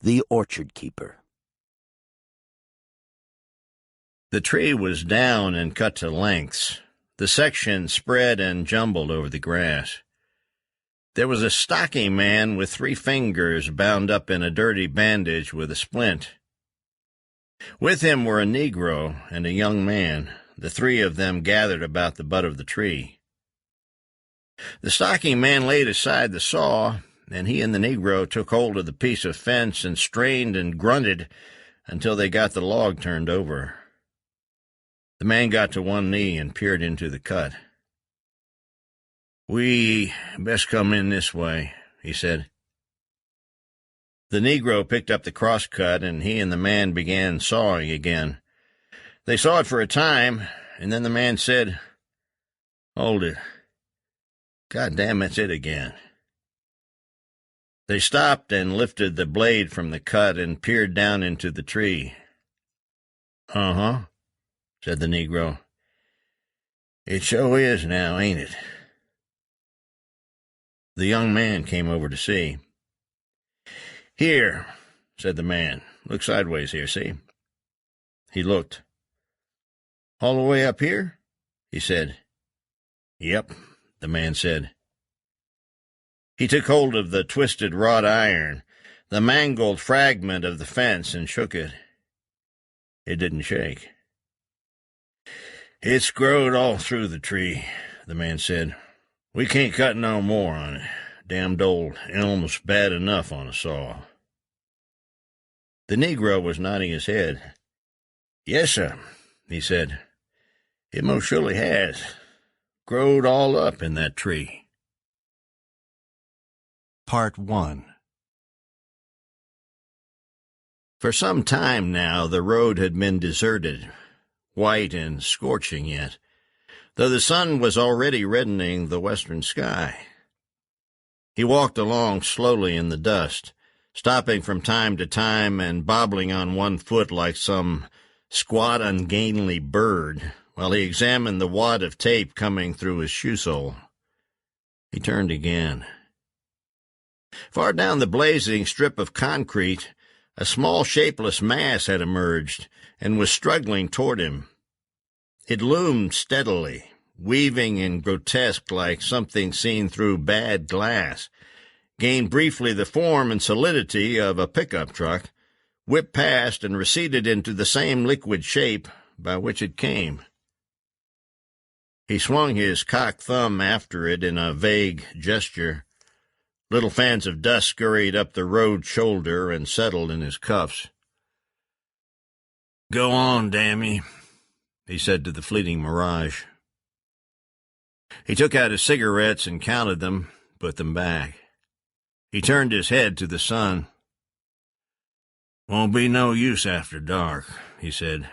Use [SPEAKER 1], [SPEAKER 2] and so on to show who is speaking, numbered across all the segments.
[SPEAKER 1] The Orchard Keeper.
[SPEAKER 2] The tree was down and cut to lengths. The section spread and jumbled over the grass. There was a stocky man with 3 fingers bound up in a dirty bandage with a splint. With him were a Negro and a young man, the 3 of them gathered about the butt of the tree. The stocky man laid aside the saw, and he and the Negro took hold of the piece of fence and strained and grunted until they got the log turned over. The man got to one knee and peered into the cut. "We best come in this way," he said. The Negro picked up the crosscut, and he and the man began sawing again. They sawed for a time, and then the man said, "Hold it. God damn, that's it again." They stopped and lifted the blade from the cut and peered down into the tree. "Uh-huh," said the Negro. "It sure is now, ain't it?" The young man came over to see. "Here," said the man. "Look sideways here, see?" He looked. "All the way up here?" he said. "Yep," the man said. He took hold of the twisted wrought iron, the mangled fragment of the fence, and shook it. It didn't shake. "It's growed all through the tree," the man said. "We can't cut no more on it. Damned old elm's bad enough on a saw." The Negro was nodding his head. "Yes, sir," he said. "It most surely has. Growed all up in that tree."
[SPEAKER 1] Part 1.
[SPEAKER 2] For some time now the road had been deserted, white and scorching yet, though the sun was already reddening the western sky. He walked along slowly in the dust, stopping from time to time and bobbling on one foot like some squat, ungainly bird, while he examined the wad of tape coming through his shoe sole. He turned again. Far down the blazing strip of concrete, a small shapeless mass had emerged and was struggling toward him. It loomed steadily, weaving and grotesque like something seen through bad glass, gained briefly the form and solidity of a pickup truck, whipped past and receded into the same liquid shape by which it came. He swung his cocked thumb after it in a vague gesture. Little fans of dust scurried up the road shoulder and settled in his cuffs. "Go on, damn ye," he said to the fleeting mirage. He took out his cigarettes and counted them, put them back. He turned his head to the sun. "Won't be no use after dark," he said.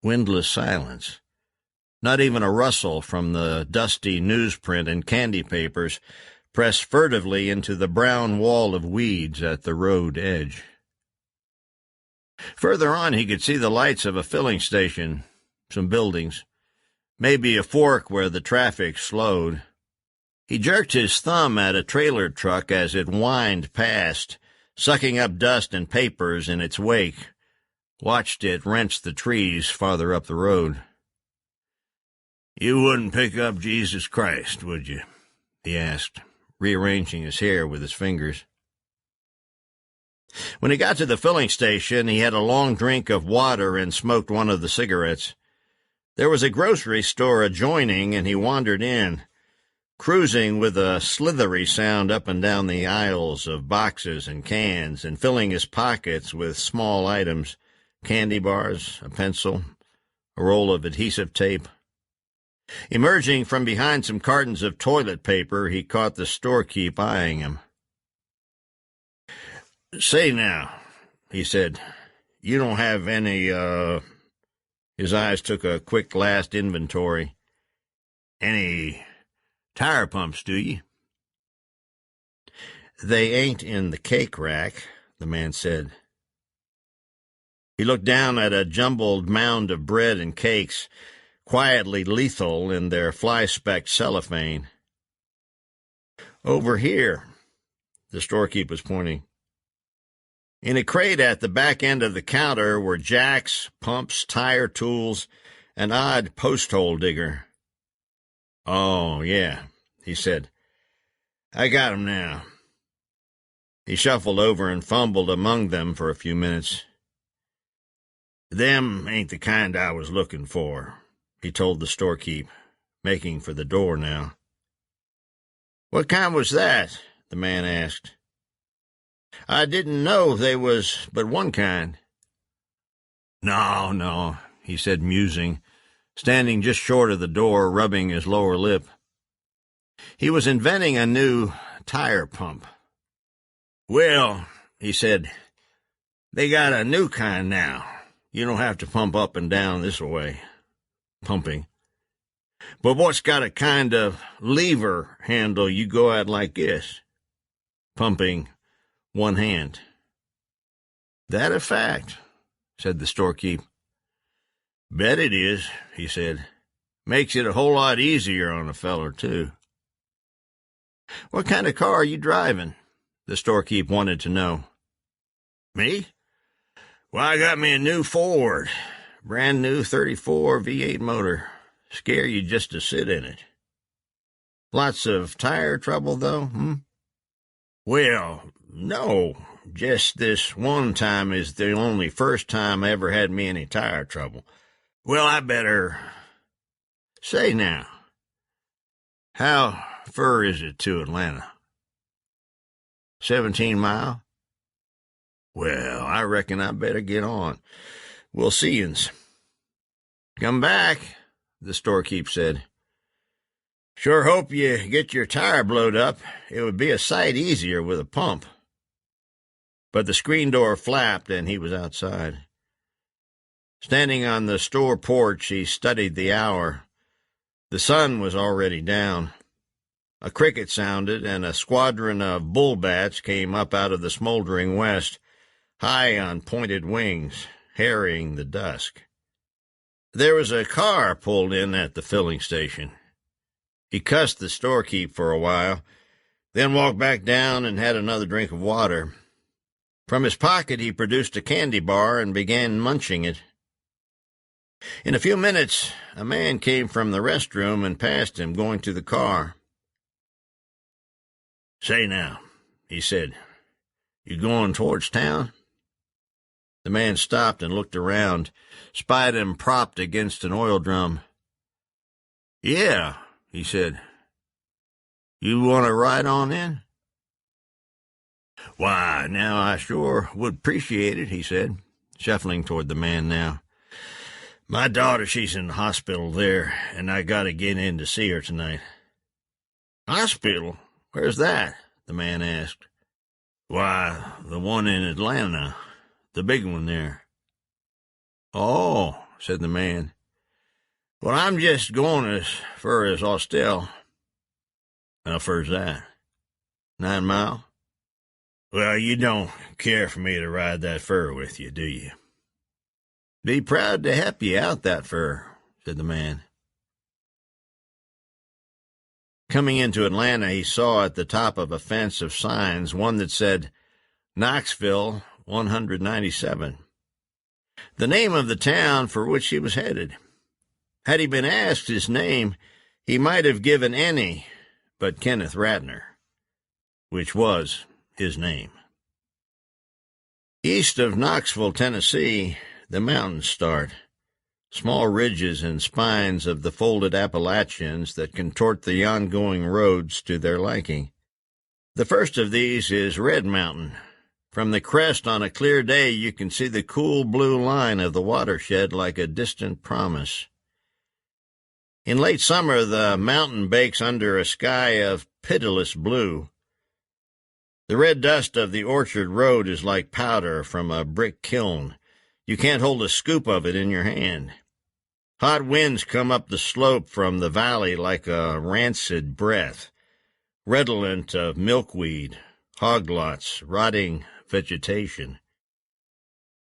[SPEAKER 2] Windless silence. Not even a rustle from the dusty newsprint and candy papers pressed furtively into the brown wall of weeds at the road edge. Further on he could see the lights of a filling station, some buildings, maybe a fork where the traffic slowed. He jerked his thumb at a trailer truck as it whined past, sucking up dust and papers in its wake, watched it wrench the trees farther up the road. "You wouldn't pick up Jesus Christ, would you?" he asked, rearranging his hair with his fingers. When he got to the filling station, he had a long drink of water and smoked one of the cigarettes. There was a grocery store adjoining, and he wandered in, cruising with a slithery sound up and down the aisles of boxes and cans, and filling his pockets with small items, candy bars, a pencil, a roll of adhesive tape. Emerging from behind some cartons of toilet paper, he caught the storekeep eyeing him. "Say now," he said, "you don't have any, His eyes took a quick last inventory. "Any tire pumps, do ye?" "They ain't in the cake rack," the man said. He looked down at a jumbled mound of bread and cakes, quietly lethal in their fly-specked cellophane. "Over here," the storekeeper was pointing. In a crate at the back end of the counter were jacks, pumps, tire tools, an odd post-hole digger. "Oh, yeah," he said. "I got 'em now." He shuffled over and fumbled among them for a few minutes. "Them ain't the kind I was looking for," he told the storekeep, making for the door now. "What kind was that?" the man asked. "I didn't know they was but one kind." No, he said, musing, standing just short of the door, rubbing his lower lip. He was inventing a new tire pump. "Well," he said, "they got a new kind now. You don't have to pump up and down this way," pumping. "But what's got a kind of lever handle you go at like this," pumping one hand. "That a fact," said the storekeep. "Bet it is," he said. "Makes it a whole lot easier on a feller, too." "What kind of car are you driving?" the storekeep wanted to know. "Me? Well, I got me a new Ford. Brand new 34 V8 motor. Scare you just to sit in it." "Lots of tire trouble, though, "Well, no. Just this one time is the only first time I ever had me any tire trouble. Well, I better... Say now, how fur is it to Atlanta?" 17 mile? "Well, I reckon I better get on. We'll see yin's." "Come back," the storekeep said. "Sure hope you get your tire blowed up. It would be a sight easier with a pump." But the screen door flapped, and he was outside. Standing on the store porch, he studied the hour. The sun was already down. A cricket sounded, and a squadron of bull-bats came up out of the smoldering west, high on pointed wings, harrying the dusk. There was a car pulled in at the filling station. He cussed the storekeep for a while, then walked back down and had another drink of water. From his pocket he produced a candy bar and began munching it. In a few minutes, a man came from the restroom and passed him, going to the car. "Say now," he said, "you going towards town?" The man stopped and looked around, spied him propped against an oil drum. "Yeah," he said. "You want to ride on in?" "Why, now, I sure would appreciate it," he said, shuffling toward the man now. "My daughter, she's in the hospital there, and I got to get in to see her tonight." "Hospital? Where's that?" the man asked. "Why, the one in Atlanta, the big one there." "Oh," said the man. "Well, I'm just going as fur as Austell." "How fur's that? 9 mile?" "Well, you don't care for me to ride that fur with you, do you?" "Be proud to help you out that fur," said the man. Coming into Atlanta, he saw at the top of a fence of signs one that said, "Knoxville, 197. The name of the town for which he was headed. Had he been asked his name, he might have given any but Kenneth Rattner, which was his name. East of Knoxville, Tennessee, the mountains start, small ridges and spines of the folded Appalachians that contort the ongoing roads to their liking. The first of these is Red Mountain. From the crest on a clear day you can see the cool blue line of the watershed like a distant promise. In late summer the mountain bakes under a sky of pitiless blue. The red dust of the orchard road is like powder from a brick kiln. You can't hold a scoop of it in your hand. Hot winds come up the slope from the valley like a rancid breath, redolent of milkweed, hoglots, rotting vegetation.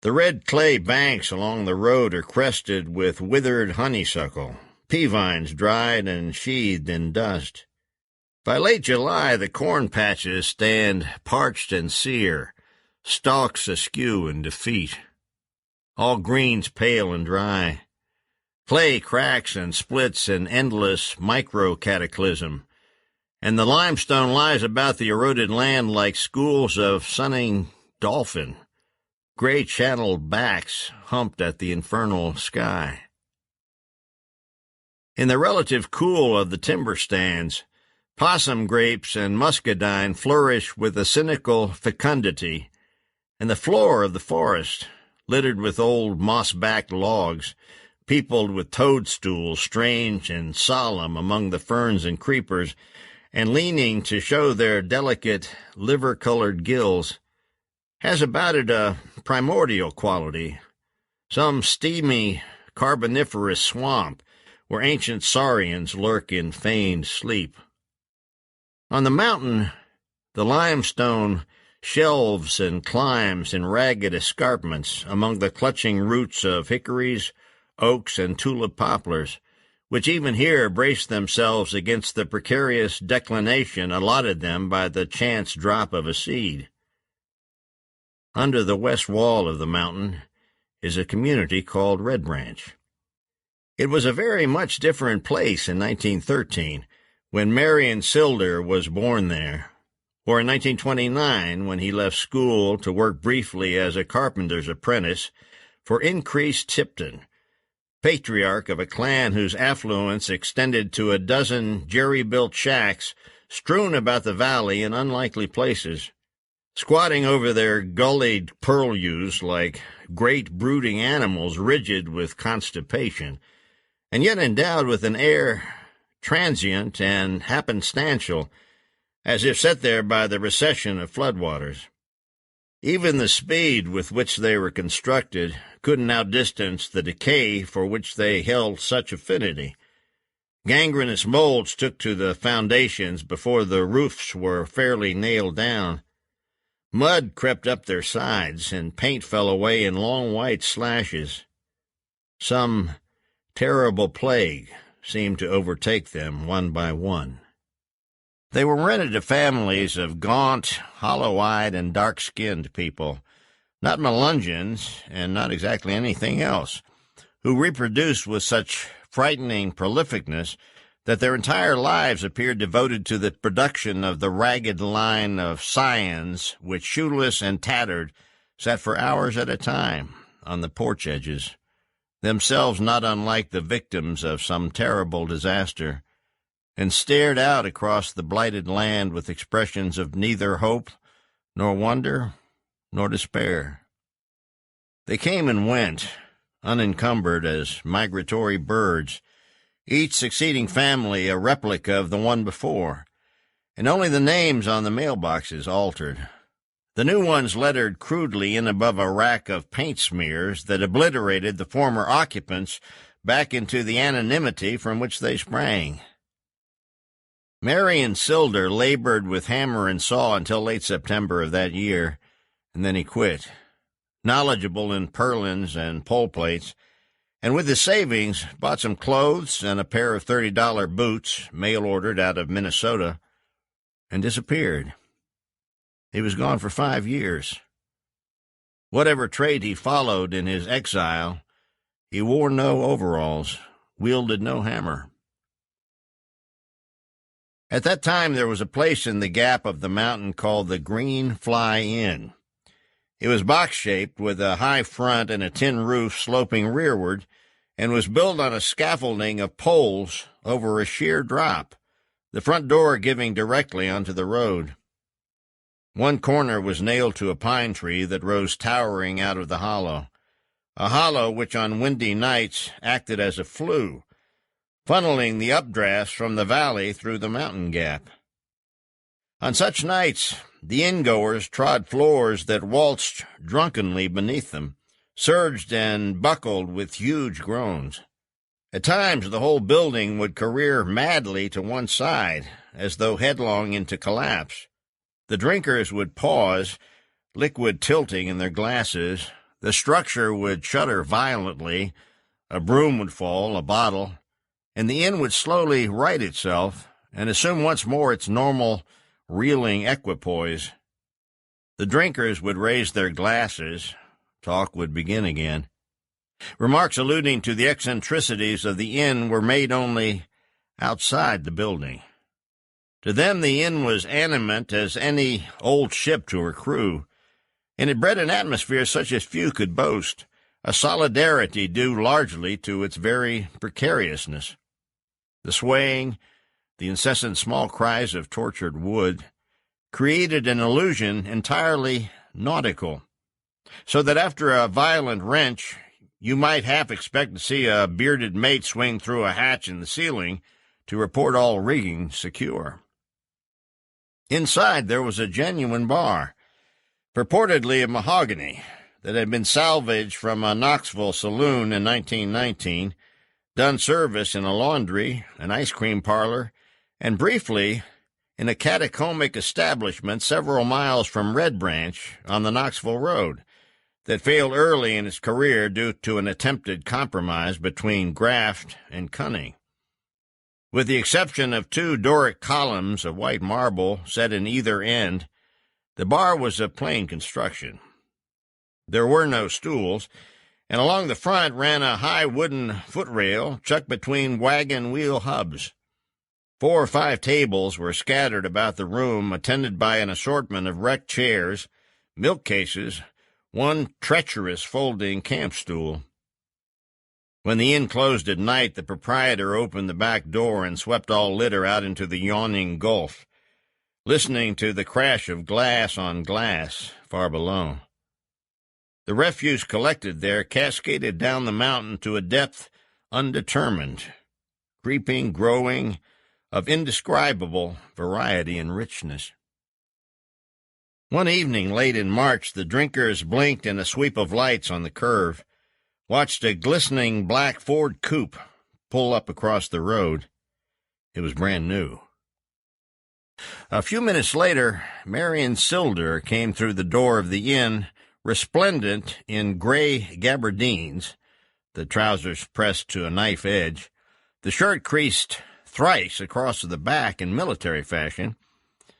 [SPEAKER 2] The red clay banks along the road are crested with withered honeysuckle, pea vines dried and sheathed in dust. By late July, the corn patches stand parched and sere, stalks askew in defeat, all greens pale and dry. Clay cracks and splits in endless micro-cataclysm, and the limestone lies about the eroded land like schools of sunning dolphin, gray-channeled backs humped at the infernal sky. In the relative cool of the timber stands, possum grapes and muscadine flourish with a cynical fecundity, and the floor of the forest, littered with old moss-backed logs, peopled with toadstools strange and solemn among the ferns and creepers, and leaning to show their delicate liver-colored gills, has about it a primordial quality, some steamy carboniferous swamp where ancient saurians lurk in feigned sleep. On the mountain, the limestone shelves and climbs in ragged escarpments among the clutching roots of hickories, oaks, and tulip poplars, which even here brace themselves against the precarious declination allotted them by the chance drop of a seed. Under the west wall of the mountain is a community called Red Branch. It was a very much different place in 1913, when Marion Sylder was born there, or in 1929 when he left school to work briefly as a carpenter's apprentice for Increase Tipton, patriarch of a clan whose affluence extended to a dozen jerry-built shacks strewn about the valley in unlikely places, squatting over their gullied purlieus like great brooding animals rigid with constipation, and yet endowed with an air transient and happenstantial, as if set there by the recession of floodwaters. Even the speed with which they were constructed couldn't outdistance the decay for which they held such affinity. Gangrenous molds took to the foundations before the roofs were fairly nailed down. Mud crept up their sides, and paint fell away in long white slashes. Some terrible plague seemed to overtake them one by one. They were rented to families of gaunt, hollow-eyed, and dark-skinned people, not Melungeons, and not exactly anything else, who reproduced with such frightening prolificness that their entire lives appeared devoted to the production of the ragged line of scions which, shoeless and tattered, sat for hours at a time on the porch edges, themselves not unlike the victims of some terrible disaster, and stared out across the blighted land with expressions of neither hope, nor wonder, nor despair. They came and went, unencumbered as migratory birds, each succeeding family a replica of the one before, and only the names on the mailboxes altered. The new ones lettered crudely in above a rack of paint smears that obliterated the former occupants back into the anonymity from which they sprang. Marion Sylder labored with hammer and saw until late September of that year, and then he quit. Knowledgeable in purlins and pole plates, and with his savings bought some clothes and a pair of $30 boots, mail-ordered out of Minnesota, and disappeared. He was gone for 5 years. Whatever trade he followed in his exile, he wore no overalls, wielded no hammer. At that time there was a place in the gap of the mountain called the Green Fly Inn. It was box-shaped with a high front and a tin roof sloping rearward, and was built on a scaffolding of poles over a sheer drop, the front door giving directly onto the road. One corner was nailed to a pine tree that rose towering out of the hollow, a hollow which on windy nights acted as a flue, funneling the updrafts from the valley through the mountain gap. On such nights, the inn-goers trod floors that waltzed drunkenly beneath them, surged and buckled with huge groans. At times the whole building would career madly to one side, as though headlong into collapse. The drinkers would pause, liquid tilting in their glasses. The structure would shudder violently, a broom would fall, a bottle, and the inn would slowly right itself and assume once more its normal, reeling equipoise. The drinkers would raise their glasses. Talk would begin again. Remarks alluding to the eccentricities of the inn were made only outside the building. To them the inn was animate as any old ship to her crew, and it bred an atmosphere such as few could boast, a solidarity due largely to its very precariousness. The swaying, the incessant small cries of tortured wood, created an illusion entirely nautical, so that after a violent wrench you might half expect to see a bearded mate swing through a hatch in the ceiling to report all rigging secure. Inside there was a genuine bar, purportedly of mahogany, that had been salvaged from a Knoxville saloon in 1919, done service in a laundry, an ice cream parlor, and briefly in a catacombic establishment several miles from Red Branch on the Knoxville Road, that failed early in its career due to an attempted compromise between graft and cunning. With the exception of 2 Doric columns of white marble set in either end, the bar was of plain construction. There were no stools, and along the front ran a high wooden footrail chucked between wagon wheel hubs. 4 or 5 tables were scattered about the room, attended by an assortment of wrecked chairs, milk cases, one treacherous folding camp stool. When the inn closed at night, the proprietor opened the back door and swept all litter out into the yawning gulf, listening to the crash of glass on glass far below. The refuse collected there cascaded down the mountain to a depth undetermined, creeping, growing, of indescribable variety and richness. One evening late in March, the drinkers blinked in a sweep of lights on the curve, watched a glistening black Ford coupe pull up across the road. It was brand new. A few minutes later, Marion Sylder came through the door of the inn, resplendent in gray gabardines, the trousers pressed to a knife edge, the shirt creased thrice across the back in military fashion,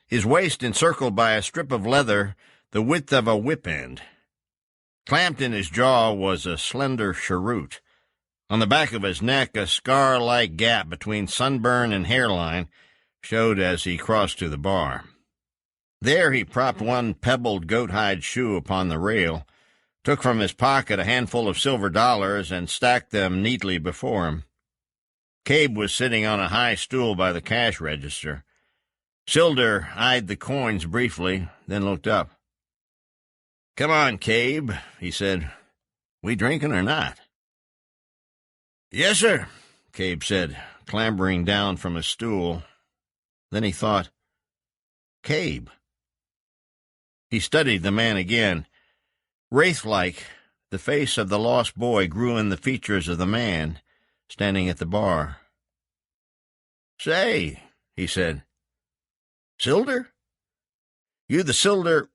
[SPEAKER 2] his waist encircled by a strip of leather the width of a whip-end. Clamped in his jaw was a slender cheroot. On the back of his neck, a scar-like gap between sunburn and hairline showed as he crossed to the bar. There he propped one pebbled goat-hide shoe upon the rail, took from his pocket a handful of silver dollars, and stacked them neatly before him. Cabe was sitting on a high stool by the cash register. Sylder eyed the coins briefly, then looked up. "Come on, Cabe," he said. "We drinking or not?" "Yes, sir," Cabe said, clambering down from his stool. Then he thought, Cabe. He studied the man again. Wraith-like, the face of the lost boy grew in the features of the man standing at the bar. "Say," he said. "Sylder? You the Sylder...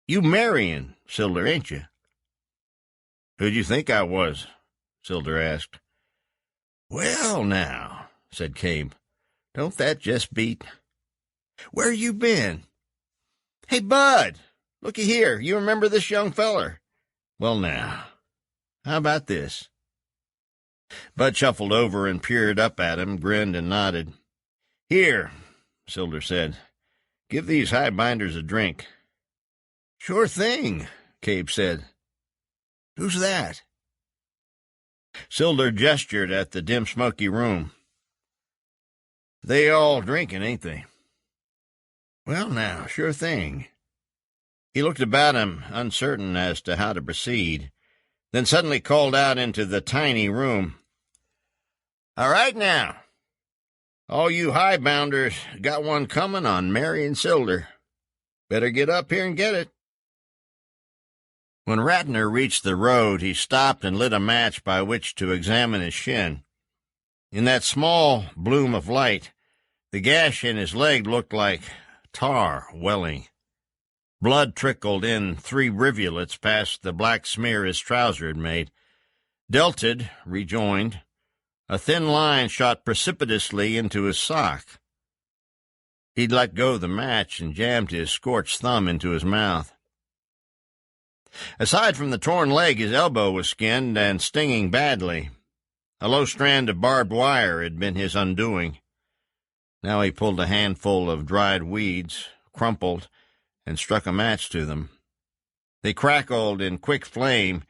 [SPEAKER 2] You Marion Sylder, ain't you?" "Who'd you think I was?" Sylder asked. "Well, now," said Cabe, "don't that just beat? Where you been? Hey, Bud, looky here, you remember this young feller? Well, now, how about this?" Bud shuffled over and peered up at him, grinned and nodded. "Here," Sylder said, "give these highbinders a drink." "Sure thing," Cabe said. "Who's that?" Sylder gestured at the dim, smoky room. "They all drinking, ain't they?" "Well, now, sure thing." He looked about him, uncertain as to how to proceed, then suddenly called out into the tiny room, "All right, now. All you highbounders got one coming on Marion Sylder. Better get up here and get it." When Rattner reached the road, he stopped and lit a match by which to examine his shin. In that small bloom of light, the gash in his leg looked like tar welling. Blood trickled in 3 rivulets past the black smear his trouser had made. Delted, rejoined, a thin line shot precipitously into his sock. He'd let go the match and jammed his scorched thumb into his mouth. Aside from the torn leg, his elbow was skinned and stinging badly. A low strand of barbed wire had been his undoing. Now he pulled a handful of dried weeds, crumpled, and struck a match to them. They crackled in quick flame,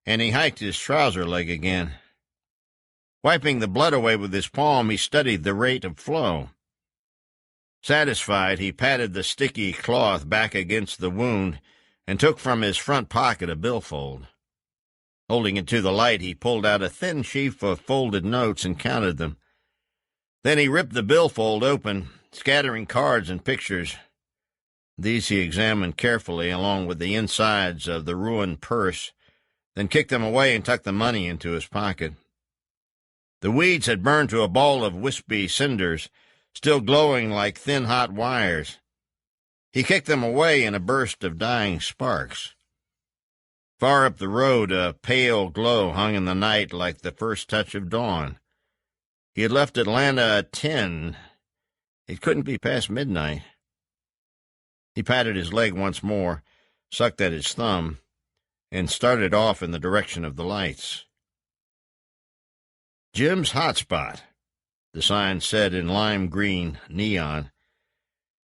[SPEAKER 2] and he hiked his trouser leg again. Wiping the blood away with his palm, he studied the rate of flow. Satisfied, he patted the sticky cloth back against the wound and took from his front pocket a billfold. Holding it to the light, he pulled out a thin sheaf of folded notes and counted them. Then he ripped the billfold open, scattering cards and pictures. These he examined carefully, along with the insides of the ruined purse, then kicked them away and tucked the money into his pocket. The weeds had burned to a ball of wispy cinders, still glowing like thin hot wires. He kicked them away in a burst of dying sparks. Far up the road, a pale glow hung in the night like the first touch of dawn. He had left Atlanta at 10. It couldn't be past midnight. He patted his leg once more, sucked at his thumb, and started off in the direction of the lights. Jim's Hot Spot, the sign said in lime green neon.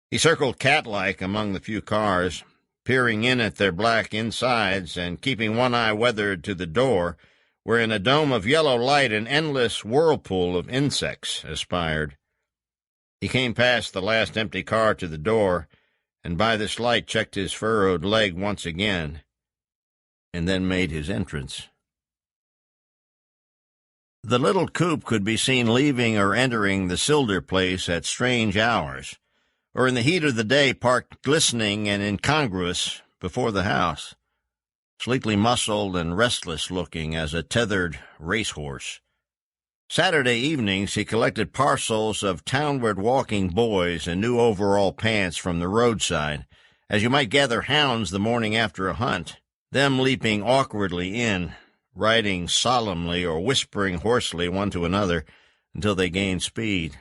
[SPEAKER 2] He circled cat-like among the few cars, peering in at their black insides and keeping one eye weathered to the door, where in a dome of yellow light an endless whirlpool of insects aspired. He came past the last empty car to the door, and by this light checked his furrowed leg once again, and then made his entrance. The little coupe could be seen leaving or entering the Sylder place at strange hours, or in the heat of the day parked glistening and incongruous before the house, sleekly muscled and restless-looking as a tethered racehorse. Saturday evenings he collected parcels of townward walking boys in new overall pants from the roadside, as you might gather hounds the morning after a hunt, them leaping awkwardly in, riding solemnly or whispering hoarsely one to another until they gained speed.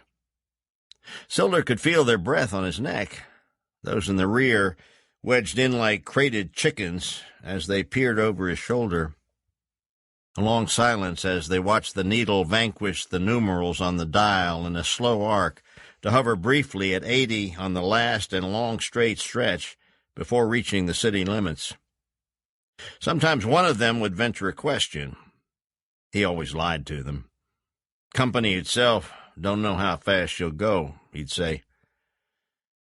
[SPEAKER 2] Sylder could feel their breath on his neck, those in the rear wedged in like crated chickens as they peered over his shoulder. A long silence as they watched the needle vanquish the numerals on the dial in a slow arc to hover briefly at 80 on the last and long straight stretch before reaching the city limits. Sometimes one of them would venture a question. He always lied to them. Company itself don't know how fast she'll go, he'd say.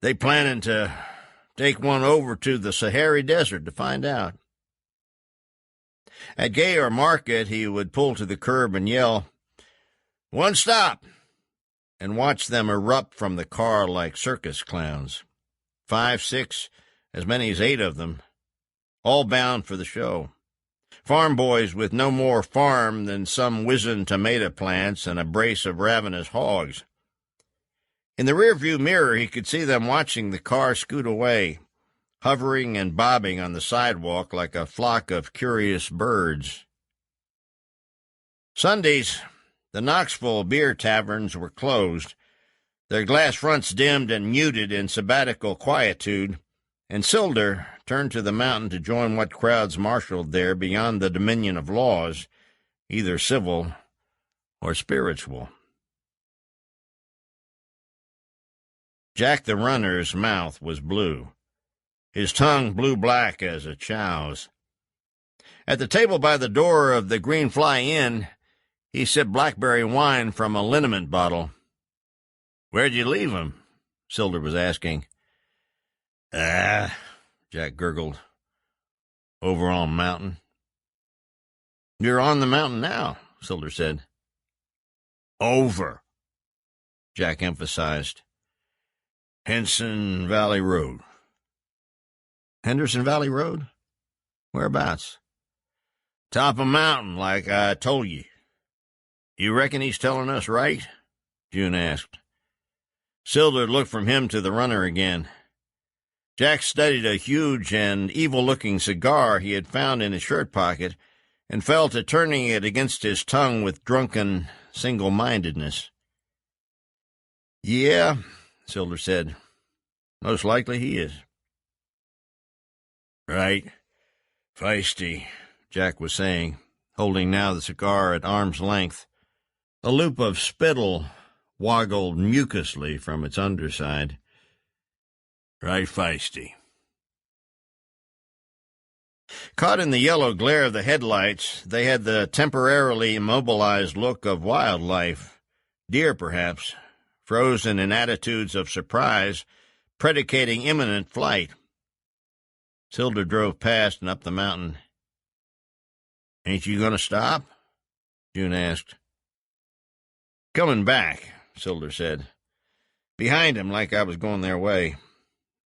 [SPEAKER 2] They planning to take one over to the Sahara Desert to find out. At Gay or Market, he would pull to the curb and yell, "One stop!" and watch them erupt from the car like circus clowns. 5, 6, as many as 8 of them, all bound for the show. Farm boys with no more farm than some wizened tomato plants and a brace of ravenous hogs. In the rearview mirror, he could see them watching the car scoot away, hovering and bobbing on the sidewalk like a flock of curious birds. Sundays, the Knoxville beer taverns were closed, their glass fronts dimmed and muted in sabbatical quietude, and Sylder turned to the mountain to join what crowds marshaled there beyond the dominion of laws, either civil or spiritual. Jack the runner's mouth was blue, his tongue blue-black as a chow's. At the table by the door of the Green Fly Inn, he sipped blackberry wine from a liniment bottle. "Where'd you leave him?" Sylder was asking. Jack gurgled. "Over on mountain." "You're on the mountain now," Sylder said. "Over," Jack emphasized. "Henderson Valley Road." "Henderson Valley Road? Whereabouts?" "Top of mountain, like I told you." "You reckon he's telling us right?" June asked. Sylder looked from him to the runner again. Jack studied a huge and evil-looking cigar he had found in his shirt pocket and fell to turning it against his tongue with drunken single-mindedness. "Yeah," Sylder said. "Most likely he is." "Right. Feisty, Jack was saying, holding now the cigar at arm's length. A loop of spittle woggled mucously from its underside. Right feisty. Caught in the yellow glare of the headlights, they had the temporarily immobilized look of wildlife, deer perhaps, frozen in attitudes of surprise, predicating imminent flight. Sylder drove past and up the mountain. Ain't you going to stop? June asked. Coming back, Sylder said. Behind him like I was going their way.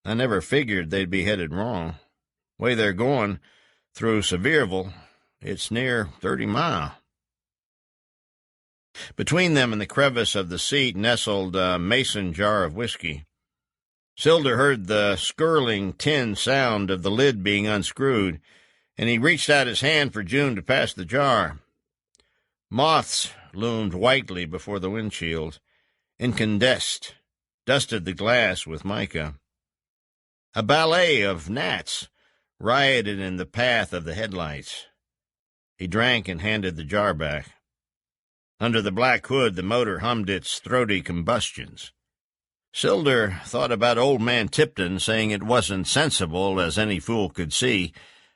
[SPEAKER 2] I never figured they'd be headed wrong. Way they're going, through Sevierville, it's near 30 miles. Between them and the crevice of the seat nestled a mason jar of whiskey. Sylder heard the skirling tin sound of the lid being unscrewed, and he reached out his hand for June to pass the jar. Moths loomed whitely before the windshield, incandescent, dusted the glass with mica. A ballet of gnats rioted in the path of the headlights. He drank and handed the jar back. Under the black hood, the motor hummed its throaty combustions. Sylder thought about old man Tipton saying it wasn't sensible, as any fool could see,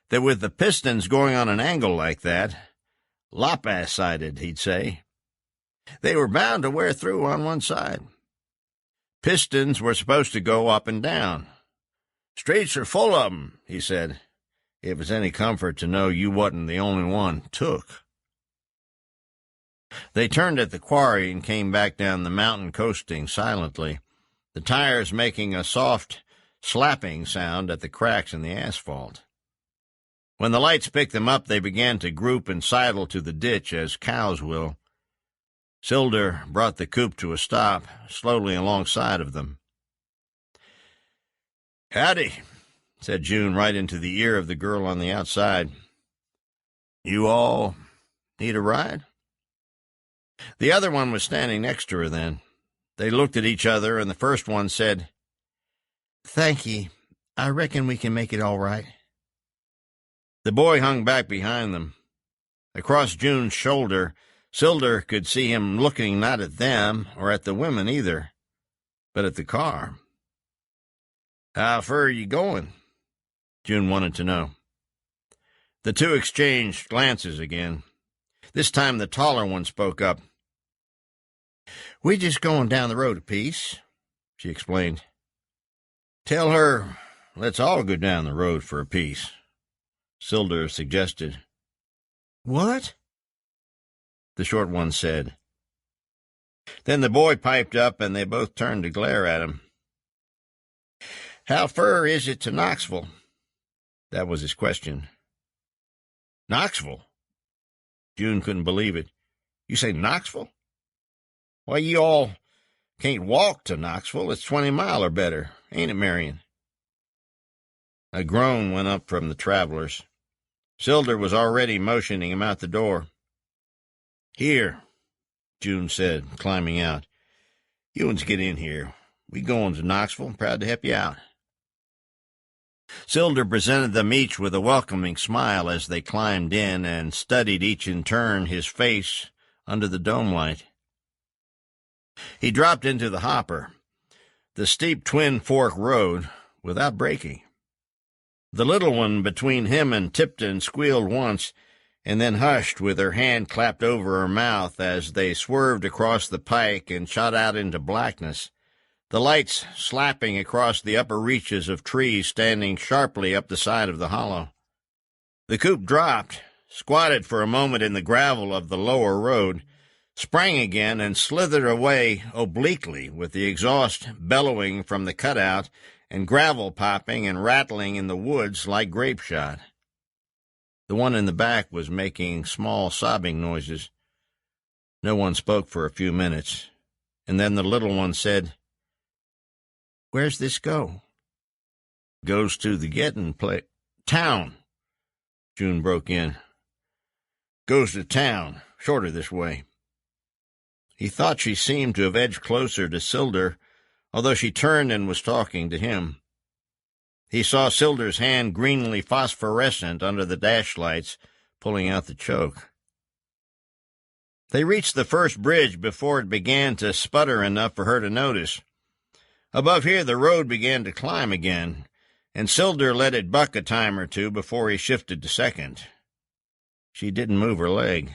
[SPEAKER 2] that with the pistons going on an angle like that, lopsided, he'd say, they were bound to wear through on one side. Pistons were supposed to go up and down. Streets are full of 'em, he said. It was any comfort to know you wasn't the only one took. They turned at the quarry and came back down the mountain coasting silently, the tires making a soft slapping sound at the cracks in the asphalt. When the lights picked them up, they began to group and sidle to the ditch as cows will. Sylder brought the coupe to a stop, slowly alongside of them. Howdy, said June right into the ear of the girl on the outside. You all need a ride? The other one was standing next to her then. They looked at each other, and the first one said, Thank ye. I reckon we can make it all right. The boy hung back behind them. Across June's shoulder, Sylder could see him looking not at them or at the women either, but at the car. How fur are you going? June wanted to know. The two exchanged glances again. This time the taller one spoke up. We're just going down the road a piece, she explained. Tell her, let's all go down the road for a piece, Sylder suggested. What? The short one said. Then the boy piped up, and they both turned to glare at him. How fur is it to Knoxville? That was his question. Knoxville? June couldn't believe it. You say Knoxville? Why, you all can't walk to Knoxville. It's 20 mile or better, ain't it, Marion? A groan went up from the travelers. Sylder was already motioning him out the door. Here, June said, climbing out. You uns get in here. We goin' to Knoxville. Proud to help you out. Sylder presented them each with a welcoming smile as they climbed in and studied each in turn his face under the dome light. He dropped into the hopper, the steep Twin Fork road, without braking. The little one between him and Tipton squealed once, and then hushed with her hand clapped over her mouth as they swerved across the pike and shot out into blackness, the lights slapping across the upper reaches of trees standing sharply up the side of the hollow. The coupe dropped, squatted for a moment in the gravel of the lower road, sprang again, and slithered away obliquely with the exhaust bellowing from the cutout and gravel popping and rattling in the woods like grape shot. The one in the back was making small sobbing noises. No one spoke for a few minutes, and then the little one said, Where's this go? Goes to the getting place. Town, June broke in. Goes to town, shorter this way. He thought she seemed to have edged closer to Sylder, although she turned and was talking to him. He saw Sylder's hand greenly phosphorescent under the dash lights, pulling out the choke. They reached the first bridge before it began to sputter enough for her to notice. Above here, the road began to climb again, and Sylder let it buck a time or two before he shifted to second. She didn't move her leg.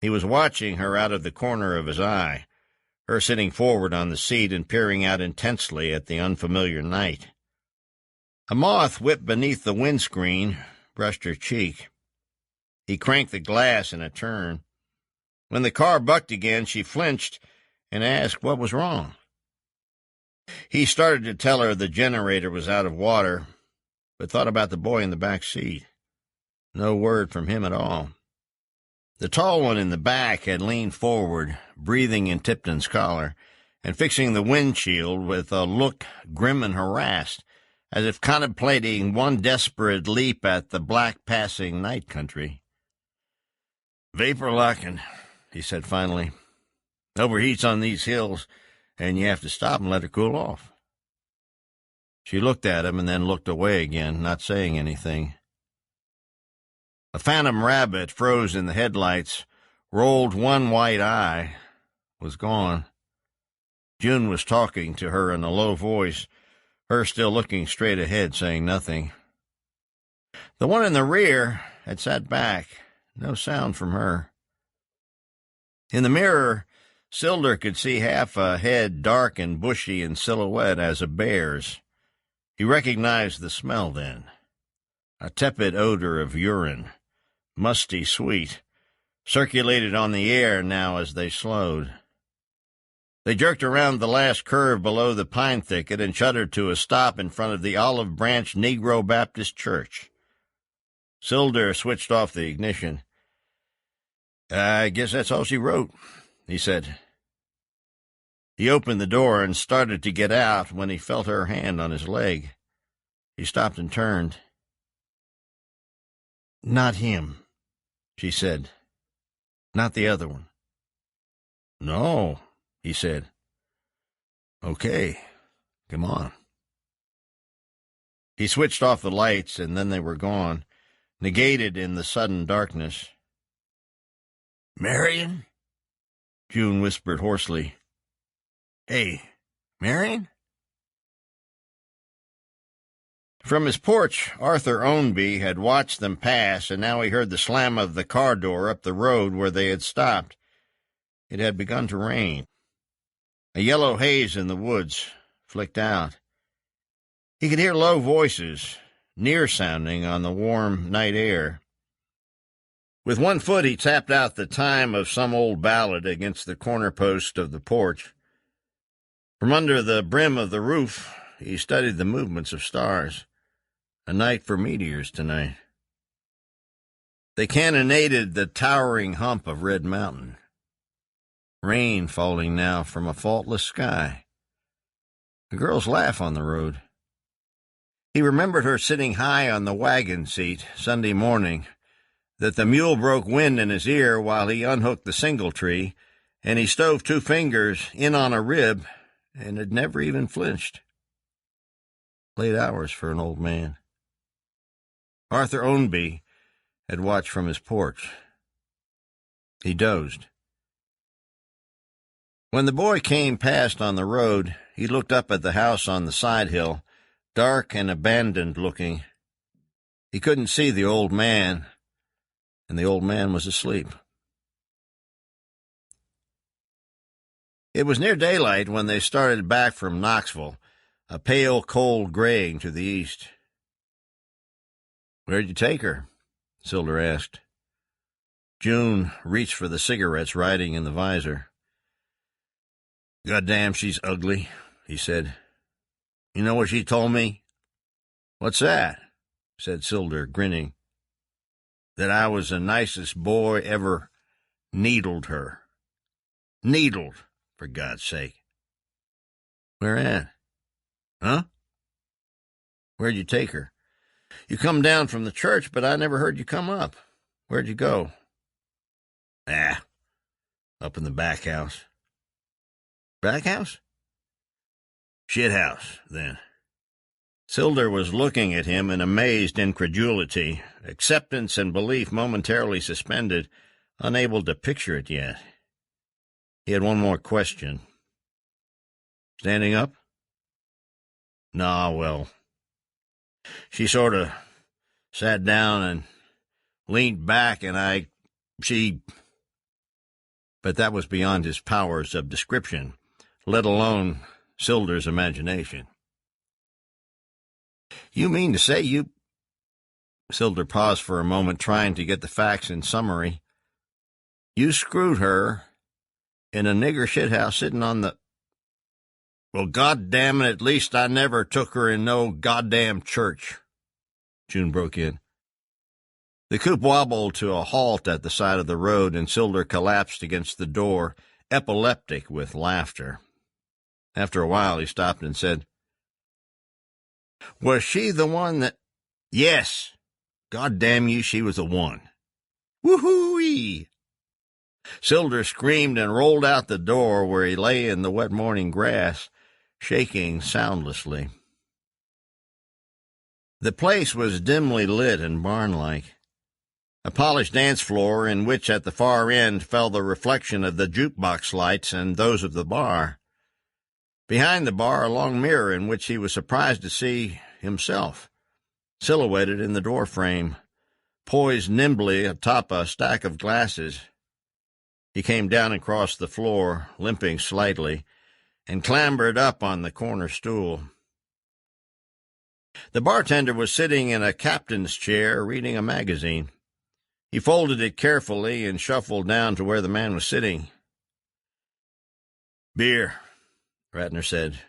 [SPEAKER 2] He was watching her out of the corner of his eye, her sitting forward on the seat and peering out intensely at the unfamiliar night. A moth whipped beneath the windscreen, brushed her cheek. He cranked the glass in a turn. When the car bucked again, she flinched and asked what was wrong. He started to tell her the generator was out of water, but thought about the boy in the back seat. No word from him at all. The tall one in the back had leaned forward, breathing in Tipton's collar, and fixing the windshield with a look grim and harassed, as if contemplating one desperate leap at the black-passing night country. "Vapor locking," he said finally. "Overheats on these hills, and you have to stop and let it cool off." She looked at him and then looked away again, not saying anything. A phantom rabbit froze in the headlights, rolled one white eye, was gone. June was talking to her in a low voice, her still looking straight ahead, saying nothing. The one in the rear had sat back, no sound from her. In the mirror, Sylder could see half a head dark and bushy in silhouette as a bear's. He recognized the smell then. A tepid odor of urine, musty sweet, circulated on the air now as they slowed. They jerked around the last curve below the pine thicket and shuddered to a stop in front of the Olive Branch Negro Baptist Church. Sylder switched off the ignition. "I guess that's all she wrote," he said. He opened the door and started to get out when he felt her hand on his leg. He stopped and turned. "Not him," she said. "Not the other one." "No," he said. "Okay, come on." He switched off the lights, and then they were gone, negated in the sudden darkness. "Marion?" June whispered hoarsely. "Hey, Marion?" From his porch, Arthur Ownby had watched them pass, and now he heard the slam of the car door up the road where they had stopped. It had begun to rain. A yellow haze in the woods flicked out. He could hear low voices, near-sounding on the warm night air. With one foot he tapped out the time of some old ballad against the corner post of the porch. From under the brim of the roof he studied the movements of stars. A night for meteors tonight. They cannonaded the towering hump of Red Mountain. Rain falling now from a faultless sky. A girl's laugh on the road. He remembered her sitting high on the wagon seat Sunday morning, that the mule broke wind in his ear while he unhooked the singletree, and he stove 2 fingers in on a rib and had never even flinched. Late hours for an old man. Arthur Ownby had watched from his porch. He dozed. When the boy came past on the road, he looked up at the house on the side hill, dark and abandoned-looking. He couldn't see the old man, and the old man was asleep. It was near daylight when they started back from Knoxville, a pale, cold graying to the east. "Where'd you take her?" Sylder asked. June reached for the cigarettes riding in the visor. "Goddamn, she's ugly," he said. "You know what she told me?" "What's that?" said Sylder, grinning. "That I was the nicest boy ever needled her. Needled, for God's sake." "Where at?" "Huh?" "Where'd you take her? You come down from the church, but I never heard you come up. Where'd you go?" Up in the back house." "Back house?" "Shit house, then." Sylder was looking at him in amazed incredulity, acceptance and belief momentarily suspended, unable to picture it yet. He had one more question. Standing up? Nah, well. She sort of sat down and leaned back, and But that was beyond his powers of description, let alone Sylder's imagination. You mean to say you... Sylder paused for a moment, trying to get the facts in summary. You screwed her in a nigger shithouse sitting on the... Well, goddamn it, at least I never took her in no goddamn church, June broke in. The coupe wobbled to a halt at the side of the road, and Sylder collapsed against the door, epileptic with laughter. After a while, he stopped and said, Was she the one that... Yes. God damn you, she was the one. Woo-hoo-wee! Sylder screamed and rolled out the door, where he lay in the wet morning grass, shaking soundlessly. The place was dimly lit and barn-like. A polished dance floor in which at the far end fell the reflection of the jukebox lights and those of the bar. Behind the bar, a long mirror in which he was surprised to see himself, silhouetted in the door frame, poised nimbly atop a stack of glasses. He came down and crossed the floor, limping slightly, and clambered up on the corner stool. The bartender was sitting in a captain's chair reading a magazine. He folded it carefully and shuffled down to where the man was sitting. Beer, Rattner said.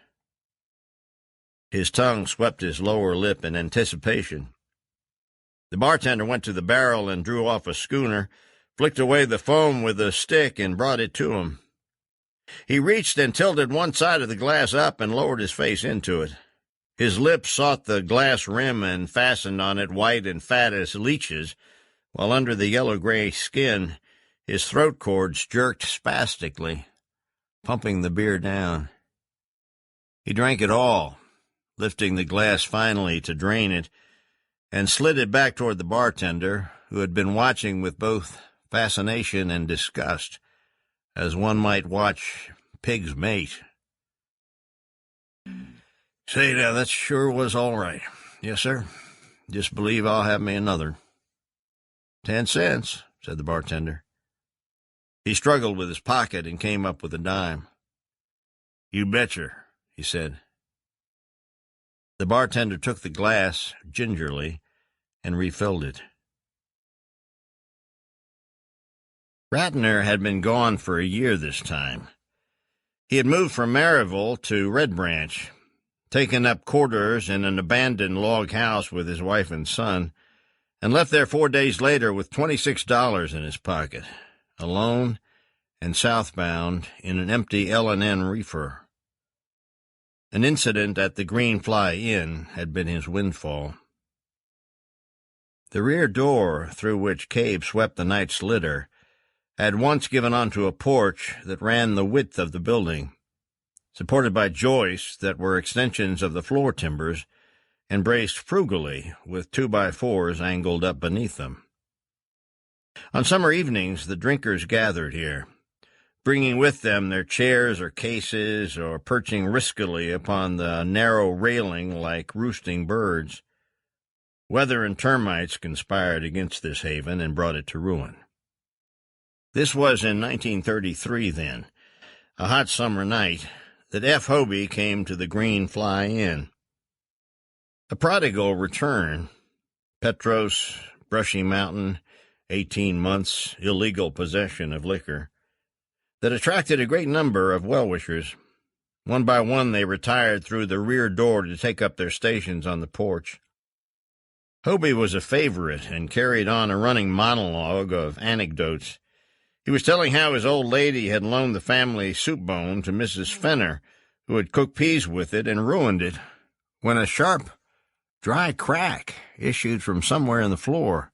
[SPEAKER 2] His tongue swept his lower lip in anticipation. The bartender went to the barrel and drew off a schooner, flicked away the foam with a stick, and brought it to him. He reached and tilted one side of the glass up and lowered his face into it. His lips sought the glass rim and fastened on it, white and fat as leeches, while under the yellow-gray skin his throat cords jerked spastically, pumping the beer down. He drank it all, lifting the glass finally to drain it, and slid it back toward the bartender, who had been watching with both fascination and disgust, as one might watch pigs mate. Say, now, that sure was all right. Yes, sir. Just believe I'll have me another. 10 cents, said the bartender. He struggled with his pocket and came up with a dime. You betcher, he said. The bartender took the glass gingerly and refilled it. Rattner had been gone for a year this time. He had moved from Maryville to Red Branch, taken up quarters in an abandoned log house with his wife and son, and left there 4 days later with $26 in his pocket, alone and southbound in an empty L&N reefer. An incident at the Greenfly Inn had been his windfall. The rear door through which Cabe swept the night's litter had once given onto a porch that ran the width of the building, supported by joists that were extensions of the floor timbers and braced frugally with 2x4s angled up beneath them. On summer evenings, the drinkers gathered here, bringing with them their chairs or cases or perching riskily upon the narrow railing like roosting birds. Weather and termites conspired against this haven and brought it to ruin. This was in 1933, then, a hot summer night, that F. Ownby came to the Greenfly Inn. A prodigal return, Petros, Brushy Mountain, 18 months, illegal possession of liquor, that attracted a great number of well-wishers. One by one they retired through the rear door to take up their stations on the porch. Ownby was a favorite and carried on a running monologue of anecdotes. He was telling how his old lady had loaned the family soup bone to Mrs. Fenner, who had cooked peas with it and ruined it, when a sharp, dry crack issued from somewhere in the floor.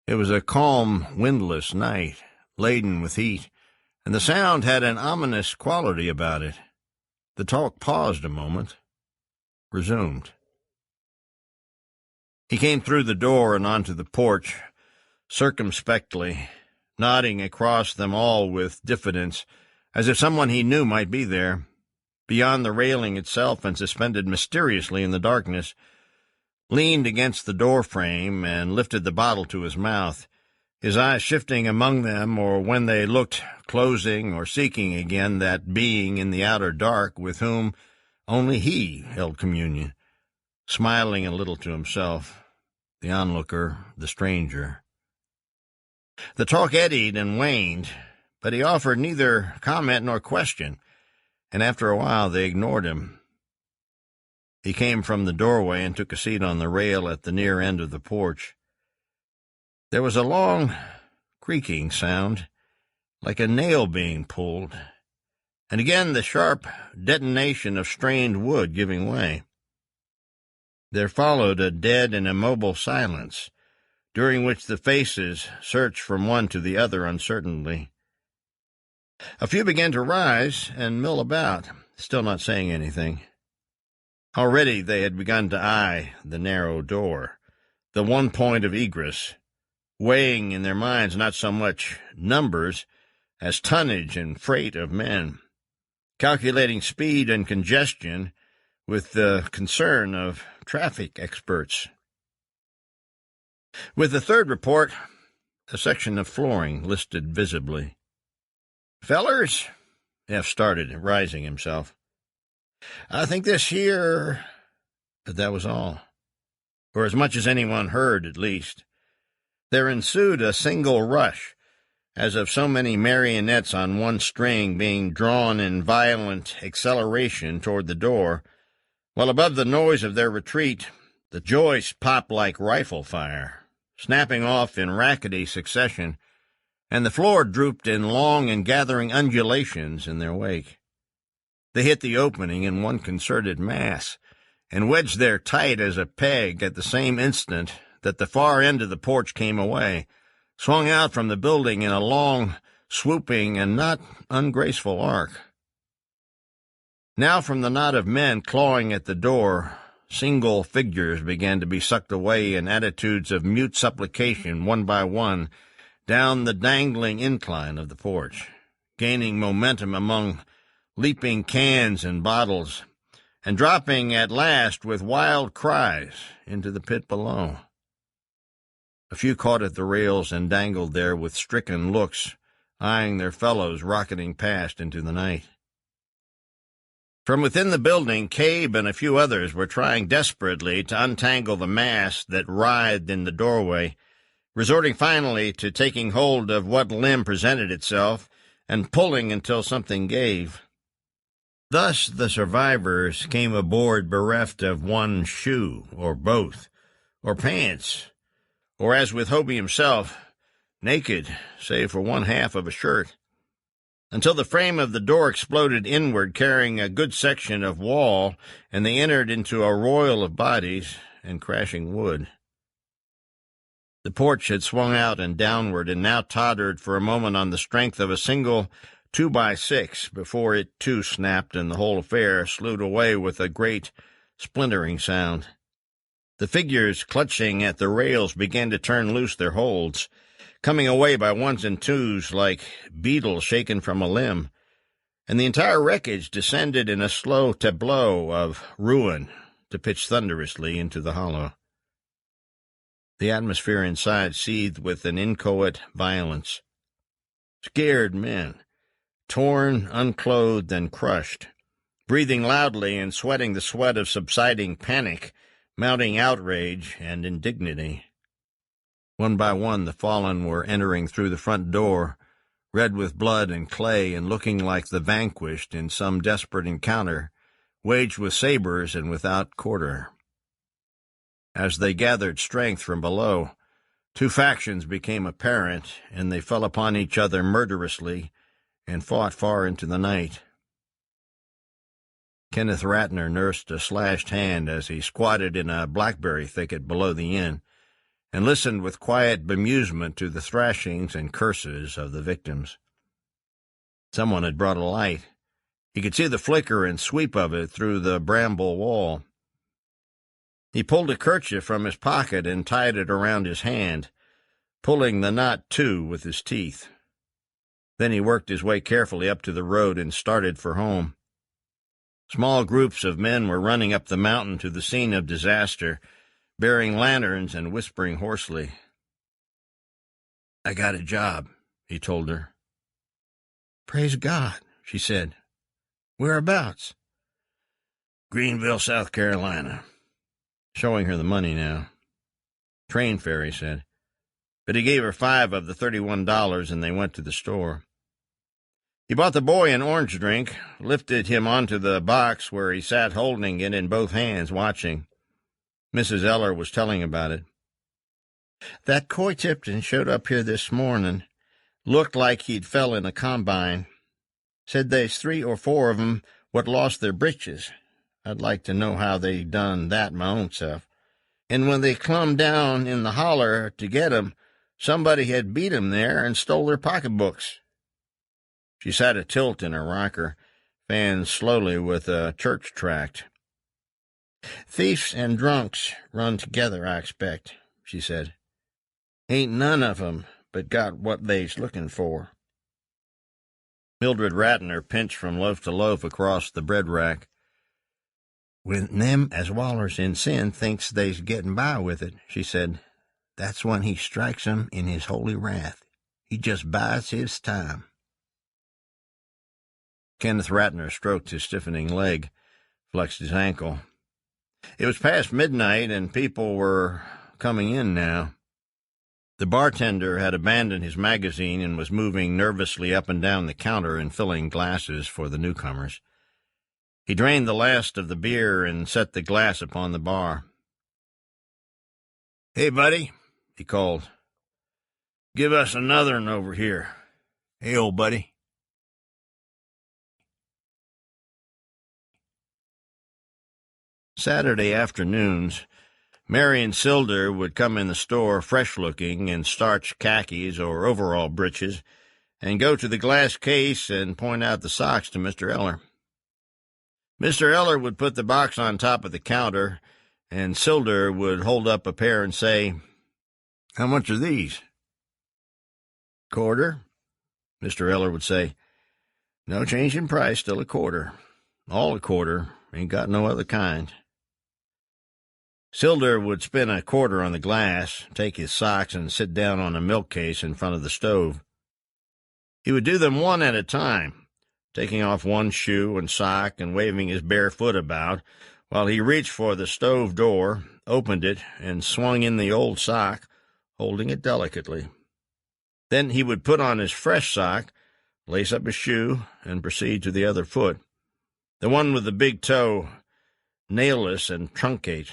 [SPEAKER 2] It was a calm, windless night, laden with heat, and the sound had an ominous quality about it. The talk paused a moment, resumed. He came through the door and onto the porch, circumspectly, nodding across them all with diffidence, as if someone he knew might be there, beyond the railing itself and suspended mysteriously in the darkness, leaned against the door frame and lifted the bottle to his mouth, his eyes shifting among them, or when they looked, closing or seeking again that being in the outer dark with whom only he held communion, smiling a little to himself, the onlooker, the stranger. The talk eddied and waned, but he offered neither comment nor question, and after a while they ignored him. He came from the doorway and took a seat on the rail at the near end of the porch. There was a long, creaking sound, like a nail being pulled, and again the sharp detonation of strained wood giving way. There followed a dead and immobile silence, during which the faces searched from one to the other uncertainly. A few began to rise and mill about, still not saying anything. Already they had begun to eye the narrow door, the one point of egress, weighing in their minds not so much numbers as tonnage and freight of men, calculating speed and congestion with the concern of traffic experts. With the third report, a section of flooring listed visibly. "Fellers," F started, rising himself, "I think this here—" But that was all, or as much as anyone heard, at least. There ensued a single rush, as of so many marionettes on one string being drawn in violent acceleration toward the door, while above the noise of their retreat the joists popped like rifle fire, snapping off in rackety succession, and the floor drooped in long and gathering undulations in their wake. They hit the opening in one concerted mass, and wedged there tight as a peg at the same instant that the far end of the porch came away, swung out from the building in a long, swooping, and not ungraceful arc. Now from the knot of men clawing at the door, single figures began to be sucked away in attitudes of mute supplication, one by one, down the dangling incline of the porch, gaining momentum among leaping cans and bottles, and dropping at last with wild cries into the pit below. A few caught at the rails and dangled there with stricken looks, eyeing their fellows rocketing past into the night. From within the building, Cabe and a few others were trying desperately to untangle the mass that writhed in the doorway, resorting finally to taking hold of what limb presented itself and pulling until something gave. Thus the survivors came aboard bereft of one shoe, or both, or pants, or, as with Hobie himself, naked, save for one half of a shirt, until the frame of the door exploded inward, carrying a good section of wall, and they entered into a royal of bodies and crashing wood. The porch had swung out and downward, and now tottered for a moment on the strength of a single 2x6 before it too snapped, and the whole affair slewed away with a great splintering sound. The figures clutching at the rails began to turn loose their holds, coming away by ones and twos like beetles shaken from a limb, and the entire wreckage descended in a slow tableau of ruin to pitch thunderously into the hollow. The atmosphere inside seethed with an inchoate violence. Scared men, torn, unclothed, and crushed, breathing loudly and sweating the sweat of subsiding panic, mounting outrage and indignity. One by one the fallen were entering through the front door, red with blood and clay and looking like the vanquished in some desperate encounter, waged with sabers and without quarter. As they gathered strength from below, two factions became apparent, and they fell upon each other murderously and fought far into the night. Kenneth Rattner nursed a slashed hand as he squatted in a blackberry thicket below the inn, and listened with quiet bemusement to the thrashings and curses of the victims. Someone had brought a light. He could see the flicker and sweep of it through the bramble wall. He pulled a kerchief from his pocket and tied it around his hand, pulling the knot to with his teeth. Then he worked his way carefully up to the road and started for home. Small groups of men were running up the mountain to the scene of disaster, bearing lanterns and whispering hoarsely. "I got a job," he told her. "Praise God," she said. "Whereabouts?" "Greenville, South Carolina." Showing her the money now. "Train fare," he said. But he gave her $5 of the $31, and they went to the store. He bought the boy an orange drink, lifted him onto the box where he sat holding it in both hands, watching. Mrs. Eller was telling about it. "That Coy Tipton showed up here this morning. Looked like he'd fell in a combine. Said they's 3 or 4 of 'em what lost their britches. I'd like to know how they done that my own self. And when they clumb down in the holler to get 'em, somebody had beat 'em there and stole their pocketbooks." She sat a tilt in her rocker, fanned slowly with a church tract. "Thieves and drunks run together, I expect," she said. "Ain't none of 'em but got what they's looking for." Mildred Rattner pinched from loaf to loaf across the bread rack. "When them as wallers in sin thinks they's getting by with it," she said, "that's when he strikes 'em in his holy wrath. He just bides his time." Kenneth Rattner stroked his stiffening leg, flexed his ankle. It was past midnight, and people were coming in now. The bartender had abandoned his magazine and was moving nervously up and down the counter and filling glasses for the newcomers. He drained the last of the beer and set the glass upon the bar. "Hey, buddy," he called. "Give us another'n over here." "Hey, old buddy." Saturday afternoons, Marion Sylder would come in the store fresh-looking in starched khakis or overall breeches and go to the glass case and point out the socks to Mr. Eller. Mr. Eller would put the box on top of the counter, and Sylder would hold up a pair and say, "How much are these?" "Quarter," Mr. Eller would say. "No change in price, still a quarter. All a quarter, ain't got no other kind." Sylder would spin a quarter on the glass, take his socks, and sit down on a milk case in front of the stove. He would do them one at a time, taking off one shoe and sock and waving his bare foot about, while he reached for the stove door, opened it, and swung in the old sock, holding it delicately. Then he would put on his fresh sock, lace up his shoe, and proceed to the other foot, the one with the big toe, nailless and truncate.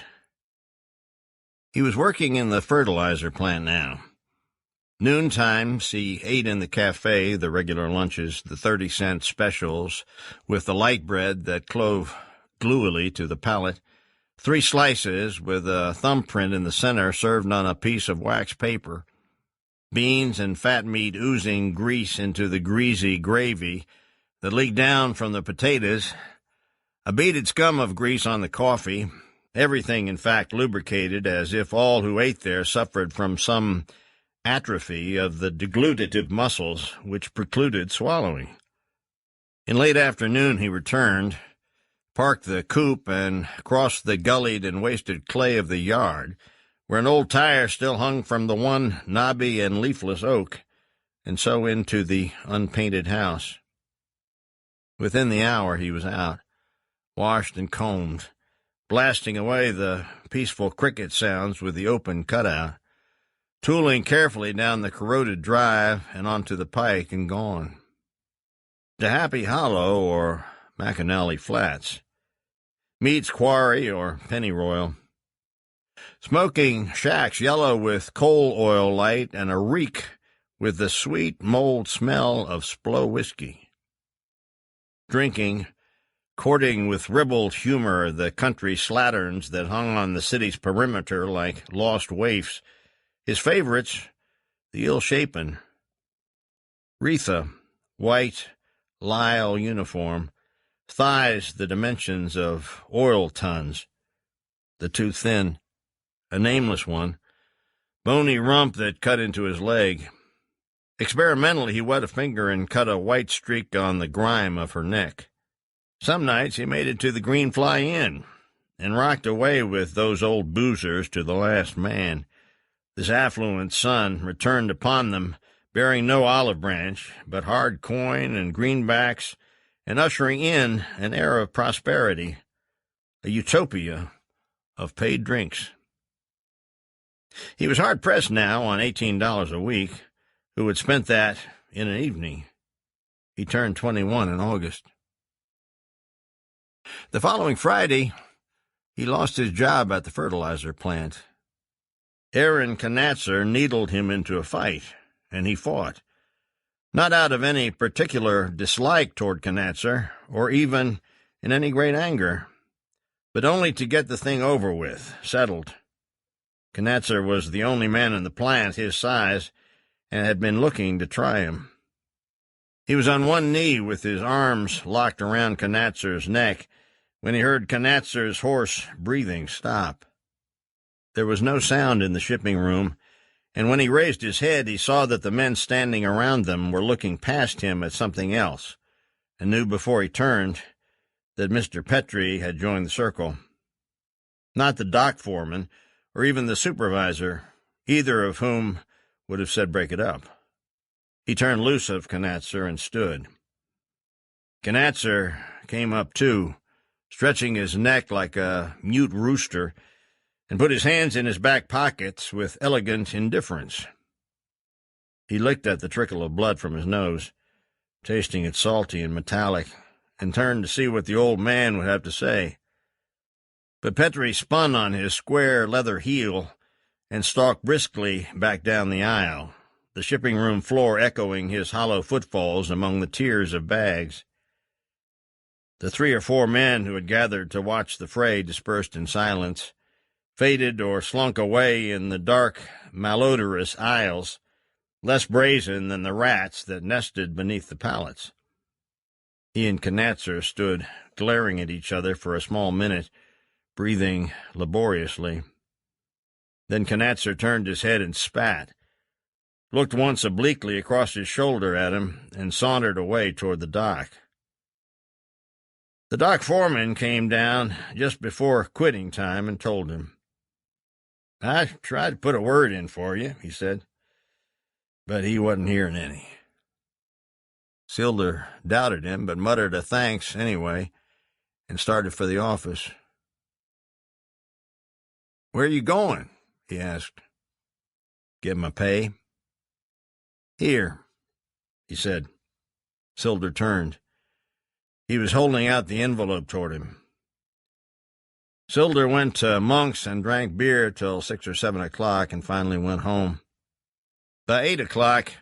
[SPEAKER 2] He was working in the fertilizer plant now. Noontimes he ate in the cafe, the regular lunches, the 30-cent specials, with the light bread that clove gluily to the palate, 3 slices with a thumbprint in the center served on a piece of wax paper, beans and fat meat oozing grease into the greasy gravy that leaked down from the potatoes, a beaded scum of grease on the coffee, everything, in fact, lubricated as if all who ate there suffered from some atrophy of the deglutitive muscles which precluded swallowing. In late afternoon he returned, parked the coupe, and crossed the gullied and wasted clay of the yard, where an old tire still hung from the one knobby and leafless oak, and so into the unpainted house. Within the hour he was out, washed and combed, blasting away the peaceful cricket sounds with the open cutout, tooling carefully down the corroded drive and onto the pike, and gone. To Happy Hollow or McAnally Flats, Mead's Quarry or Pennyroyal. Smoking shacks yellow with coal oil light and a reek with the sweet mold smell of Splo whiskey. Drinking, courting with ribald humor the country slatterns that hung on the city's perimeter like lost waifs, his favorites, the ill-shapen. Retha, white, lisle uniform, thighs the dimensions of oil tons, the tooth thin, a nameless one, bony rump that cut into his leg. Experimentally, he wet a finger and cut a white streak on the grime of her neck. Some nights he made it to the Green Fly Inn and rocked away with those old boozers to the last man. This affluent son returned upon them, bearing no olive branch, but hard coin and greenbacks, and ushering in an era of prosperity, a utopia of paid drinks. He was hard-pressed now on $18 a week. Who had spent that in an evening? He turned 21 in August. The following Friday, he lost his job at the fertilizer plant. Aaron Knatzer needled him into a fight, and he fought. Not out of any particular dislike toward Knatzer, or even in any great anger, but only to get the thing over with, settled. Knatzer was the only man in the plant his size, and had been looking to try him. He was on one knee with his arms locked around Knatzer's neck when he heard Knatzer's hoarse breathing stop. There was no sound in the shipping room, and when he raised his head, he saw that the men standing around them were looking past him at something else, and knew before he turned that Mr. Petrie had joined the circle. Not the dock foreman, or even the supervisor, either of whom would have said break it up. He turned loose of Knatzer and stood. Knatzer came up too, stretching his neck like a mute rooster, and put his hands in his back pockets with elegant indifference. He licked at the trickle of blood from his nose, tasting it salty and metallic, and turned to see what the old man would have to say. But Petrie spun on his square leather heel and stalked briskly back down the aisle, the shipping room floor echoing his hollow footfalls among the tiers of bags. The 3 or 4 men who had gathered to watch the fray dispersed in silence, faded or slunk away in the dark, malodorous aisles, less brazen than the rats that nested beneath the pallets. He and Knatzer stood glaring at each other for a small minute, breathing laboriously. Then Knatzer turned his head and spat, looked once obliquely across his shoulder at him, and sauntered away toward the dock. The dock foreman came down just before quitting time and told him. "I tried to put a word in for you," he said, "but he wasn't hearing any." Sylder doubted him, but muttered a thanks anyway, and started for the office. "Where are you going?" he asked. "Get my pay." "Here," he said. Sylder turned. He was holding out the envelope toward him. Sylder went to Monk's and drank beer till 6 or 7 o'clock and finally went home. By 8 o'clock,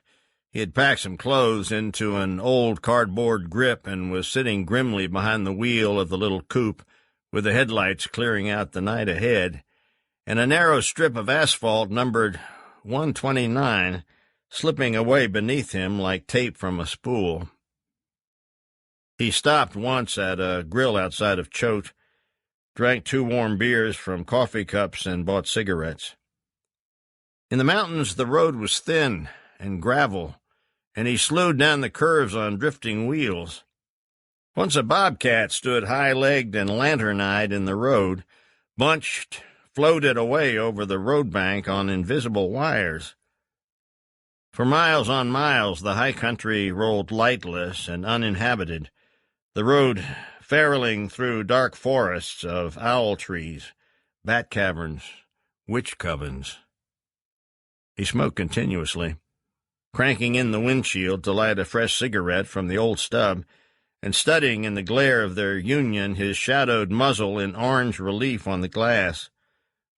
[SPEAKER 2] he had packed some clothes into an old cardboard grip and was sitting grimly behind the wheel of the little coupe with the headlights clearing out the night ahead, and a narrow strip of asphalt numbered 129 slipping away beneath him like tape from a spool. He stopped once at a grill outside of Choate, drank 2 warm beers from coffee cups, and bought cigarettes. In the mountains, the road was thin and gravel, and he slewed down the curves on drifting wheels. Once a bobcat stood high-legged and lantern-eyed in the road, bunched, floated away over the road bank on invisible wires. For miles on miles, the high country rolled lightless and uninhabited, the road farreling through dark forests of owl trees, bat caverns, witch covens. He smoked continuously, cranking in the windshield to light a fresh cigarette from the old stub, and studying in the glare of their union his shadowed muzzle in orange relief on the glass,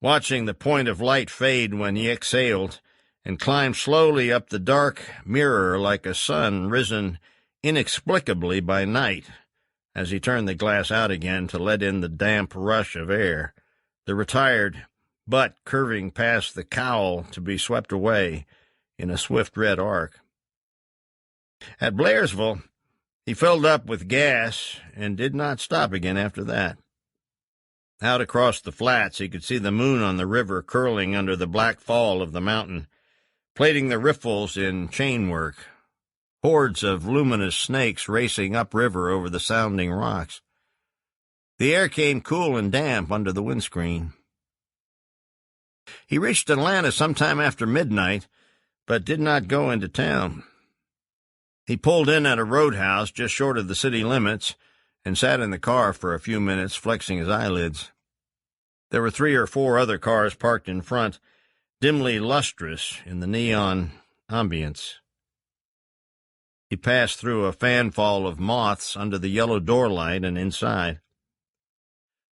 [SPEAKER 2] watching the point of light fade when he exhaled and climbed slowly up the dark mirror like a sun risen inexplicably by night as he turned the glass out again to let in the damp rush of air, the retired butt curving past the cowl to be swept away in a swift red arc. At Blairsville, he filled up with gas and did not stop again after that. Out across the flats, he could see the moon on the river curling under the black fall of the mountain, plaiting the riffles in chainwork, hordes of luminous snakes racing upriver over the sounding rocks. The air came cool and damp under the windscreen. He reached Atlanta sometime after midnight, but did not go into town. He pulled in at a roadhouse just short of the city limits and sat in the car for a few minutes, flexing his eyelids. There were 3 or 4 other cars parked in front, dimly lustrous in the neon ambience. He passed through a fanfall of moths under the yellow door light and inside.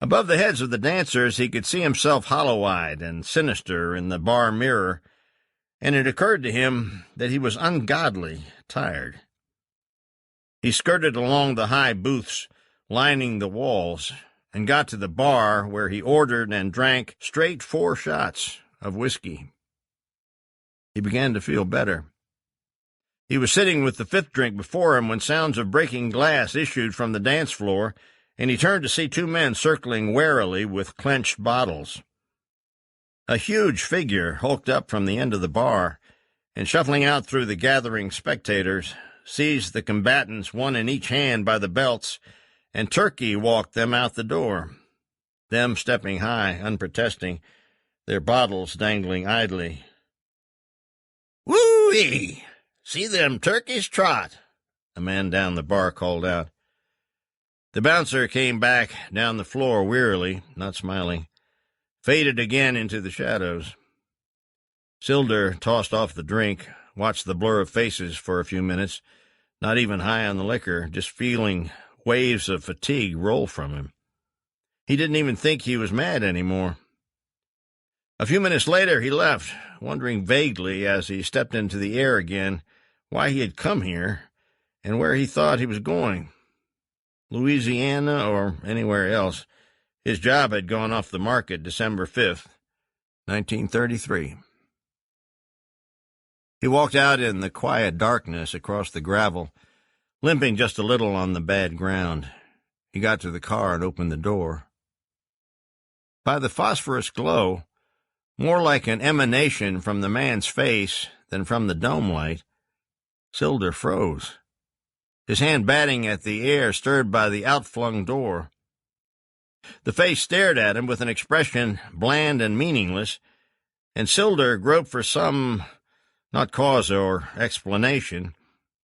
[SPEAKER 2] Above the heads of the dancers, he could see himself hollow-eyed and sinister in the bar mirror, and it occurred to him that he was ungodly tired. He skirted along the high booths lining the walls and got to the bar, where he ordered and drank straight 4 shots of whiskey. He began to feel better. He was sitting with the 5th drink before him when sounds of breaking glass issued from the dance floor, and he turned to see 2 men circling warily with clenched bottles. A huge figure hulked up from the end of the bar, and shuffling out through the gathering spectators, seized the combatants, one in each hand, by the belts, and turkey walked them out the door, them stepping high, unprotesting, their bottles dangling idly. "Woo-ee! See them turkeys trot," a man down the bar called out. The bouncer came back down the floor wearily, not smiling, faded again into the shadows. Sylder tossed off the drink, watched the blur of faces for a few minutes, not even high on the liquor, just feeling waves of fatigue roll from him. He didn't even think he was mad anymore. A few minutes later he left, wondering vaguely as he stepped into the air again why he had come here and where he thought he was going. Louisiana or anywhere else. His job had gone off the market December 5th, 1933. He walked out in the quiet darkness across the gravel, limping just a little on the bad ground. He got to the car and opened the door. By the phosphorus glow, more like an emanation from the man's face than from the dome light, Sylder froze, his hand batting at the air stirred by the outflung door. The face stared at him with an expression bland and meaningless, and Sylder groped for some, not cause or explanation,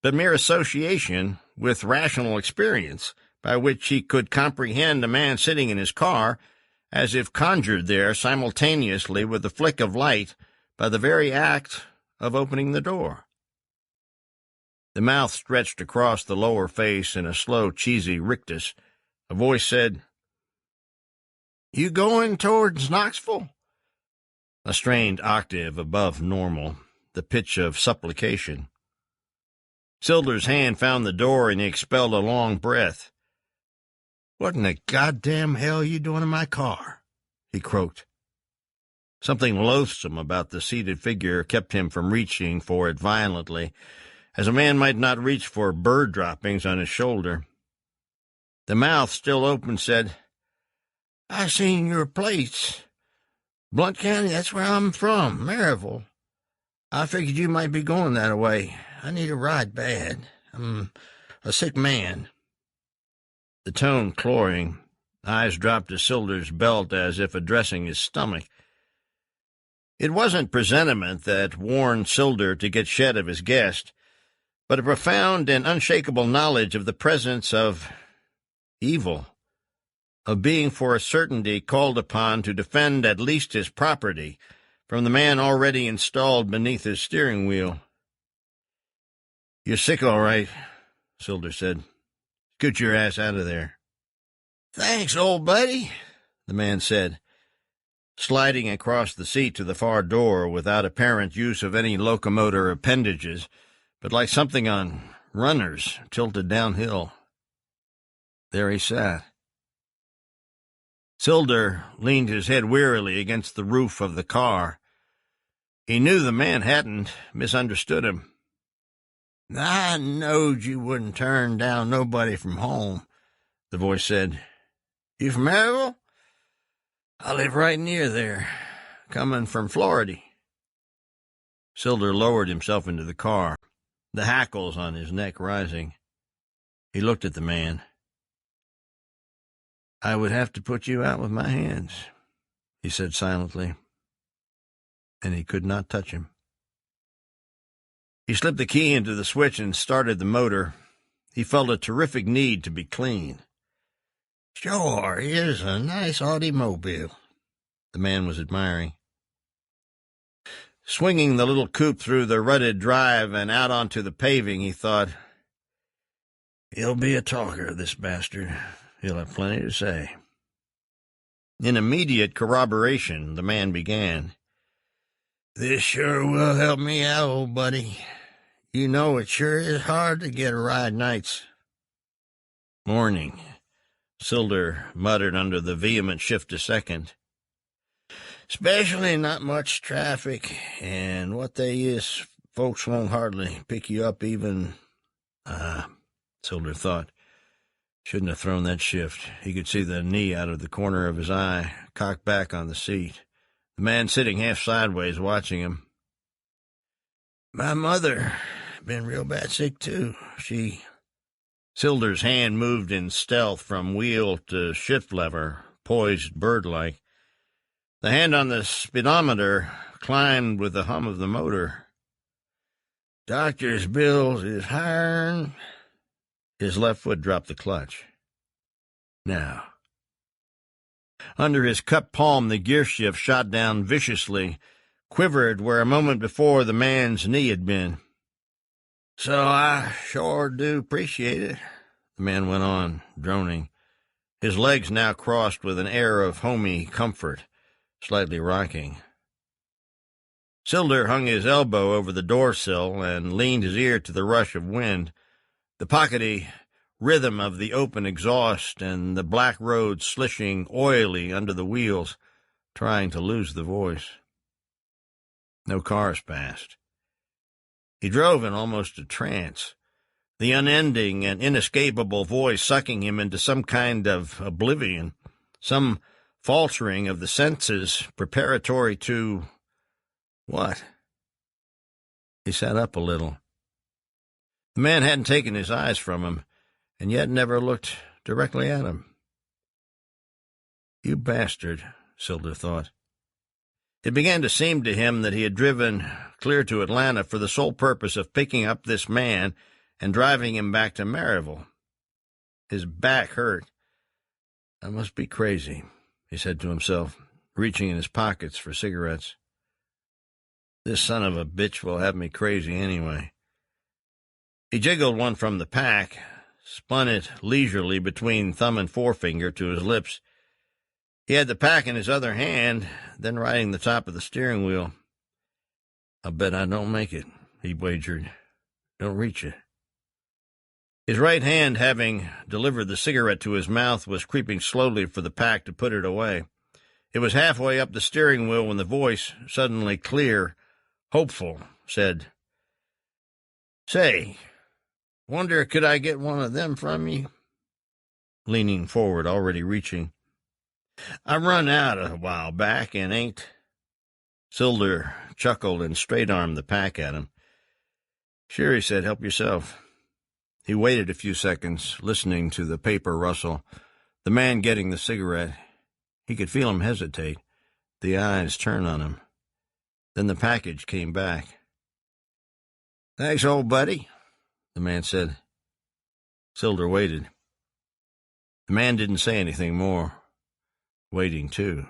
[SPEAKER 2] but mere association with rational experience, by which he could comprehend a man sitting in his car, as if conjured there simultaneously with the flick of light by the very act of opening the door. The mouth stretched across the lower face in a slow, cheesy rictus. A voice said, "You going towards Knoxville?" A strained octave above normal, the pitch of supplication. Sylder's hand found the door, and he expelled a long breath. "What in the goddamn hell are you doing in my car?" he croaked. Something loathsome about the seated figure kept him from reaching for it violently, as a man might not reach for bird droppings on his shoulder. The mouth, still open, said, "I seen your plates. Blount County, that's where I'm from, Maryville. I figured you might be going that way. I need a ride bad. I'm a sick man." The tone cloying, eyes dropped to Sylder's belt as if addressing his stomach. It wasn't presentiment that warned Sylder to get shed of his guest, but a profound and unshakable knowledge of the presence of evil, of being for a certainty called upon to defend at least his property from the man already installed beneath his steering wheel. "You're sick, all right," Sylder said. "Scoot your ass out of there." "Thanks, old buddy," the man said, sliding across the seat to the far door without apparent use of any locomotor appendages, but like something on runners tilted downhill. There he sat. Sylder leaned his head wearily against the roof of the car. He knew the man hadn't misunderstood him. "I knowed you wouldn't turn down nobody from home," the voice said. "You from Maryville?" I live right near there, coming from Florida. Sylder lowered himself into the car, the hackles on his neck rising. He looked at the man. I would have to put you out with my hands, he said silently, and he could not touch him. He slipped the key into the switch and started the motor. He felt a terrific need to be clean. Sure, here's a nice automobile, the man was admiring. Swinging the little coupe through the rutted drive and out onto the paving, he thought, he'll be a talker, this bastard. He'll have plenty to say. In immediate corroboration, the man began. This sure will help me out, old buddy. You know it sure is hard to get a ride nights. Morning, Sylder muttered under the vehement shift a second. Especially not much traffic, and what they is, folks won't hardly pick you up even. Sylder thought. Shouldn't have thrown that shift. He could see the knee out of the corner of his eye, cocked back on the seat. The man sitting half sideways watching him. My mother been real bad sick, too. Sylder's hand moved in stealth from wheel to shift lever, poised bird-like. The hand on the speedometer climbed with the hum of the motor. Doctor's bills is higher'n. His left foot dropped the clutch. Now. Under his cupped palm, the gear shift shot down viciously, quivered where a moment before the man's knee had been. So I sure do appreciate it, the man went on, droning, his legs now crossed with an air of homey comfort, slightly rocking. Sylder hung his elbow over the door sill and leaned his ear to the rush of wind, the pockety rhythm of the open exhaust and the black road slishing oily under the wheels, trying to lose the voice. No cars passed. He drove in almost a trance, the unending and inescapable voice sucking him into some kind of oblivion, some faltering of the senses preparatory to what? He sat up a little. The man hadn't taken his eyes from him, and yet never looked directly at him. You bastard, Sylder thought. It began to seem to him that he had driven clear to Atlanta for the sole purpose of picking up this man and driving him back to Maryville. His back hurt. I must be crazy, he said to himself, reaching in his pockets for cigarettes. This son of a bitch will have me crazy anyway. He jiggled one from the pack, spun it leisurely between thumb and forefinger to his lips. He had the pack in his other hand, then riding the top of the steering wheel. I'll bet I don't make it, he wagered. Don't reach it. His right hand, having delivered the cigarette to his mouth, was creeping slowly for the pack to put it away. It was halfway up the steering wheel when the voice, suddenly clear, hopeful, said, Say, wonder could I get one of them from you? Leaning forward, already reaching. I run out a while back and ain't. Sylder chuckled and straight-armed the pack at him. Sure, he said, help yourself. He waited a few seconds, listening to the paper rustle, the man getting the cigarette. He could feel him hesitate, the eyes turn on him. Then the package came back. Thanks, old buddy, the man said. Sylder waited. The man didn't say anything more. Waiting, too.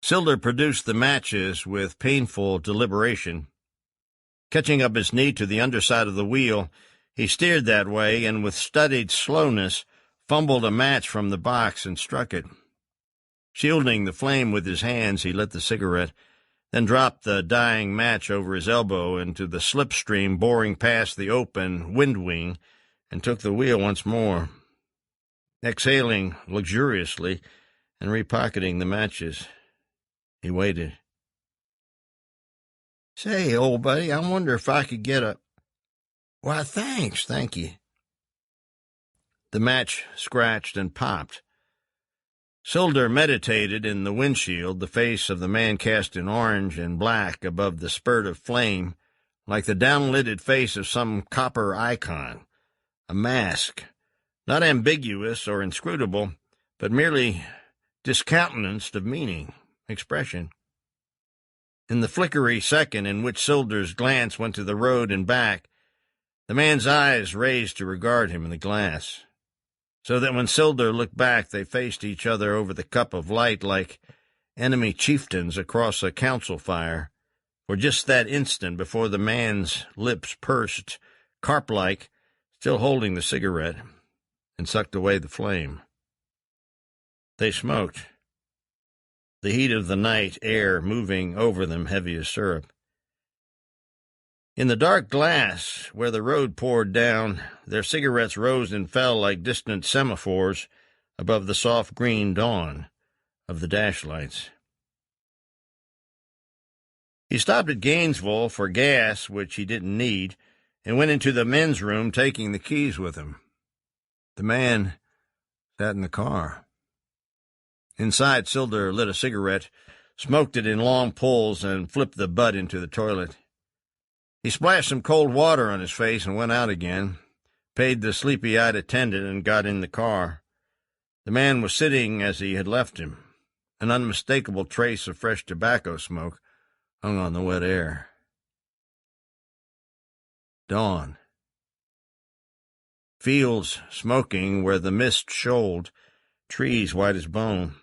[SPEAKER 2] Sylder produced the matches with painful deliberation. Catching up his knee to the underside of the wheel, he steered that way and with studied slowness fumbled a match from the box and struck it. Shielding the flame with his hands, he lit the cigarette, then dropped the dying match over his elbow into the slipstream boring past the open wind wing and took the wheel once more. Exhaling luxuriously and repocketing the matches, he waited. Say, old buddy, I wonder if I could get a... Why, thanks, thank you. The match scratched and popped. Sylder meditated in the windshield, the face of the man cast in orange and black above the spurt of flame, like the downlidded face of some copper icon, a mask, not ambiguous or inscrutable, but merely discountenanced of meaning, expression. In the flickery second in which Sylder's glance went to the road and back, the man's eyes raised to regard him in the glass, so that when Sylder looked back they faced each other over the cup of light like enemy chieftains across a council fire, for just that instant before the man's lips pursed, carp-like, still holding the cigarette, and sucked away the flame. They smoked, the heat of the night air moving over them heavy as syrup. In the dark glass, where the road poured down, their cigarettes rose and fell like distant semaphores above the soft green dawn of the dashlights. He stopped at Gainesville for gas, which he didn't need, and went into the men's room, taking the keys with him. The man sat in the car. Inside, Sylder lit a cigarette, smoked it in long pulls, and flipped the butt into the toilet. He splashed some cold water on his face and went out again, paid the sleepy-eyed attendant, and got in the car. The man was sitting as he had left him. An unmistakable trace of fresh tobacco smoke hung on the wet air. Dawn. Fields smoking where the mist shoaled, trees white as bone.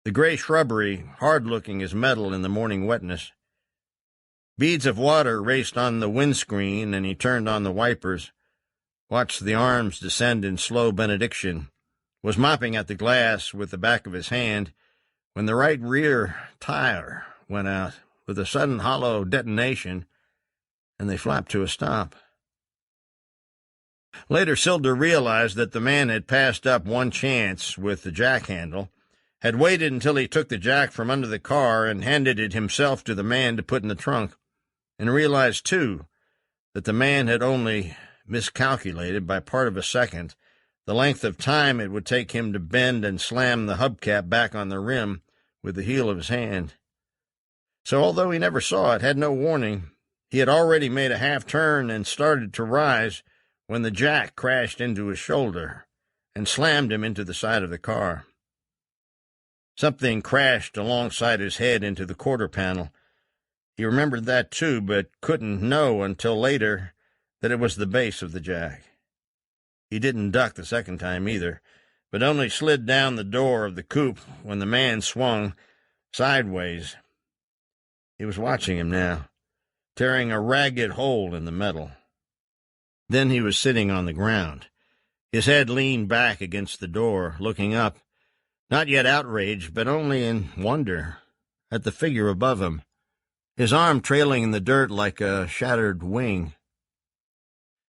[SPEAKER 2] The gray shrubbery, hard-looking as metal in the morning wetness. Beads of water raced on the windscreen, and he turned on the wipers, watched the arms descend in slow benediction, was mopping at the glass with the back of his hand, when the right rear tire went out with a sudden hollow detonation, and they flapped to a stop. Later, Sylder realized that the man had passed up one chance with the jack handle, had waited until he took the jack from under the car and handed it himself to the man to put in the trunk, and realized, too, that the man had only miscalculated by part of a second the length of time it would take him to bend and slam the hubcap back on the rim with the heel of his hand. So although he never saw it, had no warning, he had already made a half-turn and started to rise when the jack crashed into his shoulder and slammed him into the side of the car. Something crashed alongside his head into the quarter panel. He remembered that, too, but couldn't know until later that it was the base of the jack. He didn't duck the second time either, but only slid down the door of the coupe when the man swung sideways. He was watching him now, tearing a ragged hole in the metal. Then he was sitting on the ground, his head leaned back against the door, looking up, not yet outraged, but only in wonder, at the figure above him, his arm trailing in the dirt like a shattered wing.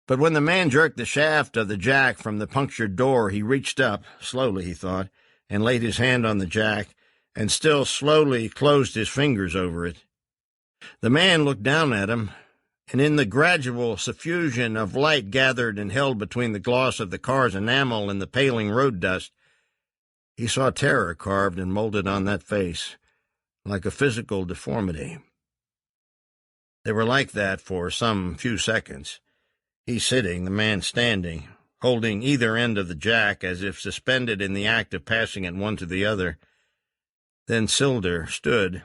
[SPEAKER 2] But when the man jerked the shaft of the jack from the punctured door, he reached up, slowly, he thought, and laid his hand on the jack, and still slowly closed his fingers over it. The man looked down at him, and in the gradual suffusion of light gathered and held between the gloss of the car's enamel and the paling road dust, he saw terror carved and molded on that face, like a physical deformity. They were like that for some few seconds. He sitting, the man standing, holding either end of the jack as if suspended in the act of passing it one to the other. Then Sylder stood,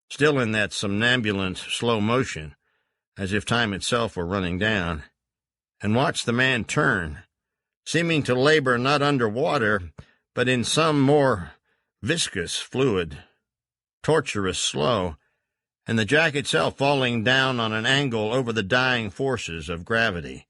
[SPEAKER 2] still in that somnambulant slow motion, as if time itself were running down, and watched the man turn, seeming to labor not under water, but in some more viscous fluid, torturous slow, and the jack itself falling down on an angle over the dying forces of gravity,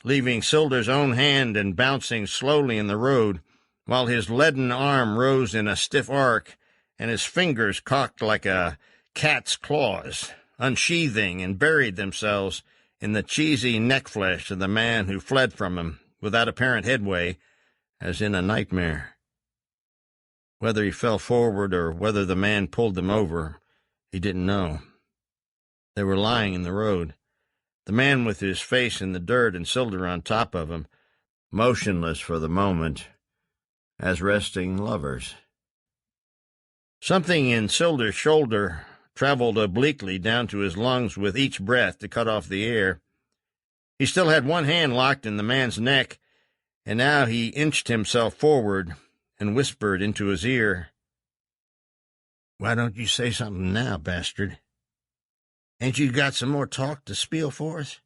[SPEAKER 2] leaving Sylder's own hand and bouncing slowly in the road, while his leaden arm rose in a stiff arc, and his fingers cocked like a cat's claws, unsheathing and buried themselves in the cheesy neck-flesh of the man who fled from him without apparent headway, as in a nightmare. Whether he fell forward or whether the man pulled them over, he didn't know. They were lying in the road, the man with his face in the dirt and Sylder on top of him, motionless for the moment, as resting lovers. Something in Sylder's shoulder traveled obliquely down to his lungs with each breath to cut off the air. He still had one hand locked in the man's neck, and now he inched himself forward and whispered into his ear, "Why don't you say something now, bastard? Ain't you got some more talk to spiel for us?"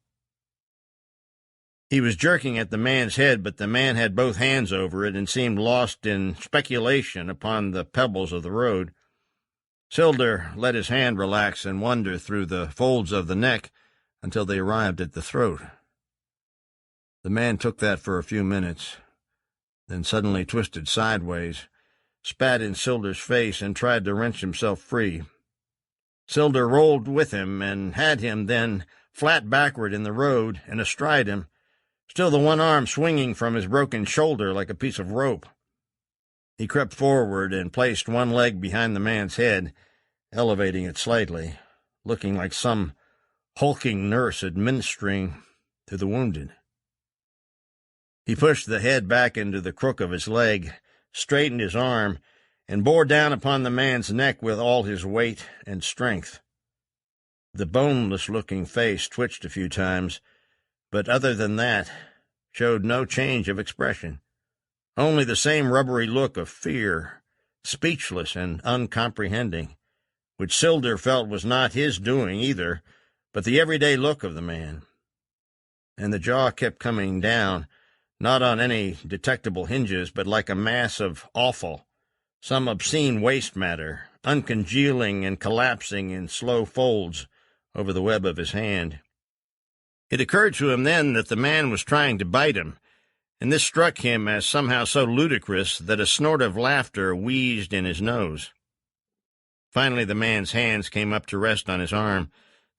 [SPEAKER 2] He was jerking at the man's head, but the man had both hands over it and seemed lost in speculation upon the pebbles of the road. Sylder let his hand relax and wander through the folds of the neck until they arrived at the throat. The man took that for a few minutes, then suddenly twisted sideways, spat in Sylder's face, and tried to wrench himself free. Sylder rolled with him and had him then flat backward in the road and astride him, still the one arm swinging from his broken shoulder like a piece of rope. He crept forward and placed one leg behind the man's head, elevating it slightly, looking like some hulking nurse administering to the wounded. He pushed the head back into the crook of his leg, straightened his arm, and bore down upon the man's neck with all his weight and strength. The boneless-looking face twitched a few times, but other than that, showed no change of expression, only the same rubbery look of fear, speechless and uncomprehending, which Sylder felt was not his doing either, but the everyday look of the man. And the jaw kept coming down, not on any detectable hinges, but like a mass of offal, some obscene waste matter, uncongealing and collapsing in slow folds over the web of his hand. It occurred to him then that the man was trying to bite him, and this struck him as somehow so ludicrous that a snort of laughter wheezed in his nose. Finally the man's hands came up to rest on his arm,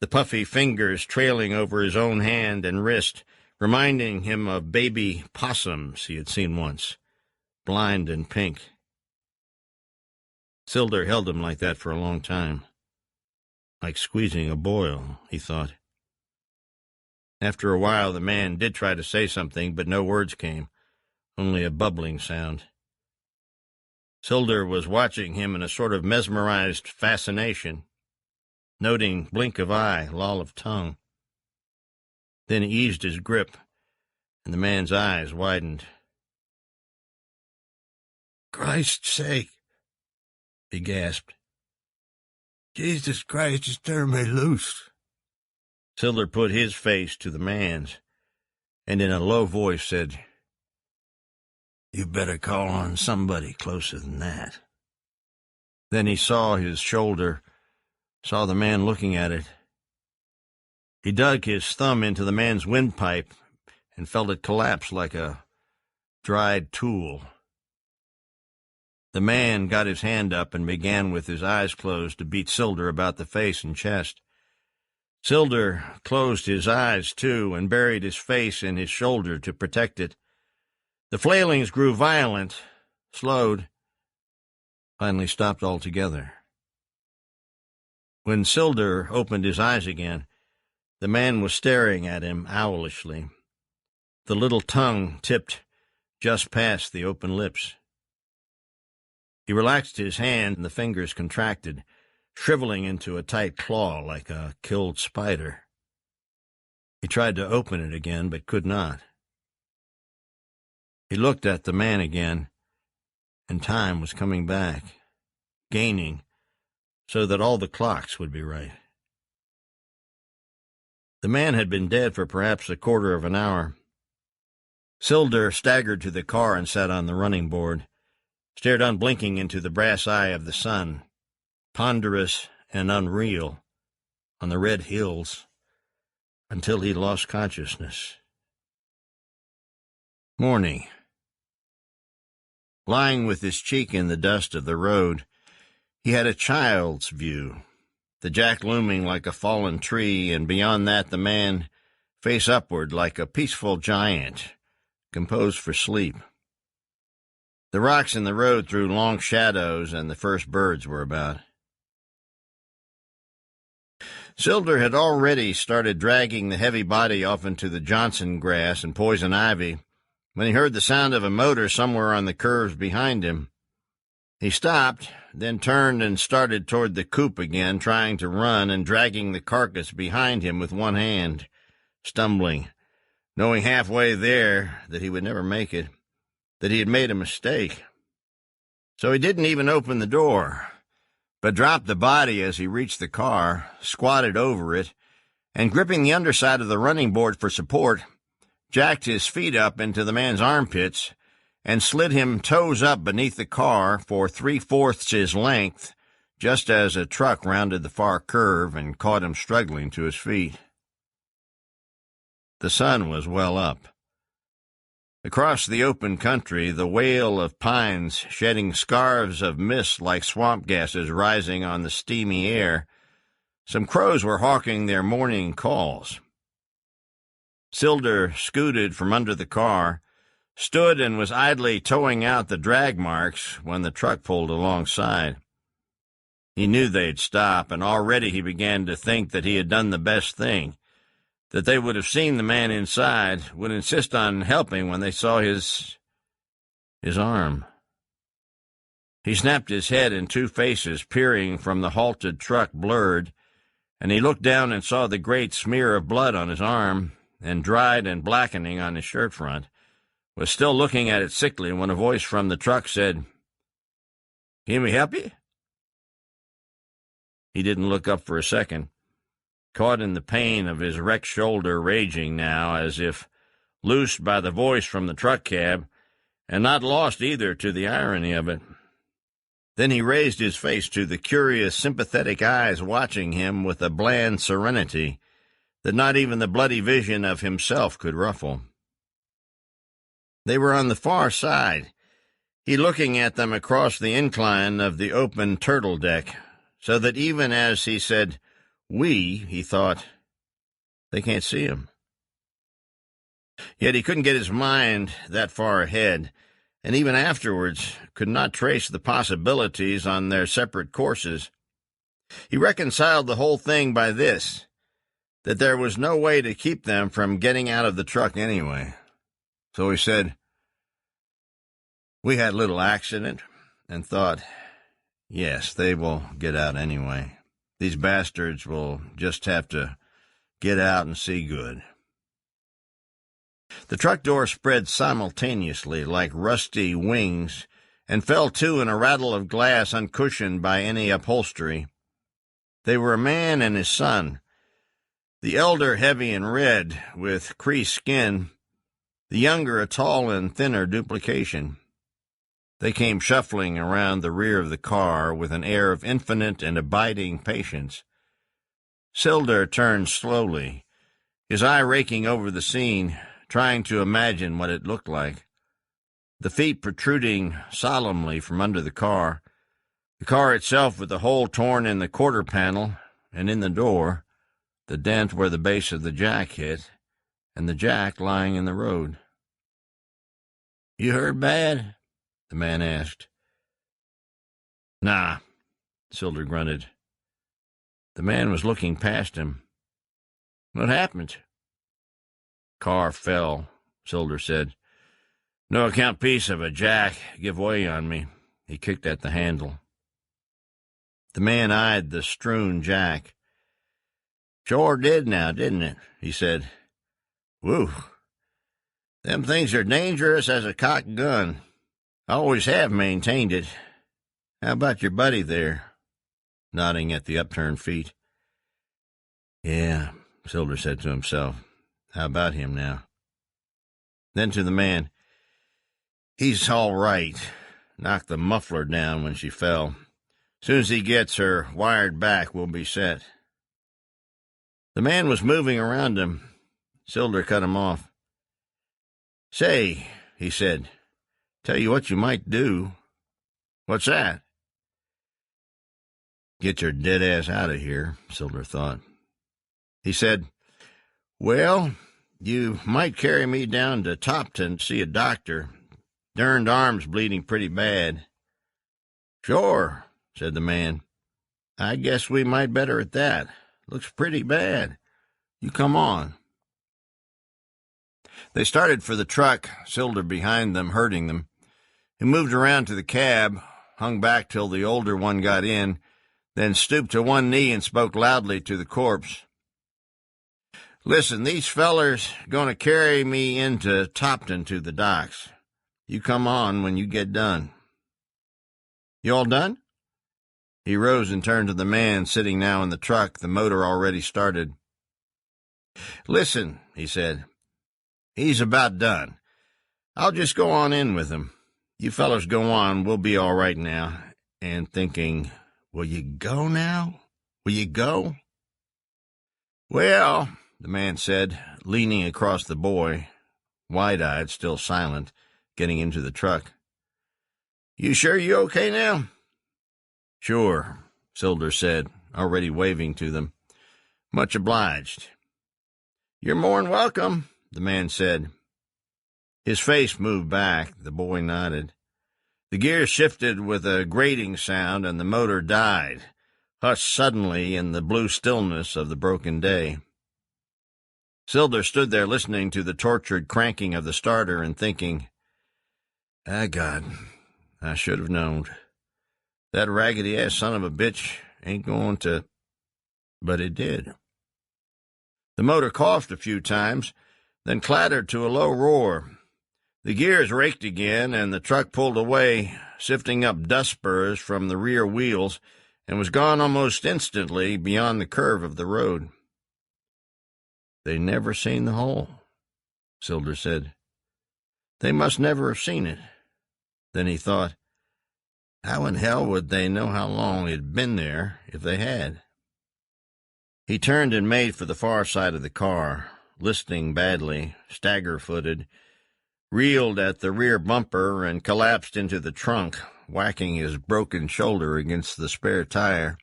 [SPEAKER 2] the puffy fingers trailing over his own hand and wrist, reminding him of baby possums he had seen once, blind and pink. Sylder held him like that for a long time. Like squeezing a boil, he thought. After a while, the man did try to say something, but no words came, only a bubbling sound. Sylder was watching him in a sort of mesmerized fascination, noting blink of eye, loll of tongue. Then he eased his grip, and the man's eyes widened. "Christ's sake," he gasped. "Jesus Christ, just turn me loose." Sylder put his face to the man's, and in a low voice said, "You better call on somebody closer than that." Then he saw his shoulder, saw the man looking at it. He dug his thumb into the man's windpipe and felt it collapse like a dried tool. The man got his hand up and began with his eyes closed to beat Sylder about the face and chest. Sylder closed his eyes, too, and buried his face in his shoulder to protect it. The flailings grew violent, slowed, finally stopped altogether. When Sylder opened his eyes again, the man was staring at him owlishly, the little tongue tipped just past the open lips. He relaxed his hand, and the fingers contracted, shriveling into a tight claw like a killed spider. He tried to open it again, but could not. He looked at the man again, and time was coming back, gaining, so that all the clocks would be right. The man had been dead for perhaps a quarter of an hour. Sylder staggered to the car and sat on the running board, stared unblinking into the brass eye of the sun, ponderous and unreal, on the red hills, until he lost consciousness. Morning. Lying with his cheek in the dust of the road, he had a child's view, the jack looming like a fallen tree, and beyond that the man face upward like a peaceful giant, composed for sleep. The rocks in the road threw long shadows, and the first birds were about. Sylder had already started dragging the heavy body off into the Johnson grass and poison ivy when he heard the sound of a motor somewhere on the curves behind him. He stopped, then turned and started toward the coop again, trying to run and dragging the carcass behind him with one hand, stumbling, knowing halfway there that he would never make it, that he had made a mistake. So he didn't even open the door, but dropped the body as he reached the car, squatted over it, and gripping the underside of the running board for support, jacked his feet up into the man's armpits and slid him toes up beneath the car for 3/4 his length, just as a truck rounded the far curve and caught him struggling to his feet. The sun was well up. Across the open country, the wail of pines shedding scarves of mist like swamp gases rising on the steamy air, some crows were hawking their morning calls. Sylder scooted from under the car, stood and was idly towing out the drag marks when the truck pulled alongside. He knew they'd stop, and already he began to think that he had done the best thing, that they would have seen the man inside, would insist on helping when they saw his arm. He snapped his head in two faces, peering from the halted truck blurred, and he looked down and saw the great smear of blood on his arm, and dried and blackening on his shirt front, was still looking at it sickly when a voice from the truck said, "Can we help you?" He didn't look up for a second, caught in the pain of his wrecked shoulder raging now, as if loosed by the voice from the truck cab, and not lost either to the irony of it. Then he raised his face to the curious, sympathetic eyes watching him with a bland serenity that not even the bloody vision of himself could ruffle. They were on the far side, he looking at them across the incline of the open turtle deck, so that even as he said, "We," he thought, they can't see him. Yet he couldn't get his mind that far ahead, and even afterwards could not trace the possibilities on their separate courses. He reconciled the whole thing by this, that there was no way to keep them from getting out of the truck anyway. So he said, "We had a little accident," and thought, yes, they will get out anyway. These bastards will just have to get out and see good. The truck door spread simultaneously like rusty wings and fell to in a rattle of glass uncushioned by any upholstery. They were a man and his son, the elder heavy and red, with creased skin, the younger a tall and thinner duplication. They came shuffling around the rear of the car with an air of infinite and abiding patience. Sylder turned slowly, his eye raking over the scene, trying to imagine what it looked like. The feet protruding solemnly from under the car itself with the hole torn in the quarter panel and in the door, the dent where the base of the jack hit, and the jack lying in the road. "You hurt bad?" the man asked. "Nah," Sylder grunted. The man was looking past him. "What happened?" "Car fell," Sylder said. "No account piece of a jack give way on me." He kicked at the handle. The man eyed the strewn jack. "Sure did now, didn't it?" he said. "Whew. Them things are dangerous as a cocked gun. I always have maintained it. How about your buddy there?" nodding at the upturned feet. "Yeah," Sylder said to himself. "How about him now?" Then to the man, "He's all right. Knocked the muffler down when she fell. Soon as he gets her wired back, we'll be set." The man was moving around him. Sylder cut him off. "Say," he said, "tell you what you might do." "What's that?" "Get your dead ass out of here," Sylder thought. He said, "Well, you might carry me down to Topton to see a doctor. Derned arm's bleeding pretty bad." "Sure," said the man. "I guess we might better at that. Looks pretty bad. You come on." They started for the truck, Sylder behind them, herding them. He moved around to the cab, hung back till the older one got in, then stooped to one knee and spoke loudly to the corpse. "Listen, these fellers going to carry me into Topton to the docks. You come on when you get done." "You all done?" He rose and turned to the man sitting now in the truck, the motor already started. "Listen," he said, "he's about done. I'll just go on in with him. You fellows go on, we'll be all right now." And thinking, will you go now? Will you go? "Well," the man said, leaning across the boy, wide-eyed, still silent, getting into the truck. "You sure you okay now?" "Sure," Sylder said, already waving to them. "Much obliged." "You're more'n welcome," the man said. His face moved back. The boy nodded. The gears shifted with a grating sound, and the motor died, hushed suddenly in the blue stillness of the broken day. Sylder stood there listening to the tortured cranking of the starter and thinking, God, I should have known. That raggedy-ass son of a bitch ain't going to—" But it did. The motor coughed a few times, then clattered to a low roar. The gears raked again, and the truck pulled away, sifting up dust spurs from the rear wheels, and was gone almost instantly beyond the curve of the road. "They never seen the hole," Sylder said. "They must never have seen it." Then he thought, how in hell would they know how long it had been there if they had? He turned and made for the far side of the car, listening badly, stagger-footed, reeled at the rear bumper and collapsed into the trunk, whacking his broken shoulder against the spare tire.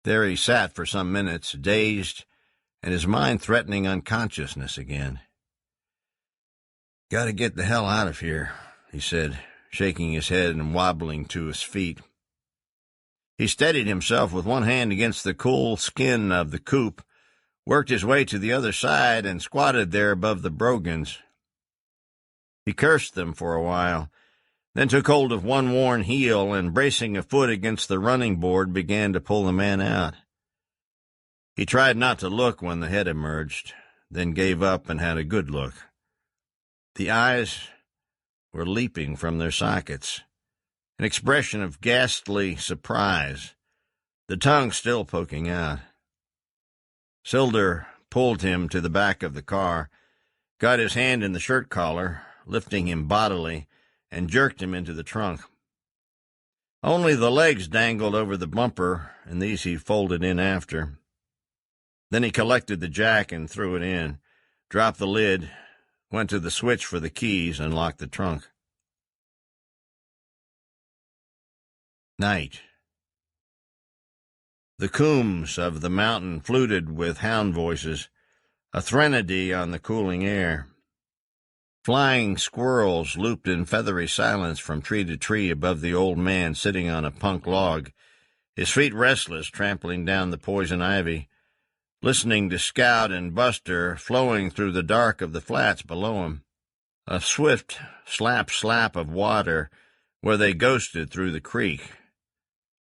[SPEAKER 2] There he sat for some minutes, dazed, and his mind threatening unconsciousness again. "Got to get the hell out of here," he said, shaking his head and wobbling to his feet. He steadied himself with one hand against the cool skin of the coupe, worked his way to the other side, and squatted there above the brogans. He cursed them for a while, then took hold of one worn heel and, bracing a foot against the running board, began to pull the man out. He tried not to look when the head emerged, then gave up and had a good look. The eyes were leaping from their sockets, an expression of ghastly surprise, the tongue still poking out. Sylder pulled him to the back of the car, got his hand in the shirt collar, lifting him bodily, and jerked him into the trunk. Only the legs dangled over the bumper, and these he folded in after. Then he collected the jack and threw it in, dropped the lid, went to the switch for the keys, and locked the trunk. Night. The coombs of the mountain fluted with hound voices, a threnody on the cooling air. Flying squirrels looped in feathery silence from tree to tree above the old man sitting on a punk log, his feet restless, trampling down the poison ivy, listening to Scout and Buster flowing through the dark of the flats below him. A swift slap-slap of water where they ghosted through the creek.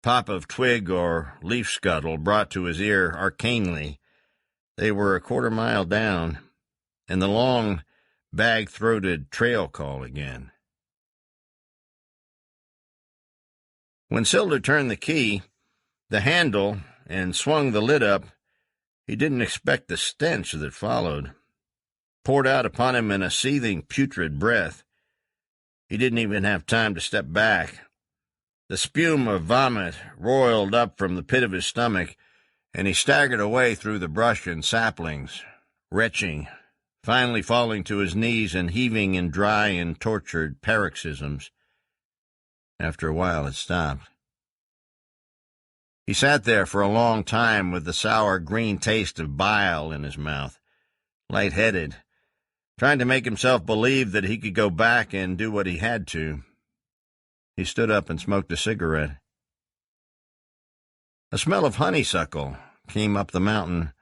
[SPEAKER 2] Pop of twig or leaf scuttle brought to his ear arcanely. They were a quarter-mile down, and the long, bag-throated trail call again. When Sylder turned the key, the handle, and swung the lid up, he didn't expect the stench that followed, poured out upon him in a seething, putrid breath. He didn't even have time to step back. The spume of vomit roiled up from the pit of his stomach, and he staggered away through the brush and saplings, retching, finally falling to his knees and heaving in dry and tortured paroxysms. After a while it stopped. He sat there for a long time with the sour green taste of bile in his mouth, light-headed, trying to make himself believe that he could go back and do what he had to. He stood up and smoked a cigarette. A smell of honeysuckle came up the mountain,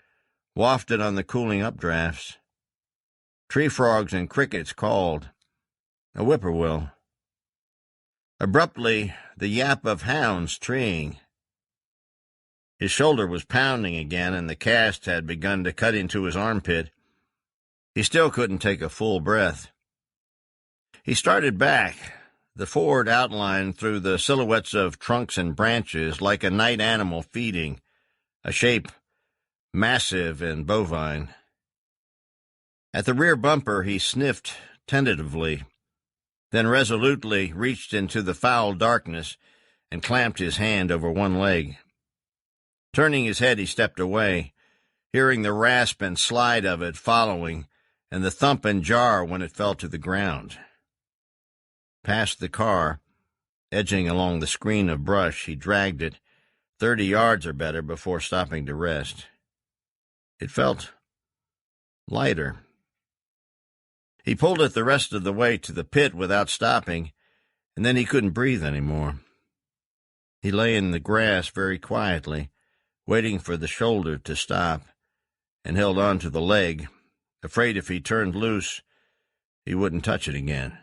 [SPEAKER 2] wafted on the cooling updrafts. Tree frogs and crickets called. A whippoorwill. Abruptly, the yap of hounds treeing. His shoulder was pounding again, and the cast had begun to cut into his armpit. He still couldn't take a full breath. He started back, the ford outlined through the silhouettes of trunks and branches like a night animal feeding, a shape massive and bovine. At the rear bumper he sniffed tentatively, then resolutely reached into the foul darkness and clamped his hand over one leg. Turning his head, he stepped away, hearing the rasp and slide of it following, and the thump and jar when it fell to the ground. Past the car, edging along the screen of brush, he dragged it 30 yards or better before stopping to rest. It felt lighter. He pulled it the rest of the way to the pit without stopping, and then he couldn't breathe any more. He lay in the grass very quietly, waiting for the shoulder to stop, and held on to the leg, afraid if he turned loose, he wouldn't touch it again.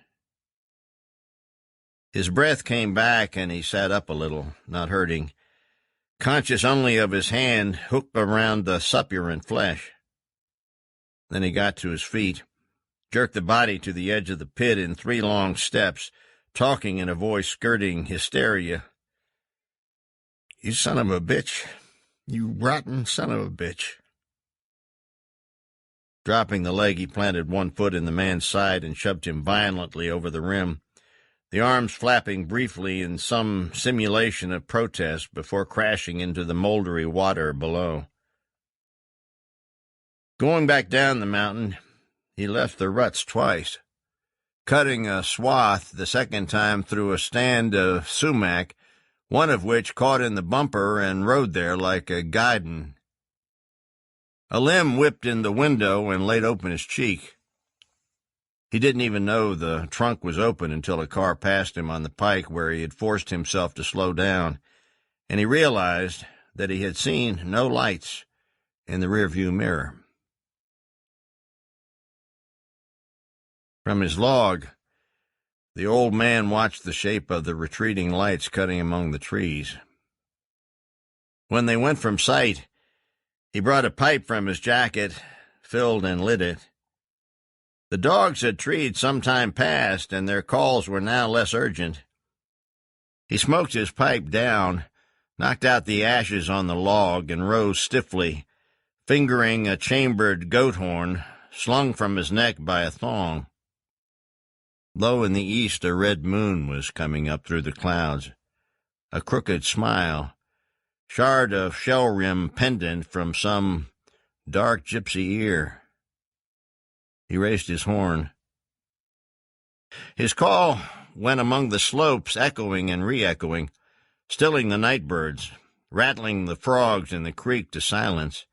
[SPEAKER 2] His breath came back, and he sat up a little, not hurting, conscious only of his hand hooked around the suppurant flesh. Then he got to his feet, jerked the body to the edge of the pit in 3 long steps, talking in a voice skirting hysteria. "You son of a bitch. You rotten son of a bitch." Dropping the leg, he planted one foot in the man's side and shoved him violently over the rim, the arms flapping briefly in some simulation of protest before crashing into the moldery water below. Going back down the mountain, he left the ruts twice, cutting a swath the second time through a stand of sumac, one of which caught in the bumper and rode there like a guidon. A limb whipped in the window and laid open his cheek. He didn't even know the trunk was open until a car passed him on the pike where he had forced himself to slow down, and he realized that he had seen no lights in the rearview mirror. From his log, the old man watched the shape of the retreating lights cutting among the trees. When they went from sight, he brought a pipe from his jacket, filled and lit it. The dogs had treed some time past, and their calls were now less urgent. He smoked his pipe down, knocked out the ashes on the log, and rose stiffly, fingering a chambered goat horn slung from his neck by a thong. Low in the east, a red moon was coming up through the clouds, a crooked smile, shard of shell rim pendant from some dark gypsy ear. He raised his horn. His call went among the slopes, echoing and re-echoing, stilling the night birds, rattling the frogs in the creek to silence,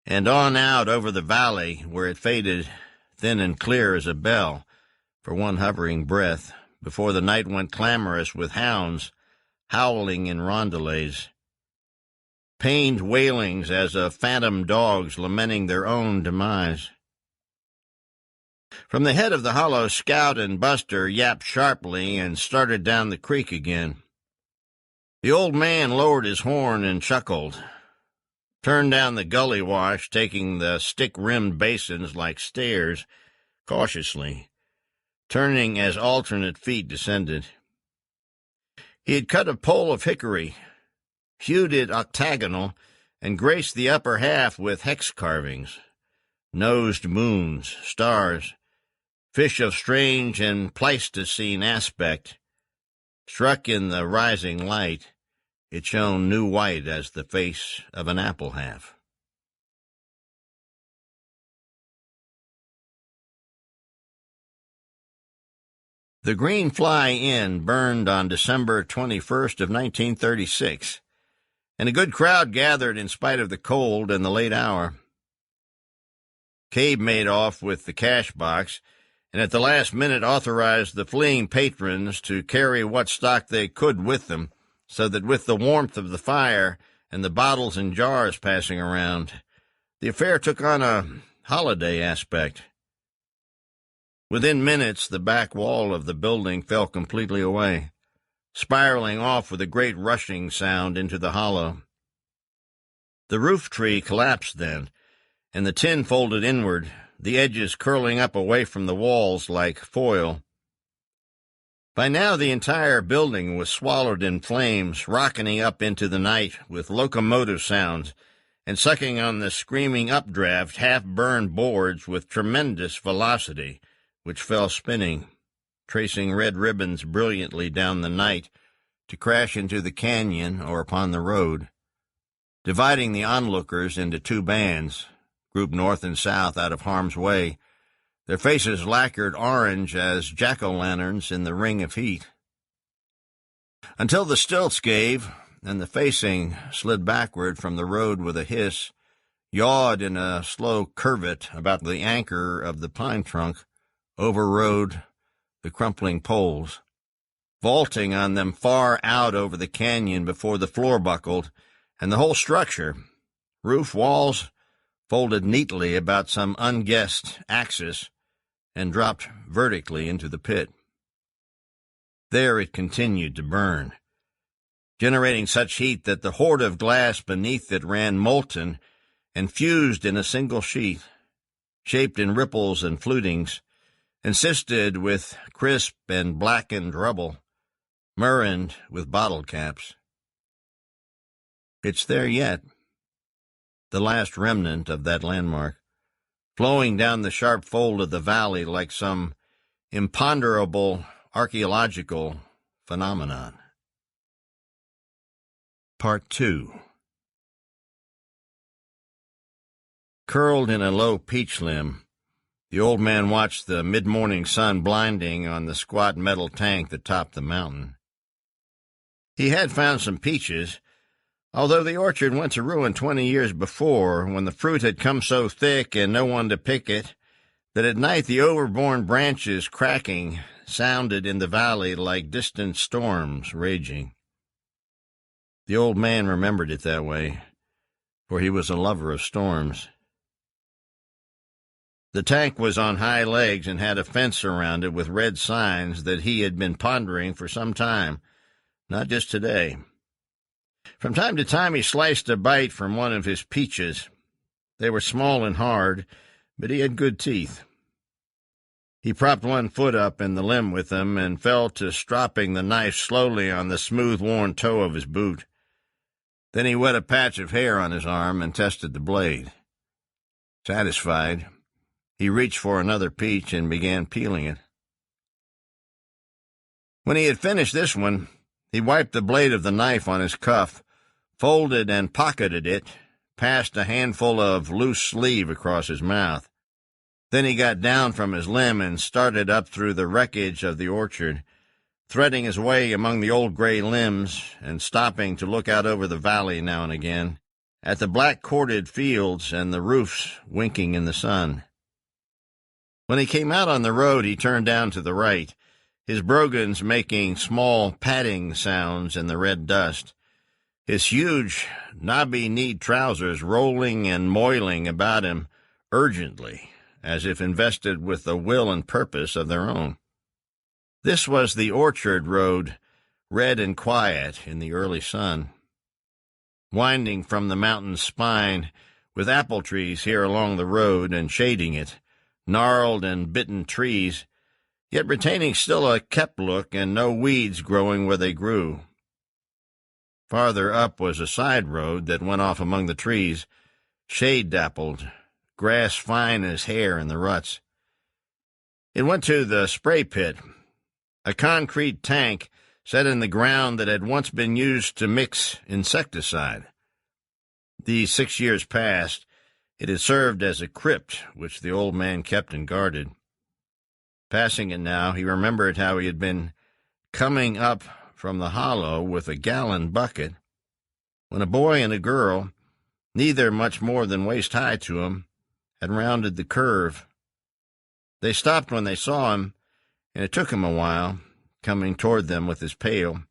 [SPEAKER 2] and on out over the valley where it faded thin and clear as a bell for one hovering breath before the night went clamorous with hounds howling in roundelays, pained wailings as of phantom dogs lamenting their own demise. From the head of the hollow, Scout and Buster yapped sharply and started down the creek again. The old man lowered his horn and chuckled, turned down the gully wash, taking the stick-rimmed basins like stairs, cautiously, turning as alternate feet descended. He had cut a pole of hickory, hewed it octagonal, and graced the upper half with hex carvings, nosed moons, stars, fish of strange and Pleistocene aspect. Struck in the rising light, it shone new white as the face of an apple half. The Green Fly Inn burned on December 21st of 1936, and a good crowd gathered in spite of the cold and the late hour. Cabe made off with the cash box, and at the last minute authorized the fleeing patrons to carry what stock they could with them, so that with the warmth of the fire and the bottles and jars passing around, the affair took on a holiday aspect. Within minutes, the back wall of the building fell completely away, spiraling off with a great rushing sound into the hollow. The roof tree collapsed then, and the tin folded inward, the edges curling up away from the walls like foil. By now the entire building was swallowed in flames, rocketing up into the night with locomotive sounds, and sucking on the screaming updraft half-burned boards with tremendous velocity, which fell spinning, tracing red ribbons brilliantly down the night to crash into the canyon or upon the road, dividing the onlookers into two bands, grouped north and south out of harm's way, their faces lacquered orange as jack-o'-lanterns in the ring of heat. Until the stilts gave, and the facing slid backward from the road with a hiss, yawed in a slow curvet about the anchor of the pine trunk, overrode the crumpling poles, vaulting on them far out over the canyon before the floor buckled, and the whole structure, roof, walls, folded neatly about some unguessed axis, and dropped vertically into the pit. There it continued to burn, generating such heat that the hoard of glass beneath it ran molten and fused in a single sheet, shaped in ripples and flutings, encysted with crisp and blackened rubble, murrined with bottle caps. It's there yet, the last remnant of that landmark, flowing down the sharp fold of the valley like some imponderable archaeological phenomenon. Part 2. Curled in a low peach limb, the old man watched the mid-morning sun blinding on the squat metal tank that topped the mountain. He had found some peaches, although the orchard went to ruin 20 years before, when the fruit had come so thick and no one to pick it, that at night the overborne branches cracking sounded in the valley like distant storms raging. The old man remembered it that way, for he was a lover of storms. The tank was on high legs and had a fence around it with red signs that he had been pondering for some time, not just today. From time to time he sliced a bite from one of his peaches. They were small and hard, but he had good teeth. He propped one foot up in the limb with them and fell to stropping the knife slowly on the smooth-worn toe of his boot. Then he wet a patch of hair on his arm and tested the blade. Satisfied, he reached for another peach and began peeling it. When he had finished this one, he wiped the blade of the knife on his cuff, folded and pocketed it, passed a handful of loose sleeve across his mouth. Then he got down from his limb and started up through the wreckage of the orchard, threading his way among the old gray limbs and stopping to look out over the valley now and again, at the black-corded fields and the roofs winking in the sun. When he came out on the road, he turned down to the right, his brogans making small padding sounds in the red dust, his huge, knobby-kneed trousers rolling and moiling about him urgently, as if invested with a will and purpose of their own. This was the orchard road, red and quiet in the early sun, winding from the mountain's spine, with apple trees here along the road and shading it, gnarled and bitten trees, yet retaining still a kept look and no weeds growing where they grew. Farther up was a side road that went off among the trees, shade-dappled, grass fine as hair in the ruts. It went to the spray pit, a concrete tank set in the ground that had once been used to mix insecticide. These 6 years past, it had served as a crypt which the old man kept and guarded. Passing it now, he remembered how he had been coming up from the hollow with a gallon bucket, when a boy and a girl, neither much more than waist-high to him, had rounded the curve. They stopped when they saw him, and it took him a while, coming toward them with his pail,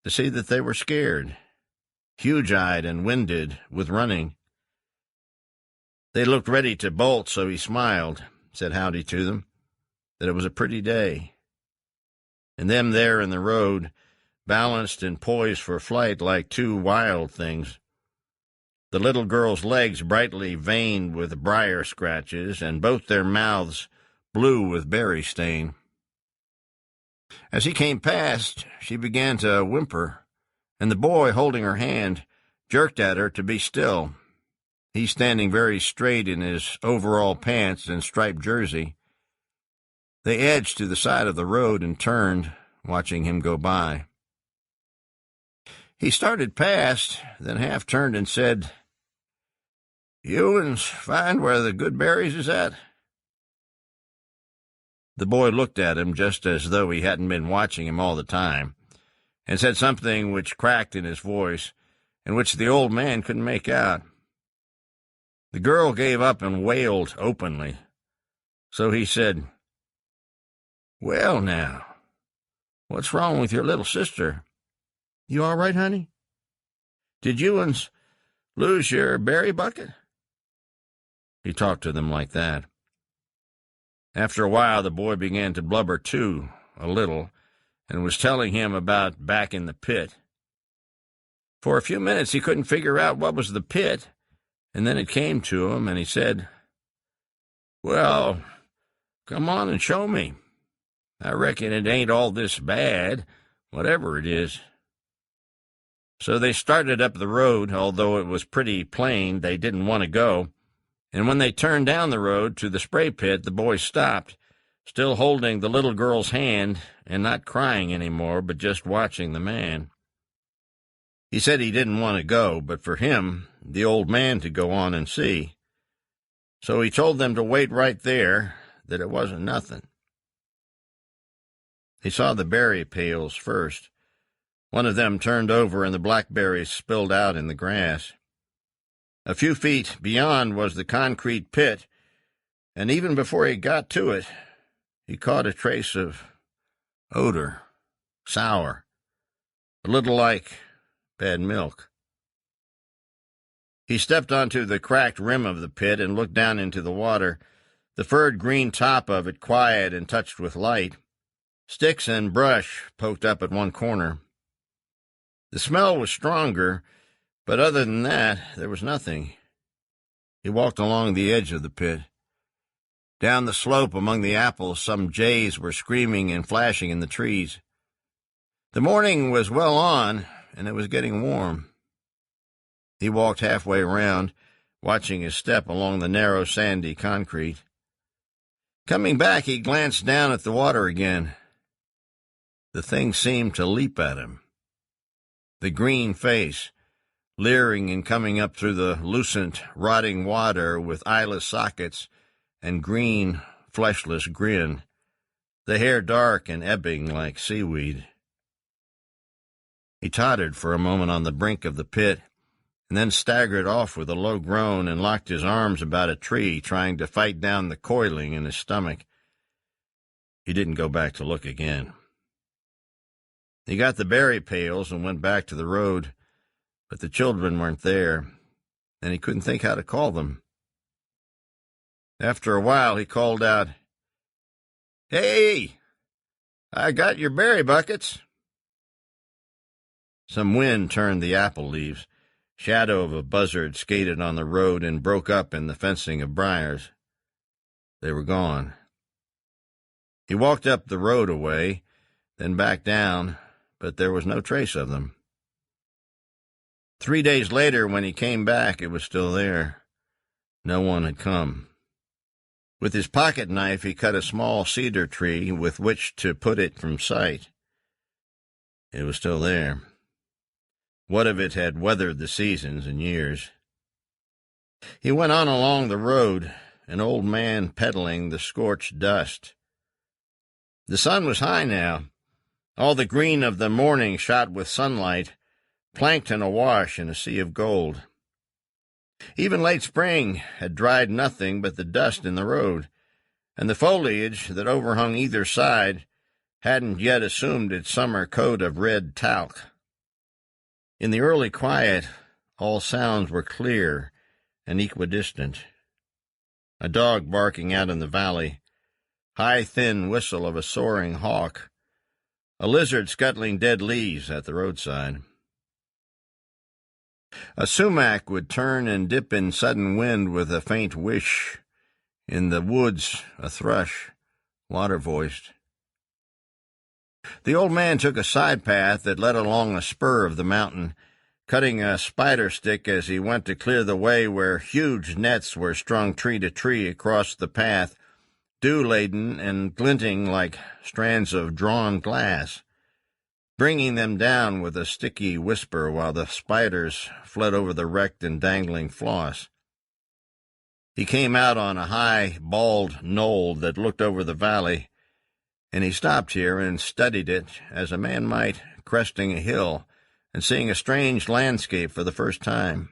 [SPEAKER 2] to see that they were scared, huge-eyed and winded with running. They looked ready to bolt, so he smiled, said howdy to them, that it was a pretty day. And them there in the road, balanced and poised for flight like two wild things. The little girl's legs brightly veined with briar scratches, and both their mouths blue with berry stain. As he came past, she began to whimper, and the boy, holding her hand, jerked at her to be still. He standing very straight in his overall pants and striped jersey. They edged to the side of the road and turned, watching him go by. He started past, then half turned and said, "You uns find where the good berries is at?" The boy looked at him just as though he hadn't been watching him all the time, and said something which cracked in his voice, and which the old man couldn't make out. The girl gave up and wailed openly. So he said, "Well, now, what's wrong with your little sister? You all right, honey? Did you uns lose your berry bucket?" He talked to them like that. After a while, the boy began to blubber too, a little, and was telling him about back in the pit. For a few minutes he couldn't figure out what was the pit, and then it came to him, and he said, "Well, come on and show me. I reckon it ain't all this bad, whatever it is." So they started up the road, although it was pretty plain they didn't want to go, and when they turned down the road to the spray pit, the boy stopped, still holding the little girl's hand and not crying anymore, but just watching the man. He said he didn't want to go, but for him, the old man, to go on and see. So he told them to wait right there, that it wasn't nothing. He saw the berry pails first. One of them turned over and the blackberries spilled out in the grass. A few feet beyond was the concrete pit, and even before he got to it, he caught a trace of odor, sour, a little like bad milk. He stepped onto the cracked rim of the pit and looked down into the water, the furred green top of it quiet and touched with light. Sticks and brush poked up at one corner. The smell was stronger, but other than that, there was nothing. He walked along the edge of the pit. Down the slope among the apples, some jays were screaming and flashing in the trees. The morning was well on, and it was getting warm. He walked halfway around, watching his step along the narrow, sandy concrete. Coming back, he glanced down at the water again. The thing seemed to leap at him. The green face, leering and coming up through the lucent, rotting water with eyeless sockets and green, fleshless grin, the hair dark and ebbing like seaweed. He tottered for a moment on the brink of the pit, and then staggered off with a low groan and locked his arms about a tree, trying to fight down the coiling in his stomach. He didn't go back to look again. He got the berry pails and went back to the road, but the children weren't there, and he couldn't think how to call them. After a while, he called out, "Hey, I got your berry buckets." Some wind turned the apple leaves. Shadow of a buzzard skated on the road and broke up in the fencing of briars. They were gone. He walked up the road a way, then back down, but there was no trace of them. 3 days later, when he came back, it was still there. No one had come. With his pocket knife, he cut a small cedar tree with which to put it from sight. It was still there. What of it had weathered the seasons and years? He went on along the road, an old man peddling the scorched dust. The sun was high now. All the green of the morning shot with sunlight, plankton awash in a sea of gold. Even late spring had dried nothing but the dust in the road, and the foliage that overhung either side hadn't yet assumed its summer coat of red talc. In the early quiet, all sounds were clear and equidistant. A dog barking out in the valley, high, thin whistle of a soaring hawk, a lizard scuttling dead leaves at the roadside. A sumac would turn and dip in sudden wind with a faint whish. In the woods, a thrush, water-voiced. The old man took a side path that led along a spur of the mountain, cutting a spider stick as he went to clear the way where huge nets were strung tree to tree across the path, dew-laden and glinting like strands of drawn glass, bringing them down with a sticky whisper while the spiders fled over the wrecked and dangling floss. He came out on a high, bald knoll that looked over the valley, and he stopped here and studied it as a man might cresting a hill and seeing a strange landscape for the first time.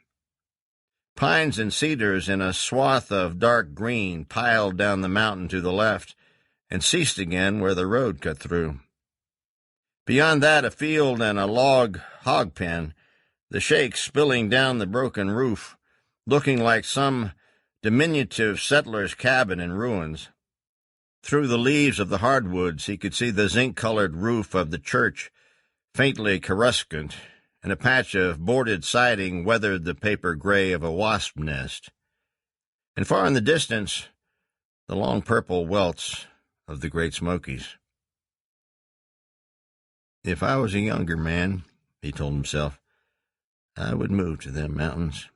[SPEAKER 2] Pines and cedars in a swath of dark green piled down the mountain to the left and ceased again where the road cut through. Beyond that, a field and a log hog pen, the shakes spilling down the broken roof, looking like some diminutive settler's cabin in ruins. Through the leaves of the hardwoods he could see the zinc-colored roof of the church, faintly coruscant, and a patch of boarded siding weathered the paper gray of a wasp nest. And far in the distance, the long purple welts of the Great Smokies. If I was a younger man, he told himself, I would move to them mountains.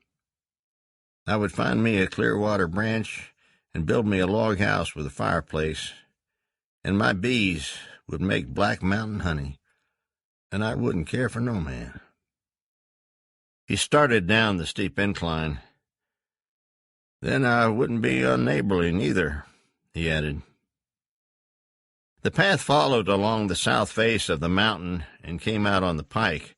[SPEAKER 2] I would find me a Clearwater branch and build me a log house with a fireplace, and my bees would make Black Mountain honey, and I wouldn't care for no man. He started down the steep incline. Then I wouldn't be unneighborly neither, he added. The path followed along the south face of the mountain and came out on the pike.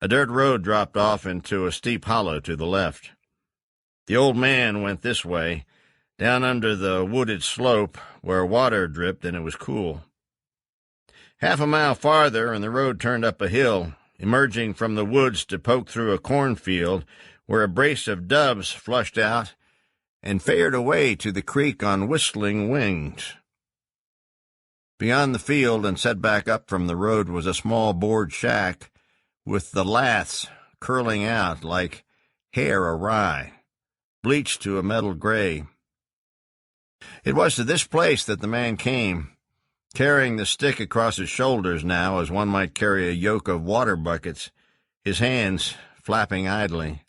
[SPEAKER 2] A dirt road dropped off into a steep hollow to the left. The old man went this way, down under the wooded slope where water dripped and it was cool. Half a mile farther, and the road turned up a hill, emerging from the woods to poke through a cornfield where a brace of doves flushed out and fared away to the creek on whistling wings. Beyond the field and set back up from the road was a small board shack with the laths curling out like hair awry, bleached to a metal gray. It was to this place that the man came, carrying the stick across his shoulders now as one might carry a yoke of water buckets, his hands flapping idly.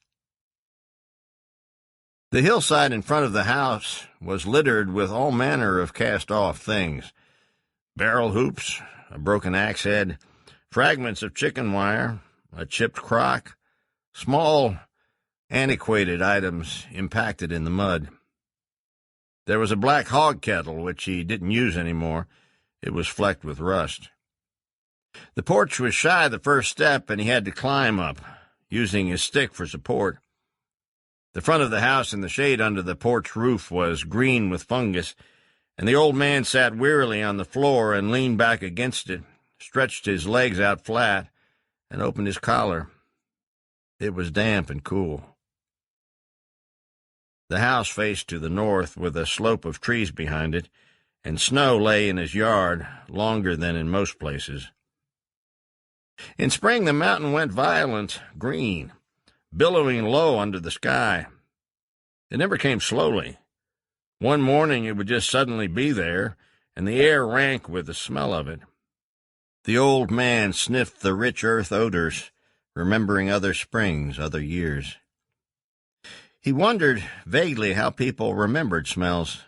[SPEAKER 2] The hillside in front of the house was littered with all manner of cast-off things: barrel hoops, a broken axe head, fragments of chicken wire, a chipped crock, small, antiquated items impacted in the mud. There was a black hog kettle, which he didn't use anymore. It was flecked with rust. The porch was shy the first step, and he had to climb up, using his stick for support. The front of the house and the shade under the porch roof was green with fungus, and the old man sat wearily on the floor and leaned back against it, stretched his legs out flat, and opened his collar. It was damp and cool. The house faced to the north with a slope of trees behind it, and snow lay in his yard longer than in most places. In spring the mountain went violent green, billowing low under the sky. It never came slowly. One morning it would just suddenly be there, and the air rank with the smell of it. The old man sniffed the rich earth odors, remembering other springs, other years. He wondered vaguely how people remembered smells,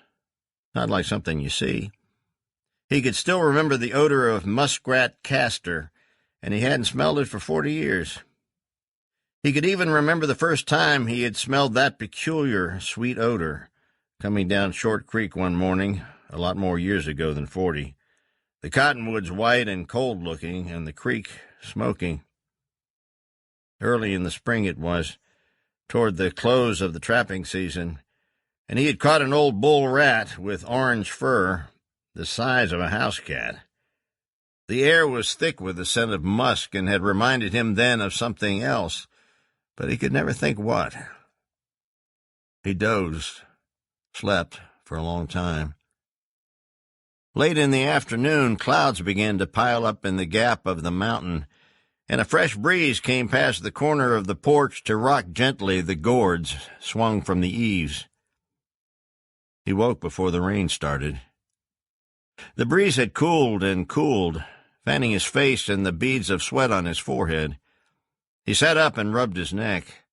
[SPEAKER 2] not like something you see. He could still remember the odor of muskrat castor, and he hadn't smelled it for 40 years. He could even remember the first time he had smelled that peculiar, sweet odor, coming down Short Creek one morning, a lot more years ago than 40. The cottonwoods white and cold-looking, and the creek smoking. Early in the spring it was, toward the close of the trapping season, and he had caught an old bull rat with orange fur, the size of a house cat. The air was thick with the scent of musk and had reminded him then of something else, but he could never think what. He dozed, slept for a long time. Late in the afternoon, clouds began to pile up in the gap of the mountain, and a fresh breeze came past the corner of the porch to rock gently the gourds swung from the eaves. He woke before the rain started. The breeze had cooled and cooled, fanning his face and the beads of sweat on his forehead. He sat up and rubbed his neck.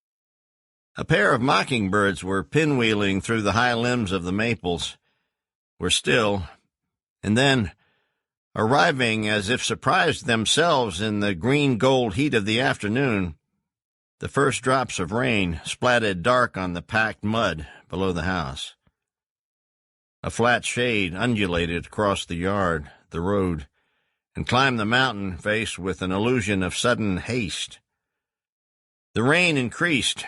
[SPEAKER 2] A pair of mockingbirds were pinwheeling through the high limbs of the maples, were still, and then, arriving as if surprised themselves in the green-gold heat of the afternoon, the first drops of rain splatted dark on the packed mud below the house. A flat shade undulated across the yard, the road, and climbed the mountain face with an illusion of sudden haste. The rain increased,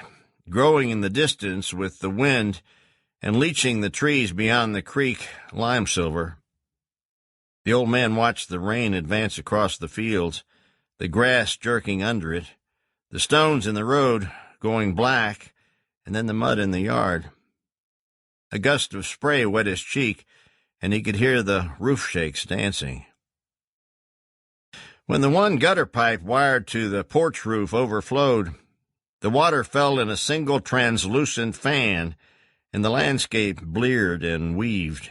[SPEAKER 2] growing in the distance with the wind and leaching the trees beyond the creek lime-silver. The old man watched the rain advance across the fields, the grass jerking under it, the stones in the road going black, and then the mud in the yard. A gust of spray wet his cheek, and he could hear the roof shakes dancing. When the one gutter pipe wired to the porch roof overflowed, the water fell in a single translucent fan, and the landscape bleared and weaved.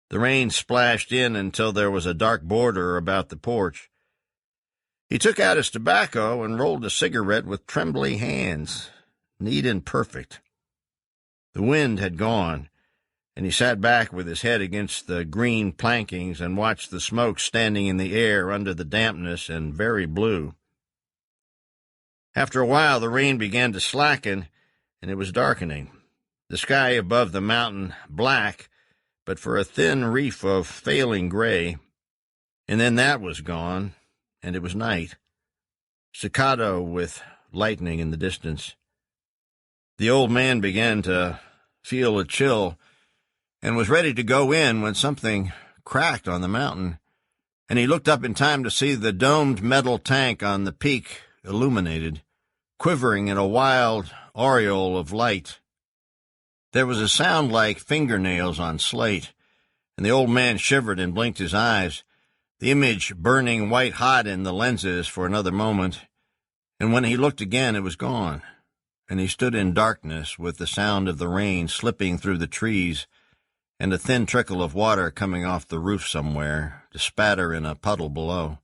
[SPEAKER 2] The rain splashed in until there was a dark border about the porch. He took out his tobacco and rolled a cigarette with trembling hands, neat and perfect. The wind had gone, and he sat back with his head against the green plankings and watched the smoke standing in the air under the dampness and very blue. After a while, the rain began to slacken, and it was darkening. The sky above the mountain black, but for a thin reef of failing gray, and then that was gone, and it was night, staccato with lightning in the distance. The old man began to feel a chill and was ready to go in when something cracked on the mountain, and he looked up in time to see the domed metal tank on the peak illuminated, quivering in a wild aureole of light. There was a sound like fingernails on slate, and the old man shivered and blinked his eyes, the image burning white-hot in the lenses for another moment, and when he looked again it was gone, and he stood in darkness with the sound of the rain slipping through the trees and a thin trickle of water coming off the roof somewhere to spatter in a puddle below.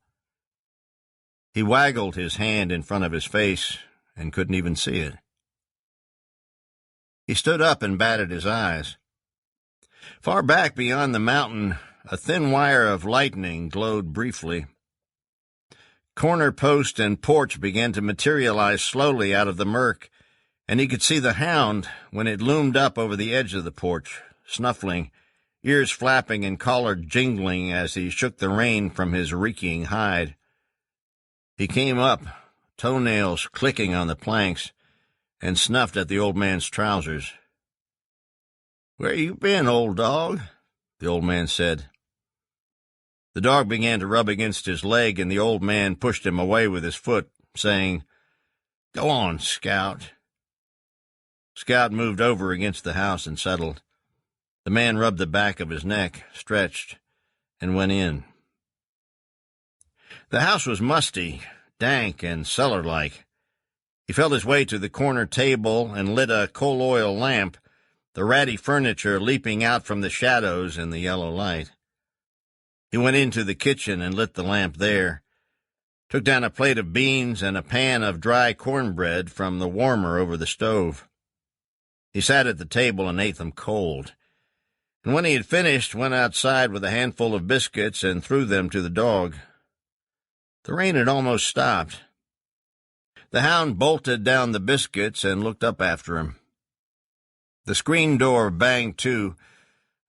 [SPEAKER 2] He waggled his hand in front of his face and couldn't even see it. He stood up and batted his eyes. Far back beyond the mountain, a thin wire of lightning glowed briefly. Corner post and porch began to materialize slowly out of the murk, and he could see the hound when it loomed up over the edge of the porch, snuffling, ears flapping and collar jingling as he shook the rain from his reeking hide. He came up, toenails clicking on the planks, and snuffed at the old man's trousers. "Where you been, old dog?" the old man said. The dog began to rub against his leg, and the old man pushed him away with his foot, saying, "Go on, Scout." Scout moved over against the house and settled. The man rubbed the back of his neck, stretched, and went in. The house was musty, dank, and cellar-like. He felt his way to the corner table and lit a coal-oil lamp, the ratty furniture leaping out from the shadows in the yellow light. He went into the kitchen and lit the lamp there, took down a plate of beans and a pan of dry cornbread from the warmer over the stove. He sat at the table and ate them cold, and when he had finished, went outside with a handful of biscuits and threw them to the dog. The rain had almost stopped. The hound bolted down the biscuits and looked up after him. The screen door banged to.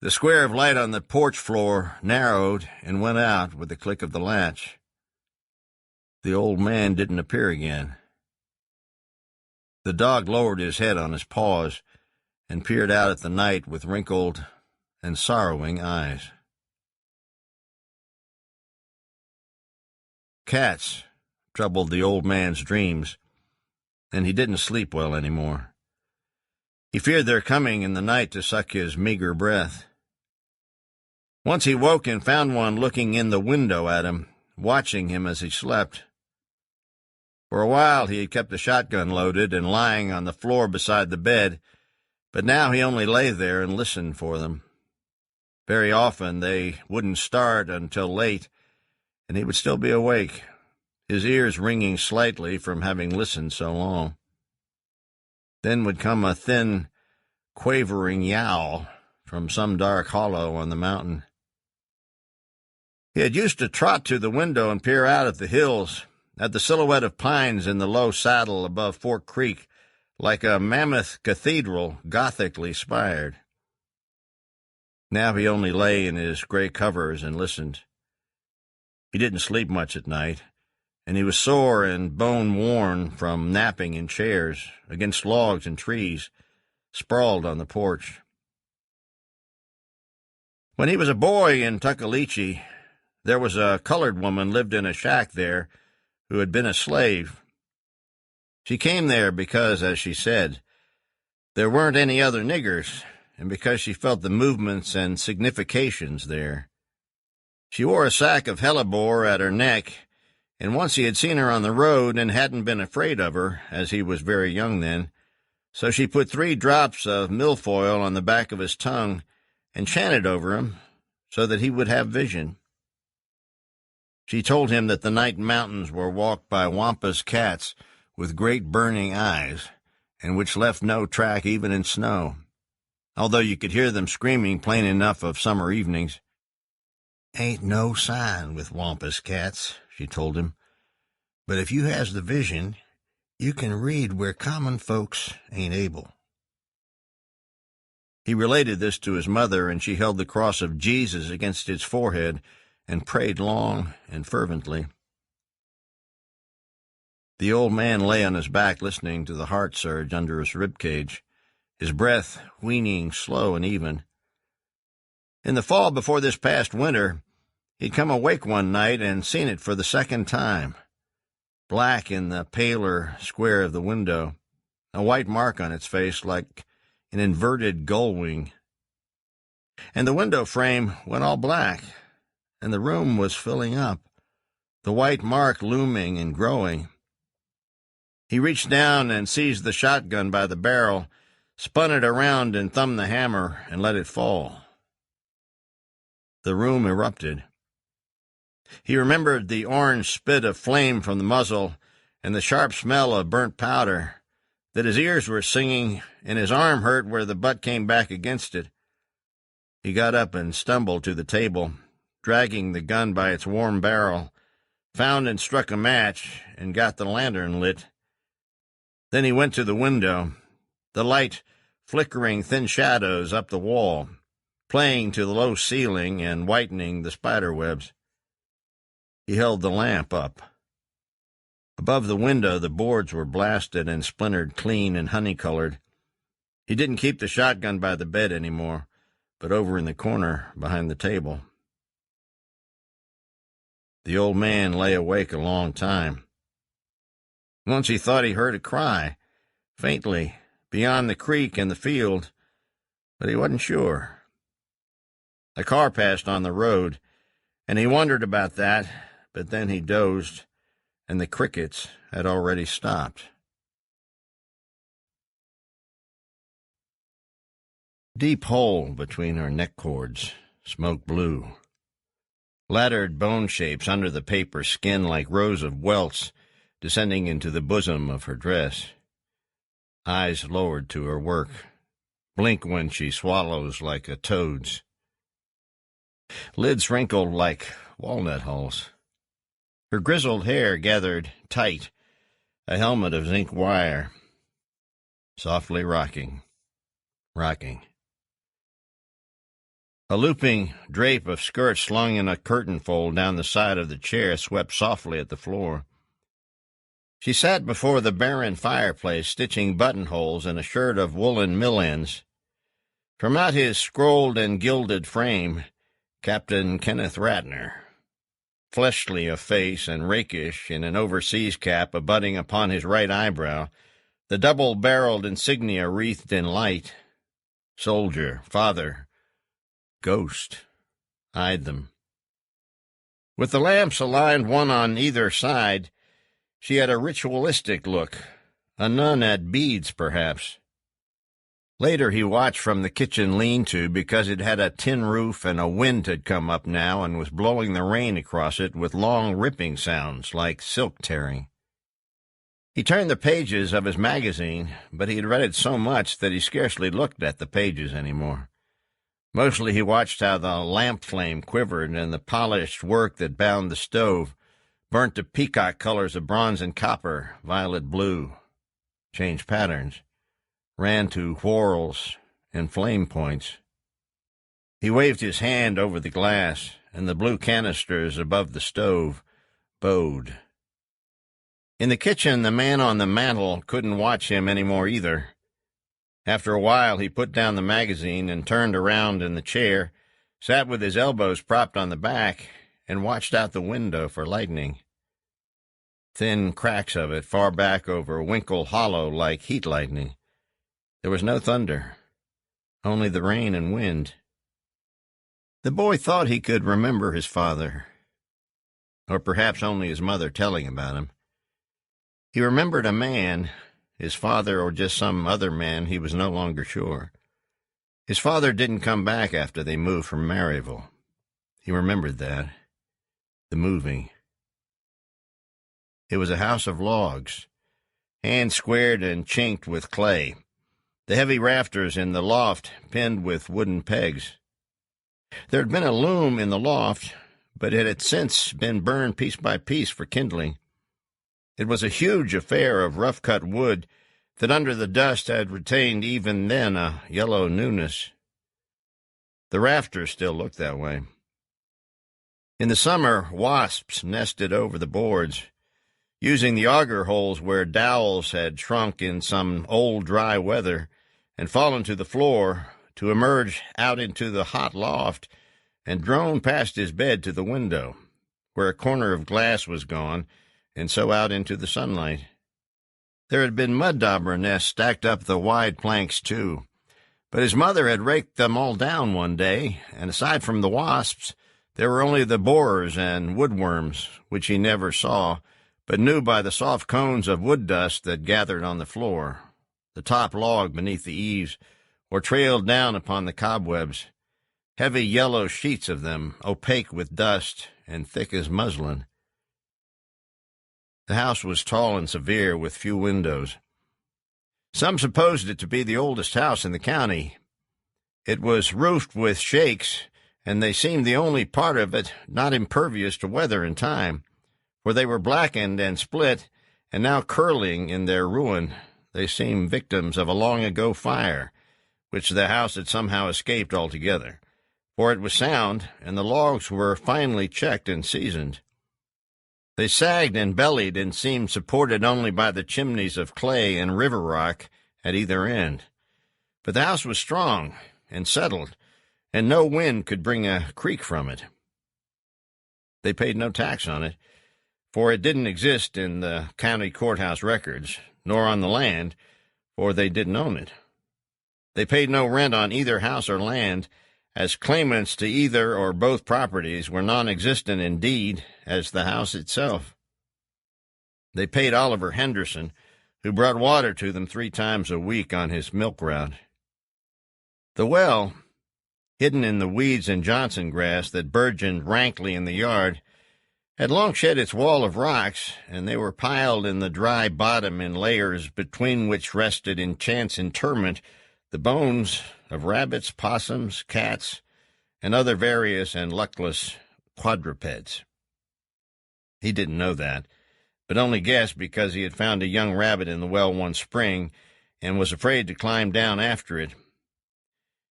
[SPEAKER 2] The square of light on the porch floor narrowed and went out with the click of the latch. The old man didn't appear again. The dog lowered his head on his paws and peered out at the night with wrinkled and sorrowing eyes. Cats troubled the old man's dreams, and he didn't sleep well anymore. He feared their coming in the night to suck his meager breath. Once he woke and found one looking in the window at him, watching him as he slept. For a while he had kept the shotgun loaded and lying on the floor beside the bed, but now he only lay there and listened for them. Very often they wouldn't start until late, and he would still be awake, his ears ringing slightly from having listened so long. Then would come a thin, quavering yowl from some dark hollow on the mountain. He had used to trot to the window and peer out at the hills, at the silhouette of pines in the low saddle above Fork Creek, like a mammoth cathedral gothically spired. Now he only lay in his gray covers and listened. He didn't sleep much at night, and he was sore and bone-worn from napping in chairs, against logs and trees, sprawled on the porch. When he was a boy in Tuckaleechee, there was a colored woman lived in a shack there who had been a slave. She came there because, as she said, there weren't any other niggers, and because she felt the movements and significations there. She wore a sack of hellebore at her neck, and once he had seen her on the road and hadn't been afraid of her, as he was very young then, so she put 3 drops of milfoil on the back of his tongue and chanted over him so that he would have vision. She told him that the night mountains were walked by wampus cats with great burning eyes, and which left no track even in snow, although you could hear them screaming plain enough of summer evenings. "Ain't no sign with wampus cats," she told him, "but if you has the vision, you can read where common folks ain't able." He related this to his mother, and she held the cross of Jesus against his forehead and prayed long and fervently. The old man lay on his back listening to the heart surge under his ribcage, his breath wheeling slow and even. In the fall before this past winter, he'd come awake one night and seen it for the second time, black in the paler square of the window, a white mark on its face like an inverted gull wing. And the window frame went all black, and the room was filling up, the white mark looming and growing. He reached down and seized the shotgun by the barrel, spun it around and thumbed the hammer and let it fall. The room erupted. He remembered the orange spit of flame from the muzzle and the sharp smell of burnt powder, that his ears were singing and his arm hurt where the butt came back against it. He got up and stumbled to the table, dragging the gun by its warm barrel, found and struck a match and got the lantern lit. Then he went to the window, the light flickering thin shadows up the wall, playing to the low ceiling and whitening the spider webs. He held the lamp up. Above the window, the boards were blasted and splintered clean and honey-colored. He didn't keep the shotgun by the bed anymore, but over in the corner behind the table. The old man lay awake a long time. Once he thought he heard a cry, faintly, beyond the creek and the field, but he wasn't sure. A car passed on the road, and he wondered about that, but then he dozed, and the crickets had already stopped. Deep hole between her neck cords, smoke blue. Laddered bone shapes under the paper skin like rows of welts descending into the bosom of her dress. Eyes lowered to her work, blink when she swallows like a toad's. Lids wrinkled like walnut hulls. Her grizzled hair gathered tight, a helmet of zinc wire. Softly rocking. A looping drape of skirt slung in a curtain fold down the side of the chair swept softly at the floor. She sat before the barren fireplace, stitching buttonholes in a shirt of woolen mill ends. From out his scrolled and gilded frame, Captain Kenneth Rattner, fleshly of face and rakish in an overseas cap abutting upon his right eyebrow, the double-barreled insignia wreathed in light. Soldier, father, ghost, hide them. With the lamps aligned one on either side, she had a ritualistic look, a nun at beads, perhaps. Later he watched from the kitchen lean-to because it had a tin roof and a wind had come up now and was blowing the rain across it with long ripping sounds like silk tearing. He turned the pages of his magazine, but he had read it so much that he scarcely looked at the pages anymore. Mostly he watched how the lamp flame quivered and the polished work that bound the stove, burnt to peacock colors of bronze and copper, violet blue, changed patterns, ran to whorls and flame points. He waved his hand over the glass, and the blue canisters above the stove bowed. In the kitchen, the man on the mantel couldn't watch him any more either. After a while, he put down the magazine and turned around in the chair, sat with his elbows propped on the back, and watched out the window for lightning. Thin cracks of it far back over Winkle Hollow like heat lightning. There was no thunder, only the rain and wind. The boy thought he could remember his father, or perhaps only his mother telling about him. He remembered a man, his father or just some other man, he was no longer sure. His father didn't come back after they moved from Maryville. He remembered that. The moving. It was a house of logs, hand-squared and chinked with clay, the heavy rafters in the loft pinned with wooden pegs. There had been a loom in the loft, but it had since been burned piece by piece for kindling. It was a huge affair of rough-cut wood that under the dust had retained even then a yellow newness. The rafters still looked that way. In the summer, wasps nested over the boards, using the auger holes where dowels had shrunk in some old dry weather and fallen to the floor to emerge out into the hot loft and drone past his bed to the window, where a corner of glass was gone, and so out into the sunlight. There had been mud dauber nests stacked up the wide planks, too, but his mother had raked them all down one day, and aside from the wasps, there were only the borers and woodworms, which he never saw, but knew by the soft cones of wood dust that gathered on the floor, the top log beneath the eaves, or trailed down upon the cobwebs, heavy yellow sheets of them, opaque with dust and thick as muslin. The house was tall and severe, with few windows. Some supposed it to be the oldest house in the county. It was roofed with shakes, and they seemed the only part of it not impervious to weather and time, for they were blackened and split, and now curling in their ruin. They seemed victims of a long-ago fire, which the house had somehow escaped altogether, for it was sound, and the logs were finely checked and seasoned. They sagged and bellied and seemed supported only by the chimneys of clay and river rock at either end. But the house was strong and settled, and no wind could bring a creak from it. They paid no tax on it, for it didn't exist in the county courthouse records, nor on the land, for they didn't own it. They paid no rent on either house or land, as claimants to either or both properties were non-existent in deed as the house itself. They paid Oliver Henderson, who brought water to them 3 times a week on his milk route. The well, hidden in the weeds and Johnson grass that burgeoned rankly in the yard, had long shed its wall of rocks, and they were piled in the dry bottom in layers between which rested in chance interment the bones of rabbits, possums, cats, and other various and luckless quadrupeds. He didn't know that, but only guessed because he had found a young rabbit in the well one spring and was afraid to climb down after it.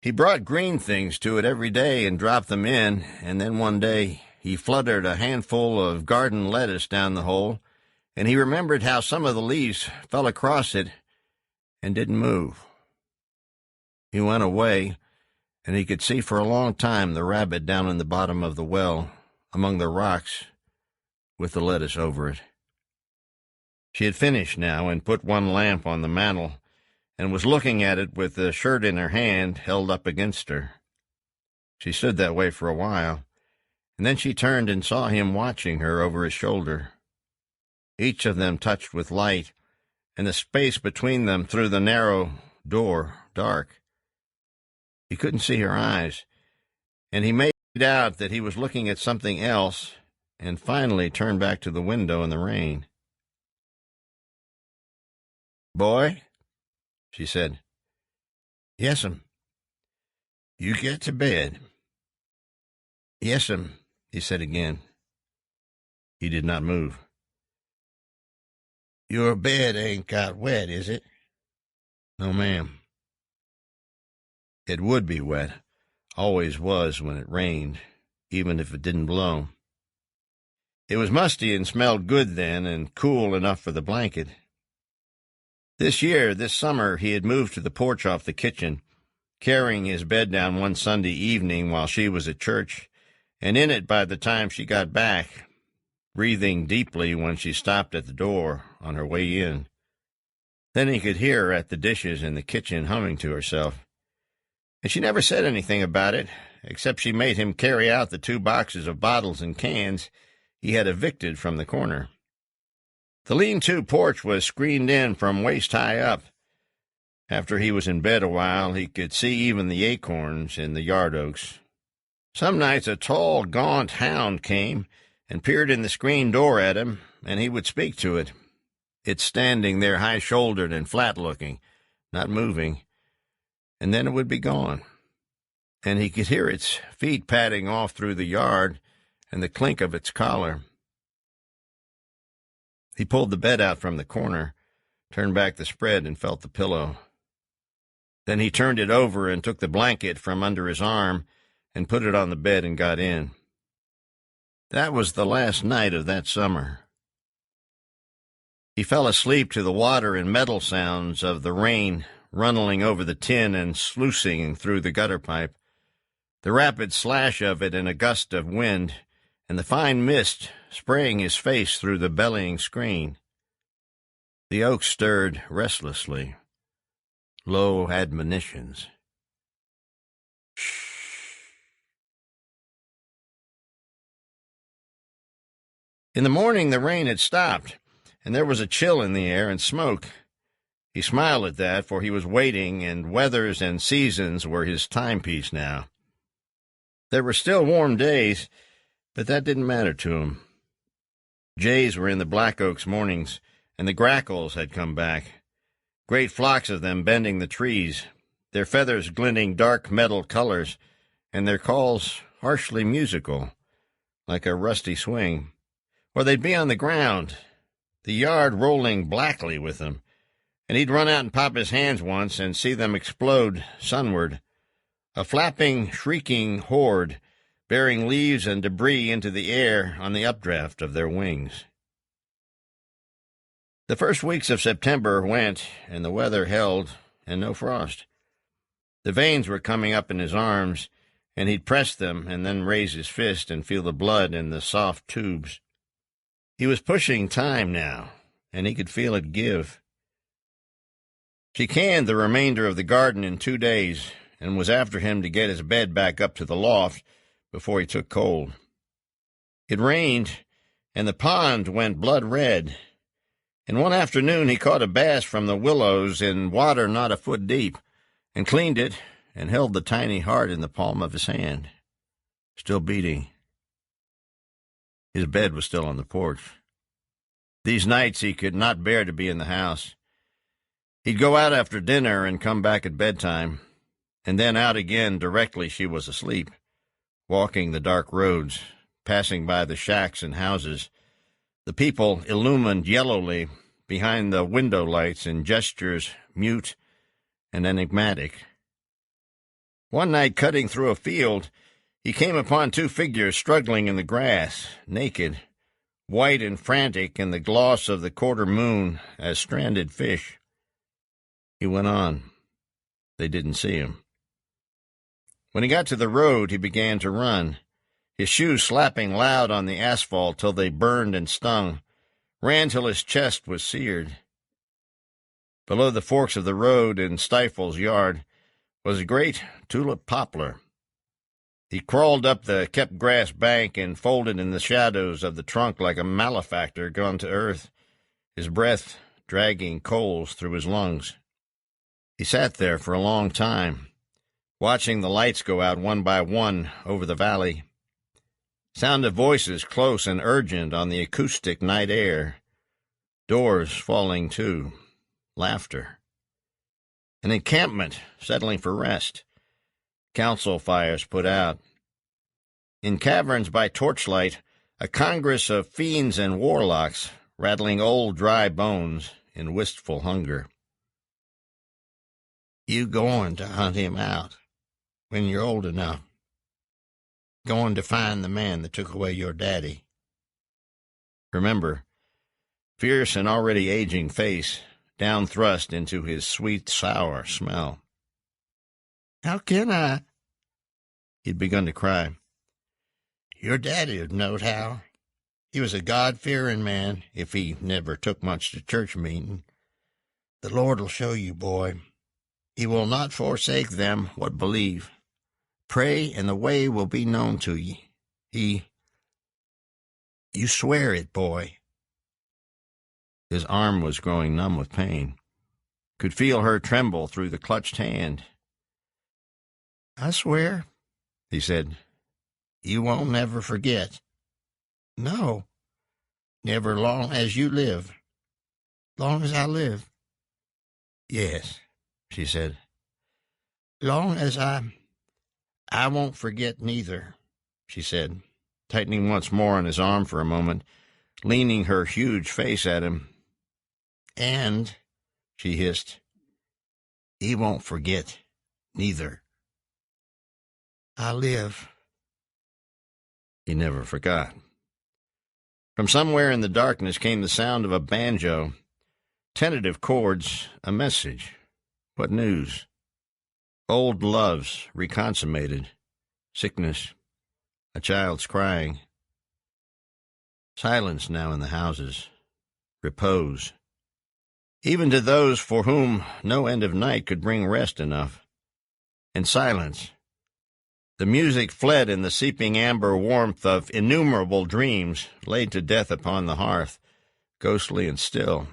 [SPEAKER 2] He brought green things to it every day and dropped them in, and then one day he fluttered a handful of garden lettuce down the hole, and he remembered how some of the leaves fell across it and didn't move. He went away, and he could see for a long time the rabbit down in the bottom of the well, among the rocks, with the lettuce over it. She had finished now and put one lamp on the mantel, and was looking at it with the shirt in her hand held up against her. She stood that way for a while, and then she turned and saw him watching her over his shoulder. Each of them touched with light, and the space between them through the narrow door dark. He couldn't see her eyes, and he made out that he was looking at something else, and finally turned back to the window in the rain. "Boy," she said. "Yes'm." "You get to bed." "Yes'm," he said again. He did not move. "Your bed ain't got wet, is it?" "No, ma'am." It would be wet. Always was when it rained, even if it didn't blow. It was musty and smelled good then, and cool enough for the blanket. This summer, he had moved to the porch off the kitchen, carrying his bed down one Sunday evening while she was at church, and in it by the time she got back, breathing deeply when she stopped at the door on her way in. Then he could hear her at the dishes in the kitchen humming to herself. And she never said anything about it, except she made him carry out the 2 boxes of bottles and cans he had evicted from the corner. The lean-to porch was screened in from waist-high up. After he was in bed a while, he could see even the acorns in the yard oaks. Some nights a tall, gaunt hound came and peered in the screen door at him, and he would speak to it. It standing there high-shouldered and flat-looking, not moving, and then it would be gone, and he could hear its feet padding off through the yard and the clink of its collar. He pulled the bed out from the corner, turned back the spread, and felt the pillow. Then he turned it over and took the blanket from under his arm and put it on the bed and got in. That was the last night of that summer. He fell asleep to the water and metal sounds of the rain runneling over the tin and sluicing through the gutter pipe, the rapid slash of it in a gust of wind, and the fine mist spraying his face through the bellying screen. The oak stirred restlessly. Low admonitions. Shh. In the morning the rain had stopped, and there was a chill in the air and smoke. He smiled at that, for he was waiting, and weathers and seasons were his timepiece now. There were still warm days, but that didn't matter to him. Jays were in the black oaks mornings, and the grackles had come back, great flocks of them bending the trees, their feathers glinting dark metal colors, and their calls harshly musical, like a rusty swing. Or they'd be on the ground, the yard rolling blackly with them, and he'd run out and pop his hands once and see them explode sunward, a flapping, shrieking horde, bearing leaves and debris into the air on the updraft of their wings. The first weeks of September went, and the weather held, and no frost. The veins were coming up in his arms, and he'd press them and then raise his fist and feel the blood in the soft tubes. He was pushing time now, and he could feel it give. She canned the remainder of the garden in 2 days, and was after him to get his bed back up to the loft before he took cold. It rained, and the pond went blood red, and one afternoon he caught a bass from the willows in water not a foot deep, and cleaned it, and held the tiny heart in the palm of his hand, still beating. His bed was still on the porch. These nights he could not bear to be in the house. He'd go out after dinner and come back at bedtime, and then out again directly she was asleep, walking the dark roads, passing by the shacks and houses, the people illumined yellowly behind the window lights in gestures mute and enigmatic. One night, cutting through a field, he came upon 2 figures struggling in the grass, naked, white and frantic in the gloss of the quarter moon as stranded fish. He went on. They didn't see him. When he got to the road, he began to run, his shoes slapping loud on the asphalt till they burned and stung, ran till his chest was seared. Below the forks of the road in Stifle's yard was a great tulip poplar. He crawled up the kept grass bank and folded in the shadows of the trunk like a malefactor gone to earth, his breath dragging coals through his lungs. He sat there for a long time, watching the lights go out one by one over the valley. Sound of voices close and urgent on the acoustic night air. Doors falling to. Laughter. An encampment settling for rest. Council fires put out. In caverns by torchlight, a congress of fiends and warlocks rattling old dry bones in wistful hunger. You going to hunt him out when you're old enough. Going to find the man that took away your daddy. Remember, fierce and already aging face, down thrust into his sweet, sour smell. How can I? He'd begun to cry. Your daddy'd knowed how. He was a God-fearing man, if he never took much to church meeting. The Lord'll show you, boy. He will not forsake them what believe. Pray, and the way will be known to ye. You swear it, boy. His arm was growing numb with pain. Could feel her tremble through the clutched hand. I swear, he said, you won't never forget. No, never long as you live. Long as I live. Yes, she said. Long as I won't forget neither, she said, tightening once more on his arm for a moment, leaning her huge face at him. And, she hissed, he won't forget neither. I live. He never forgot. From somewhere in the darkness came the sound of a banjo. Tentative chords, a message. What news? Old loves reconsummated. Sickness. A child's crying. Silence now in the houses. Repose. Even to those for whom no end of night could bring rest enough. And silence. The music fled in the seeping amber warmth of innumerable dreams laid to death upon the hearth, ghostly and still.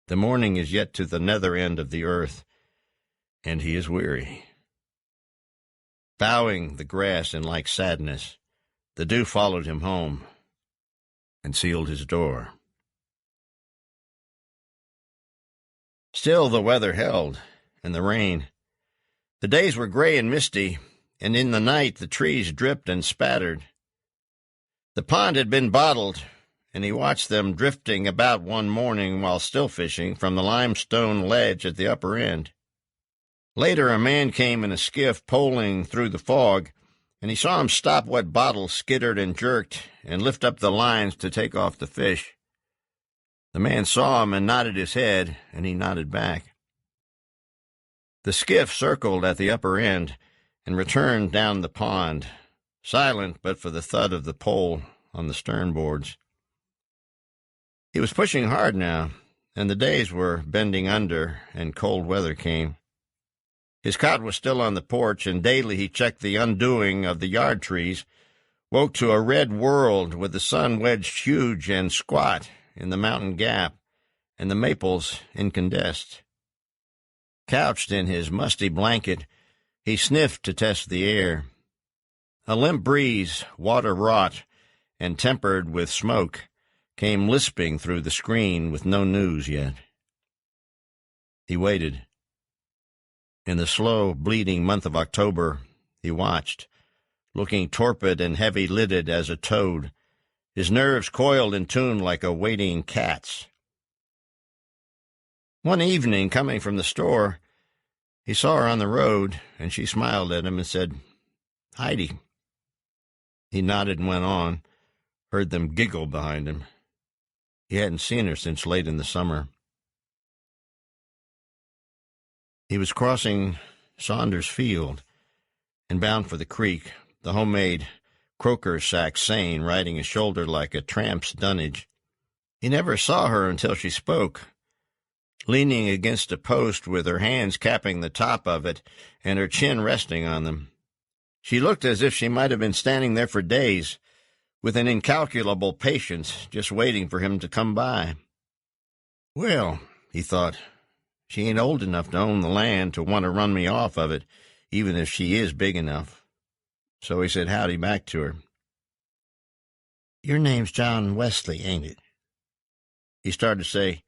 [SPEAKER 2] The morning is yet to the nether end of the earth, and he is weary. Bowing the grass in like sadness, the dew followed him home and sealed his door. Still the weather held, and the rain. The days were gray and misty, and in the night the trees dripped and spattered. The pond had been bottled, and he watched them drifting about one morning while still fishing from the limestone ledge at the upper end. Later a man came in a skiff poling through the fog, and he saw him stop what bottle skittered and jerked and lift up the lines to take off the fish. The man saw him and nodded his head, and he nodded back. The skiff circled at the upper end and returned down the pond, silent but for the thud of the pole on the sternboards. He was pushing hard now, and the days were bending under, and cold weather came. His cot was still on the porch, and daily he checked the undoing of the yard trees, woke to a red world with the sun wedged huge and squat in the mountain gap, and the maples incandescent. Couched in his musty blanket, he sniffed to test the air. A limp breeze, water-wrought and tempered with smoke, came lisping through the screen with no news yet. He waited. In the slow, bleeding month of October, he watched, looking torpid and heavy-lidded as a toad, his nerves coiled in tune like a waiting cat's. One evening, coming from the store, he saw her on the road, and she smiled at him and said, "Heidi." He nodded and went on, heard them giggle behind him. He hadn't seen her since late in the summer. He was crossing Saunders Field and bound for the creek, the homemade croaker sack seine riding his shoulder like a tramp's dunnage. He never saw her until she spoke, leaning against a post with her hands capping the top of it and her chin resting on them. She looked as if she might have been standing there for days, with an incalculable patience, just waiting for him to come by. Well, he thought, she ain't old enough to own the land to want to run me off of it, even if she is big enough. So he said howdy back to her. Your name's John Wesley, ain't it? He started to say,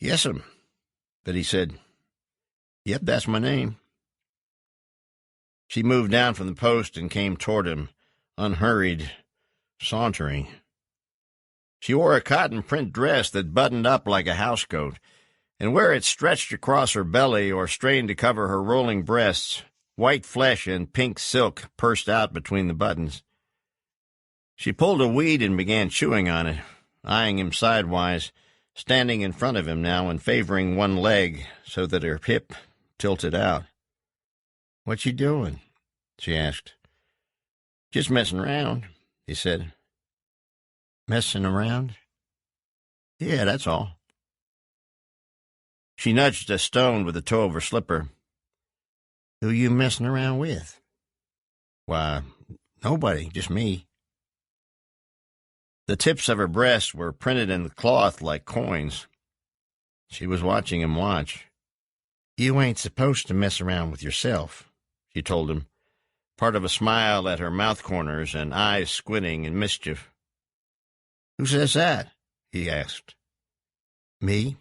[SPEAKER 2] Yes'm. But he said, Yep, that's my name. She moved down from the post and came toward him, unhurried, sauntering. She wore a cotton print dress that buttoned up like a housecoat, and where it stretched across her belly or strained to cover her rolling breasts, white flesh and pink silk pursed out between the buttons. She pulled a weed and began chewing on it, eyeing him sidewise, standing in front of him now and favoring one leg so that her hip tilted out. What you doing? She asked. Just messing around, he said. Messing around? Yeah, that's all. She nudged a stone with the toe of her slipper. Who you messing around with? Why, nobody, just me. The tips of her breasts were printed in the cloth like coins. She was watching him watch. You ain't supposed to mess around with yourself, she told him, part of a smile at her mouth corners and eyes squinting in mischief. Who says that? He asked. Me.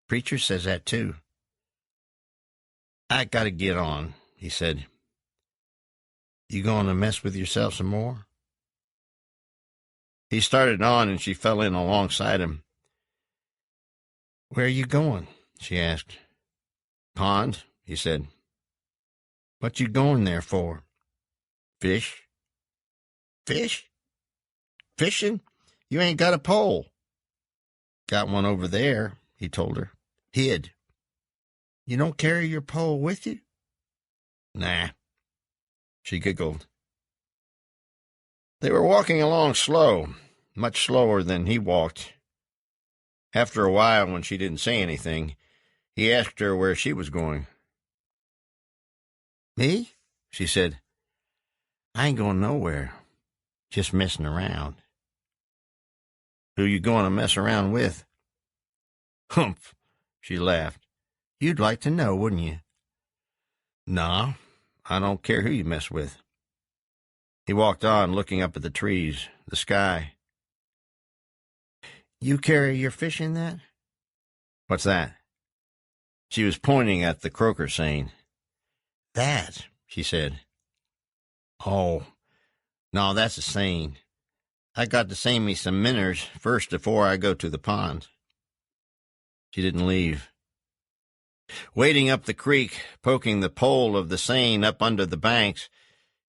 [SPEAKER 2] Preacher says that too. I gotta get on, he said. You going to mess with yourself some more? He started on and she fell in alongside him. Where are you going? She asked. Pond, he said. What you going there for? Fish. Fish? Fishing? You ain't got a pole. Got one over there, he told her. Hid. You don't carry your pole with you? Nah. She giggled. They were walking along slow, much slower than he walked. After a while, when she didn't say anything, he asked her where she was going. Me? She said. I ain't going nowhere. Just messing around. Who you going to mess around with? Humph, she laughed. You'd like to know, wouldn't you? Nah, I don't care who you mess with. He walked on, looking up at the trees, the sky. You carry your fish in that? What's that? She was pointing at the croaker seine. That, she said. Oh, no, that's a seine. I got to seine me some minnows first before I go to the pond. She didn't leave. Wading up the creek, poking the pole of the seine up under the banks,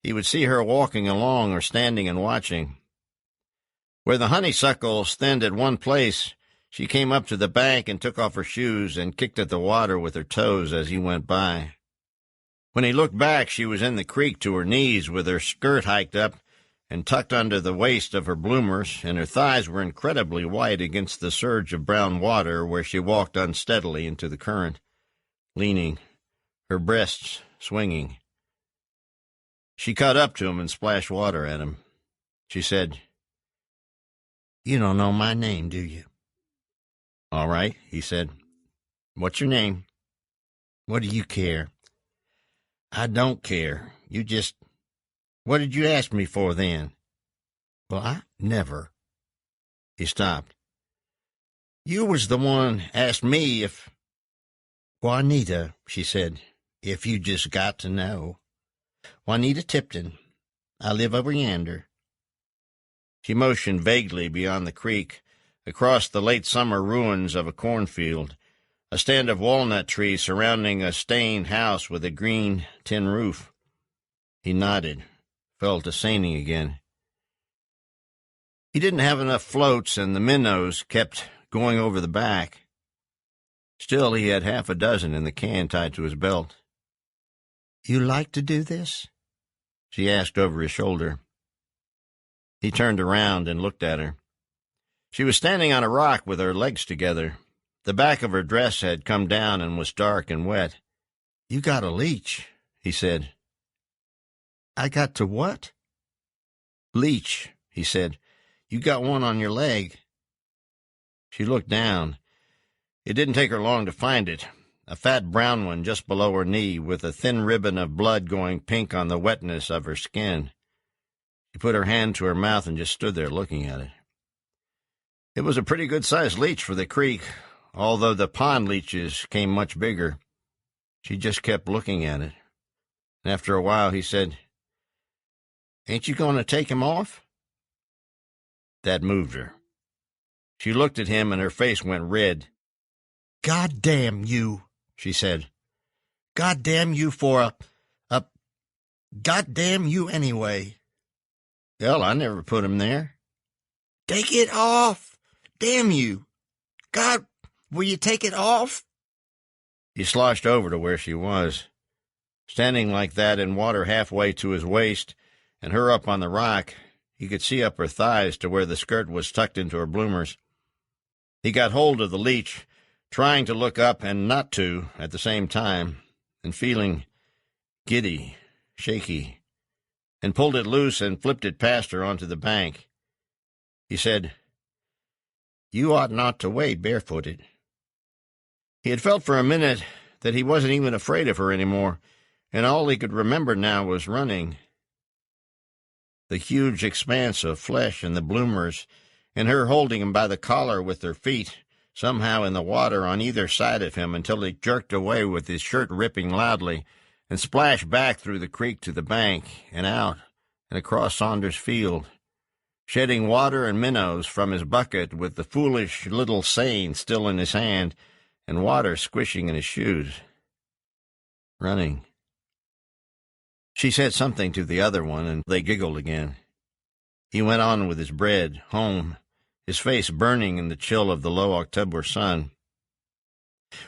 [SPEAKER 2] he would see her walking along or standing and watching. Where the honeysuckles thinned at one place, she came up to the bank and took off her shoes and kicked at the water with her toes as he went by. When he looked back, she was in the creek to her knees with her skirt hiked up and tucked under the waist of her bloomers, and her thighs were incredibly white against the surge of brown water where she walked unsteadily into the current, leaning, her breasts swinging. She caught up to him and splashed water at him. She said, You don't know my name, do you? All right, he said. What's your name? What do you care? I don't care. You just... What did you ask me for then? Well, I never. He stopped. You was the one asked me if... Juanita, she said, if you just got to know. Juanita Tipton. I live over yonder. She motioned vaguely beyond the creek, across the late summer ruins of a cornfield, a stand of walnut trees surrounding a stained house with a green tin roof. He nodded, fell to seining again. He didn't have enough floats, and the minnows kept going over the back. Still, he had half a dozen in the can tied to his belt. You like to do this? She asked over his shoulder. He turned around and looked at her. She was standing on a rock with her legs together. The back of her dress had come down and was dark and wet. You got a leech, he said. I got to what? Leech, he said. You got one on your leg. She looked down. It didn't take her long to find it, a fat brown one just below her knee, with a thin ribbon of blood going pink on the wetness of her skin. She put her hand to her mouth and just stood there looking at it. It was a pretty good-sized leech for the creek, although the pond leeches came much bigger. She just kept looking at it. And after a while, he said, "Ain't you going to take him off?" That moved her. She looked at him, and her face went red. "God damn you," she said. "God damn you for a... God damn you anyway." "Hell, I never put him there." "Take it off! Damn you! God, will you take it off?" He sloshed over to where she was. Standing like that in water halfway to his waist, and her up on the rock, he could see up her thighs to where the skirt was tucked into her bloomers. He got hold of the leech, trying to look up and not to at the same time, and feeling giddy, shaky, and pulled it loose and flipped it past her onto the bank. He said, "You ought not to wade barefooted." He had felt for a minute that he wasn't even afraid of her anymore, and all he could remember now was running. The huge expanse of flesh and the bloomers, and her holding him by the collar with her feet, somehow in the water on either side of him until he jerked away with his shirt ripping loudly and splashed back through the creek to the bank and out and across Saunders Field, shedding water and minnows from his bucket with the foolish little seine still in his hand and water squishing in his shoes. Running. She said something to the other one, and they giggled again. He went on with his bread, home, his face burning in the chill of the low October sun.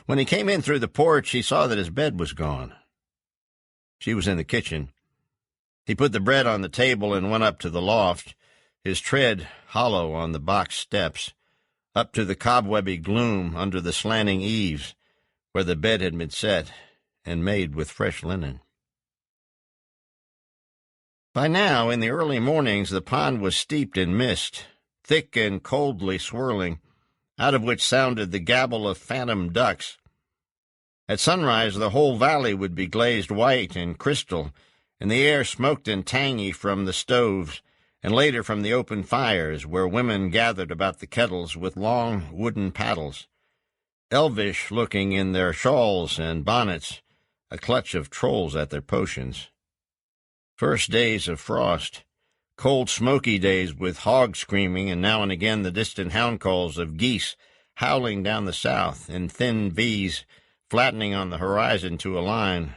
[SPEAKER 2] When he came in through the porch, he saw that his bed was gone. She was in the kitchen. He put the bread on the table and went up to the loft, his tread hollow on the box steps, up to the cobwebby gloom under the slanting eaves, where the bed had been set and made with fresh linen. By now, in the early mornings, the pond was steeped in mist, thick and coldly swirling, out of which sounded the gabble of phantom ducks. At sunrise, the whole valley would be glazed white and crystal, and the air smoked and tangy from the stoves, and later from the open fires, where women gathered about the kettles with long wooden paddles, elvish-looking in their shawls and bonnets, a clutch of trolls at their potions. First days of frost, cold smoky days with hogs screaming, and now and again the distant hound calls of geese howling down the south in thin V's, flattening on the horizon to a line,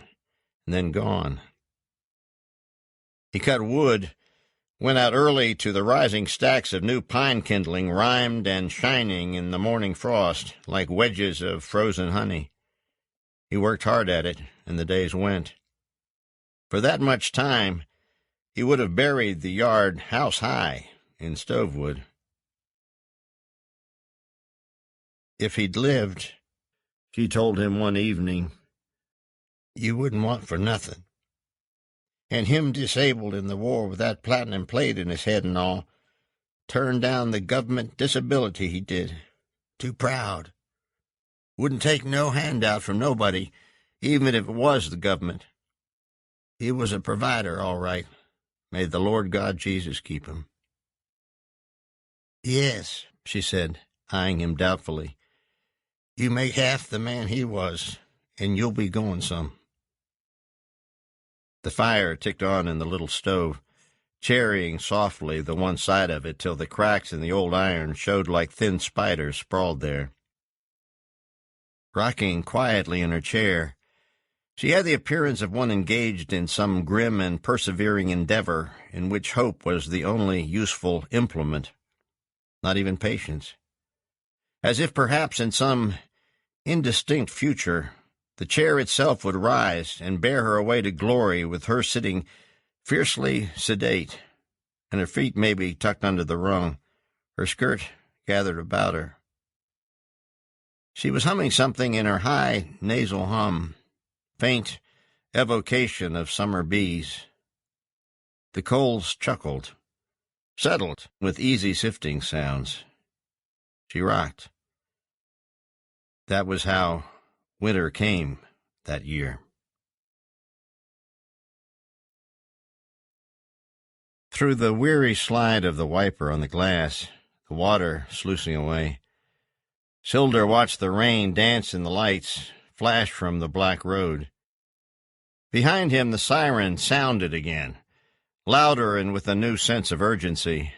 [SPEAKER 2] and then gone. He cut wood, went out early to the rising stacks of new pine kindling, rimed and shining in the morning frost, like wedges of frozen honey. He worked hard at it, and the days went. For that much time, he would have buried the yard house-high in stovewood. If he'd lived, she told him one evening, you wouldn't want for nothing. And him disabled in the war with that platinum plate in his head and all, turned down the government disability he did. Too proud. Wouldn't take no handout from nobody, even if it was the government. He was a provider, all right. May the Lord God Jesus keep him. Yes, she said, eyeing him doubtfully. You make half the man he was, and you'll be going some. The fire ticked on in the little stove, cherrying softly the one side of it till the cracks in the old iron showed like thin spiders sprawled there. Rocking quietly in her chair, she had the appearance of one engaged in some grim and persevering endeavor in which hope was the only useful implement, not even patience. As if perhaps in some indistinct future the chair itself would rise and bear her away to glory with her sitting fiercely sedate, and her feet maybe tucked under the rung, her skirt gathered about her. She was humming something in her high nasal hum, faint evocation of summer bees. The coals chuckled, settled with easy sifting sounds. She rocked. That was how winter came that year. Through the weary slide of the wiper on the glass, the water sluicing away, Sylder watched the rain dance in the lights, flash from the black road. Behind him the siren sounded again, louder and with a new sense of urgency.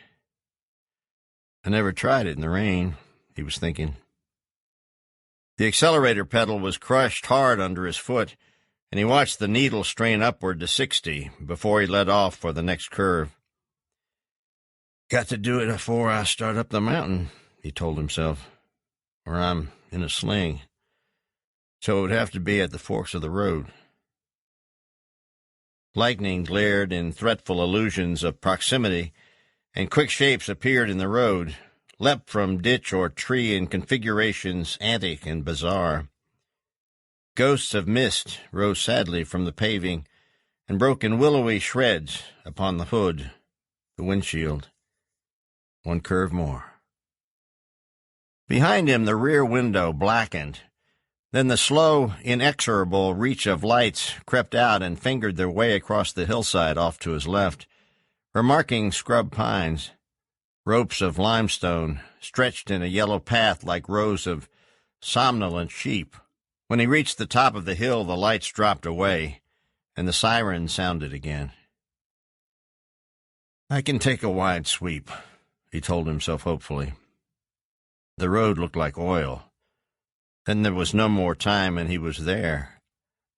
[SPEAKER 2] I never tried it in the rain, he was thinking. The accelerator pedal was crushed hard under his foot, and he watched the needle strain upward to 60 before he let off for the next curve. Got to do it before I start up the mountain, he told himself, or I'm in a sling. So it would have to be at the forks of the road. Lightning glared in threatful illusions of proximity, and quick shapes appeared in the road, leapt from ditch or tree in configurations antic and bizarre. Ghosts of mist rose sadly from the paving and broke in willowy shreds upon the hood, the windshield. One curve more. Behind him the rear window blackened. Then the slow, inexorable reach of lights crept out and fingered their way across the hillside off to his left, remarking scrub pines. Ropes of limestone stretched in a yellow path like rows of somnolent sheep. When he reached the top of the hill, the lights dropped away, and the siren sounded again. I can take a wide sweep, he told himself hopefully. The road looked like oil. Then there was no more time, and he was there.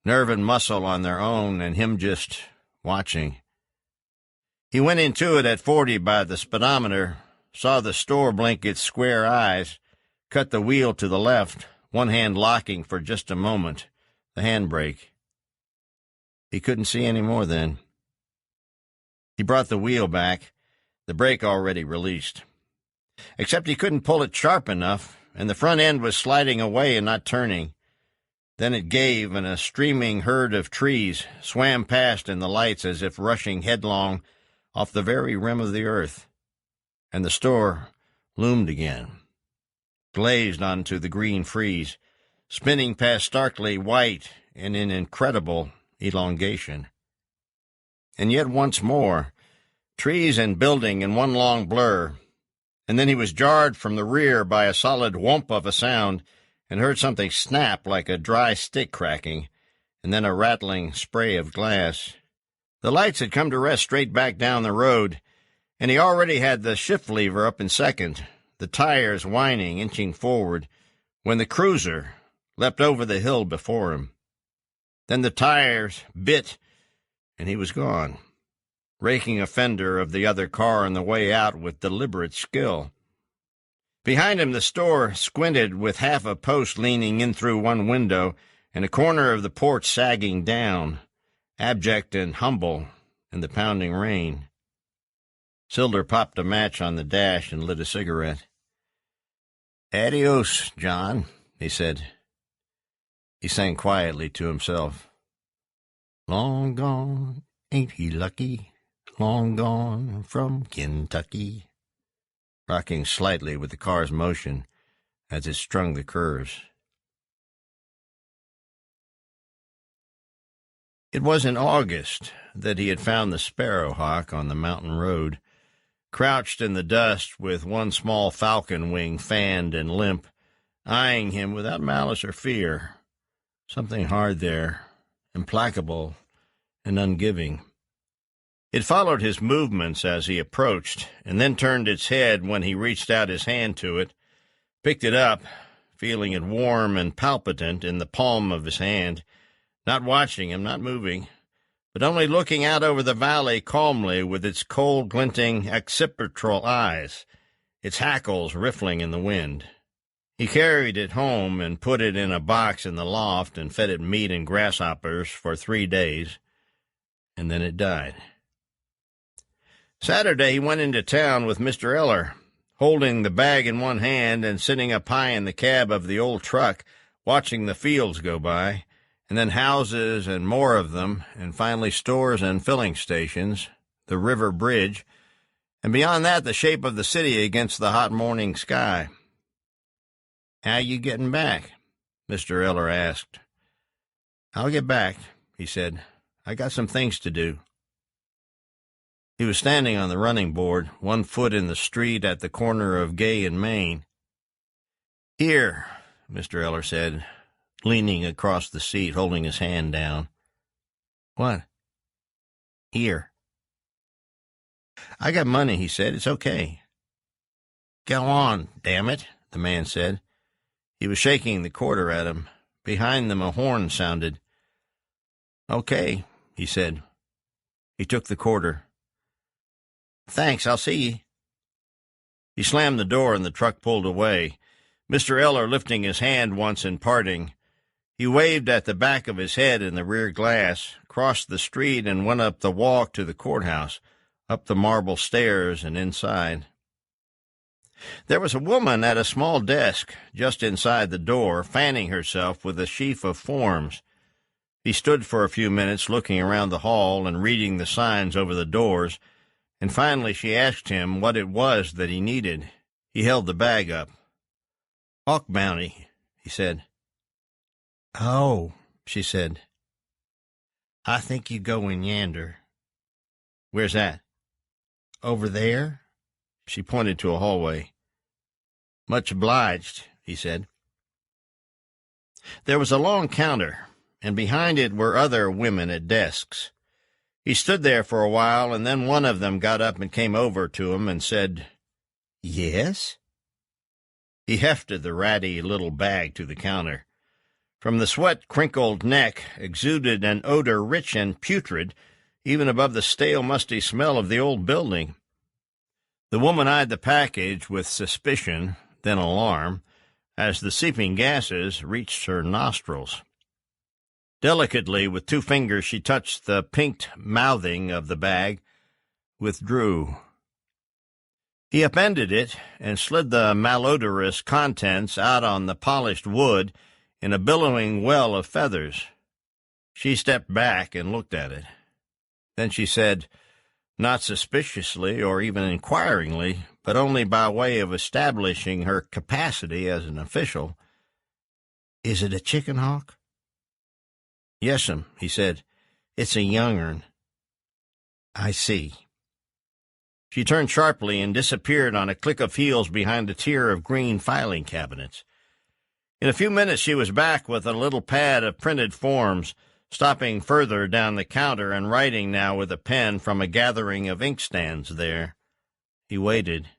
[SPEAKER 2] Nerve and muscle on their own, and him just watching. He went into it at 40 by the speedometer, saw the store blink its square eyes, cut the wheel to the left, one hand locking for just a moment, the handbrake. He couldn't see any more then. He brought the wheel back, the brake already released. Except he couldn't pull it sharp enough, and the front end was sliding away and not turning. Then it gave, and a streaming herd of trees swam past in the lights as if rushing headlong off the very rim of the earth. And the store loomed again, glazed onto the green frieze, spinning past starkly white and in incredible elongation. And yet once more, trees and building in one long blur, and then he was jarred from the rear by a solid whomp of a sound and heard something snap like a dry stick cracking, and then a rattling spray of glass. The lights had come to rest straight back down the road, and he already had the shift lever up in second, the tires whining, inching forward, when the cruiser leapt over the hill before him. Then the tires bit, and he was gone, raking a fender of the other car on the way out with deliberate skill. Behind him the store squinted with half a post leaning in through one window and a corner of the porch sagging down, abject and humble in the pounding rain. Sylder popped a match on the dash and lit a cigarette. "Adios, John," he said. He sang quietly to himself. "Long gone, ain't he lucky? Long gone from Kentucky," rocking slightly with the car's motion as it strung the curves. It was in August that he had found the sparrowhawk on the mountain road, crouched in the dust with one small falcon wing fanned and limp, eyeing him without malice or fear. Something hard there, implacable and ungiving. It followed his movements as he approached, and then turned its head when he reached out his hand to it, picked it up, feeling it warm and palpitant in the palm of his hand, not watching him, not moving, but only looking out over the valley calmly with its cold, glinting, occipital eyes, its hackles riffling in the wind. He carried it home and put it in a box in the loft and fed it meat and grasshoppers for 3 days, and then it died. Saturday he went into town with Mr. Eller, holding the bag in one hand and sitting up high in the cab of the old truck, watching the fields go by, and then houses and more of them, and finally stores and filling stations, the river bridge, and beyond that the shape of the city against the hot morning sky. "How you getting back?" Mr. Eller asked. "I'll get back," he said. "I got some things to do." He was standing on the running board, one foot in the street at the corner of Gay and Main. "Here," Mr. Eller said, leaning across the seat, holding his hand down. "What?" "Here." "I got money," he said. "It's okay." "Go on, damn it," the man said. He was shaking the quarter at him. Behind them a horn sounded. "Okay," he said. He took the quarter. "Thanks, I'll see ye." He slammed the door and the truck pulled away, Mr. Eller lifting his hand once in parting. He waved at the back of his head in the rear glass, crossed the street, and went up the walk to the courthouse, up the marble stairs and inside. There was a woman at a small desk just inside the door, fanning herself with a sheaf of forms. He stood for a few minutes looking around the hall and reading the signs over the doors, and finally she asked him what it was that he needed. He held the bag up. "Hawk bounty," he said. "Oh," she said. "I think you go in yander." "Where's that?" "Over there." She pointed to a hallway. "Much obliged," he said. There was a long counter, and behind it were other women at desks. He stood there for a while, and then one of them got up and came over to him and said, "Yes?" He hefted the ratty little bag to the counter. From the sweat-crinkled neck exuded an odor rich and putrid, even above the stale, musty smell of the old building. The woman eyed the package with suspicion, then alarm, as the seeping gases reached her nostrils. Delicately, with 2 fingers, she touched the pinked mouthing of the bag, withdrew. He upended it and slid the malodorous contents out on the polished wood in a billowing well of feathers. She stepped back and looked at it. Then she said, not suspiciously or even inquiringly, but only by way of establishing her capacity as an official, "Is it a chicken hawk?" "Yes'm," he said. "It's a young'un." "I see." She turned sharply and disappeared on a click of heels behind a tier of green filing cabinets. In a few minutes she was back with a little pad of printed forms, stopping further down the counter and writing now with a pen from a gathering of inkstands there. He waited.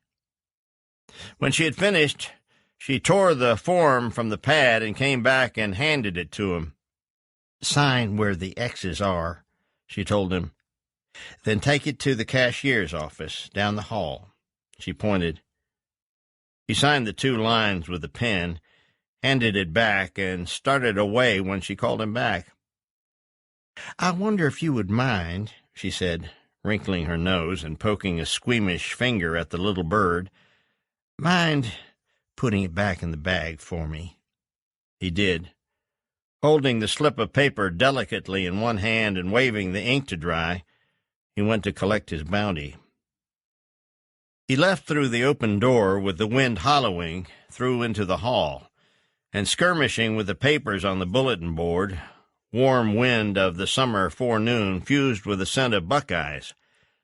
[SPEAKER 2] When she had finished, she tore the form from the pad and came back and handed it to him. "Sign where the X's are," she told him. "Then take it to the cashier's office, down the hall." She pointed. He signed the 2 lines with a pen, handed it back, and started away when she called him back. "I wonder if you would mind," she said, wrinkling her nose and poking a squeamish finger at the little bird, "mind putting it back in the bag for me?" He did. Holding the slip of paper delicately in one hand and waving the ink to dry, he went to collect his bounty. He left through the open door with the wind hollowing through into the hall, and skirmishing with the papers on the bulletin board, warm wind of the summer forenoon fused with the scent of buckeyes,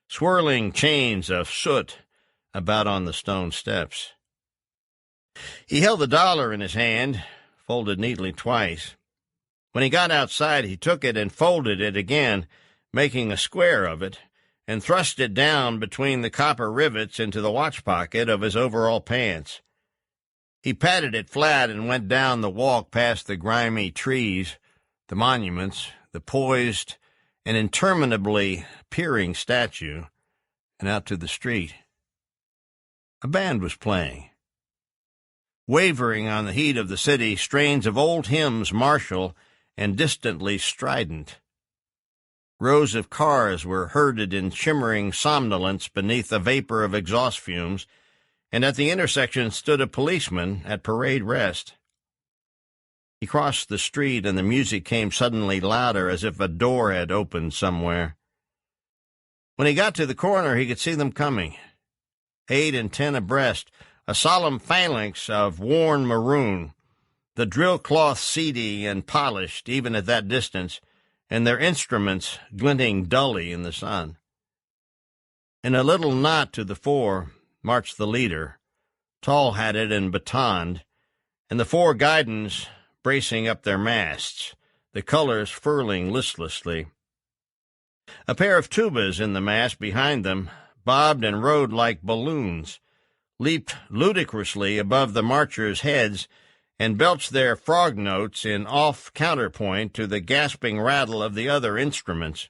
[SPEAKER 2] swirling chains of soot about on the stone steps. He held the dollar in his hand, folded neatly twice. When he got outside, he took it and folded it again, making a square of it, and thrust it down between the copper rivets into the watch pocket of his overall pants. He patted it flat and went down the walk past the grimy trees, the monuments, the poised and interminably peering statue, and out to the street. A band was playing. Wavering on the heat of the city, strains of old hymns martial and distantly strident. Rows of cars were herded in shimmering somnolence beneath a vapor of exhaust fumes, and at the intersection stood a policeman at parade rest. He crossed the street, and the music came suddenly louder, as if a door had opened somewhere. When he got to the corner, he could see them coming, 8 and 10 abreast, a solemn phalanx of worn maroon, the drill cloth seedy and polished even at that distance, and their instruments glinting dully in the sun. In a little knot to the fore marched the leader, tall-hatted and batoned, and the 4 guidons bracing up their masts, the colors furling listlessly. A pair of tubas in the mast behind them bobbed and rode like balloons, leaped ludicrously above the marchers' heads, and belched their frog notes in off-counterpoint to the gasping rattle of the other instruments.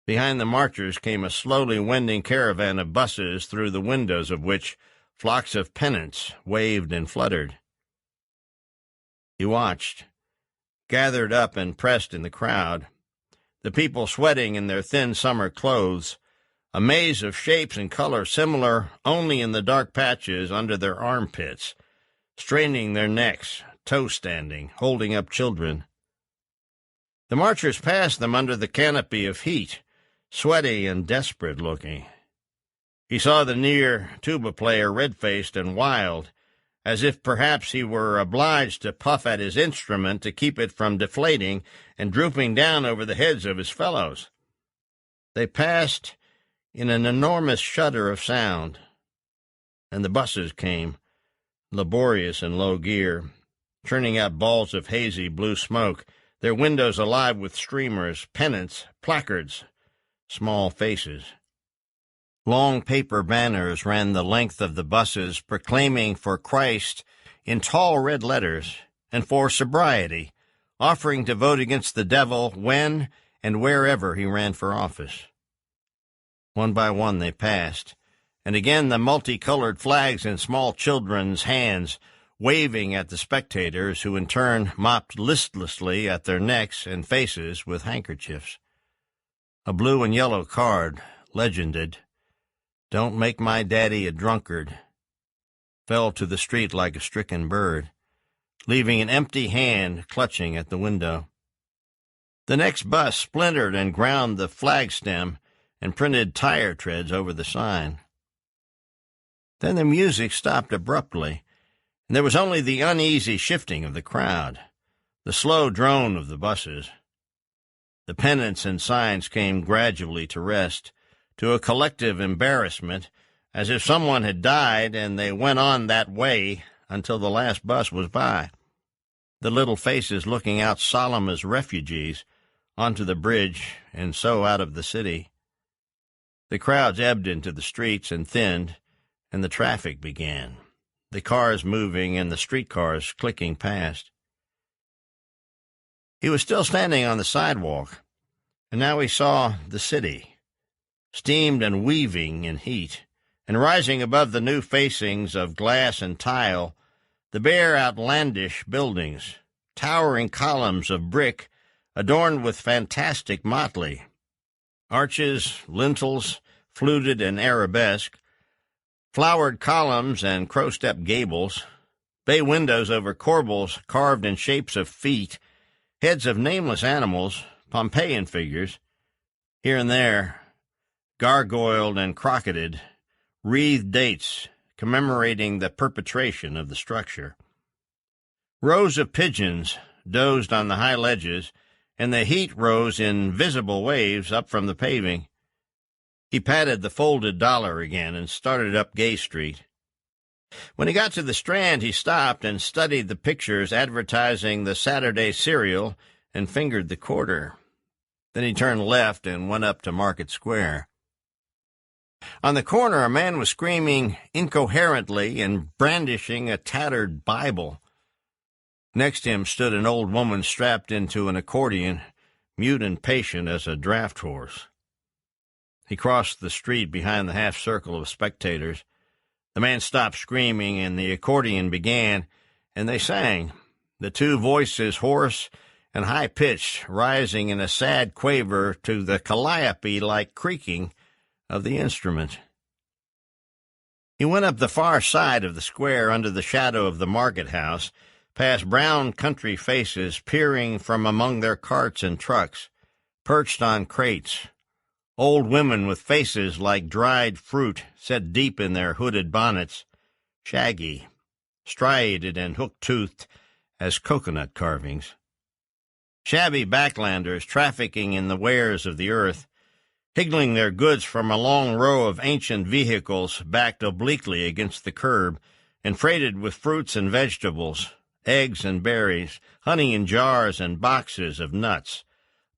[SPEAKER 2] Behind the marchers came a slowly wending caravan of buses, through the windows of which flocks of pennants waved and fluttered. He watched, gathered up and pressed in the crowd, the people sweating in their thin summer clothes, a maze of shapes and colors similar only in the dark patches under their armpits, straining their necks, toe-standing, holding up children. The marchers passed them under the canopy of heat, sweaty and desperate-looking. He saw the near tuba player red-faced and wild, as if perhaps he were obliged to puff at his instrument to keep it from deflating and drooping down over the heads of his fellows. They passed in an enormous shudder of sound, and the buses came, laborious in low gear, churning out balls of hazy blue smoke, their windows alive with streamers, pennants, placards, small faces. Long paper banners ran the length of the buses, proclaiming for Christ in tall red letters, and for sobriety, offering to vote against the devil when and wherever he ran for office. One by one they passed, and again the multicolored flags in small children's hands, waving at the spectators, who in turn mopped listlessly at their necks and faces with handkerchiefs. A blue and yellow card, legended, "Don't make my daddy a drunkard," fell to the street like a stricken bird, leaving an empty hand clutching at the window. The next bus splintered and ground the flag stem and printed tire treads over the sign. Then the music stopped abruptly, and there was only the uneasy shifting of the crowd, the slow drone of the buses. The pennants and signs came gradually to rest, to a collective embarrassment, as if someone had died, and they went on that way until the last bus was by, the little faces looking out solemn as refugees onto the bridge and so out of the city. The crowds ebbed into the streets and thinned, and the traffic began, the cars moving and the streetcars clicking past. He was still standing on the sidewalk, and now he saw the city, steamed and weaving in heat, and rising above the new facings of glass and tile, the bare outlandish buildings, towering columns of brick adorned with fantastic motley, arches, lintels, fluted and arabesque, flowered columns and crow-step gables, bay windows over corbels carved in shapes of feet, heads of nameless animals, Pompeian figures, here and there, gargoyled and crocketed, wreathed dates commemorating the perpetration of the structure. Rows of pigeons dozed on the high ledges, and the heat rose in visible waves up from the paving. He patted the folded dollar again and started up Gay Street. When he got to the Strand, he stopped and studied the pictures advertising the Saturday Serial and fingered the quarter. Then he turned left and went up to Market Square. On the corner, a man was screaming incoherently and brandishing a tattered Bible. Next to him stood an old woman strapped into an accordion, mute and patient as a draft horse. He crossed the street behind the half-circle of spectators. The man stopped screaming, and the accordion began, and they sang, the two voices hoarse and high-pitched, rising in a sad quaver to the calliope-like creaking of the instrument. He went up the far side of the square under the shadow of the market-house, past brown country faces peering from among their carts and trucks, perched on crates, Old women with faces like dried fruit set deep in their hooded bonnets, shaggy, striated and hook-toothed as coconut carvings. Shabby backlanders trafficking in the wares of the earth, higgling their goods from a long row of ancient vehicles backed obliquely against the curb and freighted with fruits and vegetables, eggs and berries, honey in jars and boxes of nuts,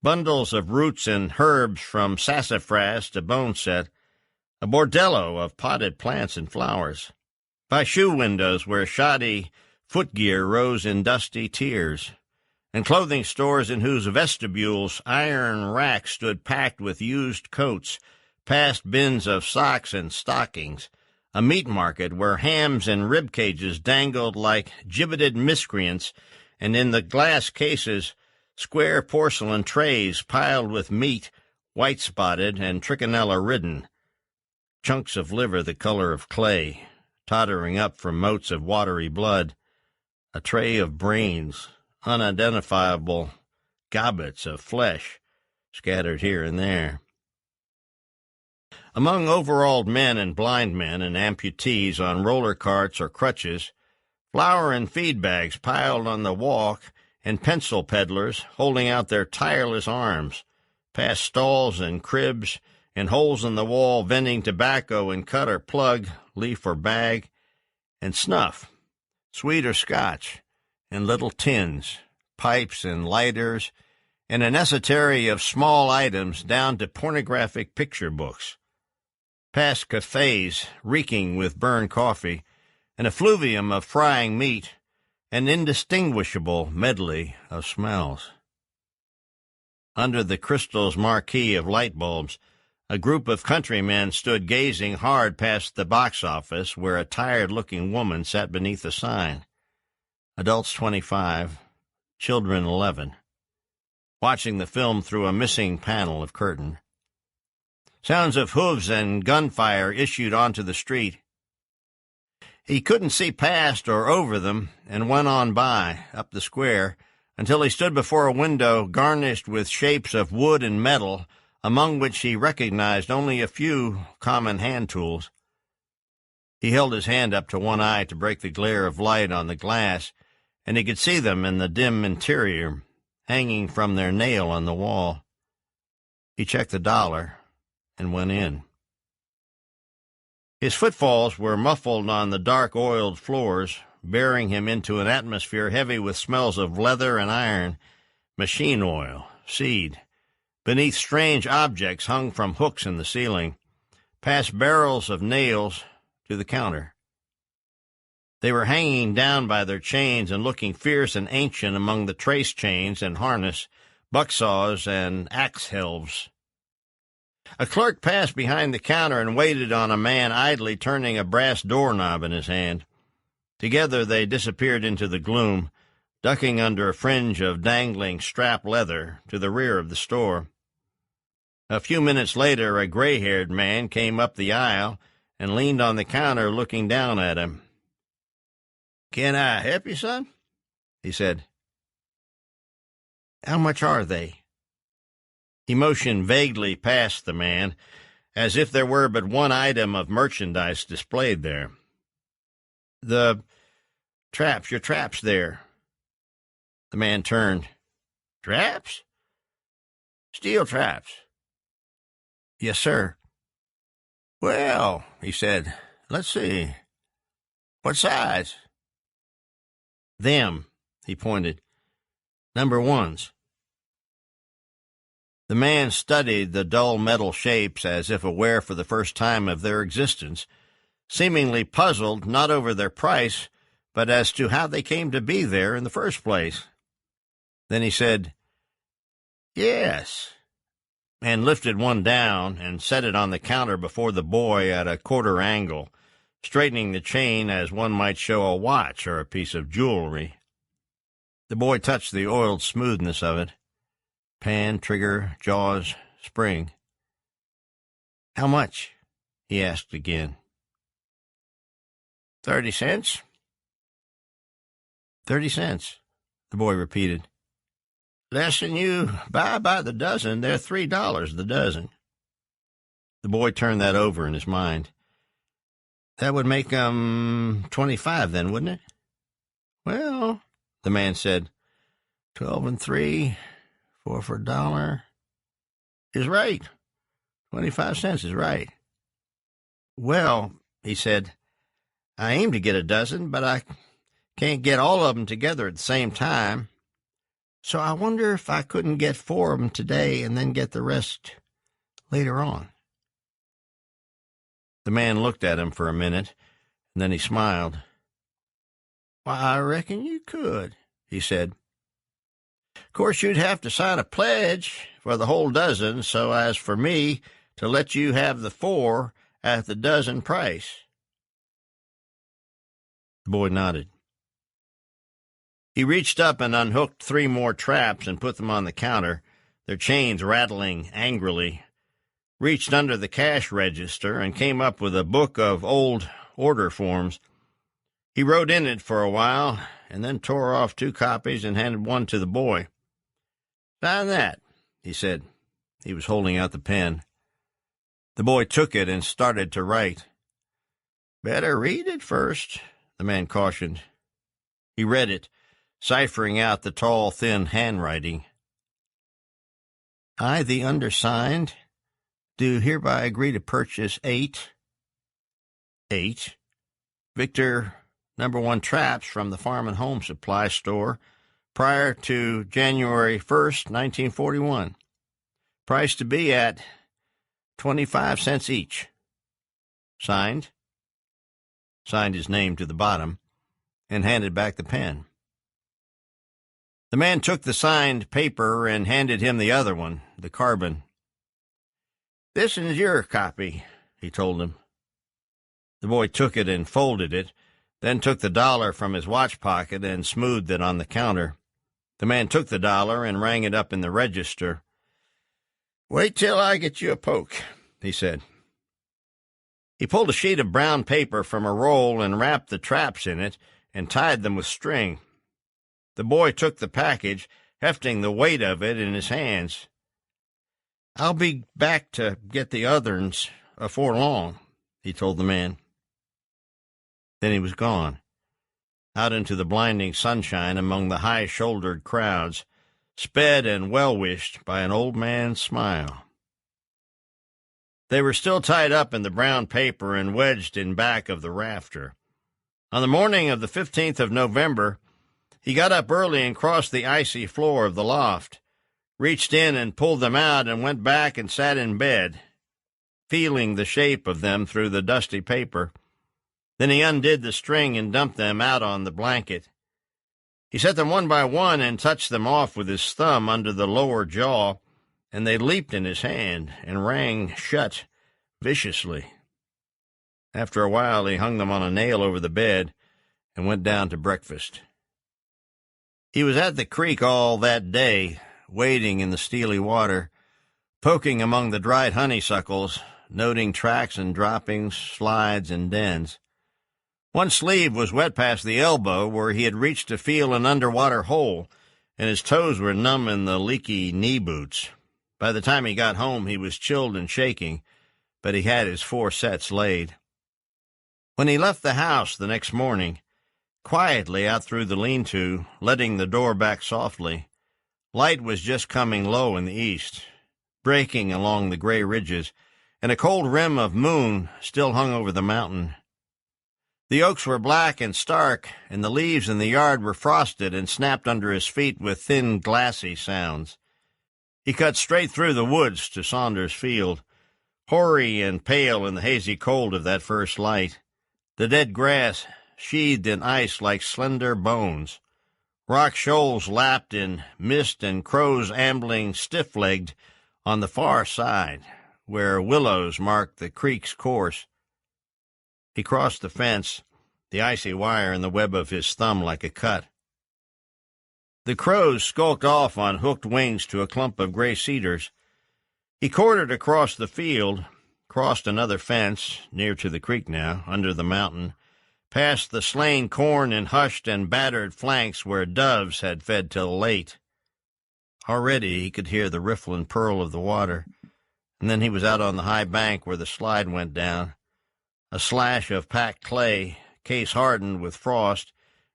[SPEAKER 2] bundles of roots and herbs from sassafras to boneset, a bordello of potted plants and flowers, by shoe windows where shoddy footgear rose in dusty tiers, and clothing stores in whose vestibules iron racks stood packed with used coats, past bins of socks and stockings, a meat market where hams and rib cages dangled like gibbeted miscreants, and in the glass cases square porcelain trays piled with meat, white-spotted and trichinella-ridden, chunks of liver the color of clay, tottering up from motes of watery blood, a tray of brains, unidentifiable gobbets of flesh scattered here and there. Among overalled men and blind men and amputees on roller carts or crutches, flour and feed bags piled on the walk, and pencil peddlers holding out their tireless arms, past stalls and cribs, and holes in the wall vending tobacco in cut or plug, leaf or bag, and snuff, sweet or Scotch, in little tins, pipes and lighters, and an esotery of small items down to pornographic picture books, past cafes reeking with burned coffee, an effluvium of frying meat, an indistinguishable medley of smells. Under the crystal's marquee of light bulbs, a group of countrymen stood gazing hard past the box office where a tired-looking woman sat beneath a sign. Adults 25, children 11, watching the film through a missing panel of curtain. Sounds of hooves and gunfire issued onto the street. He couldn't see past or over them and went on by, up the square, until he stood before a window garnished with shapes of wood and metal, among which he recognized only a few common hand tools. He held his hand up to one eye to break the glare of light on the glass, and he could see them in the dim interior, hanging from their nail on the wall. He checked the dollar and went in. His footfalls were muffled on the dark oiled floors, bearing him into an atmosphere heavy with smells of leather and iron, machine oil, seed, beneath strange objects hung from hooks in the ceiling, past barrels of nails to the counter. They were hanging down by their chains and looking fierce and ancient among the trace chains and harness, bucksaws and axe helves. A clerk passed behind the counter and waited on a man idly turning a brass doorknob in his hand. Together they disappeared into the gloom, ducking under a fringe of dangling strap leather to the rear of the store. A few minutes later, a gray-haired man came up the aisle and leaned on the counter looking down at him. "Can I help you, son?" he said. "How much are they?" He motioned vaguely past the man, as if there were but one item of merchandise displayed there. Your traps there." The man turned. "Traps? Steel traps?" "Yes, sir." "Well," he said, "let's see. What size?" "Them," he pointed. "Number ones." The man studied the dull metal shapes as if aware for the first time of their existence, seemingly puzzled not over their price, but as to how they came to be there in the first place. Then he said, "Yes," and lifted one down and set it on the counter before the boy at a quarter angle, straightening the chain as one might show a watch or a piece of jewelry. The boy touched the oiled smoothness of it. Pan, trigger, jaws, spring. "How much?" he asked again. 30 cents. 30 cents, the boy repeated. "Less than you buy by the dozen. They're $3 the dozen." The boy turned that over in his mind. That would make 25 then, wouldn't it? Well, the man said, 12 and 3, 4 for $1, is right. 25 cents is right. Well, he said, I aim to get a dozen, but I can't get all of them together at the same time. So I wonder if I couldn't get 4 of them today and then get the rest later on. The man looked at him for a minute, and then he smiled. Why, I reckon you could, he said. Of course, you'd have to sign a pledge for the whole dozen so as for me to let you have the 4 at the dozen price. The boy nodded. He reached up and unhooked 3 more traps and put them on the counter, their chains rattling angrily, reached under the cash register and came up with a book of old order forms. He wrote in it for a while and then tore off 2 copies and handed one to the boy. Sign that, he said. He was holding out the pen. The boy took it and started to write. Better read it first, the man cautioned. He read it, ciphering out the tall, thin handwriting. I, the undersigned, do hereby agree to purchase 8 Victor No. 1 traps from the Farm and Home Supply Store prior to January 1st, 1941. Price to be at 25 cents each. Signed his name to the bottom, and handed back the pen. The man took the signed paper and handed him the other one, the carbon. This is your copy, he told him. The boy took it and folded it, then took the $1 from his watch pocket and smoothed it on the counter. The man took the $1 and rang it up in the register. Wait till I get you a poke, he said. He pulled a sheet of brown paper from a roll and wrapped the traps in it and tied them with string. The boy took the package, hefting the weight of it in his hands. I'll be back to get the others afore long, he told the man. Then he was gone, out into the blinding sunshine among the high-shouldered crowds, sped and well-wished by an old man's smile. They were still tied up in the brown paper and wedged in back of the rafter. On the morning of the 15th of November, he got up early and crossed the icy floor of the loft, reached in and pulled them out and went back and sat in bed, feeling the shape of them through the dusty paper. Then he undid the string and dumped them out on the blanket. He set them one by one and touched them off with his thumb under the lower jaw, and they leaped in his hand and rang shut viciously. After a while he hung them on a nail over the bed and went down to breakfast. He was at the creek all that day, wading in the steely water, poking among the dried honeysuckles, noting tracks and droppings, slides and dens. One sleeve was wet past the elbow, where he had reached to feel an underwater hole, and his toes were numb in the leaky knee boots. By the time he got home, he was chilled and shaking, but he had his 4 sets laid. When he left the house the next morning, quietly out through the lean-to, letting the door back softly, light was just coming low in the east, breaking along the gray ridges, and a cold rim of moon still hung over the mountain. The oaks were black and stark, and the leaves in the yard were frosted and snapped under his feet with thin, glassy sounds. He cut straight through the woods to Saunders Field, hoary and pale in the hazy cold of that first light, the dead grass sheathed in ice like slender bones, rock shoals lapped in mist, and crows ambling stiff-legged on the far side, where willows marked the creek's course. He crossed the fence, the icy wire in the web of his thumb like a cut. The crows skulked off on hooked wings to a clump of gray cedars. He quartered across the field, crossed another fence, near to the creek now, under the mountain, past the slain corn and hushed and battered flanks where doves had fed till late. Already he could hear the riffle and purl of the water, and then he was out on the high bank where the slide went down, a slash of packed clay, case-hardened with frost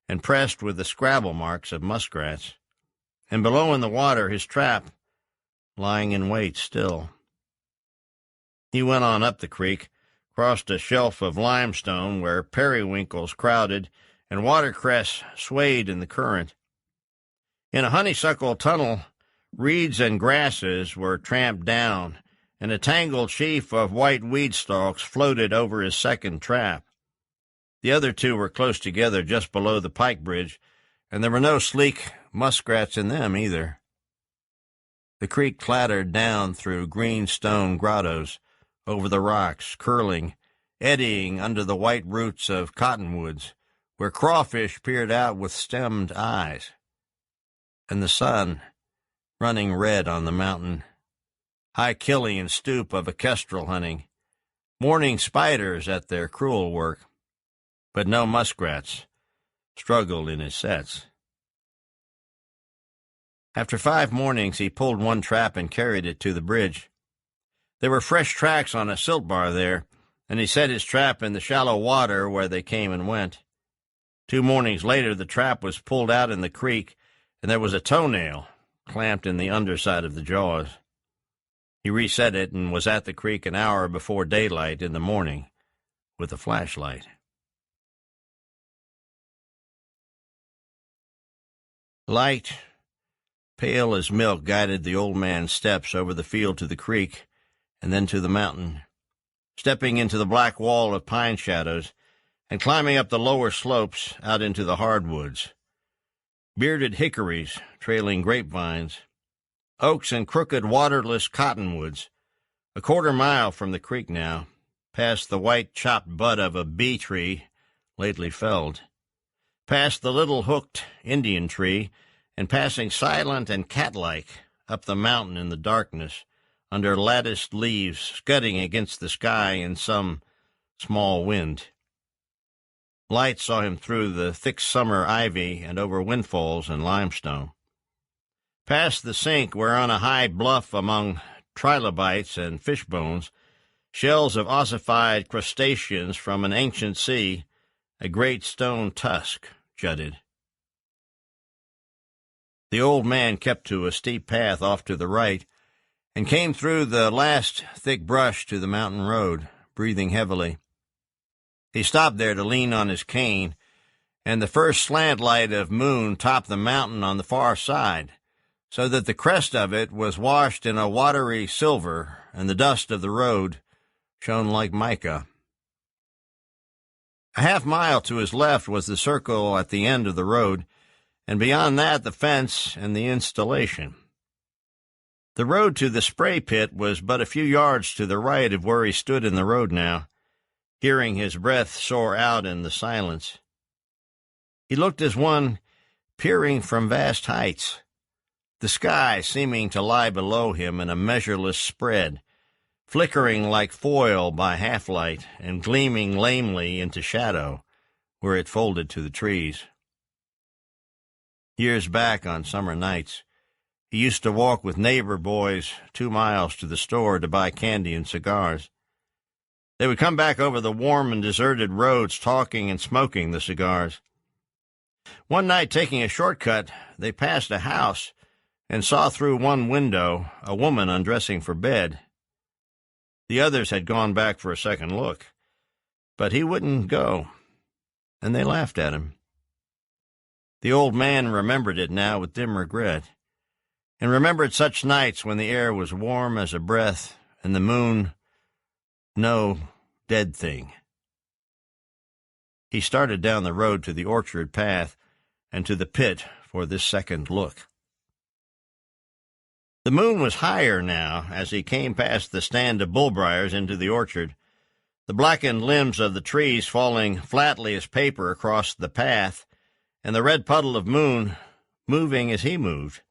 [SPEAKER 2] and pressed with the scrabble marks of muskrats, and below in the water his trap, lying in wait still. He went on up the creek, crossed a shelf of limestone where periwinkles crowded and watercress swayed in the current. In a honeysuckle tunnel, reeds and grasses were tramped down, and a tangled sheaf of white weed stalks floated over his second trap. The other two were close together just below the pike bridge, and there were no sleek muskrats in them either. The creek clattered down through green stone grottos, over the rocks, curling, eddying under the white roots of cottonwoods, where crawfish peered out with stemmed eyes, and the sun, running red on the mountain, high Killian stoop of a kestrel hunting, morning spiders at their cruel work, but no muskrats struggled in his sets. After 5 mornings, he pulled one trap and carried it to the bridge. There were fresh tracks on a silt bar there, and he set his trap in the shallow water where they came and went. 2 mornings later, the trap was pulled out in the creek, and there was a toenail clamped in the underside of the jaws. He reset it and was at the creek an hour before daylight in the morning with a flashlight. Light, pale as milk, guided the old man's steps over the field to the creek and then to the mountain, stepping into the black wall of pine shadows and climbing up the lower slopes out into the hardwoods. Bearded hickories trailing grapevines, oaks and crooked waterless cottonwoods, a 1/4 mile from the creek now, past the white chopped butt of a bee tree lately felled, past the little hooked Indian tree, and passing silent and cat-like up the mountain in the darkness, under latticed leaves scudding against the sky in some small wind. Light saw him through the thick summer ivy and over windfalls and limestone. Past the sink where on a high bluff among trilobites and fish bones, shells of ossified crustaceans from an ancient sea, a great stone tusk jutted. The old man kept to a steep path off to the right and came through the last thick brush to the mountain road, breathing heavily. He stopped there to lean on his cane, and the first slant light of moon topped the mountain on the far side, so that the crest of it was washed in a watery silver, and the dust of the road shone like mica. A 1/2 mile to his left was the circle at the end of the road, and beyond that the fence and the installation. The road to the spray pit was but a few yards to the right of where he stood in the road now, hearing his breath soar out in the silence. He looked as one peering from vast heights, the sky seeming to lie below him in a measureless spread, flickering like foil by half-light and gleaming lamely into shadow where it folded to the trees. Years back on summer nights, he used to walk with neighbor boys 2 miles to the store to buy candy and cigars. They would come back over the warm and deserted roads talking and smoking the cigars. One night, taking a shortcut, they passed a house and saw through one window a woman undressing for bed. The others had gone back for a second look, but he wouldn't go, and they laughed at him. The old man remembered it now with dim regret, and remembered such nights when the air was warm as a breath and the moon no dead thing. He started down the road to the orchard path and to the pit for this second look. The moon was higher now as he came past the stand of bullbriars into the orchard, the blackened limbs of the trees falling flatly as paper across the path, and the red puddle of moon moving as he moved,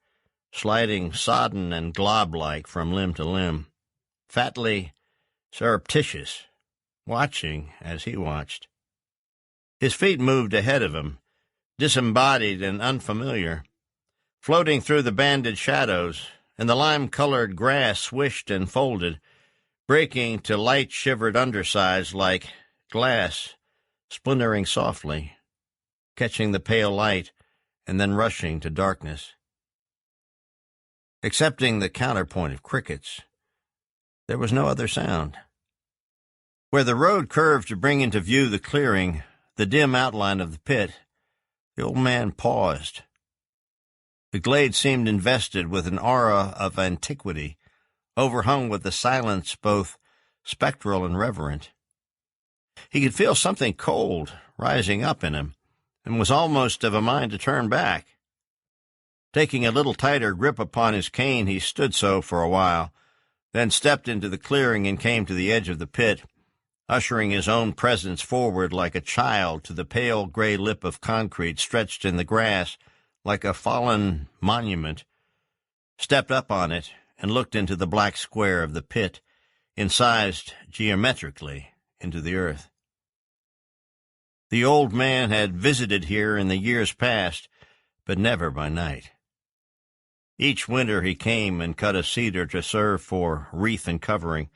[SPEAKER 2] sliding sodden and glob-like from limb to limb, fatly surreptitious, watching as he watched. His feet moved ahead of him, disembodied and unfamiliar, floating through the banded shadows, and the lime-colored grass swished and folded, breaking to light-shivered undersides like glass, splintering softly, catching the pale light, and then rushing to darkness. Excepting the counterpoint of crickets, there was no other sound. Where the road curved to bring into view the clearing, the dim outline of the pit, the old man paused. The glade seemed invested with an aura of antiquity, overhung with a silence both spectral and reverent. He could feel something cold rising up in him, and was almost of a mind to turn back. Taking a little tighter grip upon his cane, he stood so for a while, then stepped into the clearing and came to the edge of the pit, ushering his own presence forward like a child to the pale gray lip of concrete stretched in the grass like a fallen monument, stepped up on it and looked into the black square of the pit, incised geometrically into the earth. The old man had visited here in the years past, but never by night. Each winter he came and cut a cedar to serve for wreath and covering,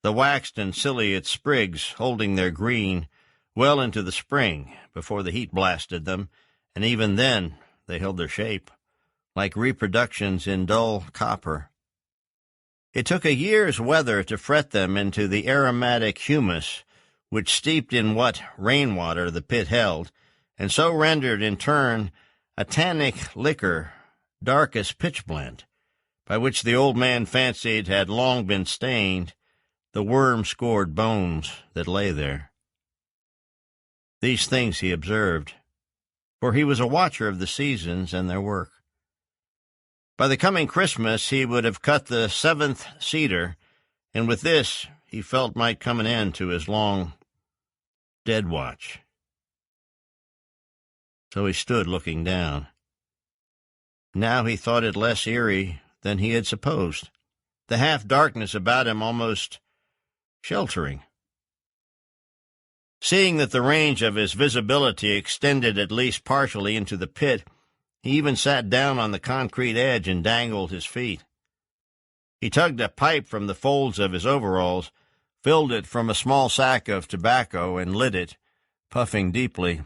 [SPEAKER 2] the waxed and ciliate sprigs holding their green well into the spring before the heat blasted them, and even then they held their shape, like reproductions in dull copper. It took a year's weather to fret them into the aromatic humus which steeped in what rainwater the pit held, and so rendered in turn a tannic liquor, dark as pitchblende, by which the old man fancied had long been stained the worm-scored bones that lay there. These things he observed, for he was a watcher of the seasons and their work. By the coming Christmas he would have cut the 7th cedar, and with this he felt might come an end to his long dead watch. So he stood looking down. Now he thought it less eerie than he had supposed, the half-darkness about him almost sheltering. Seeing that the range of his visibility extended at least partially into the pit, he even sat down on the concrete edge and dangled his feet. He tugged a pipe from the folds of his overalls, filled it from a small sack of tobacco, and lit it, puffing deeply,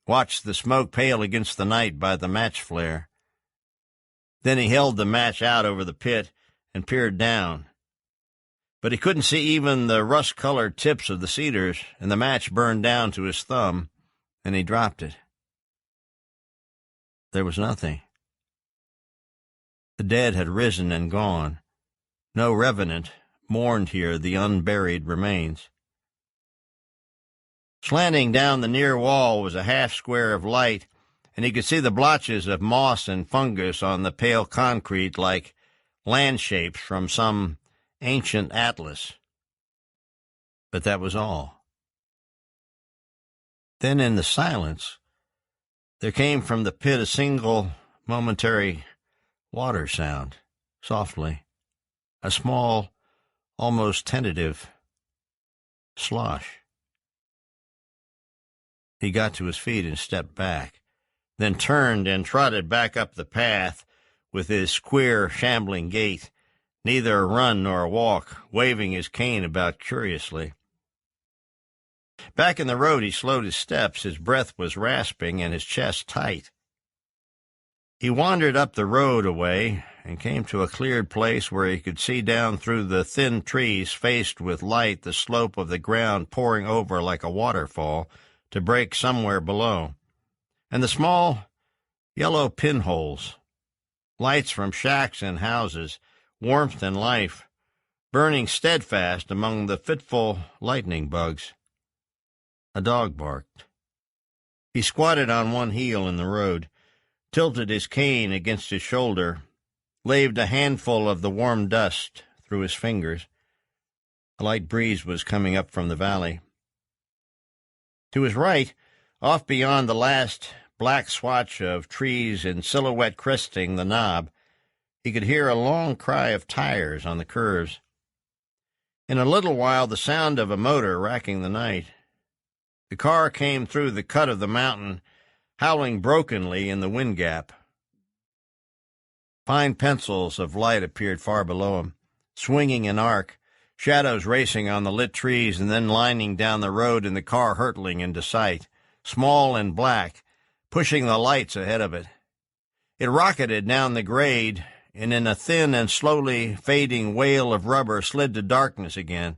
[SPEAKER 2] watched the smoke pale against the night by the match flare. Then he held the match out over the pit and peered down. But he couldn't see even the rust-colored tips of the cedars, and the match burned down to his thumb, and he dropped it. There was nothing. The dead had risen and gone. No revenant mourned here the unburied remains. Slanting down the near wall was a half-square of light, and he could see the blotches of moss and fungus on the pale concrete like land shapes from some ancient atlas. But that was all. Then in the silence, there came from the pit a single momentary water sound, softly, a small, almost tentative slosh. He got to his feet and stepped back, then turned and trotted back up the path with his queer, shambling gait, neither a run nor a walk, waving his cane about curiously. Back in the road he slowed his steps, his breath was rasping and his chest tight. He wandered up the road a way and came to a cleared place where he could see down through the thin trees faced with light the slope of the ground pouring over like a waterfall to break somewhere below, and the small yellow pinholes, lights from shacks and houses, warmth and life, burning steadfast among the fitful lightning bugs. A dog barked. He squatted on one heel in the road, tilted his cane against his shoulder, laved a handful of the warm dust through his fingers. A light breeze was coming up from the valley. To his right, off beyond the last black swatch of trees in silhouette cresting the knob, he could hear a long cry of tires on the curves. In a little while, the sound of a motor racking the night. The car came through the cut of the mountain, howling brokenly in the wind gap. Fine pencils of light appeared far below him, swinging an arc, Shadows racing on the lit trees and then lining down the road and the car hurtling into sight, small and black, pushing the lights ahead of it. It rocketed down the grade, and in a thin and slowly fading wail of rubber slid to darkness again,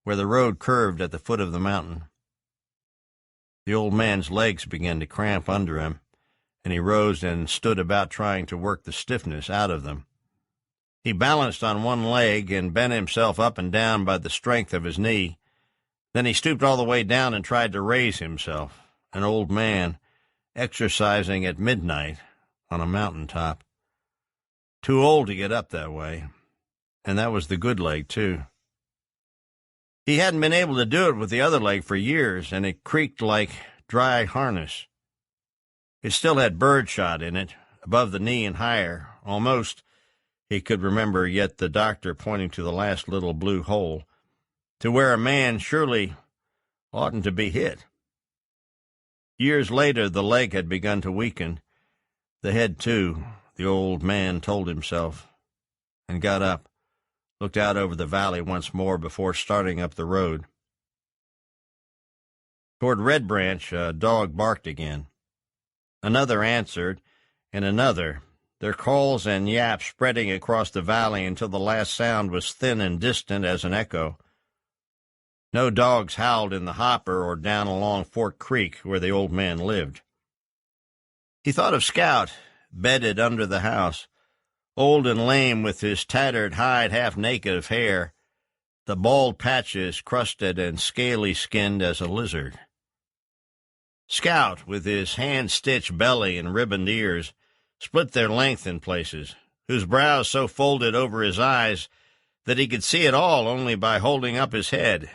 [SPEAKER 2] where the road curved at the foot of the mountain. The old man's legs began to cramp under him, and he rose and stood about trying to work the stiffness out of them. He balanced on one leg and bent himself up and down by the strength of his knee. Then he stooped all the way down and tried to raise himself, an old man, exercising at midnight on a mountain top. Too old to get up that way, and that was the good leg, too. He hadn't been able to do it with the other leg for years, and it creaked like dry harness. It still had birdshot in it, above the knee and higher, almost. He could remember yet the doctor pointing to the last little blue hole, to where a man surely oughtn't to be hit. Years later, the leg had begun to weaken. The head, too, the old man told himself, and got up, looked out over the valley once more before starting up the road. Toward Red Branch, a dog barked again. Another answered, and another, their calls and yaps spreading across the valley until the last sound was thin and distant as an echo. No dogs howled in the hopper or down along Fort Creek where the old man lived. He thought of Scout, bedded under the house, old and lame with his tattered hide half naked of hair, the bald patches crusted and scaly-skinned as a lizard. Scout, with his hand-stitched belly and ribboned ears, split their length in places, whose brows so folded over his eyes that he could see it all only by holding up his head,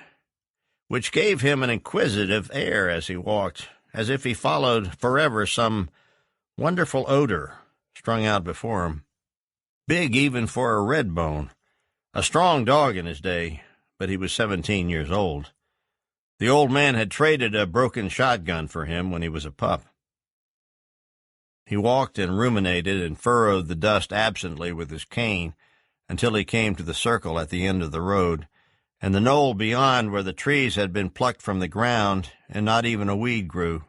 [SPEAKER 2] which gave him an inquisitive air as he walked, as if he followed forever some wonderful odor strung out before him. Big even for a red bone, a strong dog in his day, but he was 17 years old. The old man had traded a broken shotgun for him when he was a pup. He walked and ruminated and furrowed the dust absently with his cane until he came to the circle at the end of the road, and the knoll beyond where the trees had been plucked from the ground and not even a weed grew.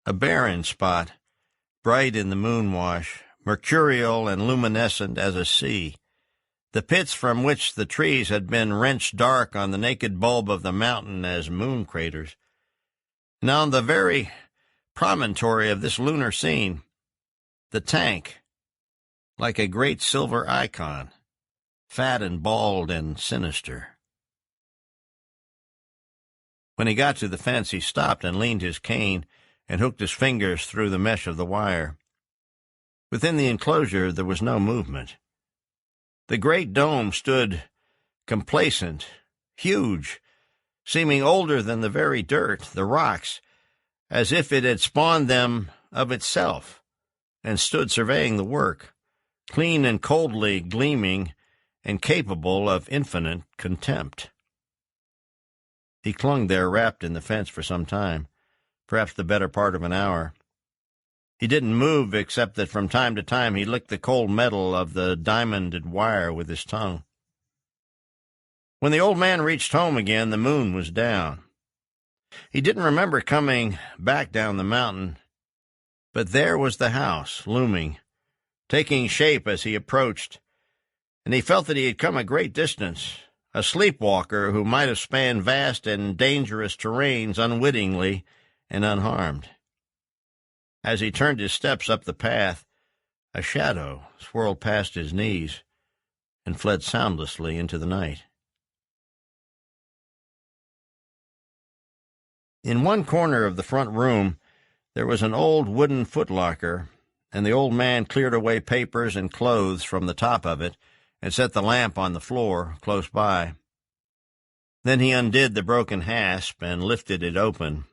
[SPEAKER 2] A barren spot, bright in the moonwash, mercurial and luminescent as a sea, the pits from which the trees had been wrenched dark on the naked bulb of the mountain as moon craters. And on the very promontory of this lunar scene, the tank, like a great silver icon, fat and bald and sinister. When he got to the fence, he stopped and leaned his cane and hooked his fingers through the mesh of the wire. Within the enclosure there was no movement. The great dome stood complacent, huge, seeming older than the very dirt, the rocks, as if it had spawned them of itself, and stood surveying the work, clean and coldly gleaming and capable of infinite contempt. He clung there, wrapped in the fence for some time, perhaps the better part of an hour. He didn't move except that from time to time he licked the cold metal of the diamonded wire with his tongue. When the old man reached home again, the moon was down. He didn't remember coming back down the mountain, but there was the house, looming, taking shape as he approached, and he felt that he had come a great distance, a sleepwalker who might have spanned vast and dangerous terrains unwittingly and unharmed. As he turned his steps up the path, a shadow swirled past his knees and fled soundlessly into the night. In one corner of the front room, there was an old wooden footlocker, and the old man cleared away papers and clothes from the top of it and set the lamp on the floor close by. Then he undid the broken hasp and lifted it open.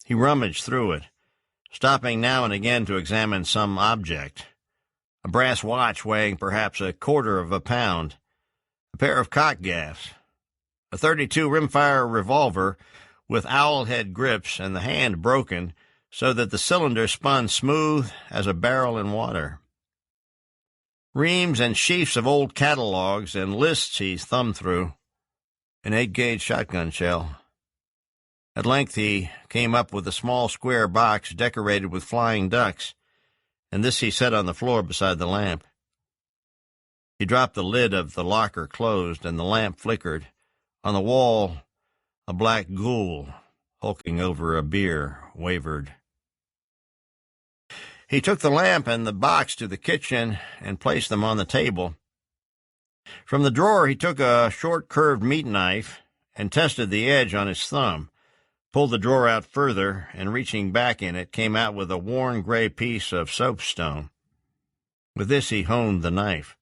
[SPEAKER 2] He rummaged through it, stopping now and again to examine some object, a brass watch weighing perhaps a quarter of a pound, a pair of cock gaffs, a .32 rimfire revolver with owl-head grips and the hand broken so that the cylinder spun smooth as a barrel in water. Reams and sheafs of old catalogs and lists he thumbed through. An 8-gauge shotgun shell. At length he came up with a small square box decorated with flying ducks, and this he set on the floor beside the lamp. He dropped the lid of the locker closed, and the lamp flickered. On the wall, a black ghoul, hulking over a bier, wavered. He took the lamp and the box to the kitchen and placed them on the table. From the drawer he took a short curved meat knife and tested the edge on his thumb, pulled the drawer out further, and reaching back in it, came out with a worn gray piece of soapstone. With this he honed the knife,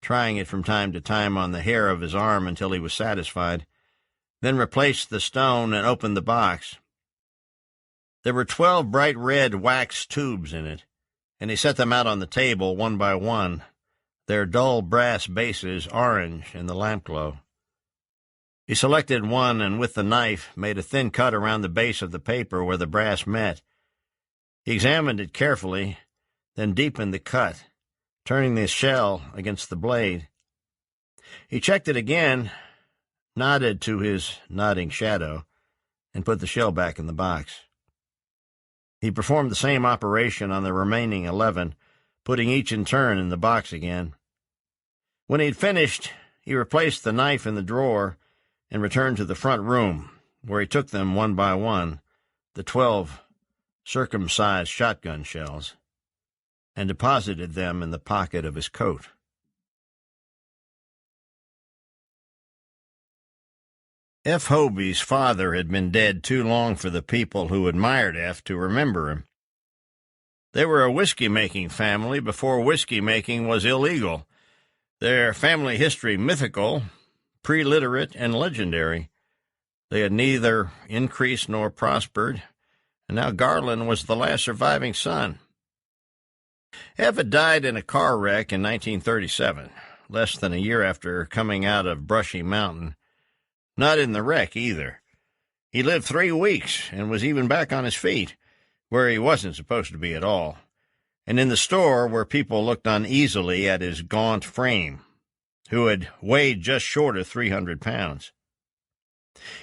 [SPEAKER 2] trying it from time to time on the hair of his arm until he was satisfied, then replaced the stone and opened the box. There were 12 bright red wax tubes in it, and he set them out on the table one by one, their dull brass bases orange in the lampglow. He selected one and with the knife made a thin cut around the base of the paper where the brass met. He examined it carefully, then deepened the cut, turning the shell against the blade. He checked it again, nodded to his nodding shadow, and put the shell back in the box. He performed the same operation on the remaining 11, putting each in turn in the box again. When he had finished, he replaced the knife in the drawer and returned to the front room, where he took them one by one, the 12 circumcised shotgun shells, and deposited them in the pocket of his coat. F. Hobie's father had been dead too long for the people who admired F to remember him. They were a whiskey-making family before whiskey-making was illegal, their family history mythical, pre-literate, and legendary. They had neither increased nor prospered, and now Garland was the last surviving son. F had died in a car wreck in 1937, less than a year after coming out of Brushy Mountain. Not in the wreck, either. He lived 3 weeks and was even back on his feet, where he wasn't supposed to be at all, and in the store where people looked uneasily at his gaunt frame, who had weighed just short of 300 pounds.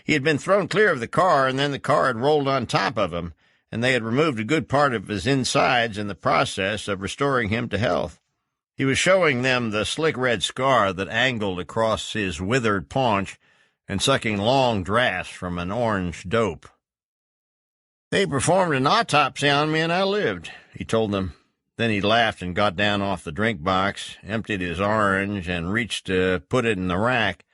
[SPEAKER 2] He had been thrown clear of the car, and then the car had rolled on top of him, and they had removed a good part of his insides in the process of restoring him to health. He was showing them the slick red scar that angled across his withered paunch and sucking long draughts from an orange dope. "They performed an autopsy on me and I lived," he told them. Then he laughed and got down off the drink box, emptied his orange, and reached to put it in the rack.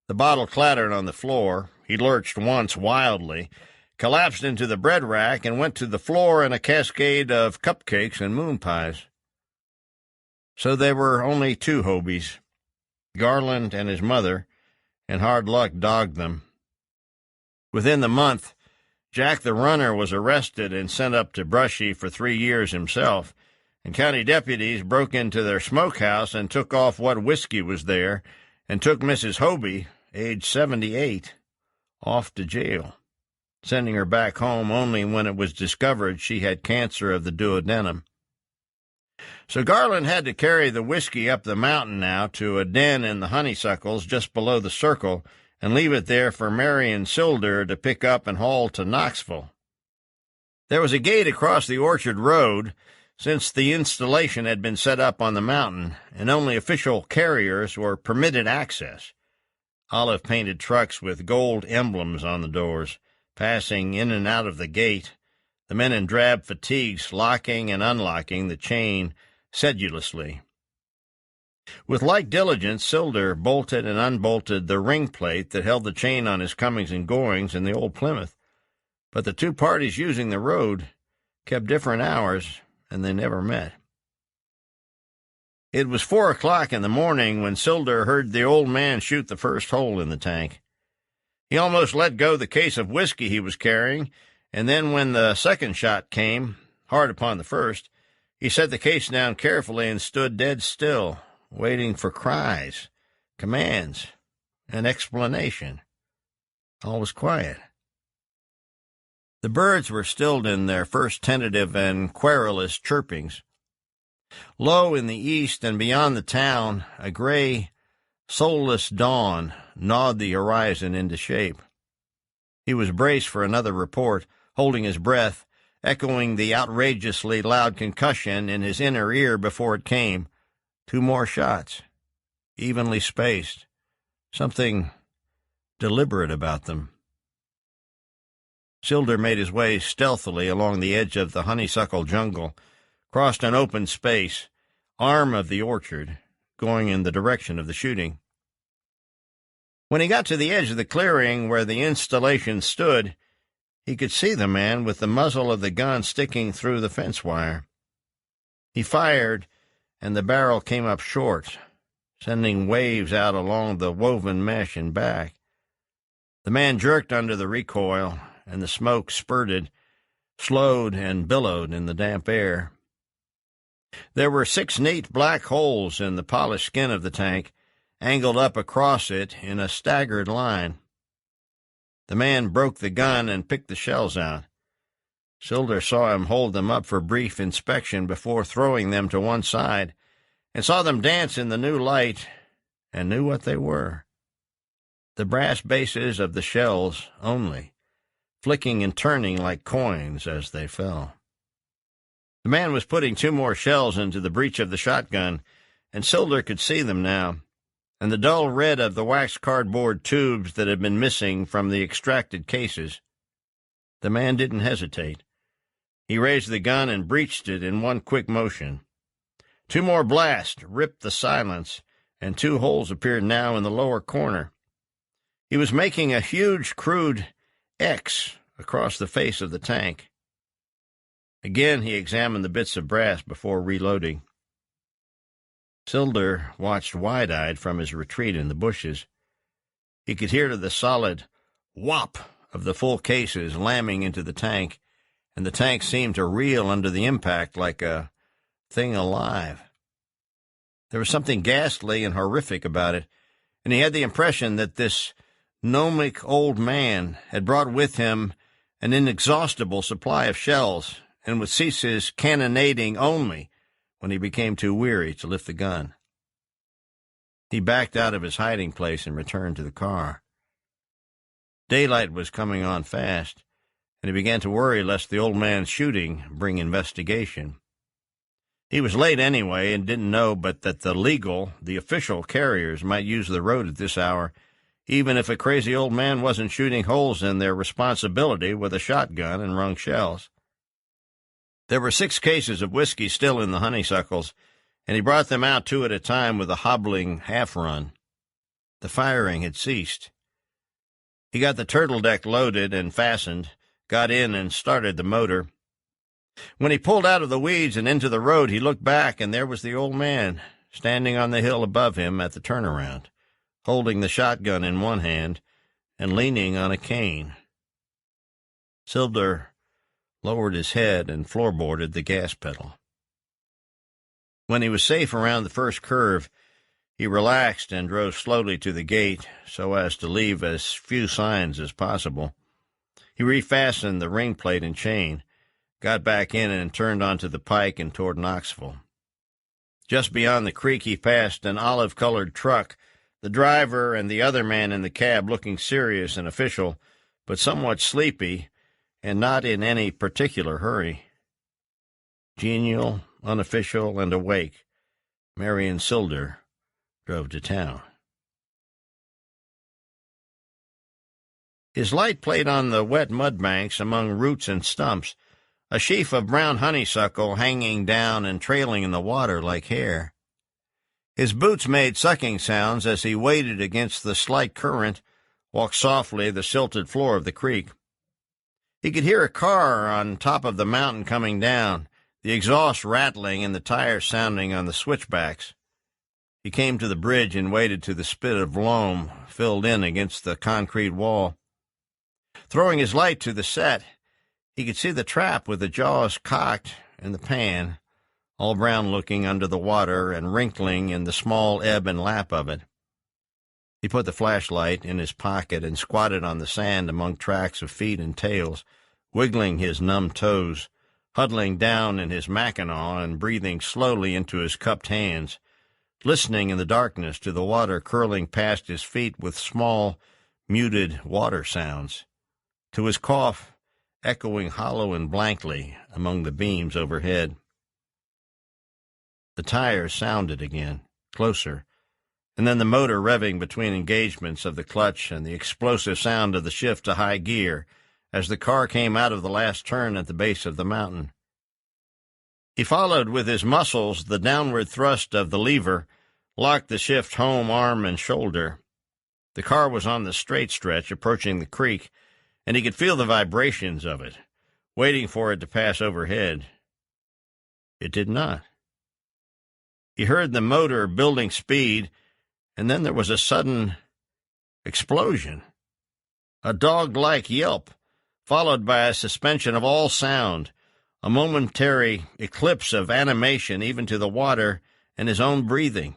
[SPEAKER 2] The bottle clattered on the floor. He lurched once wildly, collapsed into the bread rack, and went to the floor in a cascade of cupcakes and moon pies. So there were only 2 Hobies, Garland and his mother, and hard luck dogged them. Within the month, Jack the Runner was arrested and sent up to Brushy for 3 years himself, and county deputies broke into their smokehouse and took off what whiskey was there, and took Mrs. Hobie, age 78, off to jail, sending her back home only when it was discovered she had cancer of the duodenum. So Garland had to carry the whiskey up the mountain now to a den in the honeysuckles just below the circle and leave it there for Marion Sylder to pick up and haul to Knoxville. There was a gate across the Orchard Road, since the installation had been set up on the mountain, and only official carriers were permitted access. Olive-painted trucks with gold emblems on the doors, passing in and out of the gate, the men in drab fatigues locking and unlocking the chain sedulously. With like diligence, Sylder bolted and unbolted the ring plate that held the chain on his comings and goings in the old Plymouth, but the 2 parties using the road kept different hours, and they never met. It was 4 o'clock in the morning when Sylder heard the old man shoot the first hole in the tank. He almost let go the case of whiskey he was carrying, and then when the second shot came, hard upon the first, he set the case down carefully and stood dead still, waiting for cries, commands, an explanation. All was quiet. The birds were stilled in their first tentative and querulous chirpings. Low in the east and beyond the town, a gray, soulless dawn gnawed the horizon into shape. He was braced for another report, holding his breath, echoing the outrageously loud concussion in his inner ear before it came. 2 more shots, evenly spaced, something deliberate about them. Sylder made his way stealthily along the edge of the honeysuckle jungle, crossed an open space, arm of the orchard, going in the direction of the shooting. When he got to the edge of the clearing where the installation stood, he could see the man with the muzzle of the gun sticking through the fence wire. He fired, and the barrel came up short, sending waves out along the woven mesh and back. The man jerked under the recoil, and the smoke spurted, slowed, and billowed in the damp air. There were 6 neat black holes in the polished skin of the tank, angled up across it in a staggered line. The man broke the gun and picked the shells out. Sylder saw him hold them up for brief inspection before throwing them to one side, and saw them dance in the new light, and knew what they were. The brass bases of the shells only, flicking and turning like coins as they fell. The man was putting 2 more shells into the breech of the shotgun, and Sylder could see them now, and the dull red of the waxed cardboard tubes that had been missing from the extracted cases. The man didn't hesitate. He raised the gun and breeched it in one quick motion. 2 more blasts ripped the silence, and 2 holes appeared now in the lower corner. He was making a huge, crude X across the face of the tank. Again he examined the bits of brass before reloading. Sylder watched wide-eyed from his retreat in the bushes. He could hear the solid whop of the full cases lamming into the tank, and the tank seemed to reel under the impact like a thing alive. There was something ghastly and horrific about it, and he had the impression that this gnomic old man had brought with him an inexhaustible supply of shells, and would cease his cannonading only when he became too weary to lift the gun. He backed out of his hiding place and returned to the car. Daylight was coming on fast, and he began to worry lest the old man's shooting bring investigation. He was late anyway and didn't know but that the official carriers might use the road at this hour, even if a crazy old man wasn't shooting holes in their responsibility with a shotgun and rung shells. There were 6 cases of whiskey still in the honeysuckles, and he brought them out 2 at a time with a hobbling half-run. The firing had ceased. He got the turtle deck loaded and fastened, got in and started the motor. When he pulled out of the weeds and into the road, he looked back, and there was the old man, standing on the hill above him at the turnaround, holding the shotgun in one hand and leaning on a cane. Sylder lowered his head and floorboarded the gas pedal. When he was safe around the first curve, he relaxed and drove slowly to the gate so as to leave as few signs as possible. He refastened the ring plate and chain, got back in and turned onto the pike and toward Knoxville. Just beyond the creek he passed an olive-colored truck, the driver and the other man in the cab looking serious and official, but somewhat sleepy and not in any particular hurry. Genial, unofficial, and awake, Marion Sylder drove to town. His light played on the wet mud banks among roots and stumps, a sheaf of brown honeysuckle hanging down and trailing in the water like hair. His boots made sucking sounds as he waded against the slight current, walked softly the silted floor of the creek. He could hear a car on top of the mountain coming down, the exhaust rattling and the tires sounding on the switchbacks. He came to the bridge and waded to the spit of loam filled in against the concrete wall. Throwing his light to the set, he could see the trap with the jaws cocked and the pan, all brown-looking under the water and wrinkling in the small ebb and lap of it. He put the flashlight in his pocket and squatted on the sand among tracks of feet and tails, wiggling his numb toes, huddling down in his mackinaw and breathing slowly into his cupped hands, listening in the darkness to the water curling past his feet with small, muted water sounds, to his cough echoing hollow and blankly among the beams overhead. The tires sounded again, closer, and then the motor revving between engagements of the clutch and the explosive sound of the shift to high gear as the car came out of the last turn at the base of the mountain. He followed with his muscles the downward thrust of the lever, locked the shift home arm and shoulder. The car was on the straight stretch, approaching the creek, and he could feel the vibrations of it, waiting for it to pass overhead. It did not. He heard the motor building speed, and then there was a sudden explosion, a dog-like yelp, followed by a suspension of all sound, a momentary eclipse of animation even to the water and his own breathing.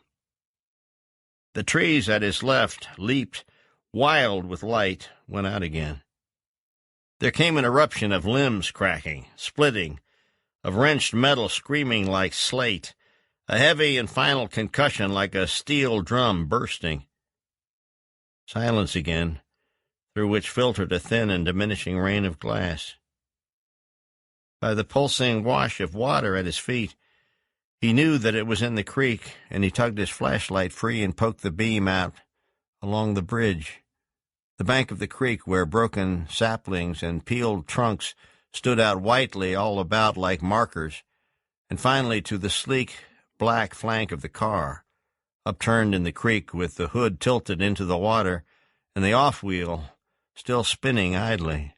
[SPEAKER 2] The trees at his left leaped, wild with light, went out again. There came an eruption of limbs cracking, splitting, of wrenched metal screaming like slate, a heavy and final concussion like a steel drum bursting. Silence again, through which filtered a thin and diminishing rain of glass. By the pulsing wash of water at his feet, he knew that it was in the creek, and he tugged his flashlight free and poked the beam out along the bridge, the bank of the creek where broken saplings and peeled trunks stood out whitely all about like markers, and finally to the sleek black flank of the car, upturned in the creek with the hood tilted into the water and the off-wheel still spinning idly.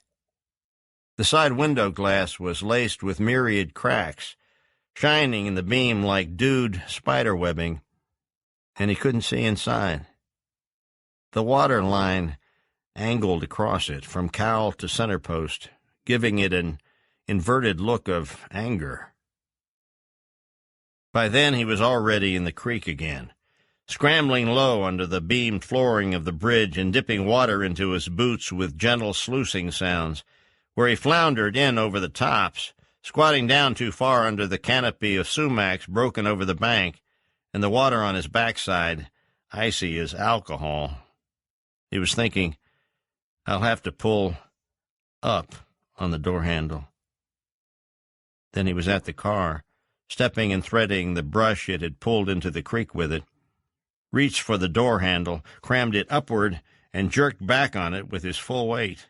[SPEAKER 2] The side window glass was laced with myriad cracks, shining in the beam like dewed spider-webbing, and he couldn't see inside. The water line angled across it from cowl to center post, giving it an inverted look of anger. By then he was already in the creek again, scrambling low under the beamed flooring of the bridge and dipping water into his boots with gentle sluicing sounds, where he floundered in over the tops, squatting down too far under the canopy of sumacs broken over the bank, and the water on his backside icy as alcohol. He was thinking, I'll have to pull up on the door handle. Then he was at the car, stepping and threading the brush it had pulled into the creek with it, reached for the door handle, crammed it upward, and jerked back on it with his full weight.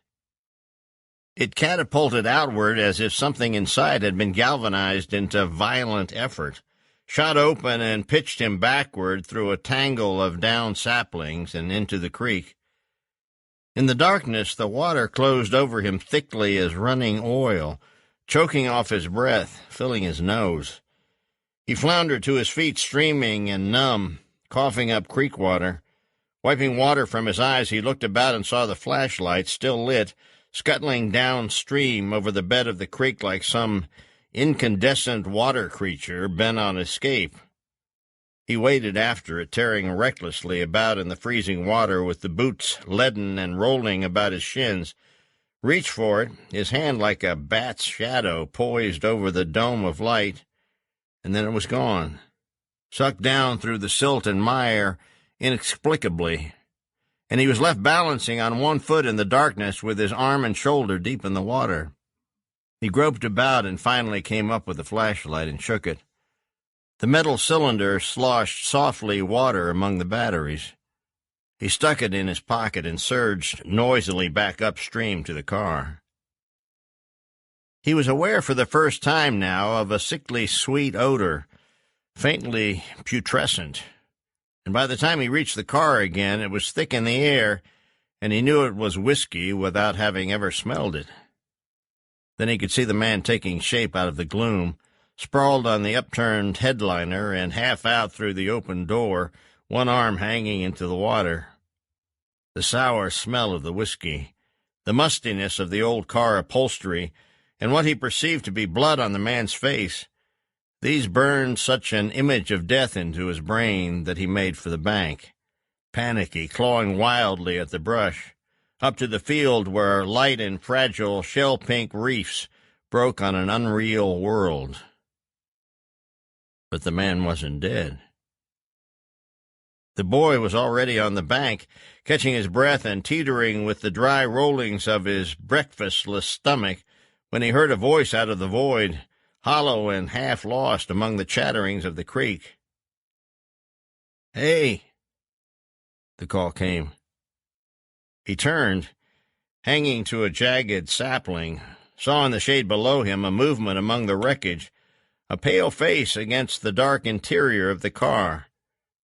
[SPEAKER 2] It catapulted outward as if something inside had been galvanized into violent effort, shot open and pitched him backward through a tangle of down saplings and into the creek. In the darkness, the water closed over him thickly as running oil, choking off his breath, filling his nose. He floundered to his feet, streaming and numb, coughing up creek water. Wiping water from his eyes, he looked about and saw the flashlight, still lit, scuttling downstream over the bed of the creek like some incandescent water creature bent on escape. He waded after it, tearing recklessly about in the freezing water with the boots leaden and rolling about his shins. Reached for it, his hand like a bat's shadow poised over the dome of light, and then it was gone, sucked down through the silt and mire inexplicably, and he was left balancing on one foot in the darkness with his arm and shoulder deep in the water. He groped about and finally came up with the flashlight and shook it. The metal cylinder sloshed softly water among the batteries. He stuck it in his pocket and surged noisily back upstream to the car. He was aware for the first time now of a sickly sweet odor, faintly putrescent, and by the time he reached the car again it was thick in the air, and he knew it was whiskey without having ever smelled it. Then he could see the man taking shape out of the gloom, sprawled on the upturned headliner and half out through the open door, one arm hanging into the water. The sour smell of the whiskey, the mustiness of the old car upholstery, and what he perceived to be blood on the man's face, these burned such an image of death into his brain that he made for the bank, panicky, clawing wildly at the brush, up to the field where light and fragile shell-pink reefs broke on an unreal world. But the man wasn't dead. The boy was already on the bank, catching his breath and teetering with the dry rollings of his breakfastless stomach, when he heard a voice out of the void, hollow and half lost among the chatterings of the creek. "Hey!" the call came. He turned, hanging to a jagged sapling, saw in the shade below him a movement among the wreckage, a pale face against the dark interior of the car.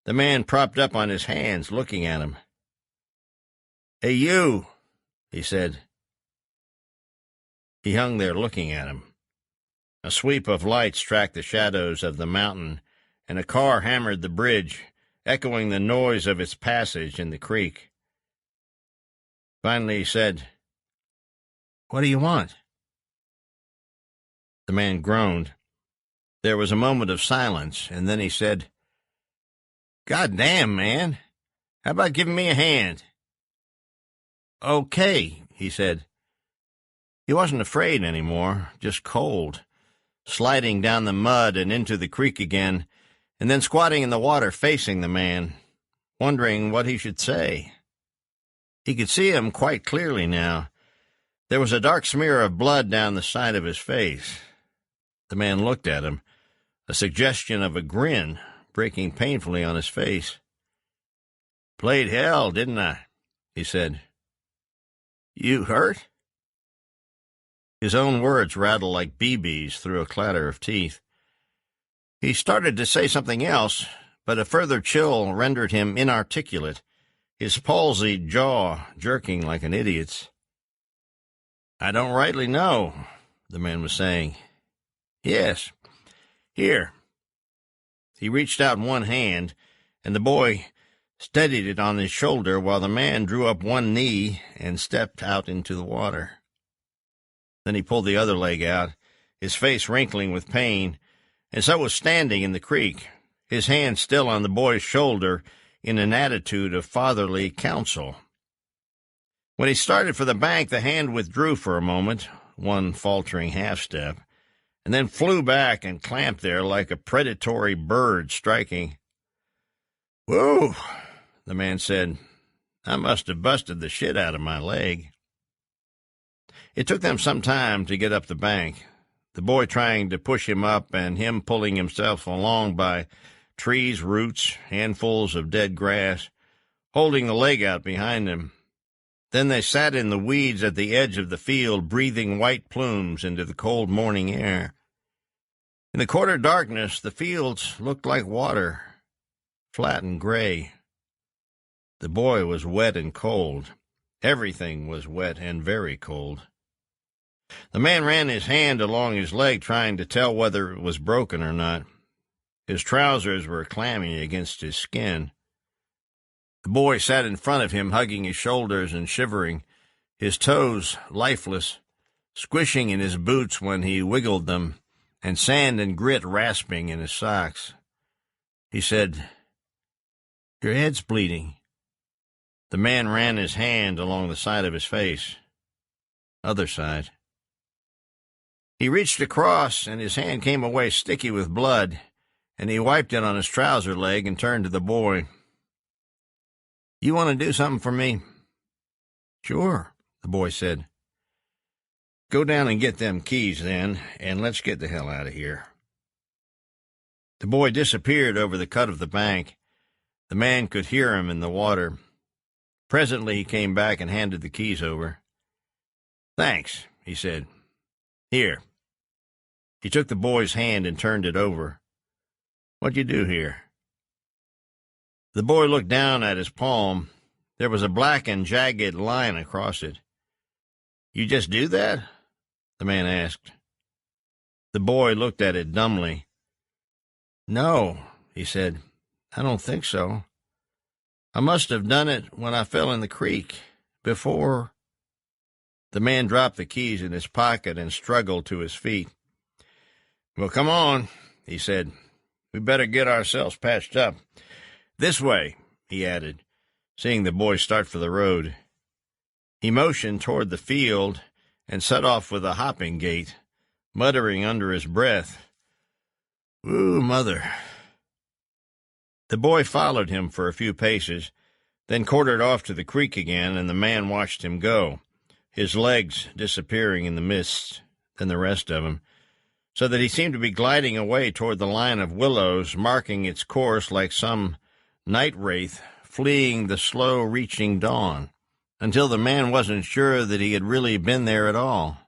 [SPEAKER 2] The man propped up on his hands, looking at him. "Hey, you," he said. He hung there looking at him. A sweep of light struck the shadows of the mountain, and a car hammered the bridge, echoing the noise of its passage in the creek. Finally he said, "What do you want?" The man groaned. There was a moment of silence, and then he said, "God damn, man. How about giving me a hand?" "Okay," he said. He wasn't afraid anymore, just cold, sliding down the mud and into the creek again, and then squatting in the water facing the man, wondering what he should say. He could see him quite clearly now. There was a dark smear of blood down the side of his face. The man looked at him, a suggestion of a grin breaking painfully on his face. "Played hell, didn't I?" he said. "You hurt?" His own words rattled like BBs through a clatter of teeth. He started to say something else, but a further chill rendered him inarticulate, his palsied jaw jerking like an idiot's. "I don't rightly know," the man was saying. "Yes. Here." He reached out one hand, and the boy steadied it on his shoulder while the man drew up one knee and stepped out into the water. Then he pulled the other leg out, his face wrinkling with pain, and so was standing in the creek, his hand still on the boy's shoulder in an attitude of fatherly counsel. When he started for the bank, the hand withdrew for a moment, one faltering half-step, and then flew back and clamped there like a predatory bird striking. "Whoa," the man said. "I must have busted the shit out of my leg." It took them some time to get up the bank, the boy trying to push him up and him pulling himself along by trees, roots, handfuls of dead grass, holding the leg out behind him. Then they sat in the weeds at the edge of the field, breathing white plumes into the cold morning air. In the quarter darkness, the fields looked like water, flat and gray. The boy was wet and cold. Everything was wet and very cold. The man ran his hand along his leg, trying to tell whether it was broken or not. His trousers were clammy against his skin. The boy sat in front of him, hugging his shoulders and shivering, his toes lifeless, squishing in his boots when he wiggled them, and sand and grit rasping in his socks. He said, "Your head's bleeding." The man ran his hand along the side of his face. Other side. He reached across, and his hand came away sticky with blood, and he wiped it on his trouser leg and turned to the boy. "You want to do something for me?" "Sure," the boy said. "Go down and get them keys, then, and let's get the hell out of here." The boy disappeared over the cut of the bank. The man could hear him in the water. Presently he came back and handed the keys over. "Thanks," he said. "Here." He took the boy's hand and turned it over. "What'd you do here?" The boy looked down at his palm. There was a black and jagged line across it. "You just do that?" the man asked. The boy looked at it dumbly. "No," he said. "I don't think so. I must have done it when I fell in the creek. Before—" The man dropped the keys in his pocket and struggled to his feet. "Well, come on," he said. "We better get ourselves patched up. This way," he added, seeing the boy start for the road. He motioned toward the field and set off with a hopping gait, muttering under his breath, "Ooh, mother." The boy followed him for a few paces, then quartered off to the creek again, and the man watched him go, his legs disappearing in the mist, then the rest of him, so that he seemed to be gliding away toward the line of willows, marking its course like some night wraith fleeing the slow-reaching dawn, until the man wasn't sure that he had really been there at all.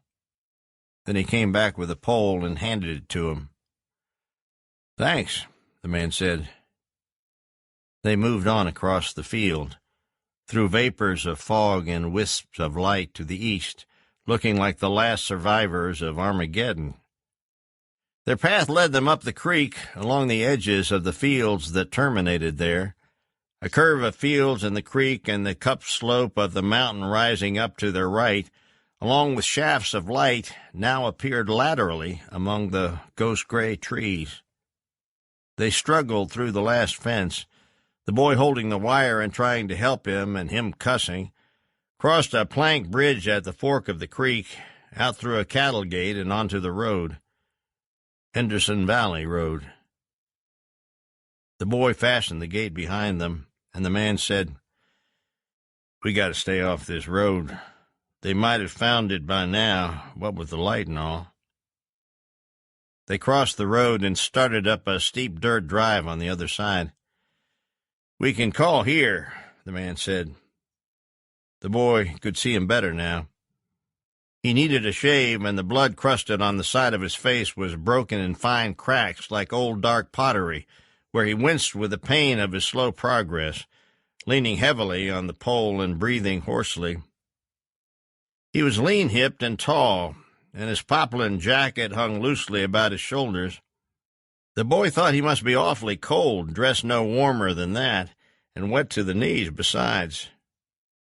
[SPEAKER 2] Then he came back with a pole and handed it to him. "Thanks," the man said. They moved on across the field, through vapors of fog and wisps of light to the east, looking like the last survivors of Armageddon. Their path led them up the creek, along the edges of the fields that terminated there, a curve of fields and the creek and the cupped slope of the mountain rising up to their right, along with shafts of light, now appeared laterally among the ghost-gray trees. They struggled through the last fence, the boy holding the wire and trying to help him, and him cussing, crossed a plank bridge at the fork of the creek, out through a cattle gate and onto the road. Henderson Valley Road. The boy fastened the gate behind them, and the man said, "We got to stay off this road. They might have found it by now, what with the light and all." They crossed the road and started up a steep dirt drive on the other side. "We can call here," the man said. The boy could see him better now. He needed a shave, and the blood crusted on the side of his face was broken in fine cracks like old dark pottery, where he winced with the pain of his slow progress, leaning heavily on the pole and breathing hoarsely. He was lean-hipped and tall, and his poplin jacket hung loosely about his shoulders. The boy thought he must be awfully cold, dressed no warmer than that, and wet to the knees besides.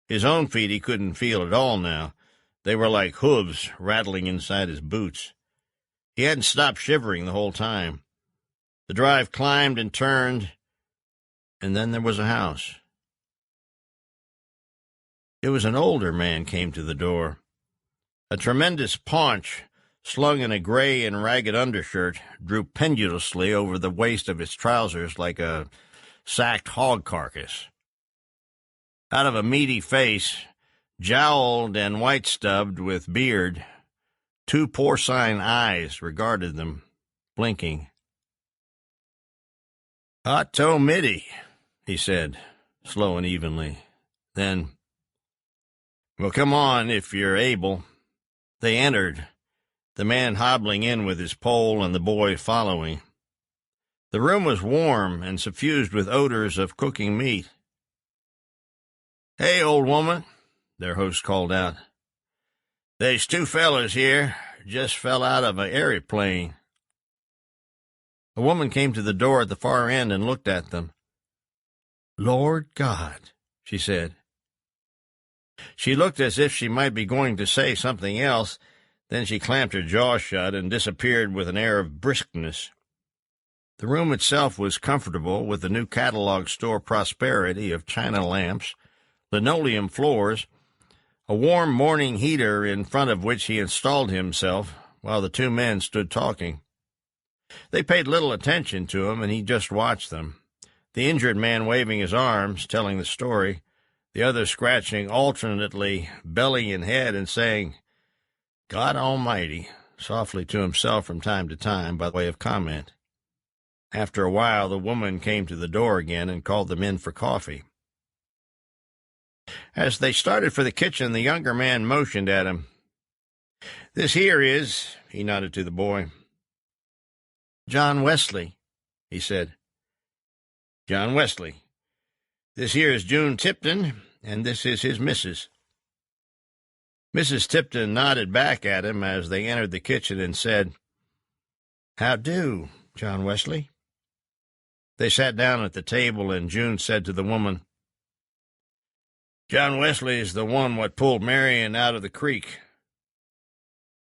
[SPEAKER 2] His own feet he couldn't feel at all now. They were like hooves rattling inside his boots. He hadn't stopped shivering the whole time. The drive climbed and turned, and then there was a house. It was an older man came to the door. A tremendous paunch, slung in a gray and ragged undershirt, drooped pendulously over the waist of his trousers like a sacked hog carcass. Out of a meaty face, jowled and white-stubbed with beard, two porcine eyes regarded them, blinking. "Hot-toe Mitty," he said, slow and evenly. Then, "Well, come on if you're able." They entered, the man hobbling in with his pole and the boy following. The room was warm and suffused with odors of cooking meat. "Hey, old woman," their host called out. "There's two fellers here, just fell out of an aeroplane." A woman came to the door at the far end and looked at them. "Lord God," she said. She looked as if she might be going to say something else, then she clamped her jaw shut and disappeared with an air of briskness. The room itself was comfortable, with the new catalog store prosperity of china lamps, linoleum floors, a warm morning heater in front of which he installed himself while the two men stood talking. They paid little attention to him, and he just watched them, the injured man waving his arms, telling the story, the other scratching alternately belly and head and saying, "God Almighty," softly to himself from time to time by way of comment. After a while, the woman came to the door again and called them in for coffee. As they started for the kitchen, the younger man motioned at him. "This here is," he nodded to the boy. "John Wesley," he said. "John Wesley. This here is June Tipton, and this is his missus." Mrs. Tipton nodded back at him as they entered the kitchen and said, "How do, John Wesley?" They sat down at the table, and June said to the woman, "John Wesley is the one what pulled Marion out of the creek."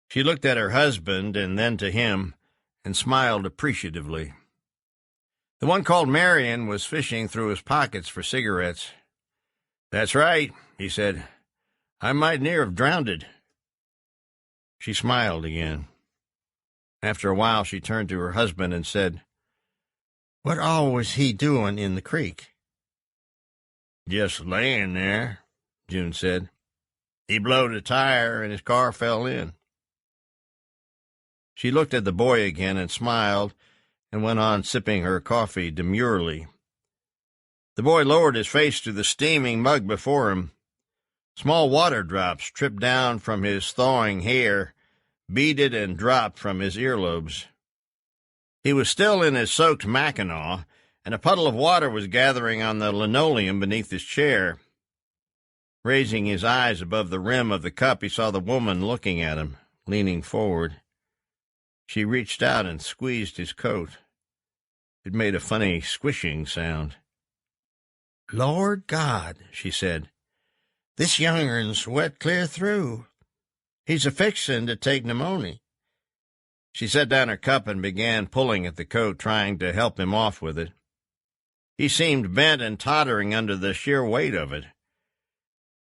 [SPEAKER 2] She looked at her husband and then to him and smiled appreciatively. The one called Marion was fishing through his pockets for cigarettes. "That's right," he said. "I might near have drowned." She smiled again. After a while, she turned to her husband and said, "What all was he doing in the creek?" "Just laying there," June said. "He blowed a tire and his car fell in." She looked at the boy again and smiled and went on sipping her coffee demurely. The boy lowered his face to the steaming mug before him. Small water drops tripped down from his thawing hair, beaded and dropped from his earlobes. He was still in his soaked mackinaw, and a puddle of water was gathering on the linoleum beneath his chair. Raising his eyes above the rim of the cup, he saw the woman looking at him, leaning forward. She reached out and squeezed his coat. It made a funny squishing sound. "Lord God," she said, "this younger's wet clear through. He's a-fixin' to take pneumonia." She set down her cup and began pulling at the coat, trying to help him off with it. He seemed bent and tottering under the sheer weight of it.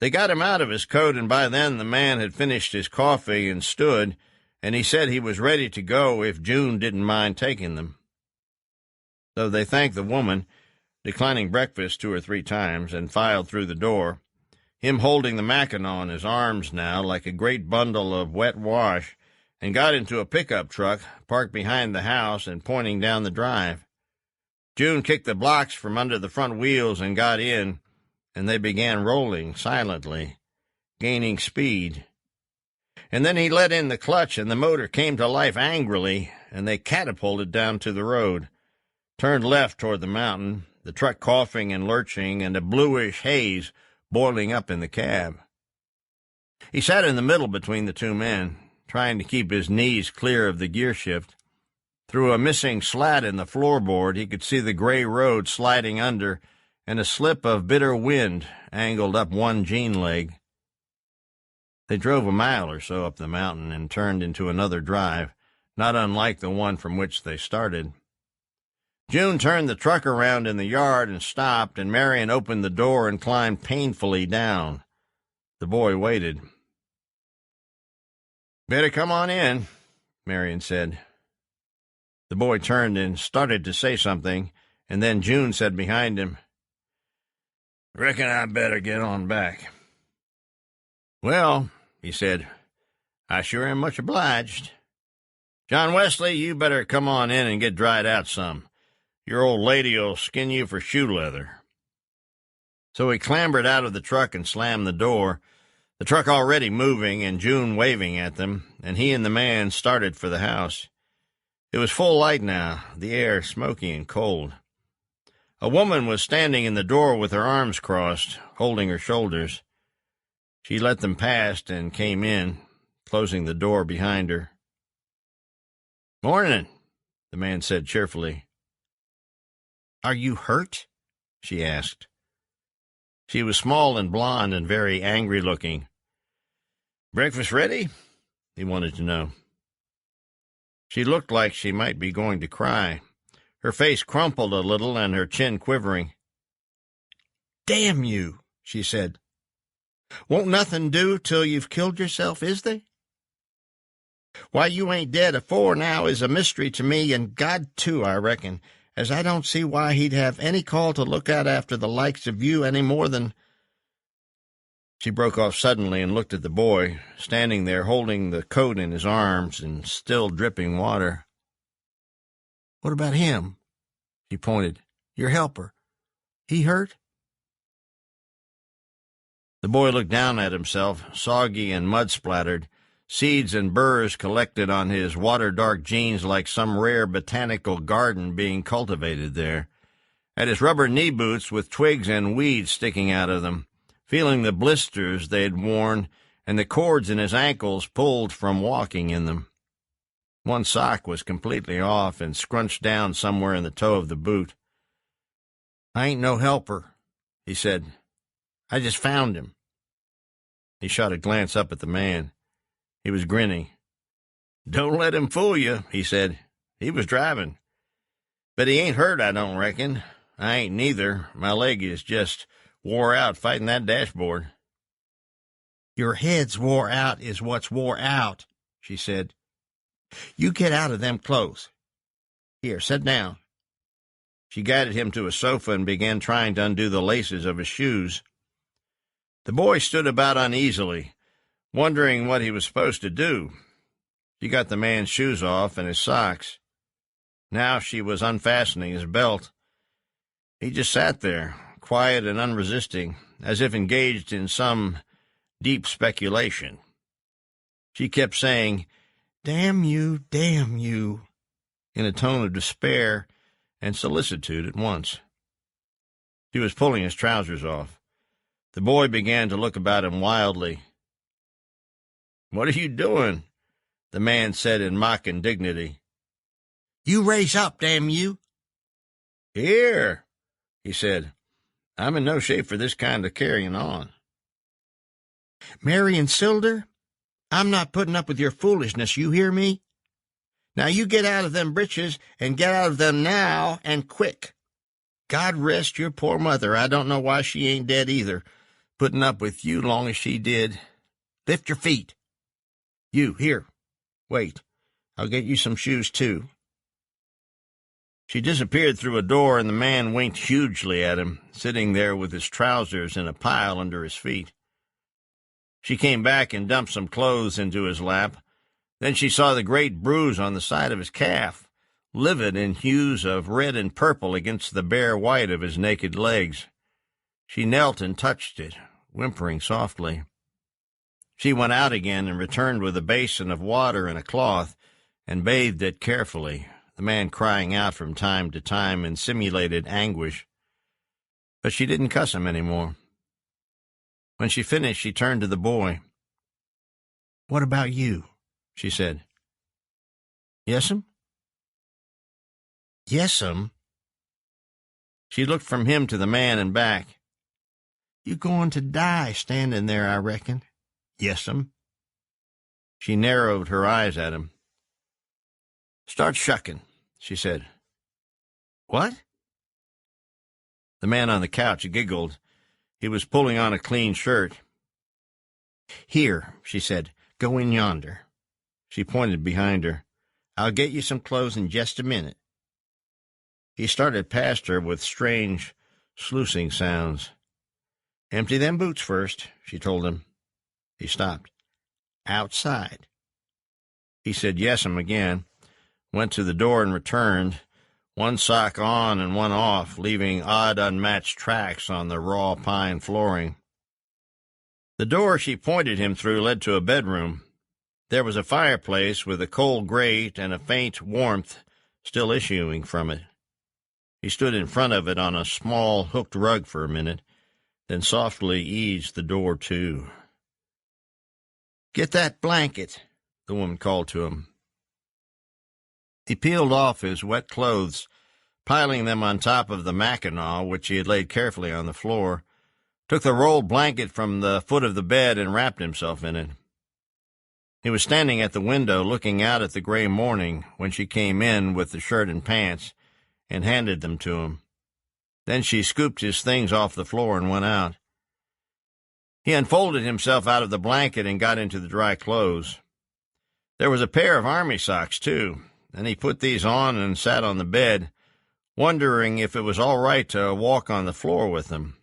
[SPEAKER 2] They got him out of his coat, and by then the man had finished his coffee and stood, and he said he was ready to go if June didn't mind taking them. So they thanked the woman, declining breakfast 2 or 3 times, and filed through the door, him holding the mackinaw in his arms now like a great bundle of wet wash, and got into a pickup truck parked behind the house and pointing down the drive. June kicked the blocks from under the front wheels and got in, and they began rolling silently, gaining speed. And then he let in the clutch, and the motor came to life angrily, and they catapulted down to the road, turned left toward the mountain, the truck coughing and lurching, and a bluish haze boiling up in the cab. He sat in the middle between the 2 men, trying to keep his knees clear of the gear shift. Through a missing slat in the floorboard, he could see the gray road sliding under, and a slip of bitter wind angled up one jean leg. They drove a mile or so up the mountain and turned into another drive, not unlike the one from which they started. June turned the truck around in the yard and stopped, and Marion opened the door and climbed painfully down. The boy waited. "Better come on in," Marion said. The boy turned and started to say something, and then June said behind him, "Reckon I better get on back." "Well," he said, "I sure am much obliged. John Wesley, you better come on in and get dried out some. Your old lady'll skin you for shoe leather." So he clambered out of the truck and slammed the door, the truck already moving and June waving at them, and he and the man started for the house. It was full light now, the air smoky and cold. A woman was standing in the door with her arms crossed, holding her shoulders. She let them past and came in, closing the door behind her. "Morning," the man said cheerfully. "Are you hurt?" she asked. She was small and blonde and very angry-looking. "Breakfast ready?" he wanted to know. She looked like she might be going to cry, her face crumpled a little and her chin quivering. "Damn you," she said. "Won't nothing do till you've killed yourself, is they? Why you ain't dead afore now is a mystery to me, and God too, I reckon, as I don't see why he'd have any call to look out after the likes of you any more than—" She broke off suddenly and looked at the boy, standing there holding the coat in his arms and still dripping water. "What about him?" She pointed. "Your helper. He hurt?" The boy looked down at himself, soggy and mud-splattered, seeds and burrs collected on his water-dark jeans like some rare botanical garden being cultivated there, at his rubber knee boots with twigs and weeds sticking out of them, feeling the blisters they'd worn and the cords in his ankles pulled from walking in them. One sock was completely off and scrunched down somewhere in the toe of the boot. "I ain't no helper," he said. "I just found him." He shot a glance up at the man. He was grinning. "Don't let him fool you," he said. "He was driving. But he ain't hurt, I don't reckon. I ain't neither. My leg is just wore out fighting that dashboard." "Your head's wore out is what's wore out," she said. You get out of them clothes. Here, sit down. She guided him to a sofa and began trying to undo the laces of his shoes. The boy stood about uneasily, wondering what he was supposed to do. She got the man's shoes off and his socks. Now she was unfastening his belt. He just sat there, quiet and unresisting, as if engaged in some deep speculation. She kept saying, damn you, in a tone of despair and solicitude at once. She was pulling his trousers off. The boy began to look about him wildly. What are you doing? The man said in mock indignity. You raise up, damn you. Here, he said. I'm in no shape for this kind of carrying on. Marion Sylder, I'm not putting up with your foolishness, you hear me? Now you get out of them britches, and get out of them now, and quick. God rest your poor mother. I don't know why she ain't dead either, putting up with you long as she did. Lift your feet. You, here. Wait. I'll get you some shoes, too. She disappeared through a door, and the man winked hugely at him, sitting there with his trousers in a pile under his feet. She came back and dumped some clothes into his lap. Then she saw the great bruise on the side of his calf, livid in hues of red and purple against the bare white of his naked legs. She knelt and touched it, whimpering softly. She went out again and returned with a basin of water and a cloth, and bathed it carefully, the man crying out from time to time in simulated anguish. But she didn't cuss him any more. When she finished, she turned to the boy. What about you? She said. Yes'm? Yes'm? She looked from him to the man and back. You going to die standing there, I reckon. Yes'm. She narrowed her eyes at him. Start shucking, she said. What? The man on the couch giggled. He was pulling on a clean shirt. Here, she said, go in yonder. She pointed behind her. I'll get you some clothes in just a minute. He started past her with strange, sluicing sounds. Empty them boots first, she told him. He stopped. Outside. He said yes'm again, went to the door and returned, one sock on and one off, leaving odd unmatched tracks on the raw pine flooring. The door she pointed him through led to a bedroom. There was a fireplace with a coal grate and a faint warmth still issuing from it. He stood in front of it on a small hooked rug for a minute, then softly eased the door to. Get that blanket, the woman called to him. He peeled off his wet clothes, piling them on top of the mackinaw, which he had laid carefully on the floor, took the rolled blanket from the foot of the bed and wrapped himself in it. He was standing at the window looking out at the gray morning when she came in with the shirt and pants and handed them to him. Then she scooped his things off the floor and went out. He unfolded himself out of the blanket and got into the dry clothes. There was a pair of army socks, too, and he put these on and sat on the bed, wondering if it was all right to walk on the floor with them.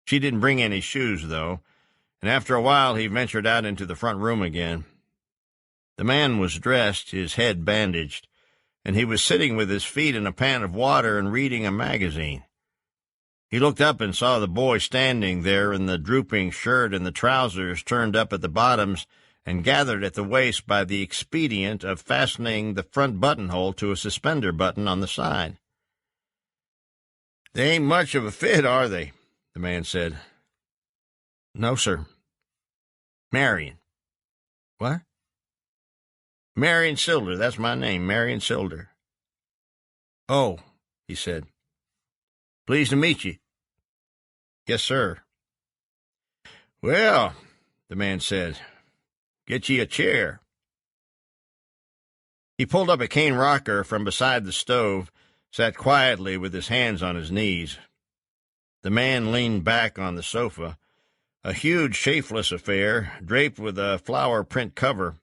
[SPEAKER 2] She didn't bring any shoes, though, and after a while he ventured out into the front room again. The man was dressed, his head bandaged, and he was sitting with his feet in a pan of water and reading a magazine. He looked up and saw the boy standing there in the drooping shirt and the trousers turned up at the bottoms and gathered at the waist by the expedient of fastening the front buttonhole to a suspender button on the side. They ain't much of a fit, are they? The man said. No, sir. Marion. What? Marion Sylder, that's my name, Marion Sylder. Oh, he said. Pleased to meet you. Yes, sir. Well, the man said, get ye a chair. He pulled up a cane rocker from beside the stove, sat quietly with his hands on his knees. The man leaned back on the sofa, a huge, shapeless affair, draped with a flower print cover.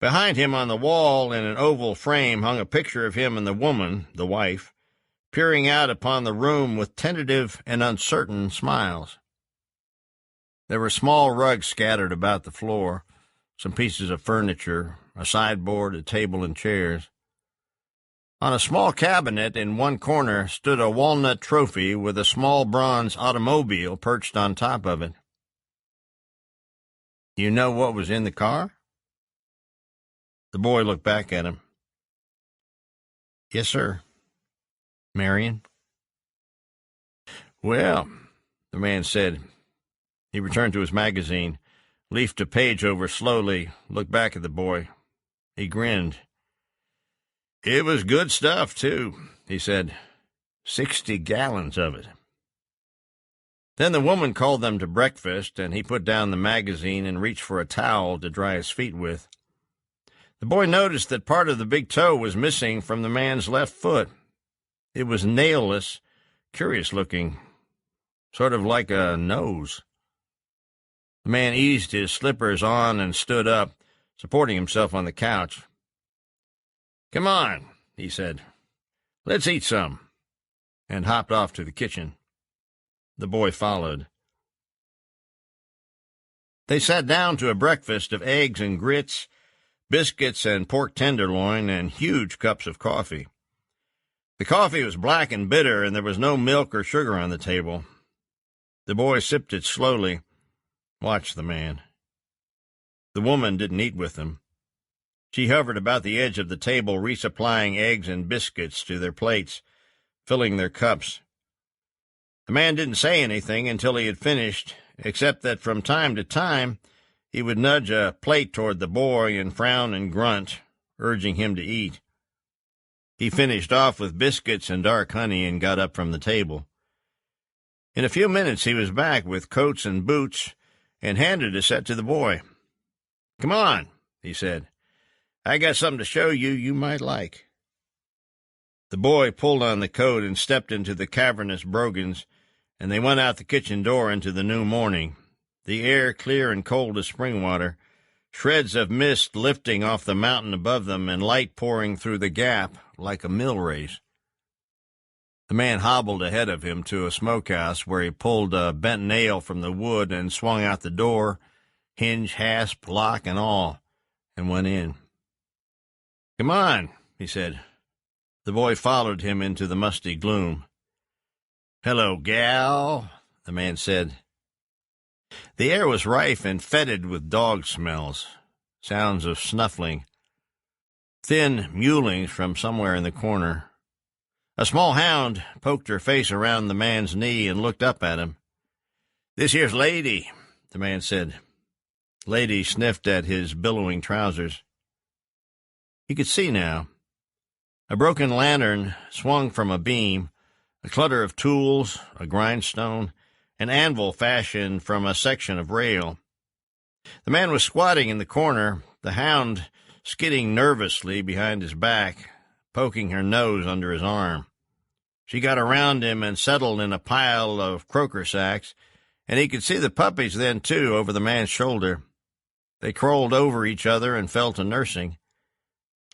[SPEAKER 2] Behind him on the wall in an oval frame hung a picture of him and the woman, the wife, peering out upon the room with tentative and uncertain smiles. There were small rugs scattered about the floor, some pieces of furniture, a sideboard, a table, and chairs. On a small cabinet in one corner stood a walnut trophy with a small bronze automobile perched on top of it. You know what was in the car? The boy looked back at him. Yes, sir. Marion? Well, the man said. He returned to his magazine, leafed a page over slowly, looked back at the boy. He grinned. It was good stuff, too, he said. 60 gallons of it. Then the woman called them to breakfast, and he put down the magazine and reached for a towel to dry his feet with. The boy noticed that part of the big toe was missing from the man's left foot. It was nailless, curious-looking, sort of like a nose. The man eased his slippers on and stood up, supporting himself on the couch. Come on, he said. Let's eat some, and hopped off to the kitchen. The boy followed. They sat down to a breakfast of eggs and grits, biscuits and pork tenderloin, and huge cups of coffee. The coffee was black and bitter, and there was no milk or sugar on the table. The boy sipped it slowly, watched the man. The woman didn't eat with them. She hovered about the edge of the table, resupplying eggs and biscuits to their plates, filling their cups. The man didn't say anything until he had finished, except that from time to time he would nudge a plate toward the boy and frown and grunt, urging him to eat. He finished off with biscuits and dark honey and got up from the table. In a few minutes he was back with coats and boots and handed a set to the boy. Come on, he said. I got something to show you you might like. The boy pulled on the coat and stepped into the cavernous brogans, and they went out the kitchen door into the new morning, the air clear and cold as spring water, shreds of mist lifting off the mountain above them and light pouring through the gap like a mill race. The man hobbled ahead of him to a smokehouse where he pulled a bent nail from the wood and swung out the door, hinge, hasp, lock, and all, and went in. Come on, he said. The boy followed him into the musty gloom. Hello, gal, the man said. The air was rife and fetid with dog smells, sounds of snuffling, thin mewlings from somewhere in the corner. A small hound poked her face around the man's knee and looked up at him. This here's Lady, the man said. Lady sniffed at his billowing trousers. He could see now. A broken lantern swung from a beam, a clutter of tools, a grindstone, an anvil fashioned from a section of rail. The man was squatting in the corner, the hound skidding nervously behind his back, poking her nose under his arm. She got around him and settled in a pile of croaker sacks, and he could see the puppies then, too, over the man's shoulder. They crawled over each other and fell to nursing.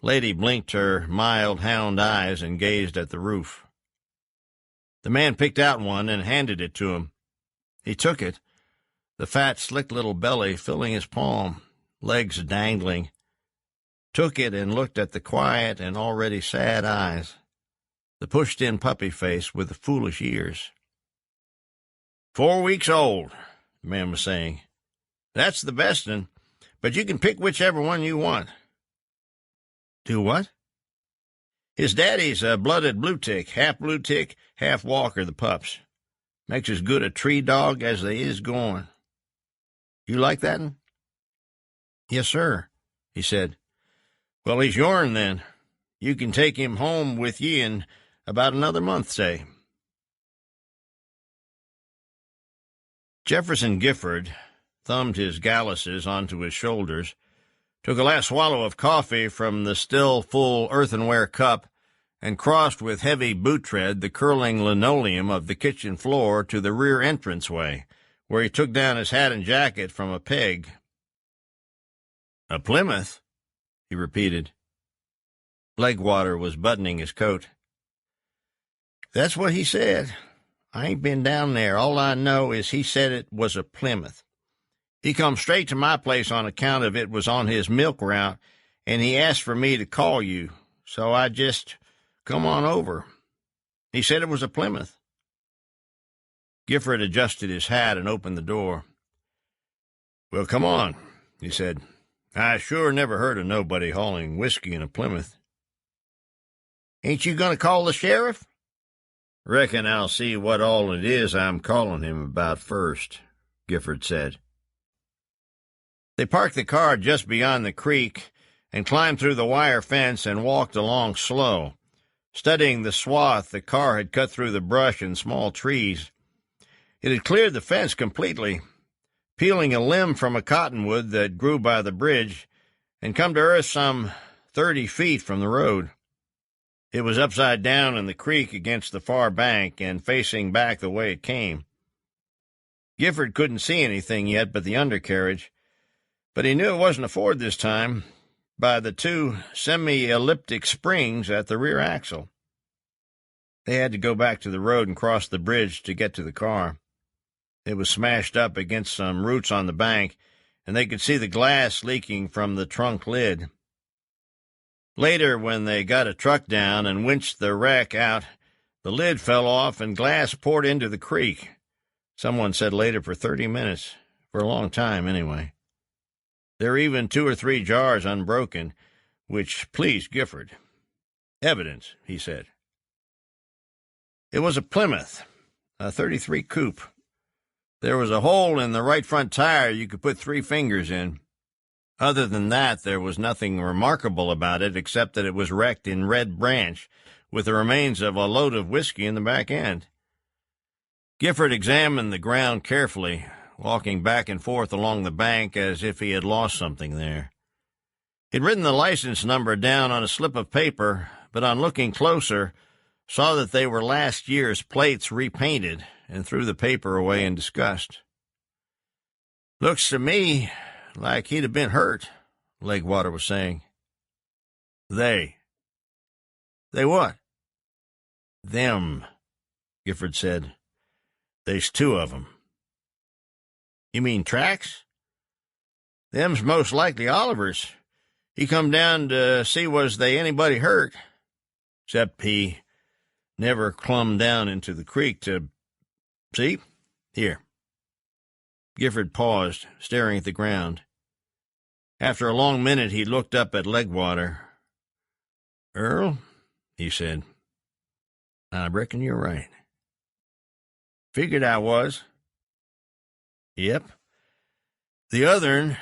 [SPEAKER 2] Lady blinked her mild hound eyes and gazed at the roof. The man picked out one and handed it to him. He took it, the fat, slick little belly filling his palm, legs dangling, took it and looked at the quiet and already sad eyes, the pushed-in puppy face with the foolish ears. 4 weeks old, the man was saying. That's the best one, but you can pick whichever one you want. Do what? His daddy's a blooded blue tick, half walker, the pups. Makes as good a tree dog as they is going. You like that one? Yes, sir, he said. Well, he's yourn, then. You can take him home with ye in about another month, say. Jefferson Gifford thumbed his galluses onto his shoulders, took a last swallow of coffee from the still full earthenware cup, and crossed with heavy boot tread the curling linoleum of the kitchen floor to the rear entranceway, where he took down his hat and jacket from a peg. A Plymouth? he repeated. Legwater was buttoning his coat. That's what he said. I ain't been down there. All I know is he said it was a Plymouth. He come straight to my place on account of it was on his milk route, and he asked for me to call you, so I just come on over. He said it was a Plymouth. Gifford adjusted his hat and opened the door. Well, come on, he said. I sure never heard of nobody hauling whiskey in a Plymouth. Ain't you going to call the sheriff? Reckon I'll see what all it is I'm calling him about first, Gifford said. They parked the car just beyond the creek and climbed through the wire fence and walked along slow, studying the swath the car had cut through the brush and small trees. It had cleared the fence completely, peeling a limb from a cottonwood that grew by the bridge and come to earth some 30 feet from the road. It was upside down in the creek against the far bank and facing back the way it came. Gifford couldn't see anything yet but the undercarriage, but he knew it wasn't a Ford this time by the two semi-elliptic springs at the rear axle. They had to go back to the road and cross the bridge to get to the car. It was smashed up against some roots on the bank, and they could see the glass leaking from the trunk lid. Later, when they got a truck down and winched the wreck out, the lid fell off and glass poured into the creek. Someone said later for 30 minutes, for a long time anyway. There were even 2 or 3 jars unbroken, which pleased Gifford. Evidence, he said. It was a Plymouth, a 33 coupe. There was a hole in the right front tire you could put 3 fingers in. Other than that, there was nothing remarkable about it except that it was wrecked in Red Branch, with the remains of a load of whiskey in the back end. Gifford examined the ground carefully, walking back and forth along the bank as if he had lost something there. He'd written the license number down on a slip of paper, but on looking closer, saw that they were last year's plates repainted, and threw the paper away in disgust. Looks to me like he'd have been hurt, Legwater was saying. They what? Them, Gifford said. There's 2 of 'em. You mean tracks? Them's most likely Oliver's. He come down to see was they anybody hurt. Except he never clumb down into the creek to... See? Here. Gifford paused, staring at the ground. After a long minute, he looked up at Legwater. Earl, he said, I reckon you're right. Figured I was. Yep. The other'n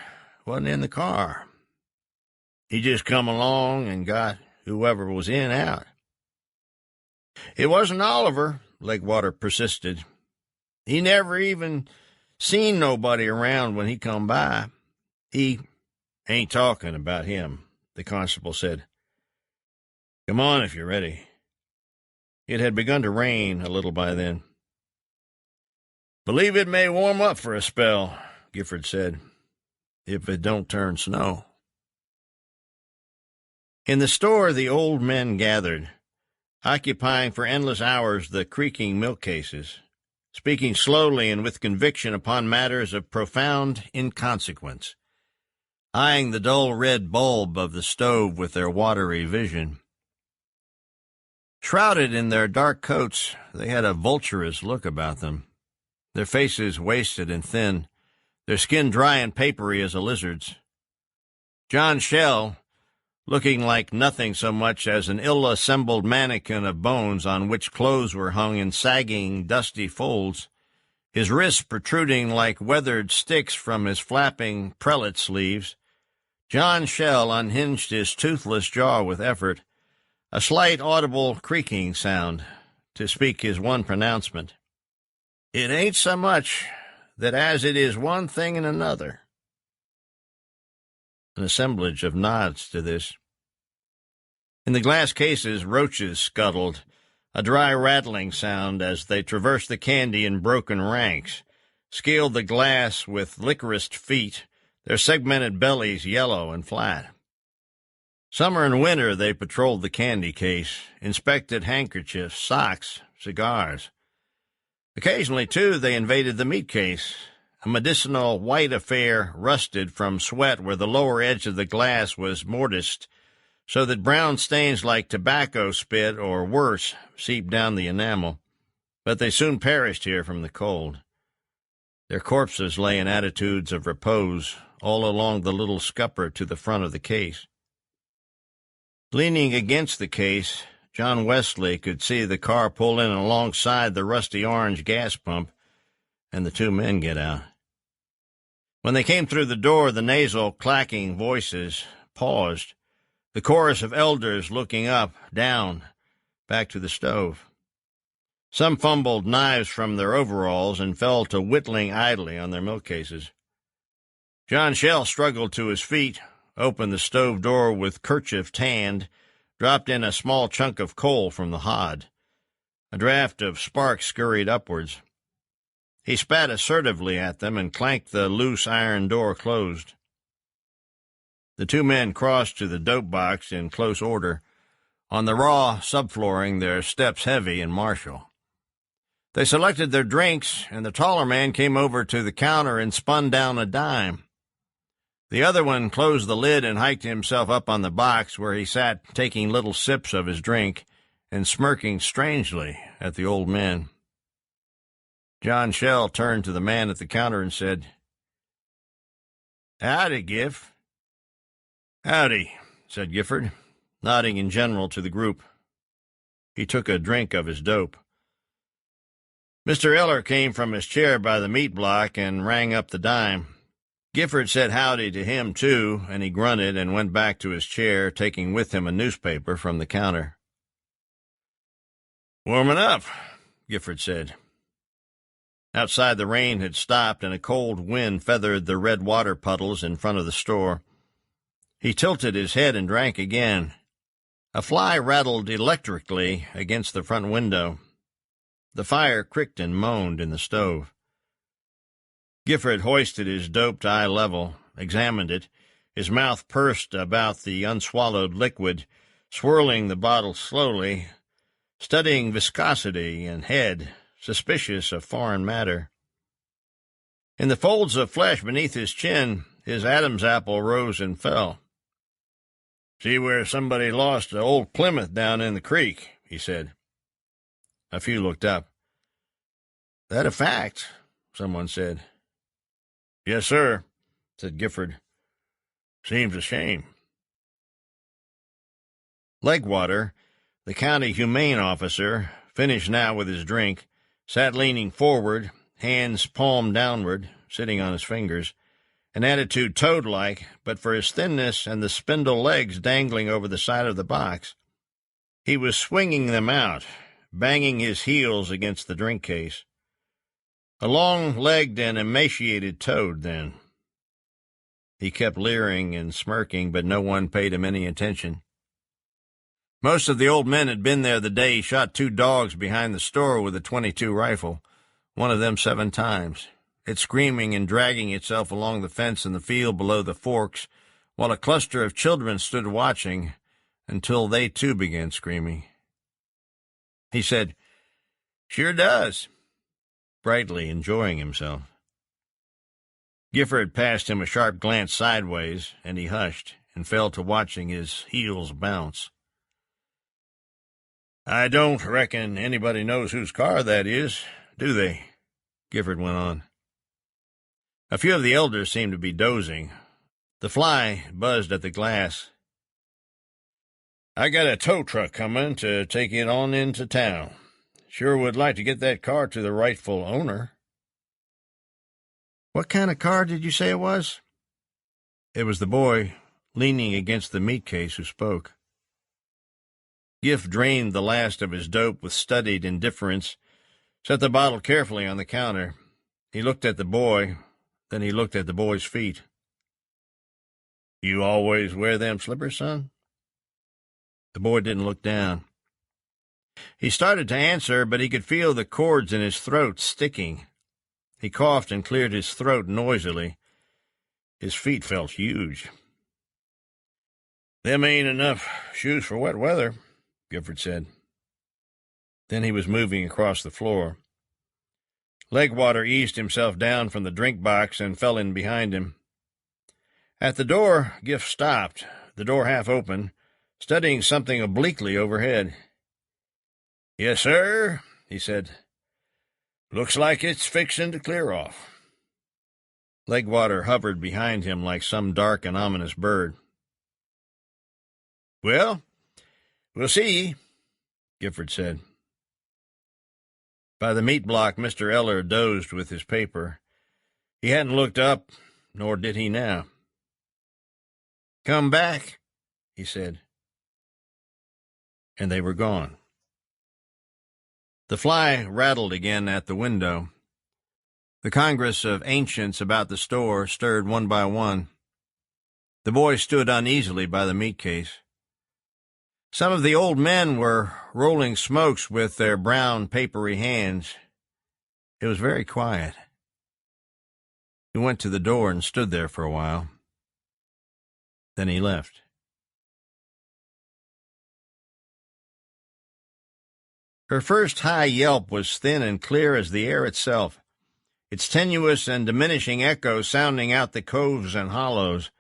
[SPEAKER 2] wasn't in the car. He just come along and got whoever was in out. It wasn't Oliver, Legwater persisted. He never even seen nobody around when he come by. He ain't talking about him, the constable said. Come on if you're ready. It had begun to rain a little by then. Believe it may warm up for a spell, Gifford said, if it don't turn snow. In the store, the old men gathered, occupying for endless hours the creaking milk cases, speaking slowly and with conviction upon matters of profound inconsequence, eyeing the dull red bulb of the stove with their watery vision. Shrouded in their dark coats, they had a vulturous look about them, their faces wasted and thin, their skin dry and papery as a lizard's. John Shell, looking like nothing so much as an ill-assembled mannequin of bones on which clothes were hung in sagging, dusty folds, his wrists protruding like weathered sticks from his flapping prelate sleeves, John Shell unhinged his toothless jaw with effort, a slight audible creaking sound, to speak his one pronouncement. It ain't so much that as it is one thing and another. An assemblage of nods to this. In the glass cases, roaches scuttled, a dry rattling sound as they traversed the candy in broken ranks, scaled the glass with licoriced feet, their segmented bellies yellow and flat. Summer and winter they patrolled the candy case, inspected handkerchiefs, socks, cigars. Occasionally, too, they invaded the meat case, a medicinal white affair rusted from sweat where the lower edge of the glass was mortised, so that brown stains like tobacco spit or worse seeped down the enamel. But they soon perished here from the cold. Their corpses lay in attitudes of repose all along the little scupper to the front of the case. Leaning against the case, John Wesley could see the car pull in alongside the rusty orange gas pump and the two men get out. When they came through the door, the nasal, clacking voices paused, the chorus of elders looking up, down, back to the stove. Some fumbled knives from their overalls and fell to whittling idly on their milk cases. John Shell struggled to his feet, opened the stove door with kerchiefed hand, dropped in a small chunk of coal from the hod. A draft of sparks scurried upwards. He spat assertively at them and clanked the loose iron door closed. The two men crossed to the dope box in close order, on the raw subflooring, their steps heavy and martial. They selected their drinks, and the taller man came over to the counter and spun down a dime. The other one closed the lid and hiked himself up on the box, where he sat taking little sips of his drink and smirking strangely at the old men. John Shell turned to the man at the counter and said, "Howdy, Giff." "Howdy," said Gifford, nodding in general to the group. He took a drink of his dope. Mr. Eller came from his chair by the meat block and rang up the dime. Gifford said howdy to him, too, and he grunted and went back to his chair, taking with him a newspaper from the counter. "Warming up," Gifford said. Outside the rain had stopped, and a cold wind feathered the red water puddles in front of the store. He tilted his head and drank again. A fly rattled electrically against the front window. The fire cricked and moaned in the stove. Gifford hoisted his dope to eye level, examined it, his mouth pursed about the unswallowed liquid, swirling the bottle slowly, studying viscosity and head, suspicious of foreign matter. In the folds of flesh beneath his chin, his Adam's apple rose and fell. "See where somebody lost an old Plymouth down in the creek," he said. A few looked up. "That a fact?" someone said. "Yes, sir," said Gifford. "Seems a shame." Legwater, the county humane officer, finished now with his drink, sat leaning forward, hands palm downward, sitting on his fingers, an attitude toad-like, but for his thinness and the spindle legs dangling over the side of the box. He was swinging them out, banging his heels against the drink case. A long-legged and emaciated toad, then. He kept leering and smirking, but no one paid him any attention. Most of the old men had been there the day he shot 2 dogs behind the store with a .22 rifle, one of them 7 times, it screaming and dragging itself along the fence in the field below the forks, while a cluster of children stood watching until they too began screaming. He said, "Sure does," brightly enjoying himself. Gifford passed him a sharp glance sideways, and he hushed and fell to watching his heels bounce. "I don't reckon anybody knows whose car that is, do they?" Gifford went on. A few of the elders seemed to be dozing. The fly buzzed at the glass. "I got a tow truck coming to take it on into town. Sure would like to get that car to the rightful owner." "What kind of car did you say it was?" It was the boy, leaning against the meat case, who spoke. Giff drained the last of his dope with studied indifference, set the bottle carefully on the counter. He looked at the boy, then he looked at the boy's feet. "You always wear them slippers, son?" The boy didn't look down. He started to answer, but he could feel the cords in his throat sticking. He coughed and cleared his throat noisily. His feet felt huge. "Them ain't enough shoes for wet weather," Gifford said. Then he was moving across the floor. Legwater eased himself down from the drink box and fell in behind him. At the door, Giff stopped, the door half open, studying something obliquely overhead. "Yes, sir," he said. "Looks like it's fixin' to clear off." Legwater hovered behind him like some dark and ominous bird. "Well, we'll see," Gifford said. By the meat block, Mr. Eller dozed with his paper. He hadn't looked up, nor did he now. "Come back," he said. And they were gone. The fly rattled again at the window. The congress of ancients about the store stirred one by one. The boy stood uneasily by the meat case. Some of the old men were rolling smokes with their brown, papery hands. It was very quiet. He went to the door and stood there for a while. Then he left. Her first high yelp was thin and clear as the air itself, its tenuous and diminishing echo sounding out the coves and hollows,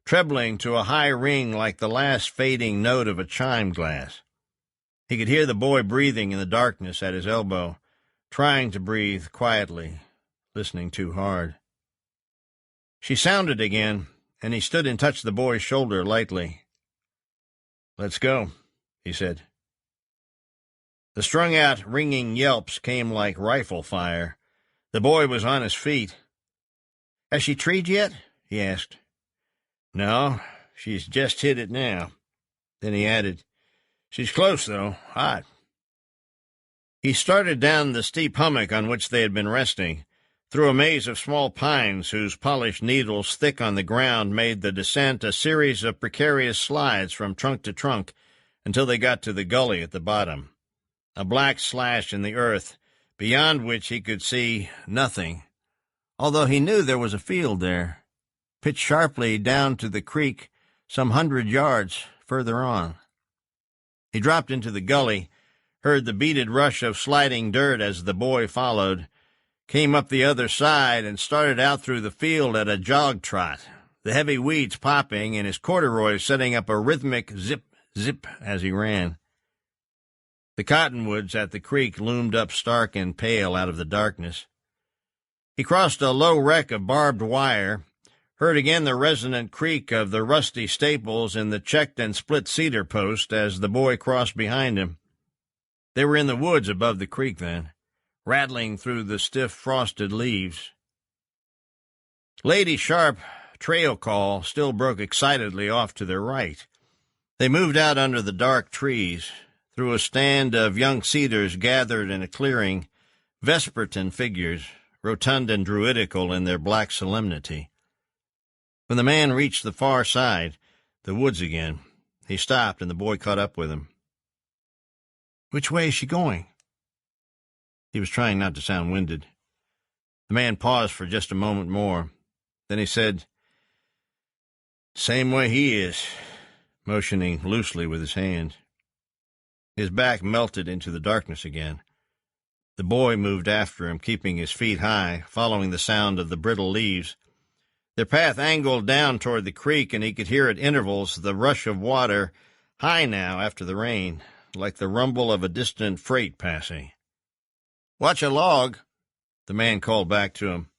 [SPEAKER 2] trebling to a high ring like the last fading note of a chime glass. He could hear the boy breathing in the darkness at his elbow, trying to breathe quietly, listening too hard. She sounded again, and he stood and touched the boy's shoulder lightly. "Let's go," he said. The strung-out, ringing yelps came like rifle fire. The boy was on his feet. "Has she treed yet?" he asked. "No, she's just hit it now." Then he added, "She's close, though, hot." He started down the steep hummock on which they had been resting, through a maze of small pines whose polished needles thick on the ground made the descent a series of precarious slides from trunk to trunk until they got to the gully at the bottom, a black slash in the earth, beyond which he could see nothing, although he knew there was a field there, pitched sharply down to the creek some 100 yards further on. He dropped into the gully, heard the beaded rush of sliding dirt as the boy followed, came up the other side, and started out through the field at a jog trot, the heavy weeds popping and his corduroys setting up a rhythmic zip-zip as he ran. The cottonwoods at the creek loomed up stark and pale out of the darkness. He crossed a low wreck of barbed wire, heard again the resonant creak of the rusty staples in the checked and split cedar post as the boy crossed behind him. They were in the woods above the creek then, rattling through the stiff frosted leaves. Lady's sharp trail call still broke excitedly off to their right. They moved out under the dark trees, through a stand of young cedars gathered in a clearing, vespertine figures, rotund and druidical in their black solemnity. When the man reached the far side, the woods again, he stopped and the boy caught up with him. "Which way is she going?" He was trying not to sound winded. The man paused for just a moment more. Then he said, "Same way he is," motioning loosely with his hand. His back melted into the darkness again. The boy moved after him, keeping his feet high, following the sound of the brittle leaves. Their path angled down toward the creek, and he could hear at intervals the rush of water, high now after the rain, like the rumble of a distant freight passing. "Watch a log," the man called back to him.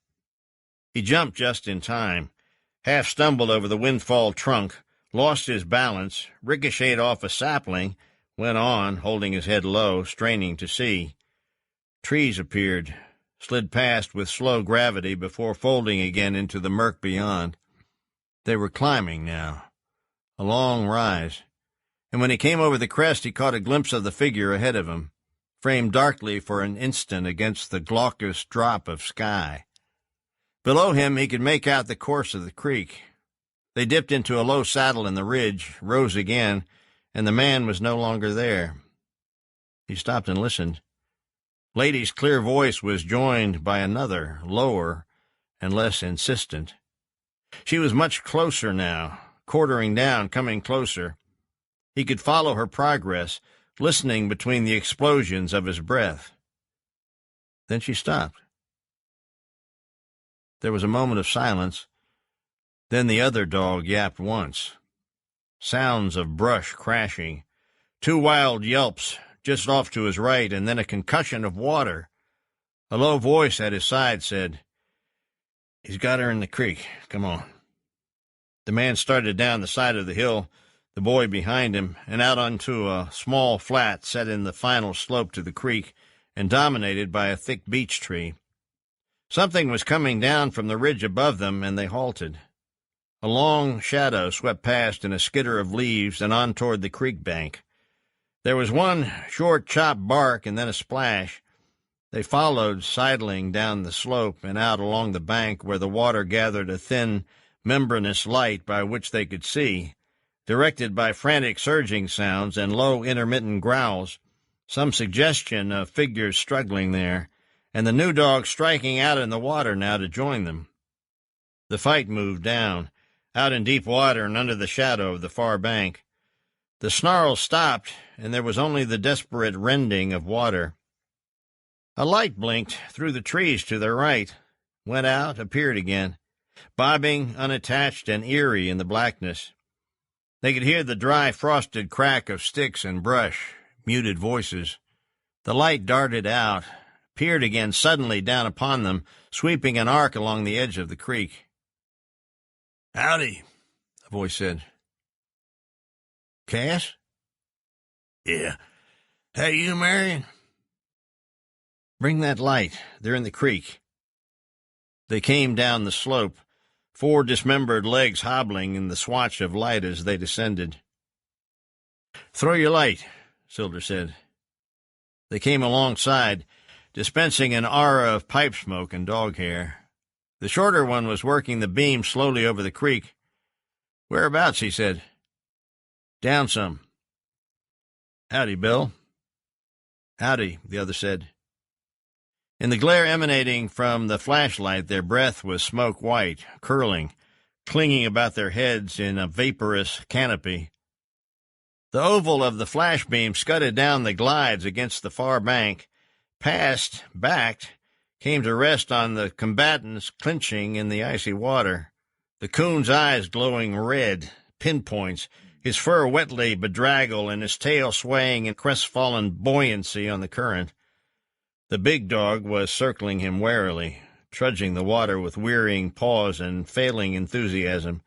[SPEAKER 2] He jumped just in time, half stumbled over the windfall trunk, lost his balance, ricocheted off a sapling, went on, holding his head low, straining to see. Trees appeared, slid past with slow gravity before folding again into the murk beyond. They were climbing now, a long rise, and when he came over the crest he caught a glimpse of the figure ahead of him, framed darkly for an instant against the glaucous drop of sky. Below him he could make out the course of the creek. They dipped into a low saddle in the ridge, rose again, and the man was no longer there. He stopped and listened. Lady's clear voice was joined by another, lower and less insistent. She was much closer now, quartering down, coming closer. He could follow her progress, listening between the explosions of his breath. Then she stopped. There was a moment of silence. Then the other dog yapped once. Sounds of brush crashing. 2 wild yelps just off to his right, and then a concussion of water. A low voice at his side said, "He's got her in the creek. Come on." The man started down the side of the hill, the boy behind him, and out onto a small flat set in the final slope to the creek and dominated by a thick beech tree. Something was coming down from the ridge above them, and they halted. A long shadow swept past in a skitter of leaves and on toward the creek bank. There was one short chopped bark and then a splash. They followed, sidling down the slope and out along the bank where the water gathered a thin, membranous light by which they could see, directed by frantic surging sounds and low intermittent growls, some suggestion of figures struggling there, and the new dog striking out in the water now to join them. The fight moved down, out in deep water and under the shadow of the far bank. The snarls stopped, and there was only the desperate rending of water. A light blinked through the trees to their right, went out, appeared again, bobbing, unattached and eerie in the blackness. They could hear the dry, frosted crack of sticks and brush, muted voices. The light darted out, appeared again suddenly down upon them, sweeping an arc along the edge of the creek. "Howdy," a voice said. "Cass?" "Yeah. Hey, you, Marion?" "Bring that light. They're in the creek." They came down the slope, 4 dismembered legs hobbling in the swatch of light as they descended. "Throw your light," Sylder said. They came alongside, dispensing an aura of pipe smoke and dog hair. The shorter one was working the beam slowly over the creek. "Whereabouts?" he said. "Down some." "Howdy, Bill." "Howdy," the other said. In the glare emanating from the flashlight, their breath was smoke-white, curling, clinging about their heads in a vaporous canopy. The oval of the flash beam scudded down the glides against the far bank, passed, backed, came to rest on the combatants clinching in the icy water, the coon's eyes glowing red, pinpoints, his fur wetly bedraggled and his tail swaying in crestfallen buoyancy on the current. The big dog was circling him warily, trudging the water with wearying paws and failing enthusiasm.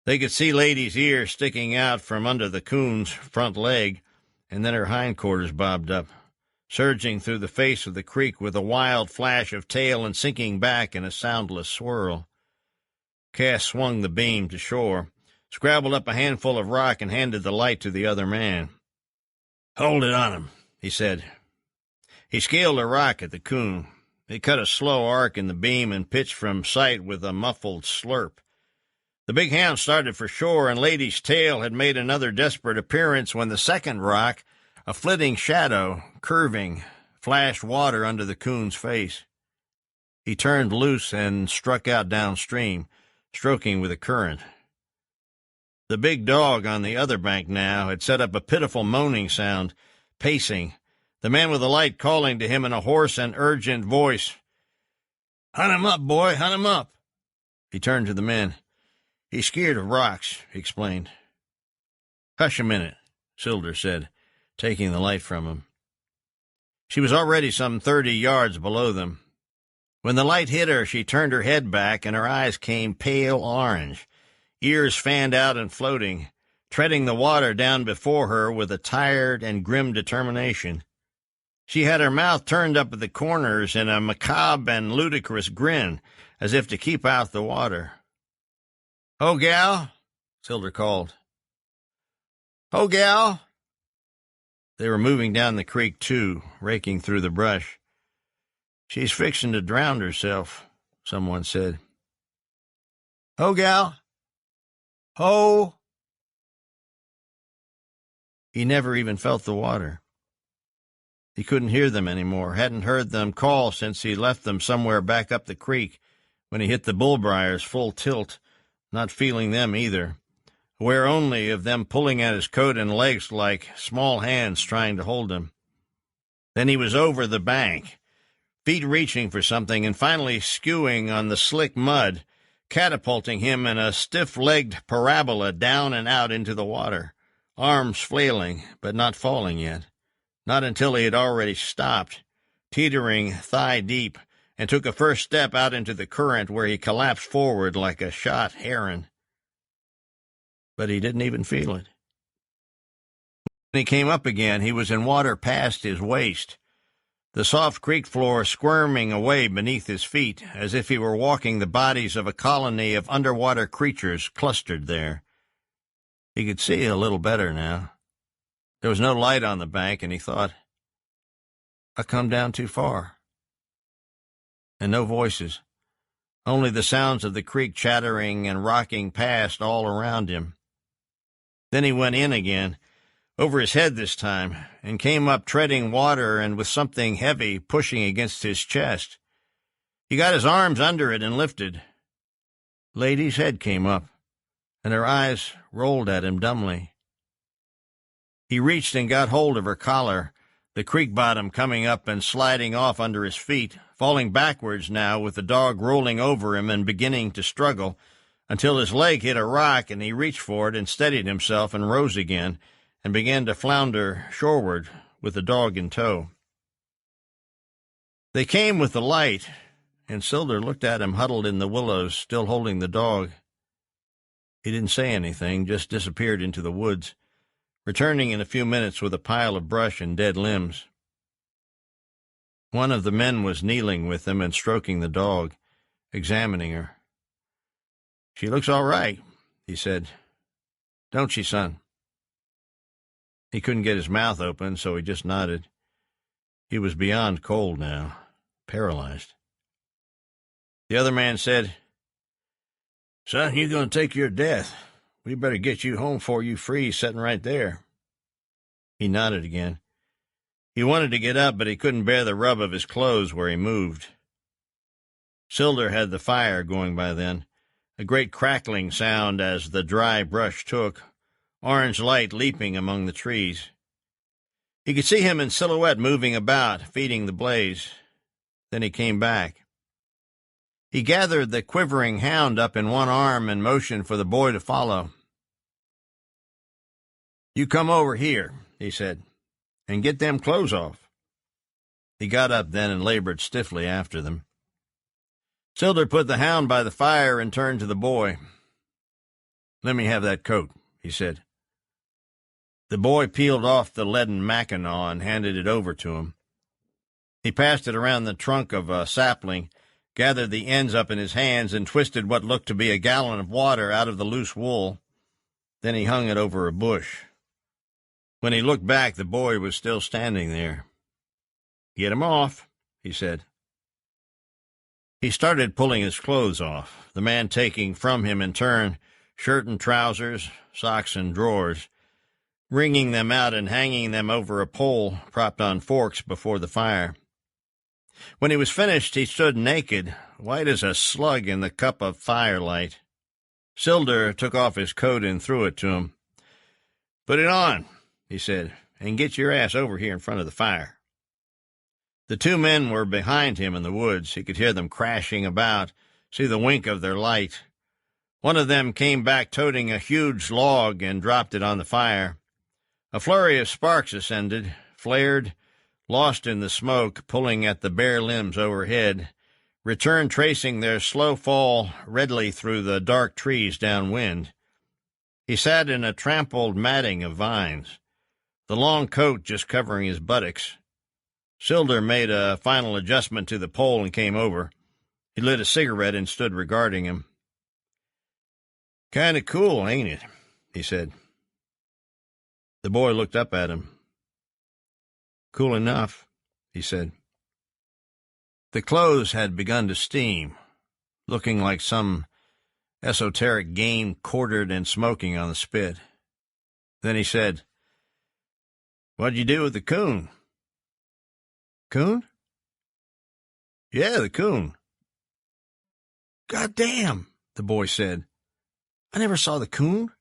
[SPEAKER 2] They could see Lady's ear sticking out from under the coon's front leg, and then her hindquarters bobbed up, surging through the face of the creek with a wild flash of tail and sinking back in a soundless swirl. Cass swung the beam to shore, scrabbled up a handful of rock, and handed the light to the other man. "Hold it on him," he said. He scaled a rock at the coon. It cut a slow arc in the beam and pitched from sight with a muffled slurp. The big hound started for shore, and Lady's tail had made another desperate appearance when the second rock, a flitting shadow, curving, flashed water under the coon's face. He turned loose and struck out downstream, stroking with the current. The big dog on the other bank now had set up a pitiful moaning sound, pacing, the man with the light calling to him in a hoarse and urgent voice. "Hunt him up, boy, hunt him up." He turned to the men. "He's scared of rocks," he explained. "Hush a minute," Sylder said, taking the light from him. She was already some 30 yards below them. When the light hit her, she turned her head back, and her eyes came pale orange, ears fanned out and floating, treading the water down before her with a tired and grim determination. She had her mouth turned up at the corners in a macabre and ludicrous grin, as if to keep out the water. "Ho, gal," Sylder called. "Ho, gal." They were moving down the creek, too, raking through the brush. "She's fixing to drown herself," someone said. "Ho, gal. Ho." He never even felt the water. He couldn't hear them anymore, hadn't heard them call since he left them somewhere back up the creek when he hit the bullbriars full tilt, not feeling them either. aware only of them pulling at his coat and legs like small hands trying to hold him. Then he was over the bank, feet reaching for something, and finally skewing on the slick mud, catapulting him in a stiff-legged parabola down and out into the water, arms flailing, but not falling yet. Not until he had already stopped, teetering thigh-deep, and took a first step out into the current where he collapsed forward like a shot heron. But he didn't even feel it. When he came up again, he was in water past his waist, the soft creek floor squirming away beneath his feet, as if he were walking the bodies of a colony of underwater creatures clustered there. He could see a little better now. There was no light on the bank, and he thought, "I come down too far." And no voices, only the sounds of the creek chattering and rocking past all around him. Then he went in again, over his head this time, and came up treading water and with something heavy pushing against his chest. He got his arms under it and lifted. Lady's head came up, and her eyes rolled at him dumbly. He reached and got hold of her collar, the creek bottom coming up and sliding off under his feet, falling backwards now with the dog rolling over him and beginning to struggle, until his leg hit a rock and he reached for it and steadied himself and rose again and began to flounder shoreward with the dog in tow. They came with the light, and Sylder looked at him huddled in the willows, still holding the dog. He didn't say anything, just disappeared into the woods, returning in a few minutes with a pile of brush and dead limbs. One of the men was kneeling with them and stroking the dog, examining her. "She looks all right," he said. "Don't she, son?" He couldn't get his mouth open, so he just nodded. He was beyond cold now, paralyzed. The other man said, "Son, you're going to take your death. We better get you home before you freeze sitting right there." He nodded again. He wanted to get up, but he couldn't bear the rub of his clothes where he moved. Sylder had the fire going by then, a great crackling sound as the dry brush took, orange light leaping among the trees. He could see him in silhouette moving about, feeding the blaze. Then he came back. He gathered the quivering hound up in one arm and motioned for the boy to follow. "You come over here," he said, "and get them clothes off." He got up then and labored stiffly after them. Sylder put the hound by the fire and turned to the boy. "Let me have that coat," he said. The boy peeled off the leaden mackinaw and handed it over to him. He passed it around the trunk of a sapling, gathered the ends up in his hands, and twisted what looked to be a gallon of water out of the loose wool. Then he hung it over a bush. When he looked back, the boy was still standing there. "Get 'em off," he said. He started pulling his clothes off, the man taking from him in turn shirt and trousers, socks and drawers, wringing them out and hanging them over a pole propped on forks before the fire. When he was finished, he stood naked, white as a slug in the cup of firelight. Sylder took off his coat and threw it to him. "Put it on," he said, "and get your ass over here in front of the fire." The two men were behind him in the woods. He could hear them crashing about, see the wink of their light. One of them came back toting a huge log and dropped it on the fire. A flurry of sparks ascended, flared, lost in the smoke, pulling at the bare limbs overhead, returned tracing their slow fall redly through the dark trees downwind. He sat in a trampled matting of vines, the long coat just covering his buttocks. Sylder made a final adjustment to the pole and came over. He lit a cigarette and stood regarding him. "Kind of cool, ain't it?" he said. The boy looked up at him. "Cool enough," he said. The clothes had begun to steam, looking like some esoteric game quartered and smoking on the spit. Then he said, "What'd you do with the coon?" "Coon?" "Yeah, the coon." "God damn," the boy said. "I never saw the coon."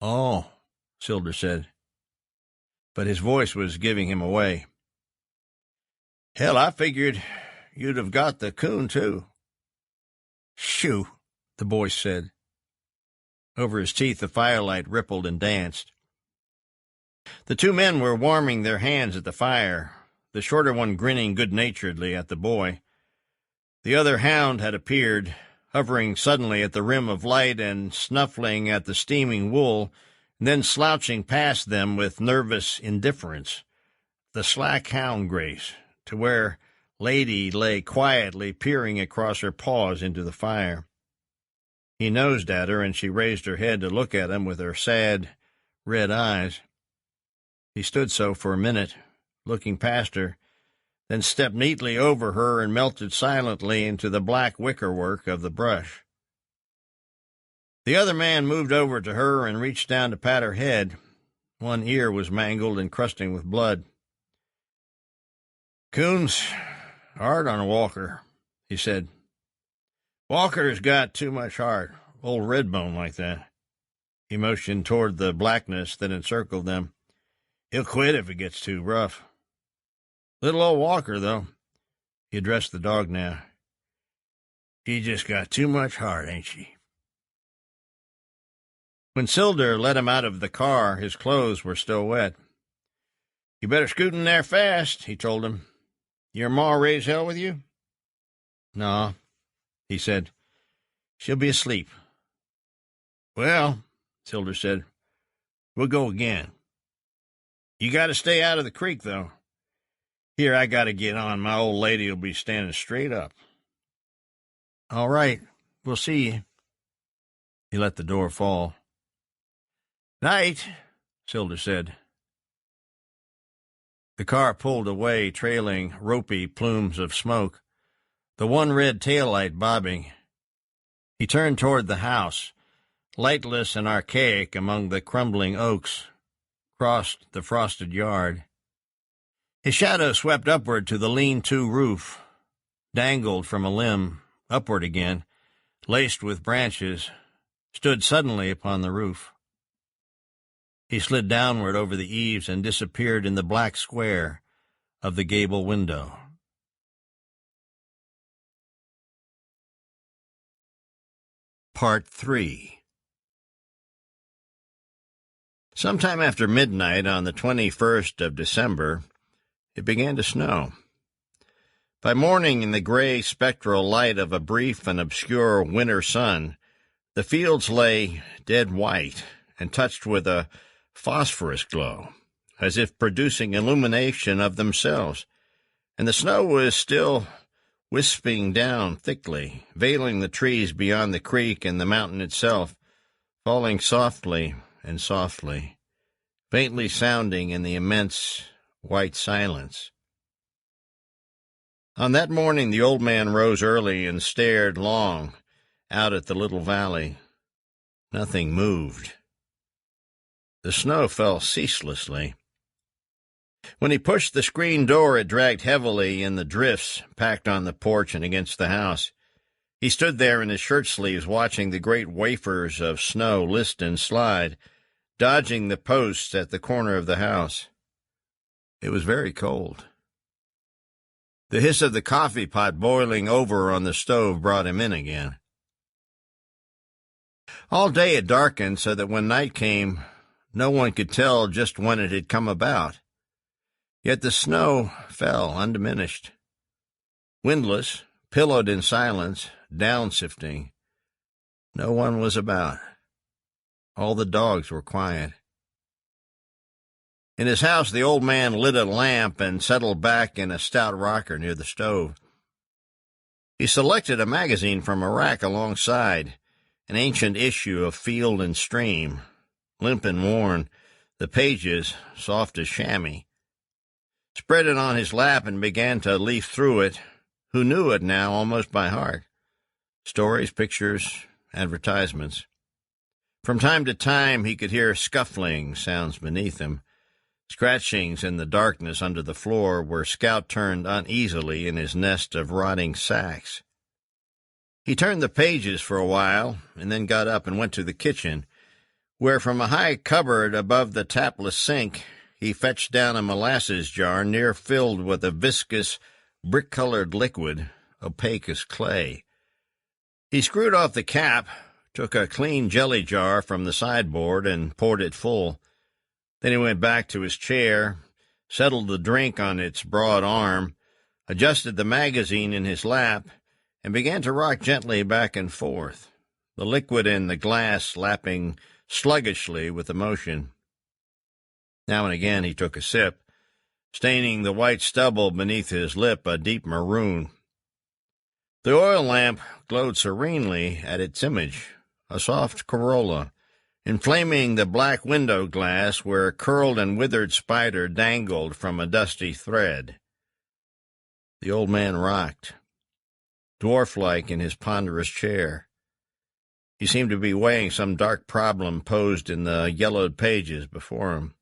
[SPEAKER 2] "Oh," Sylder said, but his voice was giving him away. "Hell, I figured you'd have got the coon, too." "Shoo," the boy said. Over his teeth, the firelight rippled and danced. The two men were warming their hands at the fire, the shorter one grinning good-naturedly at the boy. The other hound had appeared, hovering suddenly at the rim of light and snuffling at the steaming wool, and then slouching past them with nervous indifference. The slack hound grace, to where Lady lay quietly peering across her paws into the fire. He nosed at her, and she raised her head to look at him with her sad, red eyes. He stood so for a minute, looking past her, then stepped neatly over her and melted silently into the black wickerwork of the brush. The other man moved over to her and reached down to pat her head. One ear was mangled and crusting with blood. "Coon's hard on a walker," he said. "Walker's got too much heart, old Redbone like that." He motioned toward the blackness that encircled them. "He'll quit if it gets too rough. Little old Walker, though." He addressed the dog now. "She just got too much heart, ain't she?" When Sylder let him out of the car, his clothes were still wet. "You better scoot in there fast," he told him. "Your ma raise hell with you?" "No," he said. "She'll be asleep." "Well," Sylder said, "we'll go again. You got to stay out of the creek, though. Here, I got to get on. My old lady'll be standing straight up." "All right, we'll see you." He let the door fall. "Night," Sylder said. The car pulled away, trailing ropey plumes of smoke, the one red taillight bobbing. He turned toward the house, lightless and archaic among the crumbling oaks, crossed the frosted yard. His shadow swept upward to the lean-to roof, dangled from a limb, upward again, laced with branches, stood suddenly upon the roof. He slid downward over the eaves and disappeared in the black square of the gable window. Part 3. Sometime after midnight on the 21st of December, it began to snow. By morning, in the gray spectral light of a brief and obscure winter sun, the fields lay dead white and touched with a phosphorus glow, as if producing illumination of themselves, and the snow was still wisping down thickly, veiling the trees beyond the creek and the mountain itself, falling softly and softly, faintly sounding in the immense white silence. On that morning the old man rose early and stared long out at the little valley. Nothing moved. The snow fell ceaselessly. When he pushed the screen door, it dragged heavily in the drifts packed on the porch and against the house. He stood there in his shirt-sleeves, watching the great wafers of snow list and slide, dodging the posts at the corner of the house. It was very cold. The hiss of the coffee pot boiling over on the stove brought him in again. All day it darkened so that when night came, no one could tell just when it had come about. Yet the snow fell undiminished. Windless, pillowed in silence, down-sifting. No one was about. All the dogs were quiet. In his house, the old man lit a lamp and settled back in a stout rocker near the stove. He selected a magazine from a rack alongside, an ancient issue of Field and Stream, limp and worn, the pages soft as chamois. Spread it on his lap and began to leaf through it, who knew it now almost by heart. Stories, pictures, advertisements. From time to time he could hear scuffling sounds beneath him, scratchings in the darkness under the floor where Scout turned uneasily in his nest of rotting sacks. He turned the pages for a while, and then got up and went to the kitchen, where from a high cupboard above the tapless sink he fetched down a molasses jar near filled with a viscous, brick-colored liquid, opaque as clay. He screwed off the cap, took a clean jelly jar from the sideboard, and poured it full. Then he went back to his chair, settled the drink on its broad arm, adjusted the magazine in his lap, and began to rock gently back and forth, the liquid in the glass lapping sluggishly with the motion. Now and again he took a sip, staining the white stubble beneath his lip a deep maroon. The oil lamp glowed serenely at its image, a soft corolla, inflaming the black window glass where a curled and withered spider dangled from a dusty thread. The old man rocked, dwarf-like in his ponderous chair. He seemed to be weighing some dark problem posed in the yellowed pages before him.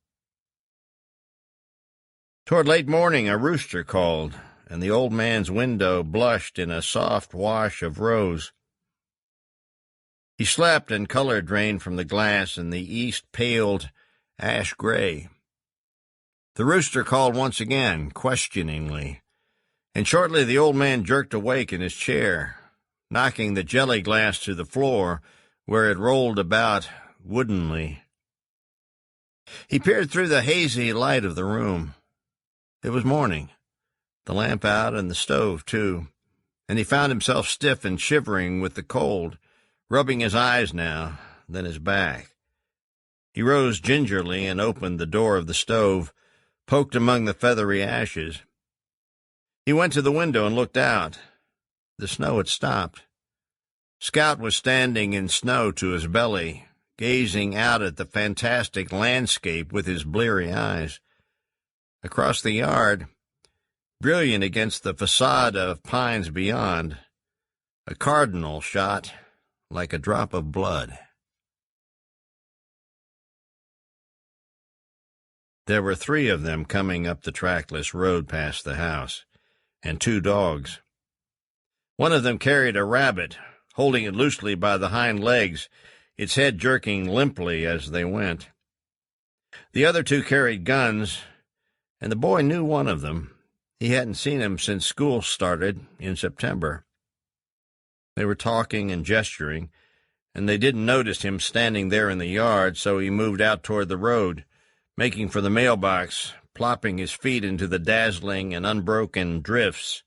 [SPEAKER 2] Toward late morning a rooster called, and the old man's window blushed in a soft wash of rose. He slept, and color drained from the glass, and the east paled ash-gray. The rooster called once again, questioningly, and shortly the old man jerked awake in his chair, knocking the jelly glass to the floor, where it rolled about woodenly. He peered through the hazy light of the room. It was morning, the lamp out and the stove, too, and he found himself stiff and shivering with the cold, rubbing his eyes now, then his back. He rose gingerly and opened the door of the stove, poked among the feathery ashes. He went to the window and looked out. The snow had stopped. Scout was standing in snow to his belly, gazing out at the fantastic landscape with his bleary eyes. Across the yard, brilliant against the facade of pines beyond, a cardinal shot like a drop of blood. There were 3 of them coming up the trackless road past the house, and 2 dogs. One of them carried a rabbit, holding it loosely by the hind legs, its head jerking limply as they went. The other 2 carried guns, and the boy knew one of them. He hadn't seen him since school started in September. They were talking and gesturing, and they didn't notice him standing there in the yard, so he moved out toward the road, making for the mailbox, plopping his feet into the dazzling and unbroken drifts.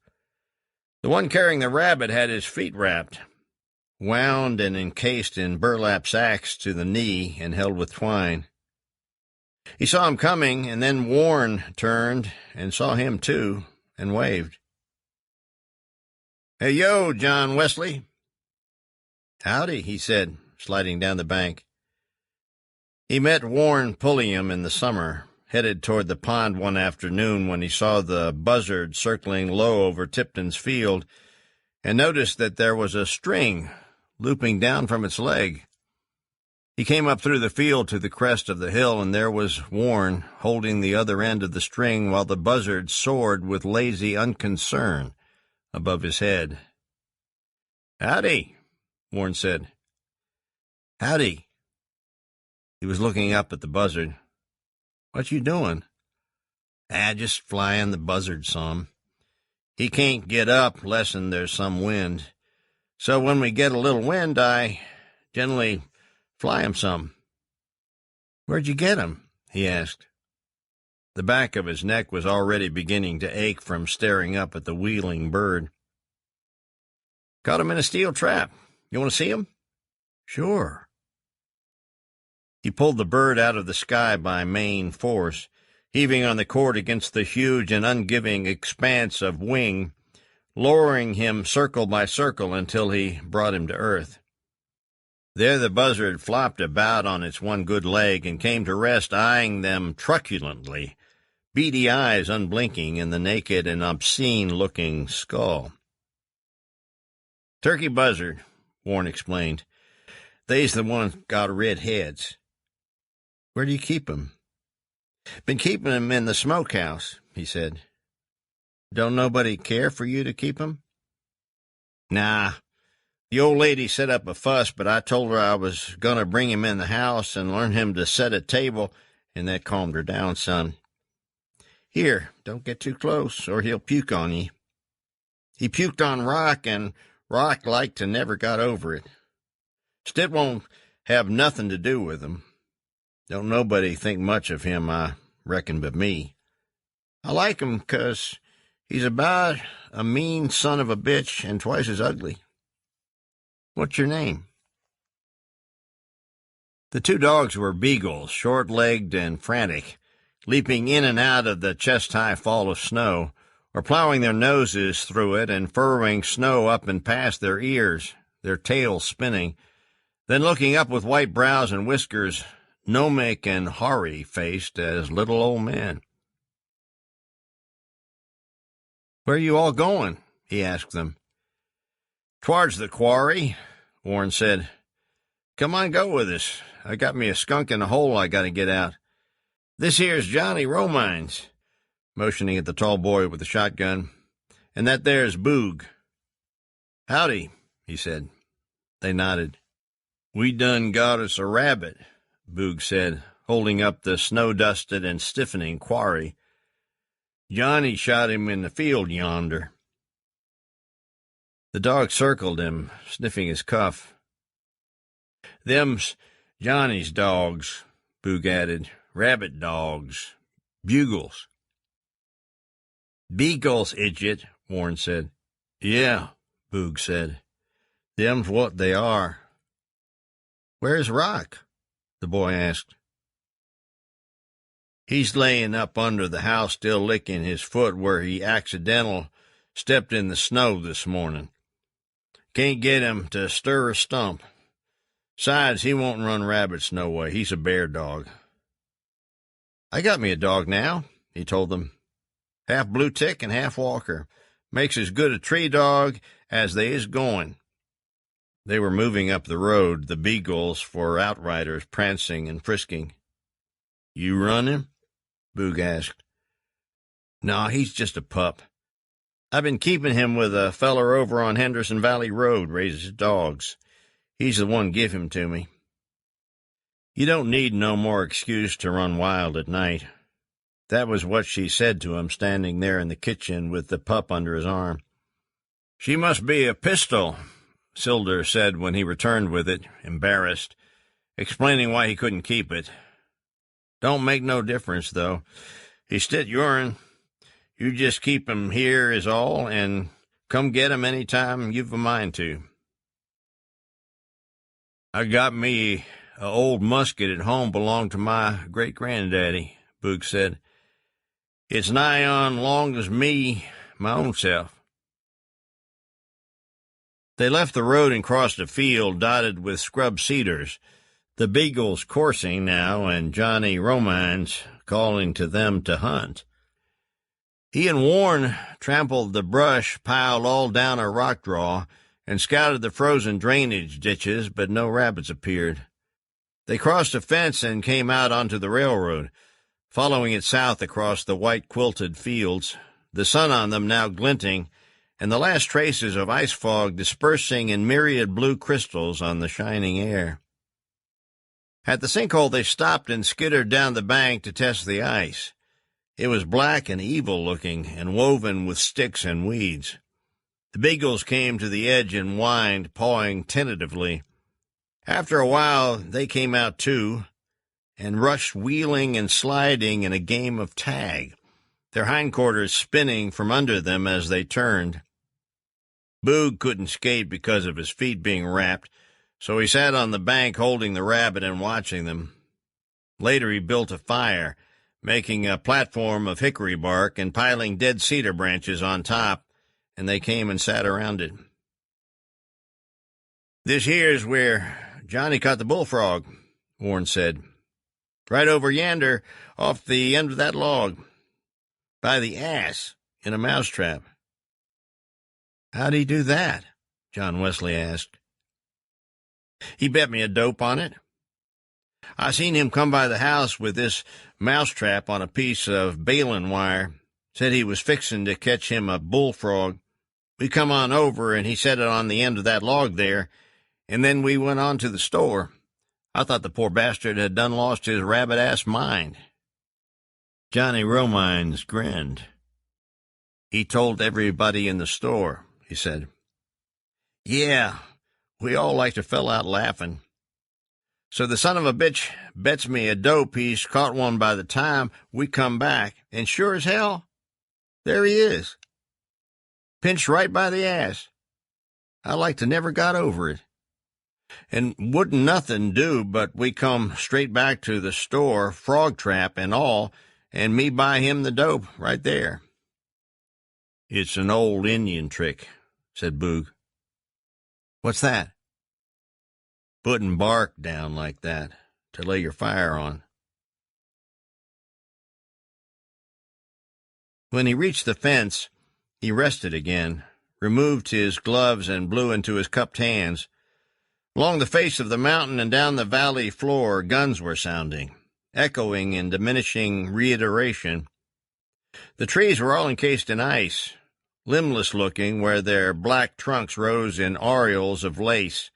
[SPEAKER 2] The one carrying the rabbit had his feet wrapped, wound and encased in burlap sacks to the knee and held with twine. He saw him coming, and then Warren turned and saw him too, and waved. "Hey, yo, John Wesley." "Howdy," he said, sliding down the bank. He met Warren Pulliam in the summer, headed toward the pond one afternoon when he saw the buzzard circling low over Tipton's field, and noticed that there was a string looping down from its leg. He came up through the field to the crest of the hill, and there was Warren holding the other end of the string while the buzzard soared with lazy unconcern above his head. "Howdy," Warren said. "Howdy." He was looking up at the buzzard. "What you doing?" Just flying the buzzard some. He can't get up lessen there's some wind. So when we get a little wind, I generally fly him some." "Where'd you get him?" he asked. The back of his neck was already beginning to ache from staring up at the wheeling bird. "Caught him in a steel trap. You want to see him?" "Sure." He pulled the bird out of the sky by main force, heaving on the cord against the huge and ungiving expanse of wing, lowering him circle by circle until he brought him to earth. There the buzzard flopped about on its one good leg and came to rest, eyeing them truculently, beady eyes unblinking in the naked and obscene-looking skull. "Turkey buzzard," Warren explained. "They's the ones got red heads." "Where do you keep 'em?" "Been keeping 'em in the smokehouse," he said. "Don't nobody care for you to keep 'em?" "Nah, The old lady set up a fuss, but I told her I was going to bring him in the house and learn him to set a table, and that calmed her down some. Here, don't get too close, or he'll puke on ye. He puked on Rock, and Rock like to never got over it. Stitt won't have nothing to do with him. Don't nobody think much of him, I reckon, but me. I like him 'cause he's about a mean son of a bitch and twice as ugly. What's your name? The two dogs were beagles, short-legged and frantic, leaping in and out of the chest-high fall of snow, or plowing their noses through it and furrowing snow up and past their ears, their tails spinning, then looking up with white brows and whiskers, gnomic and hoary-faced as little old men. "Where are you all going?" he asked them. "Towards the quarry," Warren said. "Come on, go with us. I got me a skunk in a hole I got to get out. This here's Johnny Romines," motioning at the tall boy with the shotgun, "and that there's Boog." "Howdy," he said. They nodded. "We done got us a rabbit," Boog said, holding up the snow-dusted and stiffening quarry. "Johnny shot him in the field yonder." The dog circled him, sniffing his cuff. "Them's Johnny's dogs," Boog added. "Rabbit dogs. Bugles." "Beagles, idiot," Warren said. "Yeah," Boog said. "Them's what they are." "Where's Rock?" the boy asked. "He's layin' up under the house still licking his foot where he accidental stepped in the snow this morning. Can't get him to stir a stump. Sides, he won't run rabbits no way. He's a bear dog." "I got me a dog now," he told them. "Half blue tick and half walker. Makes as good a tree dog as they is going." They were moving up the road, the beagles for outriders prancing and frisking. "You run him?" Boog asked. "No, he's just a pup. I've been keeping him with a feller over on Henderson Valley Road, raises dogs. He's the one give him to me." "You don't need no more excuse to run wild at night." That was what she said to him, standing there in the kitchen with the pup under his arm. "She must be a pistol," Sylder said when he returned with it, embarrassed, explaining why he couldn't keep it. "Don't make no difference, though. He's still yourn. You just keep him here is all, and come get him any time you've a mind to." "I got me a old musket at home belonged to my great-granddaddy," Boog said. "It's nigh on long as me, my own self." They left the road and crossed a field dotted with scrub cedars, the beagles coursing now and Johnny Romines calling to them to hunt. He and Warren trampled the brush piled all down a rock draw and scouted the frozen drainage ditches, but no rabbits appeared. They crossed a fence and came out onto the railroad, following it south across the white-quilted fields, the sun on them now glinting, and the last traces of ice fog dispersing in myriad blue crystals on the shining air. At the sinkhole they stopped and skittered down the bank to test the ice. It was black and evil-looking and woven with sticks and weeds. The beagles came to the edge and whined, pawing tentatively. After a while they came out too, and rushed wheeling and sliding in a game of tag, their hindquarters spinning from under them as they turned. Boog couldn't skate because of his feet being wrapped, so he sat on the bank holding the rabbit and watching them. Later he built a fire, making a platform of hickory bark and piling dead cedar branches on top, and they came and sat around it. "This here's where Johnny caught the bullfrog," Warren said. "Right over yonder, off the end of that log. By the ass, in a mousetrap." "How'd he do that?" John Wesley asked. "He bet me a dope on it. I seen him come by the house with this mousetrap on a piece of baling wire. Said he was fixin' to catch him a bullfrog. We come on over, and he set it on the end of that log there, and then we went on to the store. I thought the poor bastard had done lost his rabbit-ass mind." Johnny Romines grinned. "He told everybody in the store," he said. "Yeah, we all like to fell out laughing. So the son of a bitch bets me a dough piece caught one by the time we come back, and sure as hell, there he is. Pinched right by the ass. I like to never got over it. And wouldn't nothing do but we come straight back to the store, frog trap and all, and me buy him the dope right there." "It's an old Indian trick," said Boog. "What's that?" "Putting bark down like that to lay your fire on." When he reached the fence, he rested again, removed his gloves, and blew into his cupped hands. Along the face of the mountain and down the valley floor, guns were sounding, echoing in diminishing reiteration. The trees were all encased in ice, limbless-looking where their black trunks rose in aureoles of lace,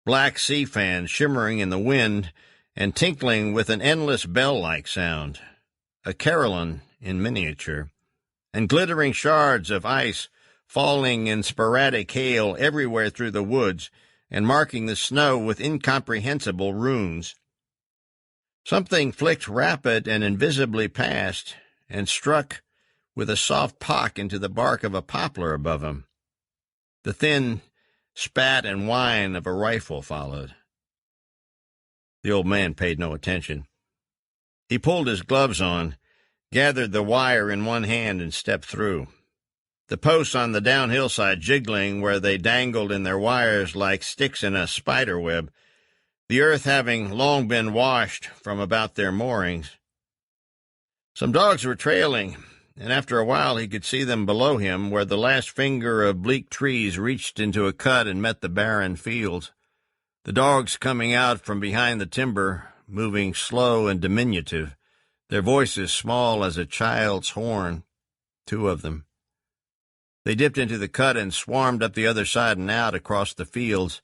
[SPEAKER 2] black sea fans shimmering in the wind and tinkling with an endless bell-like sound, a carillon in miniature, and glittering shards of ice falling in sporadic hail everywhere through the woods and marking the snow with incomprehensible runes. Something flicked rapid and invisibly past and struck with a soft pock into the bark of a poplar above him. The thin spat and whine of a rifle followed. The old man paid no attention. He pulled his gloves on, gathered the wire in one hand, and stepped through. The posts on the down hillside jiggling where they dangled in their wires like sticks in a spider web, the earth having long been washed from about their moorings. Some dogs were trailing, and after a while he could see them below him where the last finger of bleak trees reached into a cut and met the barren fields. The dogs coming out from behind the timber, moving slow and diminutive, their voices small as a child's horn, 2 of them. They dipped into the cut and swarmed up the other side and out across the fields,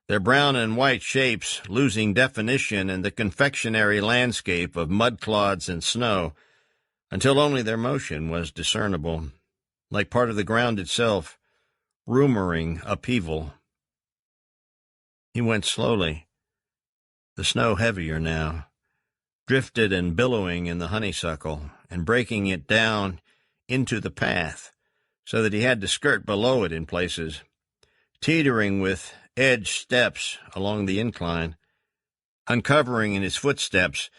[SPEAKER 2] their brown and white shapes losing definition in the confectionery landscape of mudclods and snow, until only their motion was discernible, like part of the ground itself, rumoring upheaval. He went slowly, the snow heavier now, drifted and billowing in the honeysuckle, and breaking it down into the path, so that he had to skirt below it in places, teetering with edged steps along the incline, uncovering in his footsteps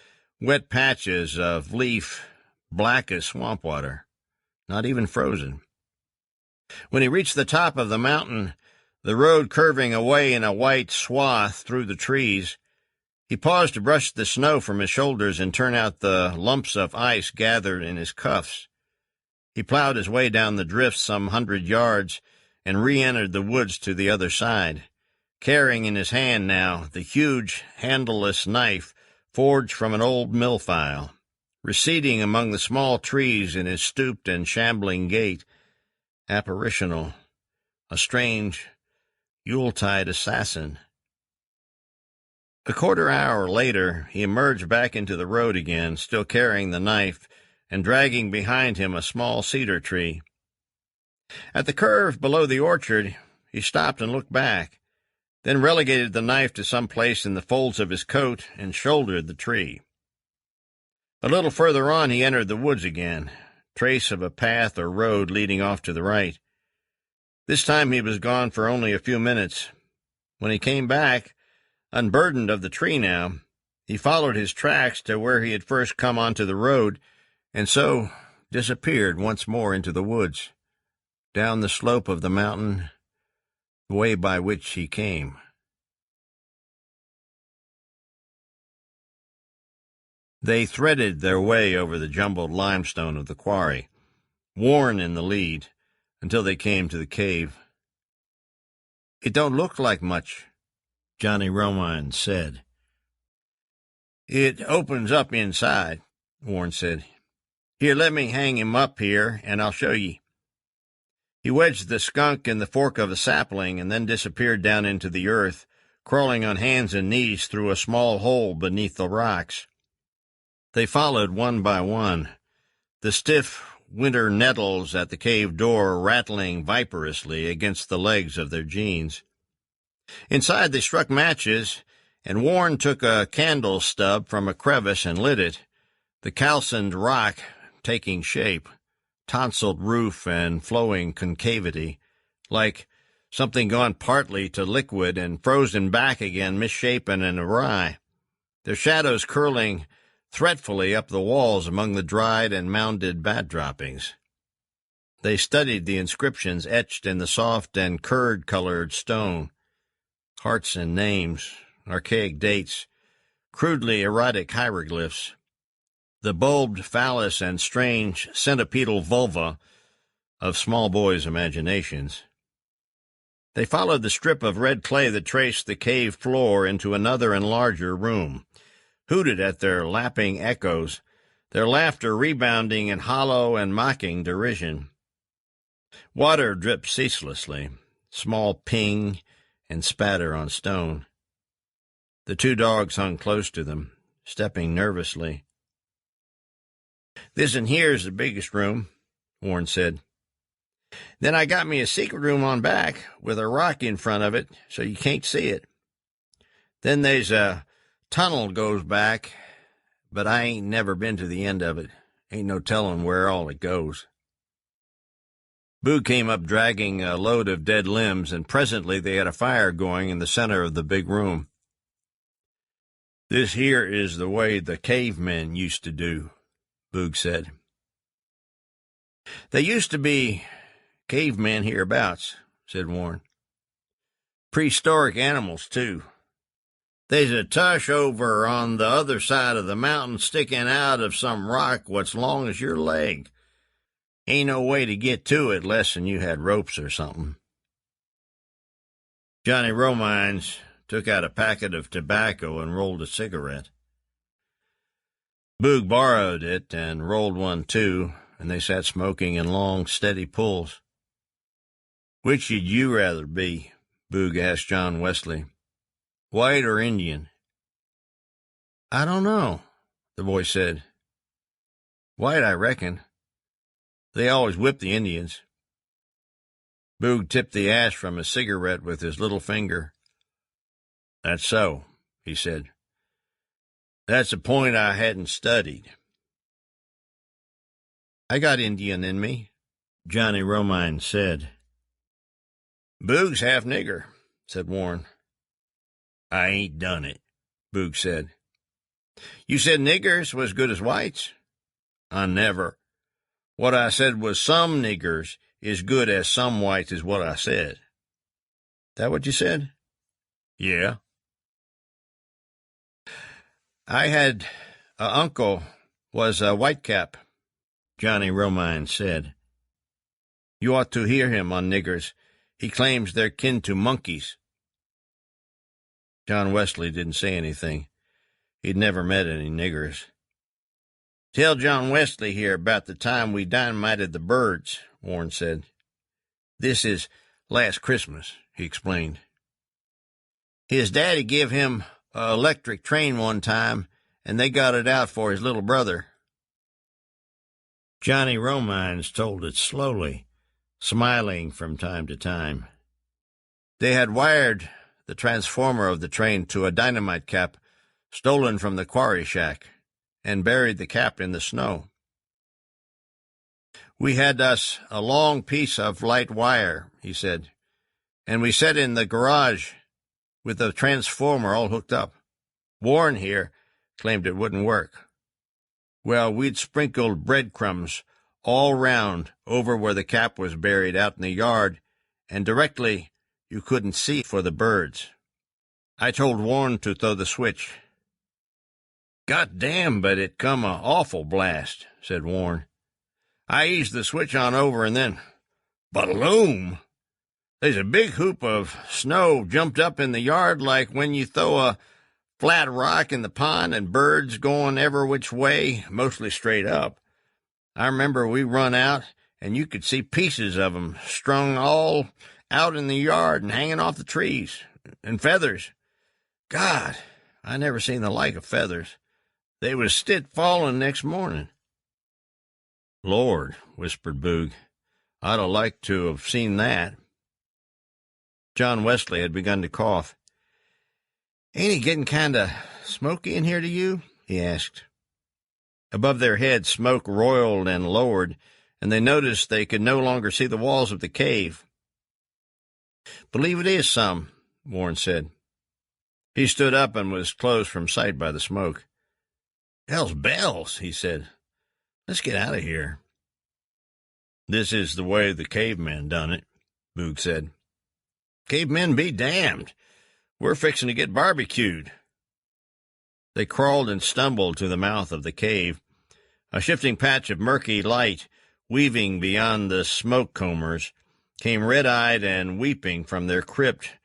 [SPEAKER 2] wet patches of leaf black as swamp water, not even frozen. When he reached the top of the mountain, the road curving away in a white swath through the trees, he paused to brush the snow from his shoulders and turn out the lumps of ice gathered in his cuffs. He plowed his way down the drifts some 100 yards and re-entered the woods to the other side, carrying in his hand now the huge, handleless knife forged from an old mill file, receding among the small trees in his stooped and shambling gait, apparitional, a strange, Yuletide assassin. A quarter hour later, he emerged back into the road again, still carrying the knife, and dragging behind him a small cedar tree. At the curve below the orchard, he stopped and looked back, then relegated the knife to some place in the folds of his coat and shouldered the tree. A little further on he entered the woods again, trace of a path or road leading off to the right. This time he was gone for only a few minutes. When he came back, unburdened of the tree now, he followed his tracks to where he had first come onto the road, and so disappeared once more into the woods, down the slope of the mountain, the way by which he came. They threaded their way over the jumbled limestone of the quarry, worn in the lead, until they came to the cave. "It don't look like much," Johnny Romine said. "It opens up inside," Warren said. "Here, let me hang him up here, and I'll show ye." He wedged the skunk in the fork of a sapling and then disappeared down into the earth, crawling on hands and knees through a small hole beneath the rocks. They followed one by one, the stiff winter nettles at the cave door rattling viperously against the legs of their jeans. Inside they struck matches, and Warren took a candle stub from a crevice and lit it, the calcined rock taking shape, tonsiled roof and flowing concavity, like something gone partly to liquid and frozen back again, misshapen and awry, their shadows curling threatfully up the walls among the dried and mounded bat droppings. They studied the inscriptions etched in the soft and curd-colored stone, hearts and names, archaic dates, crudely erotic hieroglyphs, the bulbed phallus and strange centipedal vulva of small boys' imaginations. They followed the strip of red clay that traced the cave floor into another and larger room, hooted at their lapping echoes, their laughter rebounding in hollow and mocking derision. Water dripped ceaselessly, small ping and spatter on stone. The two dogs hung close to them, stepping nervously. "This in here's the biggest room," Warren said. "Then I got me a secret room on back, with a rock in front of it, so you can't see it. Then there's a tunnel goes back, but I ain't never been to the end of it. Ain't no telling where all it goes." Boog came up dragging a load of dead limbs, and presently they had a fire going in the center of the big room. "This here is the way the cavemen used to do," Boog said. "They used to be cavemen hereabouts," said Warren. "Prehistoric animals, too. There's a tush over on the other side of the mountain sticking out of some rock what's long as your leg. Ain't no way to get to it less'n you had ropes or something." Johnny Romines took out a packet of tobacco and rolled a cigarette. Boog borrowed it and rolled one too, and they sat smoking in long, steady pulls. "Which should you rather be?" Boog asked John Wesley. "White or Indian?" "I don't know," the boy said. "White, I reckon. They always whip the Indians." Boog tipped the ash from his cigarette with his little finger. "That's so," he said. "That's a point I hadn't studied." "I got Indian in me," Johnny Romine said. "Boog's half nigger," said Warren. "I ain't done it," Boog said. "You said niggers was good as whites?" "I never. What I said was some niggers is good as some whites is what I said." "That what you said?" "Yeah." "I had a uncle was a whitecap," Johnny Romine said. "You ought to hear him on niggers. He claims they're kin to monkeys." John Wesley didn't say anything. He'd never met any niggers. "Tell John Wesley here about the time we dynamited the birds," Warren said. "This is last Christmas," he explained. "His daddy give him a electric train one time, and they got it out for his little brother." Johnny Romines told it slowly, smiling from time to time. They had wired the transformer of the train to a dynamite cap stolen from the quarry shack, and buried the cap in the snow. "We had us a long piece of light wire," he said, "and we set in the garage with the transformer all hooked up. Warren here claimed it wouldn't work. Well, we'd sprinkled breadcrumbs all round over where the cap was buried out in the yard, and directly you couldn't see for the birds. I told Warren to throw the switch." "God damn, but it come a awful blast," said Warren. "I eased the switch on over, and then, baloom! There's a big hoop of snow jumped up in the yard like when you throw a flat rock in the pond, and birds going every which way, mostly straight up. I remember we run out, and you could see pieces of 'em strung all out in the yard and hanging off the trees, and feathers. God, I never seen the like of feathers. They was still falling next morning." "Lord," whispered Boog, "I'd have liked to have seen that." John Wesley had begun to cough. "Ain't it getting kind of smoky in here to you?" he asked. Above their heads, smoke roiled and lowered, and they noticed they could no longer see the walls of the cave. "Believe it is some," Warren said. He stood up and was closed from sight by the smoke. "Hell's bells," he said. "Let's get out of here." "This is the way the cavemen done it," Boog said. "Cavemen be damned. We're fixing to get barbecued." They crawled and stumbled to the mouth of the cave. A shifting patch of murky light, weaving beyond the smoke-combers, came red-eyed and weeping from their crypt,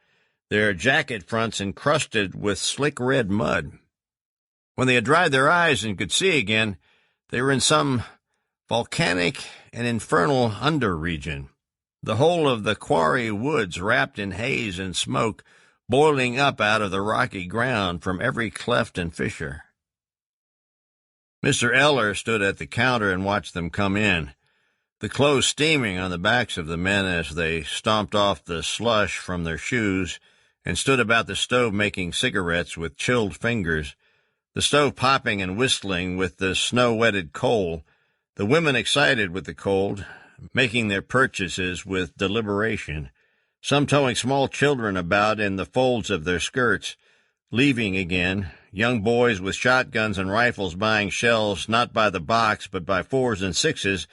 [SPEAKER 2] their jacket fronts encrusted with slick red mud. When they had dried their eyes and could see again, they were in some volcanic and infernal under-region, the whole of the quarry woods wrapped in haze and smoke, boiling up out of the rocky ground from every cleft and fissure. Mr. Eller stood at the counter and watched them come in, the clothes steaming on the backs of the men as they stomped off the slush from their shoes and stood about the stove making cigarettes with chilled fingers, the stove popping and whistling with the snow-wetted coal, the women excited with the cold, making their purchases with deliberation, some towing small children about in the folds of their skirts, leaving again, young boys with shotguns and rifles buying shells not by the box but by 4s and 6s,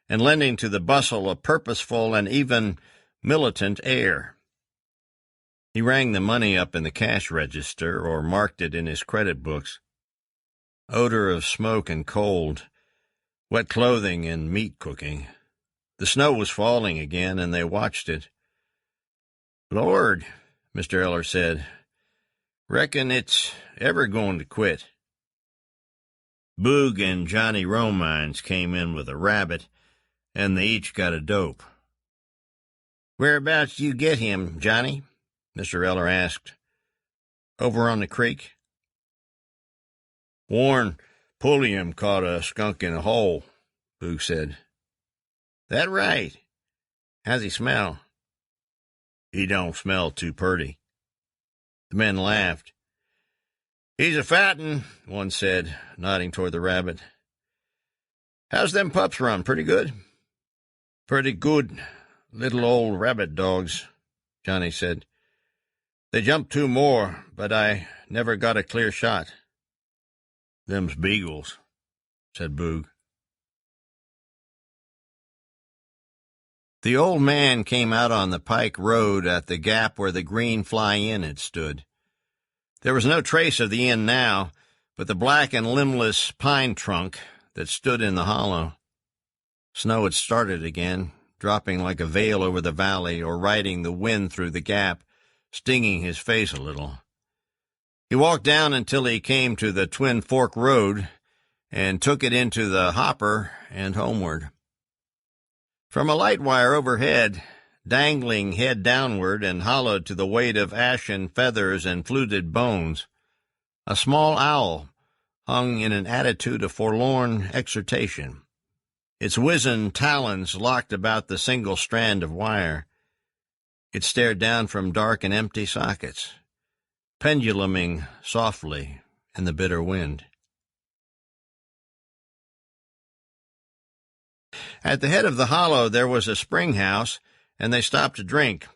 [SPEAKER 2] and lending to the bustle a purposeful and even militant air. He rang the money up in the cash register or marked it in his credit books. Odor of smoke and cold, wet clothing and meat cooking. The snow was falling again, and they watched it. "Lord," Mr. Eller said, "reckon it's ever going to quit." Boog and Johnny Romines came in with a rabbit, and they each got a dope. "Whereabouts you get him, Johnny?" Mr. Eller asked. "Over on the creek." "Warren Pulliam caught a skunk in a hole," Boog said. "That right? How's he smell?" "He don't smell too purty." The men laughed. "He's a fat 'un," one said, nodding toward the rabbit. "How's them pups run? Pretty good?" "Pretty good, little old rabbit dogs," Johnny said. "They jumped 2 more, but I never got a clear shot." "Them's beagles," said Boog. The old man came out on the pike road at the gap where the Green Fly Inn had stood. There was no trace of the inn now, but the black and limbless pine trunk that stood in the hollow. Snow had started again, dropping like a veil over the valley or riding the wind through the gap, stinging his face a little. He walked down until he came to the Twin Fork Road and took it into the hopper and homeward. From a light wire overhead, dangling head downward and hollowed to the weight of ashen feathers and fluted bones, a small owl hung in an attitude of forlorn exhortation, its wizened talons locked about the single strand of wire. It stared down from dark and empty sockets, penduluming softly in the bitter wind. At the head of the hollow there was a spring house, and they stopped to drink,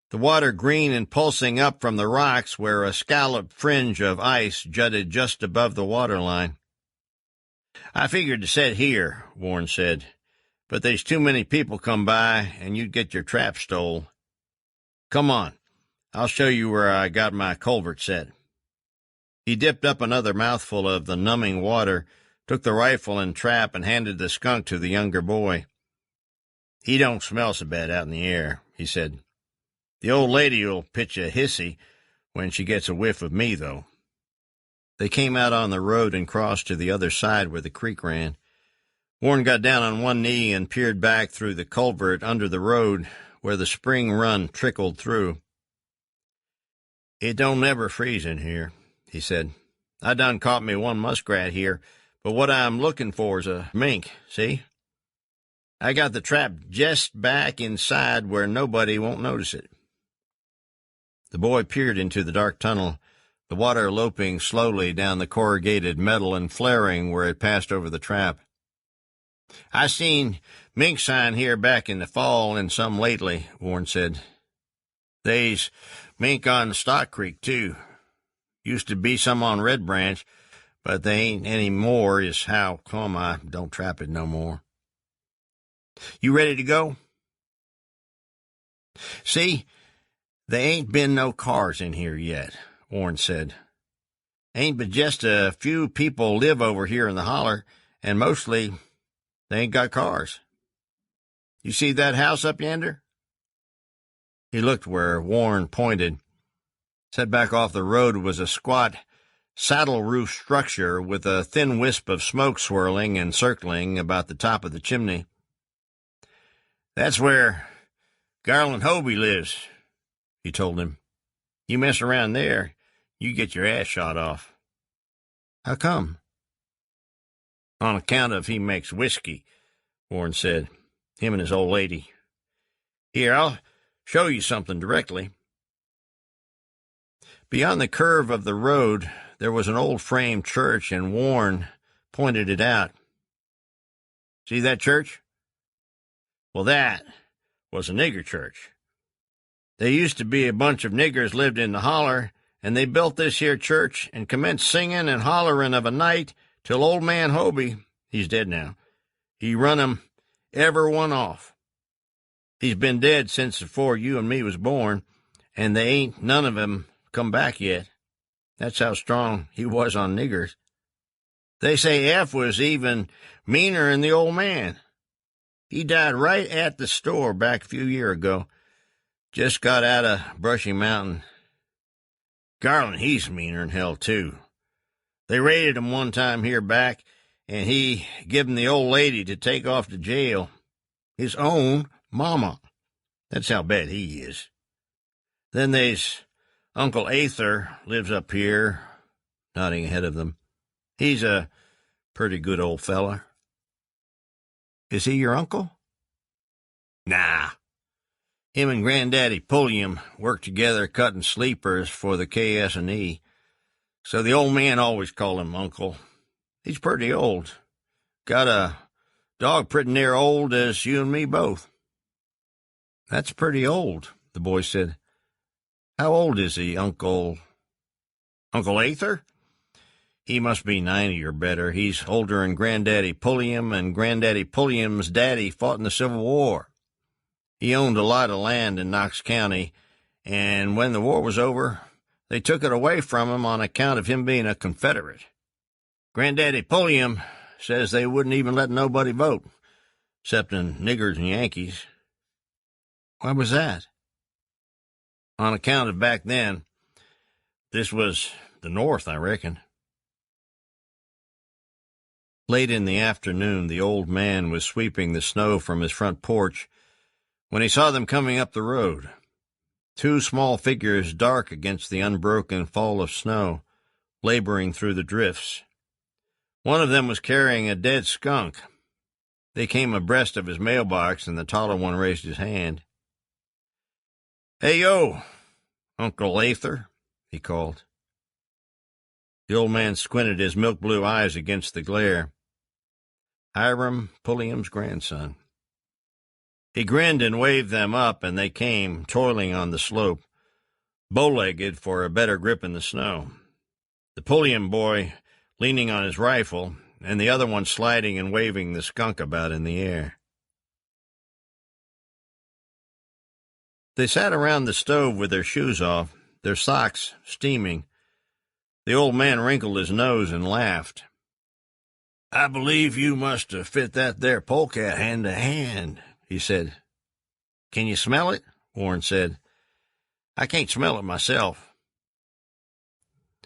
[SPEAKER 2] the water green and pulsing up from the rocks where a scalloped fringe of ice jutted just above the waterline. "I figured to set here," Warren said, "but there's too many people come by, and you'd get your trap stole. Come on, I'll show you where I got my culvert set." He dipped up another mouthful of the numbing water, took the rifle and trap, and handed the skunk to the younger boy. "He don't smell so bad out in the air," he said. "The old lady'll pitch a hissy when she gets a whiff of me, though." They came out on the road and crossed to the other side where the creek ran. Warren got down on one knee and peered back through the culvert under the road where the spring run trickled through. "It don't never freeze in here," he said. "I done caught me one muskrat here, but what I'm looking for is a mink, see? I got the trap just back inside where nobody won't notice it." The boy peered into the dark tunnel, the water loping slowly down the corrugated metal and flaring where it passed over the trap. "I seen mink sign here back in the fall and some lately," Warren said. "They's mink on Stock Creek, too. Used to be some on Red Branch, but they ain't any more, is how come I don't trap it no more. You ready to go?" "See, they ain't been no cars in here yet," Warren said. "Ain't but just a few people live over here in the holler, and mostly they ain't got cars. You see that house up yonder?" He looked where Warren pointed. Set back off the road was a squat, saddle-roof structure with a thin wisp of smoke swirling and circling about the top of the chimney. "That's where Garland Ownby lives," he told him. "You mess around there, you get your ass shot off." "How come?" "On account of he makes whiskey," Warren said. "Him and his old lady. Here, I'll show you something directly." Beyond the curve of the road, there was an old frame church, and Warren pointed it out. "See that church? Well, that was a nigger church. They used to be a bunch of niggers lived in the holler, and they built this here church and commenced singing and hollering of a night till old man Ownby, he's dead now, he run 'em ever one off. He's been dead since before you and me was born, and they ain't none of 'em come back yet. That's how strong he was on niggers. They say F was even meaner'n the old man. He died right at the store back a few year ago. Just got out of Brushy Mountain. Garland, he's meaner'n hell, too. They raided him one time here back, and he give 'em the old lady to take off to jail. His own mama. That's how bad he is. Then they's Uncle Aether lives up here," nodding ahead of them. "He's a pretty good old fella." "Is he your uncle?" "Nah. Him and Granddaddy Pulliam worked together cutting sleepers for the KS&E, so the old man always called him Uncle. He's pretty old. Got a dog pretty near old as you and me both." "That's pretty old," the boy said. "How old is he, Uncle Aether? He must be 90 or better. He's older'n Granddaddy Pulliam, and Granddaddy Pulliam's daddy fought in the Civil War. He owned a lot of land in Knox County, and when the war was over, they took it away from him on account of him being a Confederate. Granddaddy Pulliam says they wouldn't even let nobody vote, excepting niggers and Yankees." "Why was that?" "On account of back then. This was the North, I reckon." Late in the afternoon, the old man was sweeping the snow from his front porch when he saw them coming up the road. Two small figures dark against the unbroken fall of snow, laboring through the drifts. One of them was carrying a dead skunk. They came abreast of his mailbox, and the taller one raised his hand. "Hey, yo, Uncle Aether," he called. The old man squinted his milk-blue eyes against the glare. Hiram Pulliam's grandson. He grinned and waved them up, and they came, toiling on the slope, bow-legged for a better grip in the snow. The Pulliam boy leaning on his rifle, and the other one sliding and waving the skunk about in the air. They sat around the stove with their shoes off, their socks steaming. The old man wrinkled his nose and laughed. "I believe you must have fit that there polecat hand to hand," he said. "Can you smell it?" Warren said. "I can't smell it myself."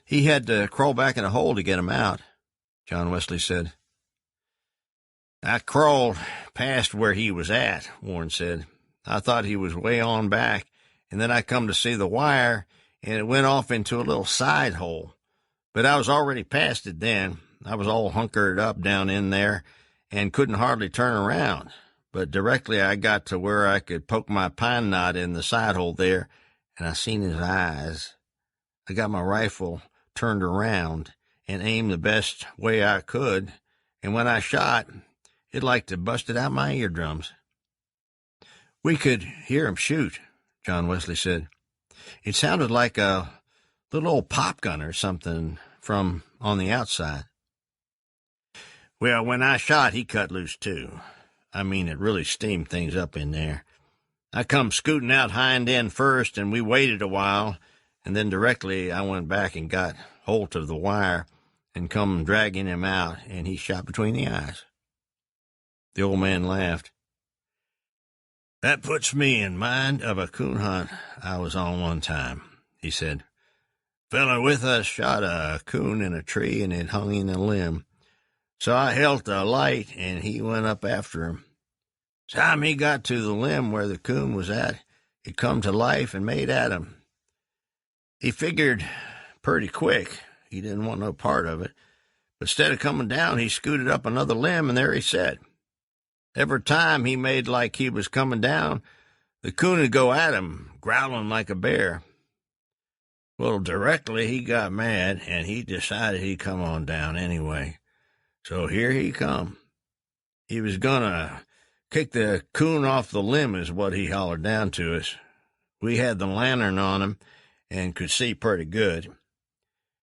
[SPEAKER 2] "He had to crawl back in a hole to get him out," John Wesley said. I crawled past where he was at, Warren said. I thought he was way on back, and then I come to see the wire, and it went off into a little side hole. But I was already past it then. I was all hunkered up down in there and couldn't hardly turn around. But directly I got to where I could poke my pine knot in the side hole there, and I seen his eyes. I got my rifle turned around and aimed the best way I could, and when I shot, it like to busted out my eardrums. We could hear him shoot, John Wesley said. It sounded like a little old pop gun or something from on the outside. Well, when I shot, he cut loose too. I mean, it really steamed things up in there. I come scooting out hind end first, and we waited a while, and then directly I went back and got hold of the wire and come dragging him out, and he shot between the eyes. The old man laughed. That puts me in mind of a coon hunt I was on one time, he said. Feller with us shot a coon in a tree, and it hung in a limb. So I held a light, and he went up after him. Time he got to the limb where the coon was at, it come to life and made at him. He figured pretty quick he didn't want no part of it, but instead of coming down, he scooted up another limb, and there he sat. Every time he made like he was coming down, the coon would go at him, growling like a bear. Well, directly he got mad, and he decided he'd come on down anyway. So here he come. He was gonna kick the coon off the limb is what he hollered down to us. We had the lantern on him and could see pretty good.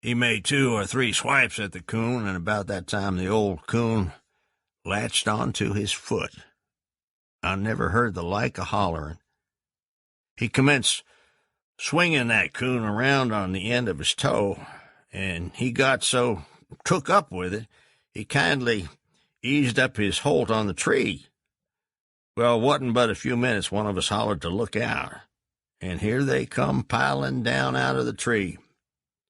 [SPEAKER 2] He made 2 or 3 swipes at the coon, and about that time the old coon latched onto his foot. I never heard the like of hollering. He commenced swinging that coon around on the end of his toe, and he got so took up with it, he kindly eased up his hold on the tree. Well, it wasn't but a few minutes one of us hollered to look out, and here they come piling down out of the tree.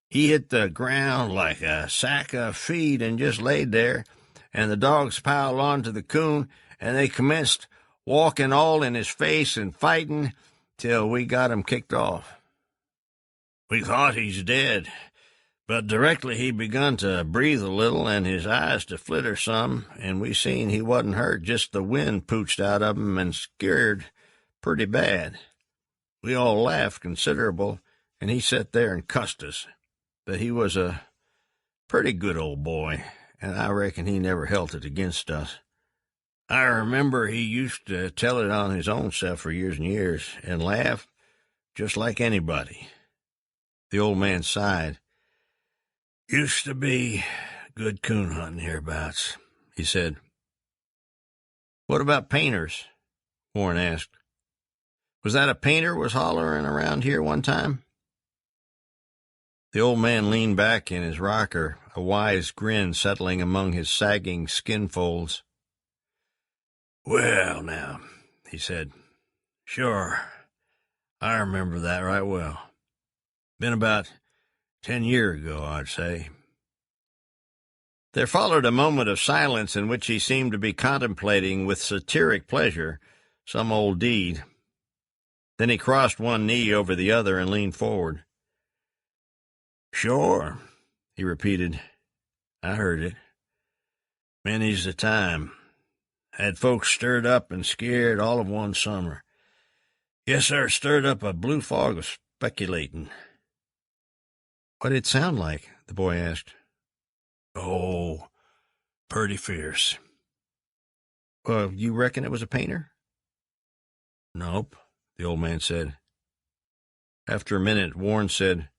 [SPEAKER 2] He hit the ground like a sack of feed and just laid there, and the dogs piled on to the coon, and they commenced walking all in his face and fighting till we got him kicked off. We thought he's dead, but directly he begun to breathe a little and his eyes to flitter some, and we seen he wasn't hurt, just the wind pooched out of him and scared pretty bad. We all laughed considerable, and he sat there and cussed us, but he was a pretty good old boy, and I reckon he never held it against us. I remember he used to tell it on his own self for years and years, and laugh just like anybody. The old man sighed. Used to be good coon hunting hereabouts, he said. What about painters? Warren asked. Was that a painter was hollering around here one time? The old man leaned back in his rocker, a wise grin settling among his sagging skin folds. Well, now, he said, sure, I remember that right well. Been about 10 years ago, I'd say. There followed a moment of silence in which he seemed to be contemplating with satiric pleasure some old deed. Then he crossed one knee over the other and leaned forward. Sure, he repeated. I heard it. Many's the time. Had folks stirred up and scared all of one summer. Yes, sir, stirred up a blue fog of speculating. What did it sound like? The boy asked. Oh, pretty fierce. Well, you reckon it was a painter? Nope, the old man said. After a minute, Warren said,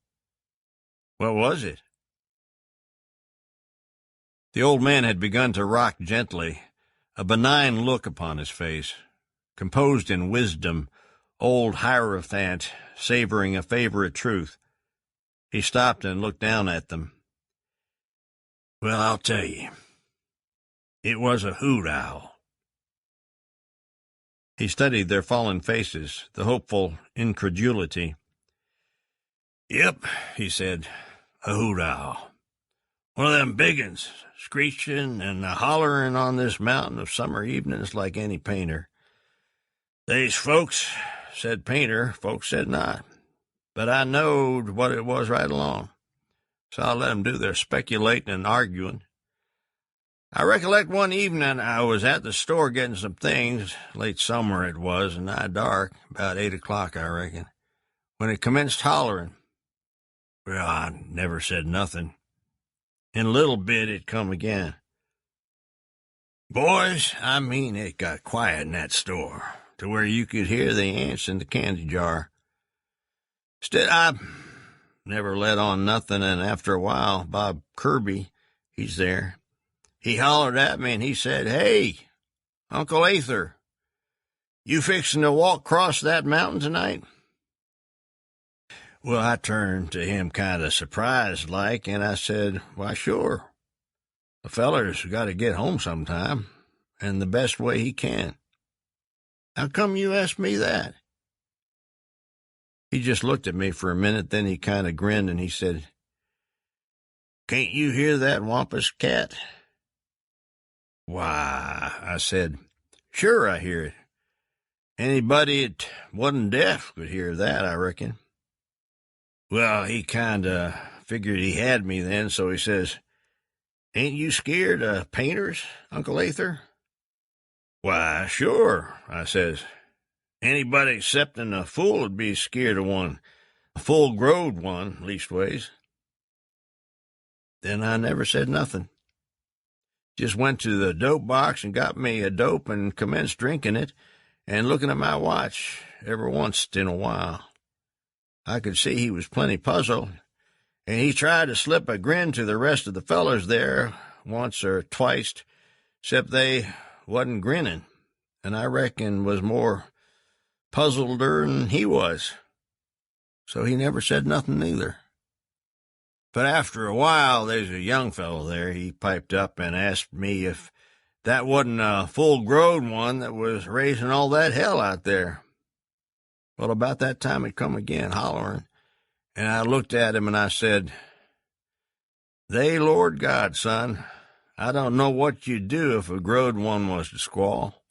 [SPEAKER 2] What was it? The old man had begun to rock gently, a benign look upon his face, composed in wisdom, old hierophant savoring a favorite truth. He stopped and looked down at them. Well, I'll tell you. It was a hoot owl. He studied their fallen faces, the hopeful incredulity. Yep, he said, a hoot owl. One of them big uns, screeching and hollering on this mountain of summer evenings like any painter. They's folks said painter, folks said not. But I knowed what it was right along, so I let 'em do their speculating and arguing. I recollect one evening I was at the store getting some things, late summer it was, and nigh dark, about 8 o'clock, I reckon, when it commenced hollering. Well, I never said nothing. In a little bit it come again. Boys, I mean, it got quiet in that store, to where you could hear the ants in the candy jar. Still, I never let on nothing, and after a while, Bob Kirby, he's there, he hollered at me, and he said, "Hey, Uncle Ather, you fixin' to walk across that mountain tonight?" Well, I turned to him kind of surprised-like, and I said, "Why, sure. A feller's got to get home sometime, and the best way he can." "How come you asked me that?" He just looked at me for a minute, then he kind of grinned, and he said, "Can't you hear that wampus cat?" "Why," I said, "sure I hear it. Anybody that wasn't deaf could hear that, I reckon." Well, he kind of figured he had me then, so he says, "Ain't you scared of painters, Uncle Ather?" "Why, sure," I says. "Anybody excepting a fool would be scared of one, a full-growed one, leastways." Then I never said nothing. Just went to the dope box and got me a dope and commenced drinking it and looking at my watch every once in a while. I could see he was plenty puzzled, and he tried to slip a grin to the rest of the fellers there once or twice, except they wasn't grinning, and I reckon was more puzzleder than he was. So he never said nothing neither. But after a while, there's a young fellow there. He piped up and asked me if that wasn't a full-grown one that was raising all that hell out there. Well, about that time it come again, hollering, and I looked at him and I said, "They Lord God, son, I don't know what you'd do if a growed one was to squall.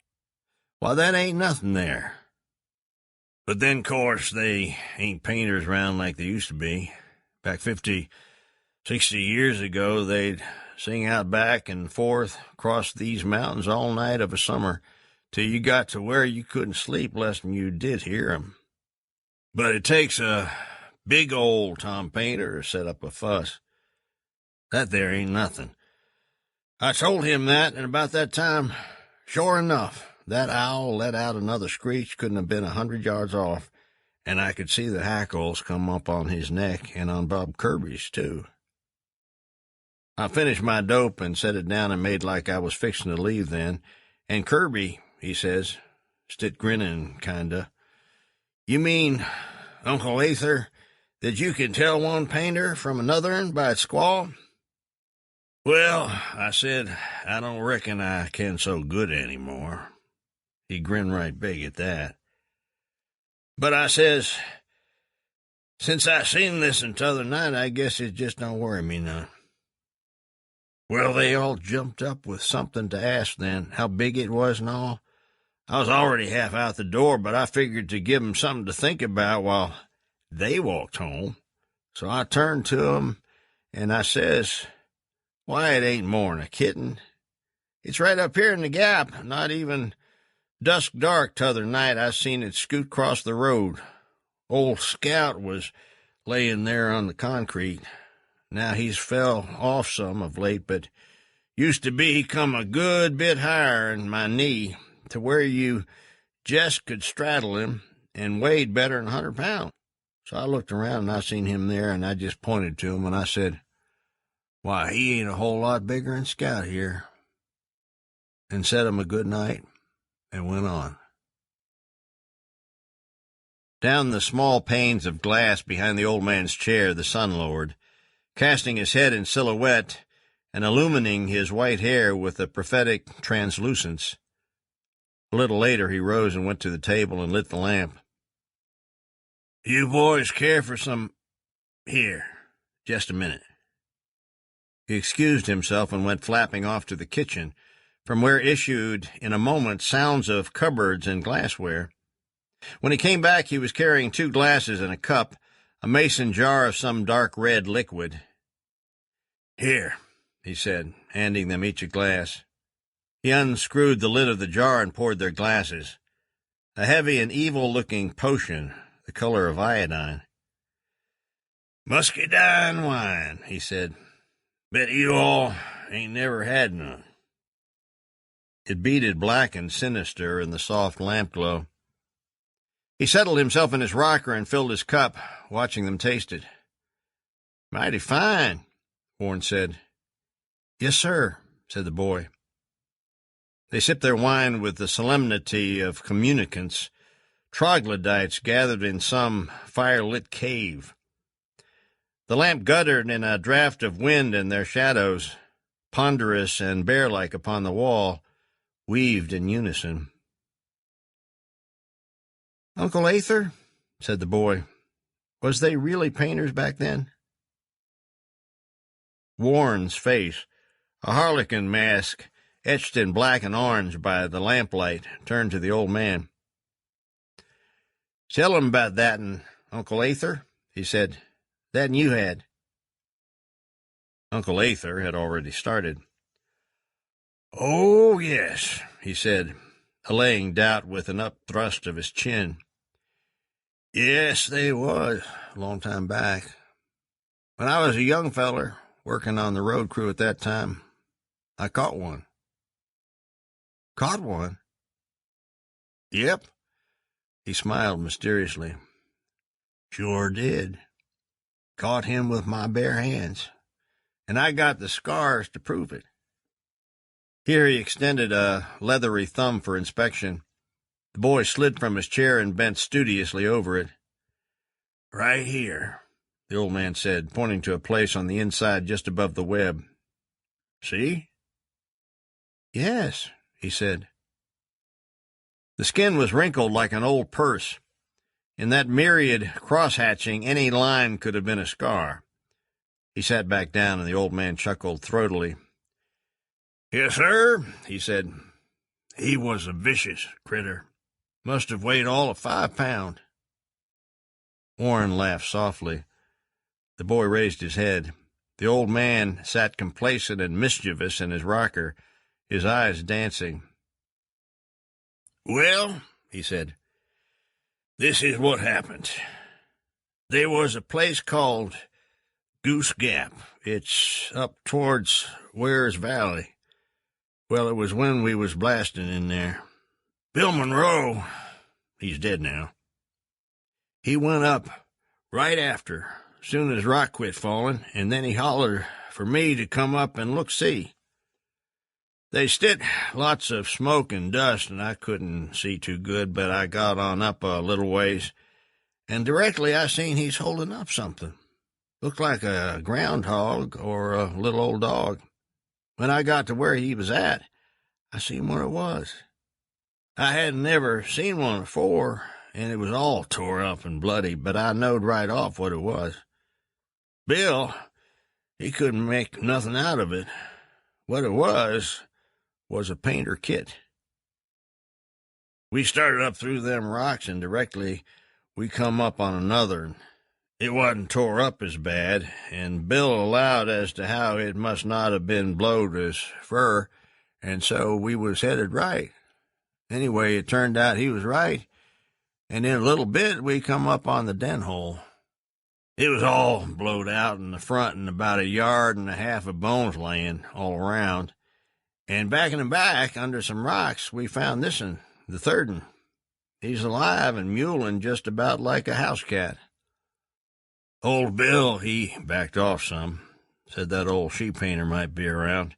[SPEAKER 2] Why, that ain't nothing there. But then, course, they ain't painters round like they used to be. Back 50, 60 years ago, they'd sing out back and forth across these mountains all night of a summer till you got to where you couldn't sleep less'n you did hear 'em. But it takes a big old Tom Painter to set up a fuss. That there ain't nothing." I told him that, and about that time, sure enough, that owl let out another screech couldn't have been 100 yards off, and I could see the hackles come up on his neck and on Bob Kirby's, too. I finished my dope and set it down and made like I was fixing to leave then, and Kirby, he says, still grinning kinda, "You mean, Uncle Ather, that you can tell one painter from another'n by its squall?" "Well," I said, "I don't reckon I can so good any more." He grinned right big at that. But I says, "Since I seen this t'other night, I guess it just don't worry me none." Well, they all jumped up with something to ask then, how big it was and all. I was already half out the door, but I figured to give 'em something to think about while they walked home. So I turned to 'em, and I says, "Why, it ain't more'n a kitten. It's right up here in the gap. Not even dusk dark t'other night I seen it scoot across the road. Old Scout was laying there on the concrete. Now he's fell off some of late, but used to be he come a good bit higher'n my knee, to where you jest could straddle him, and weighed better'n 100 pounds. So I looked around, and I seen him there, and I just pointed to him, and I said, 'Why, he ain't a whole lot bigger'n Scout here,' and said him a good night, and went on." Down the small panes of glass behind the old man's chair the sun lowered, casting his head in silhouette and illumining his white hair with a prophetic translucence. A little later he rose and went to the table and lit the lamp. "You boys care for some—here, just a minute." He excused himself and went flapping off to the kitchen, from where issued in a moment sounds of cupboards and glassware. When he came back, he was carrying 2 glasses and a cup, a mason jar of some dark red liquid. "Here," he said, handing them each a glass. He unscrewed the lid of the jar and poured their glasses. A heavy and evil-looking potion, the color of iodine. "Muscadine wine," he said. "Bet you all ain't never had none." It beaded black and sinister in the soft lamp glow. He settled himself in his rocker and filled his cup, watching them taste it. "Mighty fine," Warren said. "Yes, sir," said the boy. They sipped their wine with the solemnity of communicants, troglodytes gathered in some fire-lit cave. The lamp guttered in a draught of wind, and their shadows, ponderous and bear-like upon the wall, weaved in unison. "Uncle Ather," said the boy, "was they really painters back then?" Warren's face, a harlequin mask etched in black and orange by the lamplight, turned to the old man. "Tell him about that'n, Uncle Ather," he said. "That'n you had." Uncle Ather had already started. "Oh, yes," he said, allaying doubt with an upthrust of his chin. "Yes, they was, a long time back. When I was a young feller, working on the road crew at that time, I caught one." "Caught one?" "Yep." He smiled mysteriously. "Sure did. Caught him with my bare hands, and I got the scars to prove it." Here he extended a leathery thumb for inspection. The boy slid from his chair and bent studiously over it. "Right here," the old man said, pointing to a place on the inside just above the web. "See?" "Yes," he said. The skin was wrinkled like an old purse. In that myriad cross-hatching, any line could have been a scar. He sat back down, and the old man chuckled throatily. "Yes, sir," he said. "He was a vicious critter. Must have weighed all of 5 pound. Warren laughed softly. The boy raised his head. The old man sat complacent and mischievous in his rocker, his eyes dancing. "Well," he said, "this is what happened. There was a place called Goose Gap. It's up towards Ware's Valley. Well, it was when we was blasting in there. Bill Monroe, he's dead now, he went up right after, soon as rock quit falling, and then he hollered for me to come up and look-see. They stick lots of smoke and dust, and I couldn't see too good, but I got on up a little ways, and directly I seen he's holding up something. Looked like a groundhog or a little old dog. When I got to where he was at, I seen what it was. I hadn't never seen one before, and it was all tore up and bloody, but I knowed right off what it was. Bill, he couldn't make nothing out of it. What it was a painter kit. We started up through them rocks, and directly we come up on another. It wasn't tore up as bad, and Bill allowed as to how it must not have been blowed as fur, and so we was headed right. Anyway, it turned out he was right, and in a little bit we come up on the den hole. It was all blowed out in the front, and about 1.5 yards of bones laying all around. And back in the back, under some rocks, we found this'n, the third'n. He's alive and mewling just about like a house cat. Old Bill, he backed off some, said that old sheep painter might be around.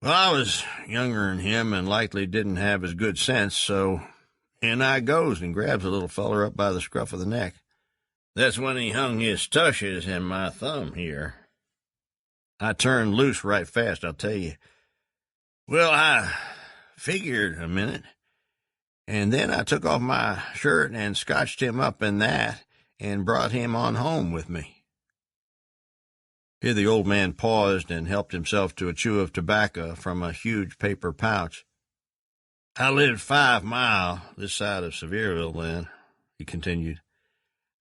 [SPEAKER 2] Well, I was younger than him and likely didn't have as good sense, so in I goes and grabs the little feller up by the scruff of the neck. That's when he hung his tushes in my thumb here. I turned loose right fast, I'll tell you. Well, I figured a minute, and then I took off my shirt and scotched him up in that and brought him on home with me. Here the old man paused and helped himself to a chew of tobacco from a huge paper pouch. "I lived 5 miles this side of Sevierville then," he continued.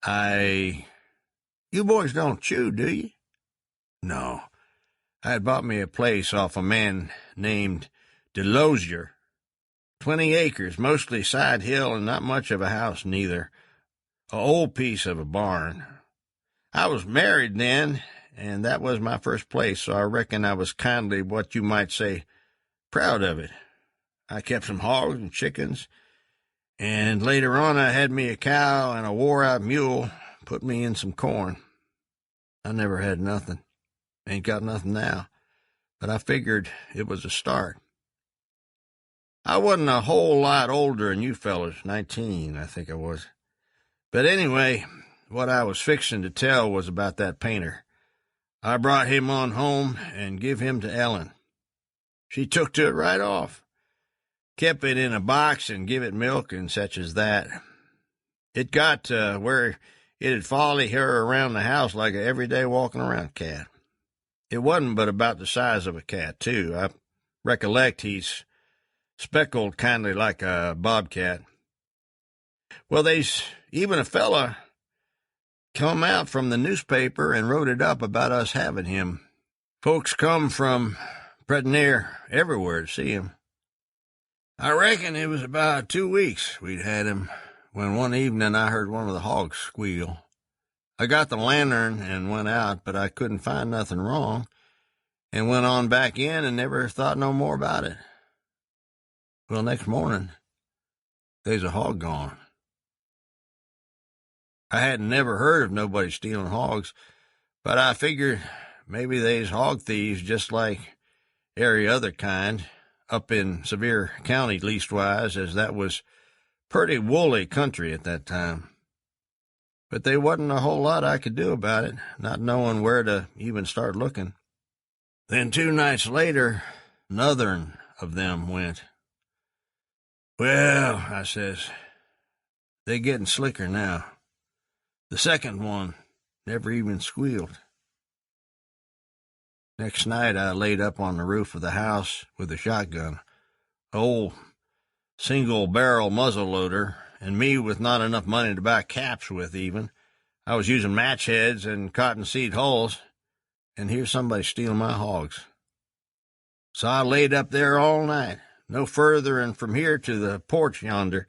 [SPEAKER 2] You boys don't chew, do you?" "No. I had bought me a place off a man named Delosier. 20 acres, mostly side hill, and not much of a house neither. A old piece of a barn. I was married then, and that was my first place, so I reckon I was kindly what you might say proud of it. I kept some hogs and chickens, and later on I had me a cow and a wore-out mule, put me in some corn. I never had nothing. Ain't got nothing now, but I figured it was a start. I wasn't a whole lot older than you fellas, 19, I think I was. But anyway, what I was fixing to tell was about that painter. I brought him on home and give him to Ellen. She took to it right off. Kept it in a box and give it milk and such as that. It got where it'd follow her around the house like a everyday walking around cat. It wasn't but about the size of a cat, too. I recollect he's speckled kindly like a bobcat. Well, they's even a fella come out from the newspaper and wrote it up about us having him. Folks come from pretty near everywhere to see him. I reckon it was about 2 weeks we'd had him, when one evening I heard one of the hogs squeal. I got the lantern and went out, but I couldn't find nothing wrong, and went on back in and never thought no more about it. Well, next morning, there's a hog gone. I hadn't never heard of nobody stealing hogs, but I figured maybe they's hog thieves just like every other kind, up in Sevier County leastwise, as that was pretty woolly country at that time. But there wasn't a whole lot I could do about it, not knowing where to even start looking. Then 2 nights later, another of them went. "Well," I says, "they getting slicker now. The second one never even squealed." Next night I laid up on the roof of the house with a shotgun, old single-barrel muzzle-loader, and me with not enough money to buy caps with even. I was using match heads and cottonseed hulls, and here's somebody stealing my hogs. So I laid up there all night, no further than from here to the porch yonder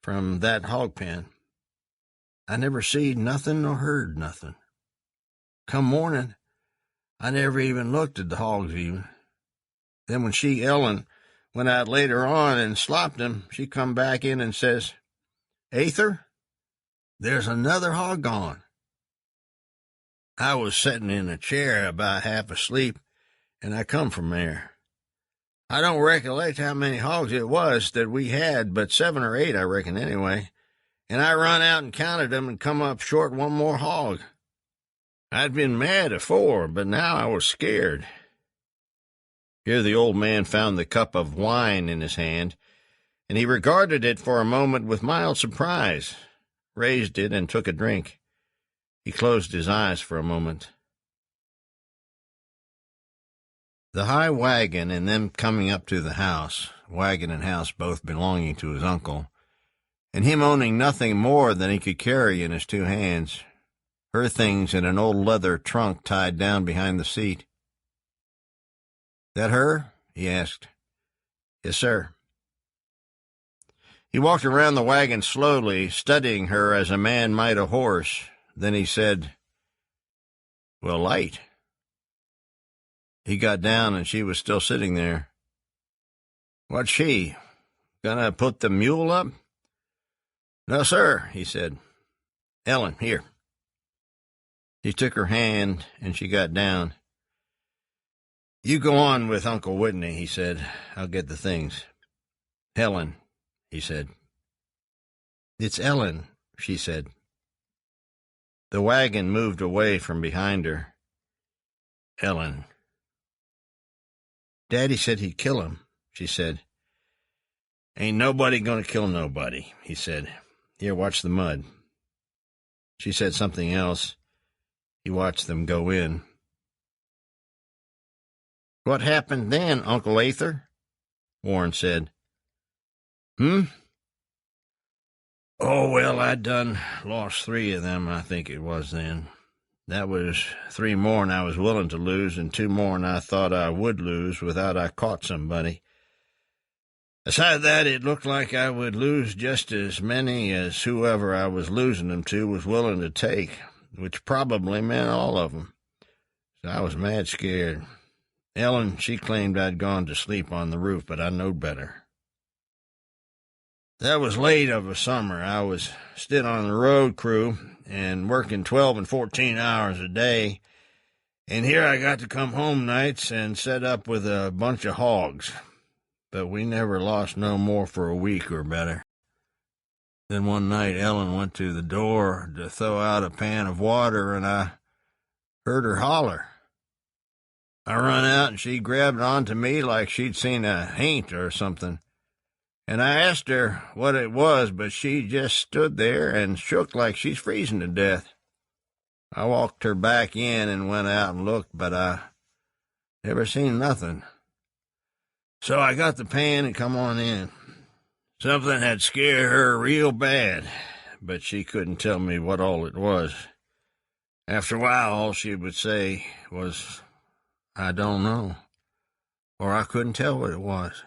[SPEAKER 2] from that hog pen. I never seed nothing nor heard nothing. Come morning, I never even looked at the hogs even. Then when Ellen, went out later on and slopped him, she come back in and says, "Aether, there's another hog gone." I was sitting in a chair about half asleep, and I come from there. I don't recollect how many hogs it was that we had, but 7 or 8, I reckon, anyway. And I run out and counted them and come up short one more hog. I'd been mad afore, but now I was scared. Here the old man found the cup of wine in his hand, and he regarded it for a moment with mild surprise, raised it, and took a drink. He closed his eyes for a moment. The high wagon and them coming up to the house, wagon and house both belonging to his uncle, and him owning nothing more than he could carry in his 2 hands, her things in an old leather trunk tied down behind the seat. "That her?" he asked. "Yes, sir." He walked around the wagon slowly, studying her as a man might a horse. Then he said, "Well, light." He got down, and she was still sitting there. "What's she? Gonna put the mule up?" "No, sir," he said. "Ellen, here." He took her hand, and she got down. "You go on with Uncle Whitney," he said. "I'll get the things." "Helen," he said. "It's Ellen," she said. The wagon moved away from behind her. "Ellen." "Daddy said he'd kill him," she said. "Ain't nobody gonna kill nobody," he said. "Here, watch the mud." She said something else. He watched them go in. What happened then, Uncle Ather? Warren said. Oh, well, I'd done lost 3 of them, I think it was then. That was 3 more'n I was willing to lose, and 2 more'n I thought I would lose without I caught somebody. Aside that, it looked like I would lose just as many as whoever I was losing them to was willing to take, which probably meant all of them. So I was mad scared. Ellen, she claimed I'd gone to sleep on the roof, but I knowed better. That was late of a summer. I was still on the road crew and working 12 and 14 hours a day, and here I got to come home nights and set up with a bunch of hogs. But we never lost no more for a week or better. Then one night Ellen went to the door to throw out a pan of water, and I heard her holler. I run out, and she grabbed onto me like she'd seen a haint or something. And I asked her what it was, but she just stood there and shook like she's freezing to death. I walked her back in and went out and looked, but I never seen nothing. So I got the pan and come on in. Something had scared her real bad, but she couldn't tell me what all it was. After a while, all she would say was, "I don't know," or I couldn't tell what it was.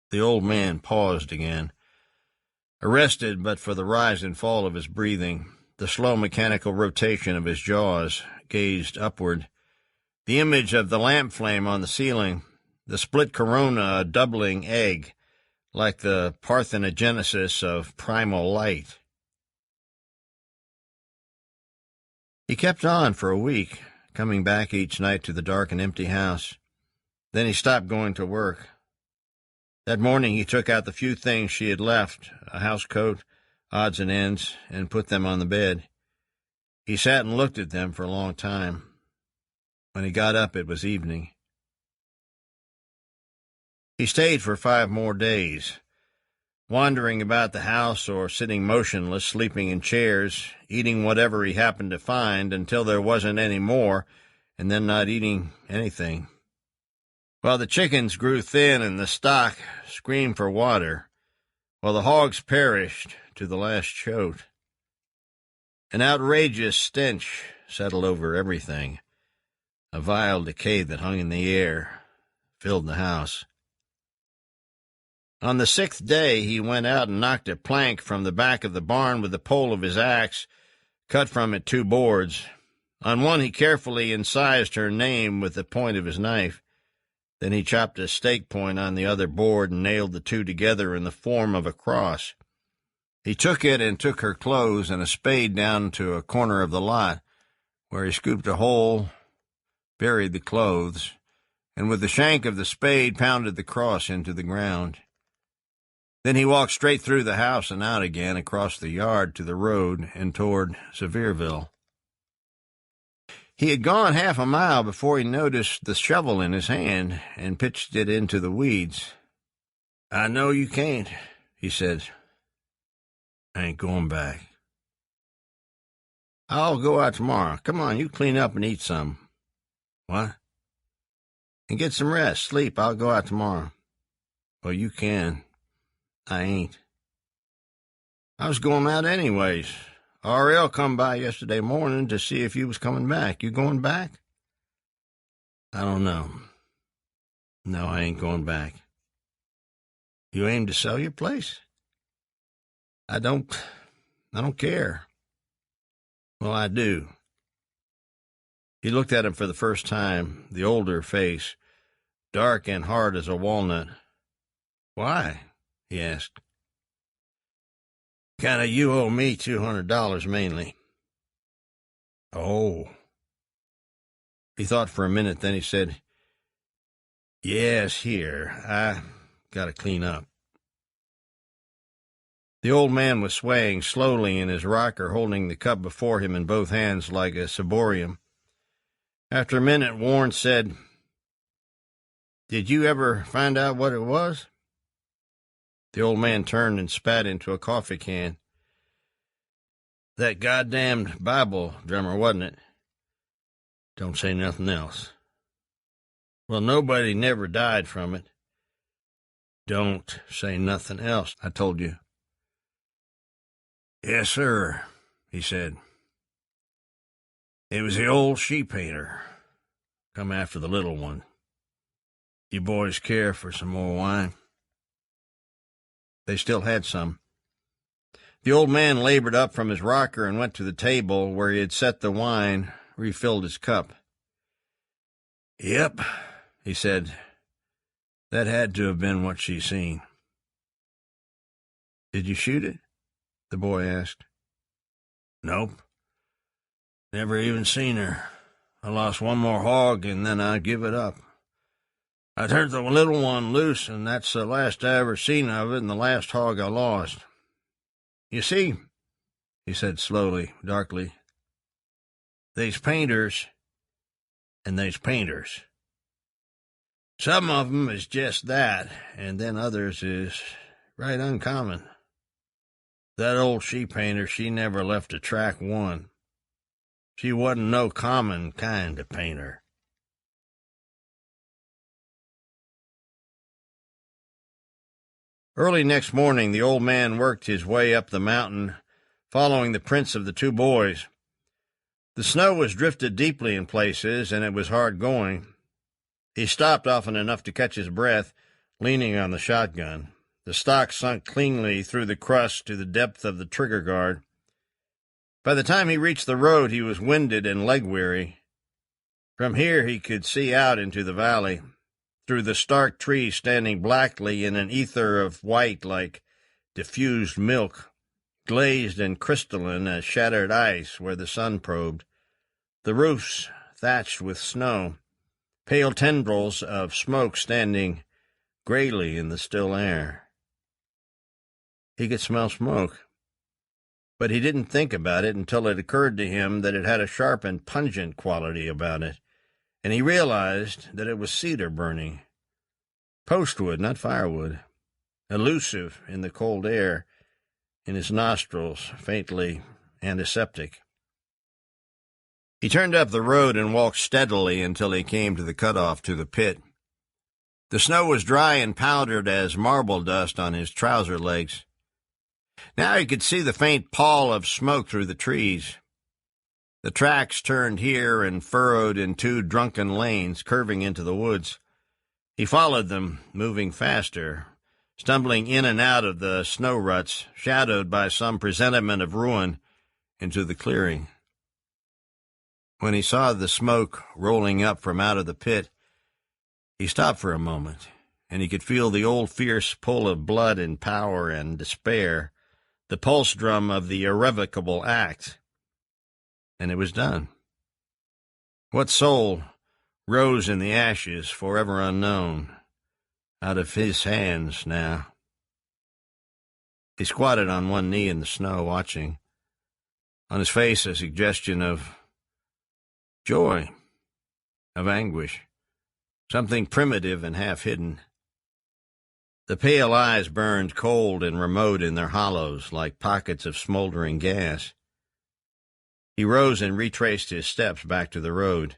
[SPEAKER 2] The old man paused again, arrested but for the rise and fall of his breathing, the slow mechanical rotation of his jaws, gazed upward. The image of the lamp flame on the ceiling, the split corona a doubling egg, like the parthenogenesis of primal light. He kept on for a week, coming back each night to the dark and empty house. Then he stopped going to work. That morning he took out the few things she had left, a housecoat, odds and ends, and put them on the bed. He sat and looked at them for a long time. When he got up, it was evening. He stayed for 5 more days, wandering about the house or sitting motionless, sleeping in chairs, eating whatever he happened to find until there wasn't any more, and then not eating anything. While the chickens grew thin and the stock screamed for water, while the hogs perished to the last shote. An outrageous stench settled over everything. A vile decay that hung in the air filled the house. On the 6th day, he went out and knocked a plank from the back of the barn with the pole of his axe, cut from it 2 boards. On one he carefully incised her name with the point of his knife. Then he chopped a stake point on the other board and nailed the 2 together in the form of a cross. He took it and took her clothes and a spade down to a corner of the lot, where he scooped a hole, buried the clothes, and with the shank of the spade pounded the cross into the ground. Then he walked straight through the house and out again across the yard to the road and toward Sevierville. He had gone half a mile before he noticed the shovel in his hand and pitched it into the weeds. "I know you can't," he said. "I ain't going back." "I'll go out tomorrow. Come on, you clean up and eat some." "What?" "And get some rest. Sleep. I'll go out tomorrow." "Well, you can. I ain't." "I was going out anyways. R.L. come by yesterday morning to see if you was coming back. You going back?" "I don't know. No, I ain't going back." "You aim to sell your place?" I don't care." "Well, I do." He looked at him for the first time, the older face, dark and hard as a walnut. "Why?" he asked. "Kinda you owe me $200 mainly." "Oh." He thought for a minute, then he said, "Yes, here. I gotta clean up." The old man was swaying slowly in his rocker, holding the cup before him in both hands like a ciborium. After a minute, Warren said, "Did you ever find out what it was?" The old man turned and spat into a coffee can. "That goddamned Bible drummer, wasn't it?" Don't say nothing else. Well, nobody never died from it. Don't say nothing else, I told you. Yes, sir, he said. It was the old sheep painter. Come after the little one. You boys care for some more wine? They still had some. The old man labored up from his rocker and went to the table where he had set the wine, refilled his cup. Yep, he said. That had to have been what she seen. Did you shoot it? The boy asked. Nope. Never even seen her. I lost one more hog, and then I give it up. I turned the little one loose, and that's the last I ever seen of it and the last hog I lost. You see, he said slowly, darkly, they's painters, and they's painters. Some of 'em is just that, and then others is right uncommon. That old sheep painter, she never left a track one. She wasn't no common kind of painter. Early next morning, the old man worked his way up the mountain, following the prints of the two boys. The snow was drifted deeply in places, and it was hard going. He stopped often enough to catch his breath, leaning on the shotgun. The stock sunk cleanly through the crust to the depth of the trigger guard. By the time he reached the road, he was winded and leg-weary. From here he could see out into the valley, through the stark trees standing blackly in an ether of white like diffused milk, glazed and crystalline as shattered ice where the sun probed, the roofs thatched with snow, pale tendrils of smoke standing grayly in the still air. He could smell smoke, but he didn't think about it until it occurred to him that it had a sharp and pungent quality about it, and he realized that it was cedar burning. Postwood, not firewood, elusive in the cold air, in his nostrils, faintly antiseptic. He turned up the road and walked steadily until he came to the cutoff to the pit. The snow was dry and powdered as marble dust on his trouser legs. Now he could see the faint pall of smoke through the trees. The tracks turned here and furrowed in two drunken lanes curving into the woods. He followed them, moving faster, stumbling in and out of the snow ruts, shadowed by some presentiment of ruin, into the clearing. When he saw the smoke rolling up from out of the pit, he stopped for a moment, and he could feel the old fierce pull of blood and power and despair, the pulse drum of the irrevocable act. And it was done. What soul rose in the ashes, forever unknown, out of his hands now? He squatted on one knee in the snow, watching. On his face a suggestion of joy, of anguish, something primitive and half-hidden. The pale eyes burned cold and remote in their hollows, like pockets of smoldering gas. He rose and retraced his steps back to the road.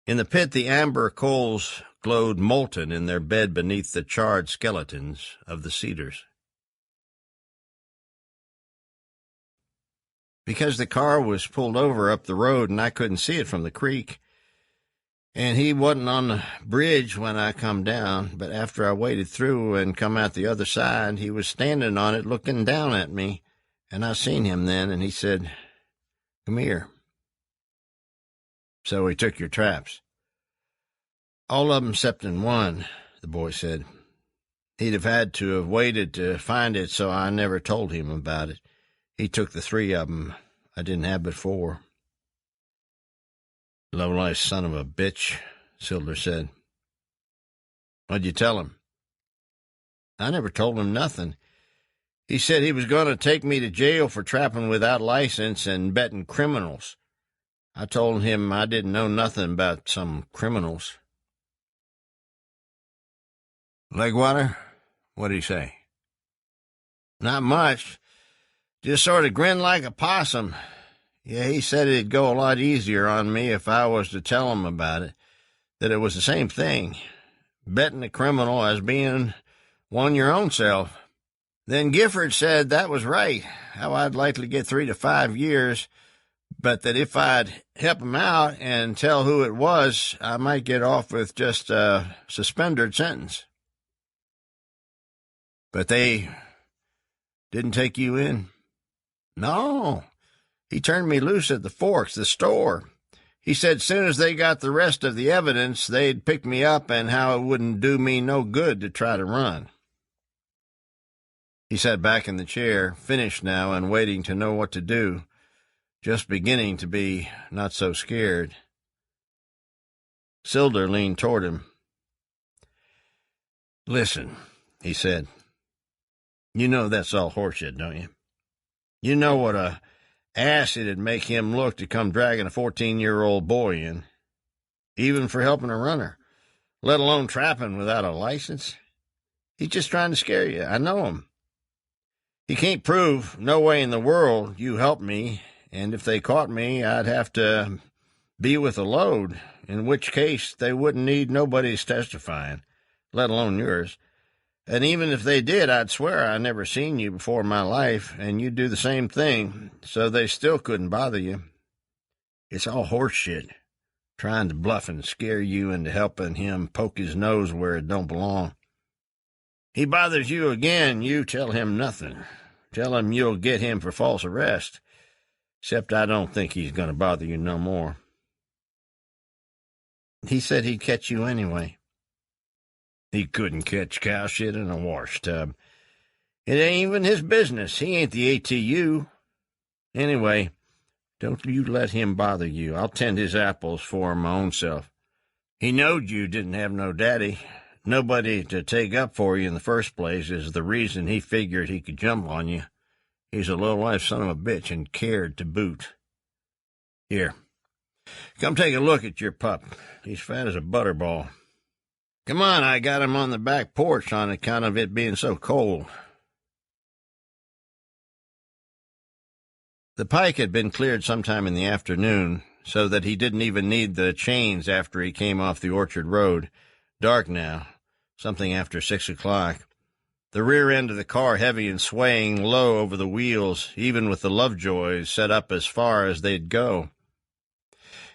[SPEAKER 2] In the pit, the amber coals glowed molten in their bed beneath the charred skeletons of the cedars. Because the car was pulled over up the road and I couldn't see it from the creek, and he wasn't on the bridge when I come down, but after I waded through and come out the other side, he was standing on it looking down at me, and I seen him then, and he said, "Come here." "So he took your traps?" "All of 'em excepting one," the boy said. "He'd have had to have waited to find it, so I never told him about it. He took the 3 of 'em. I didn't have but 4. "Low-life son of a bitch," Sylder said. "What'd you tell him?" "I never told him nothing. He said he was going to take me to jail for trapping without license and betting criminals. I told him I didn't know nothing about some criminals." "Legwater, what'd he say?" "Not much. Just sort of grinned like a possum. Yeah, he said it'd go a lot easier on me if I was to tell him about it, that it was the same thing, betting a criminal as being one your own self. Then Gifford said that was right, how I'd likely get 3 to 5 years, but that if I'd help him out and tell who it was, I might get off with just a suspended sentence. But they didn't take you in? No. He turned me loose at the Forks, the store. He said soon as they got the rest of the evidence, they'd pick me up and how it wouldn't do me no good to try to run. He sat back in the chair, finished now and waiting to know what to do, just beginning to be not so scared. Sylder leaned toward him. "Listen," he said. "You know that's all horseshit, don't you? You know what a ass it'd make him look to come dragging a 14-year-old boy in, even for helping a runner, let alone trapping without a license. He's just trying to scare you. I know him. He can't prove no way in the world you helped me, and if they caught me, I'd have to be with a load, in which case they wouldn't need nobody's testifying, let alone yours. And even if they did, I'd swear I never seen you before in my life, and you'd do the same thing, so they still couldn't bother you. It's all horse shit, trying to bluff and scare you into helping him poke his nose where it don't belong. He bothers you again, you tell him nothing. Tell him you'll get him for false arrest, except I don't think he's going to bother you no more." "He said he'd catch you anyway." "He couldn't catch cow shit in a wash tub. It ain't even his business. He ain't the ATU. Anyway, don't you let him bother you. I'll tend his apples for him my own self. He knowed you didn't have no daddy. Nobody to take up for you in the first place is the reason he figured he could jump on you. He's a low-life son of a bitch and cared to boot. Here, come take a look at your pup. He's fat as a butterball. Come on, I got him on the back porch on account of it being so cold." The pike had been cleared sometime in the afternoon, so that he didn't even need the chains after he came off the orchard road. Dark now, something after 6 o'clock. The rear end of the car heavy and swaying low over the wheels, even with the Lovejoys set up as far as they'd go.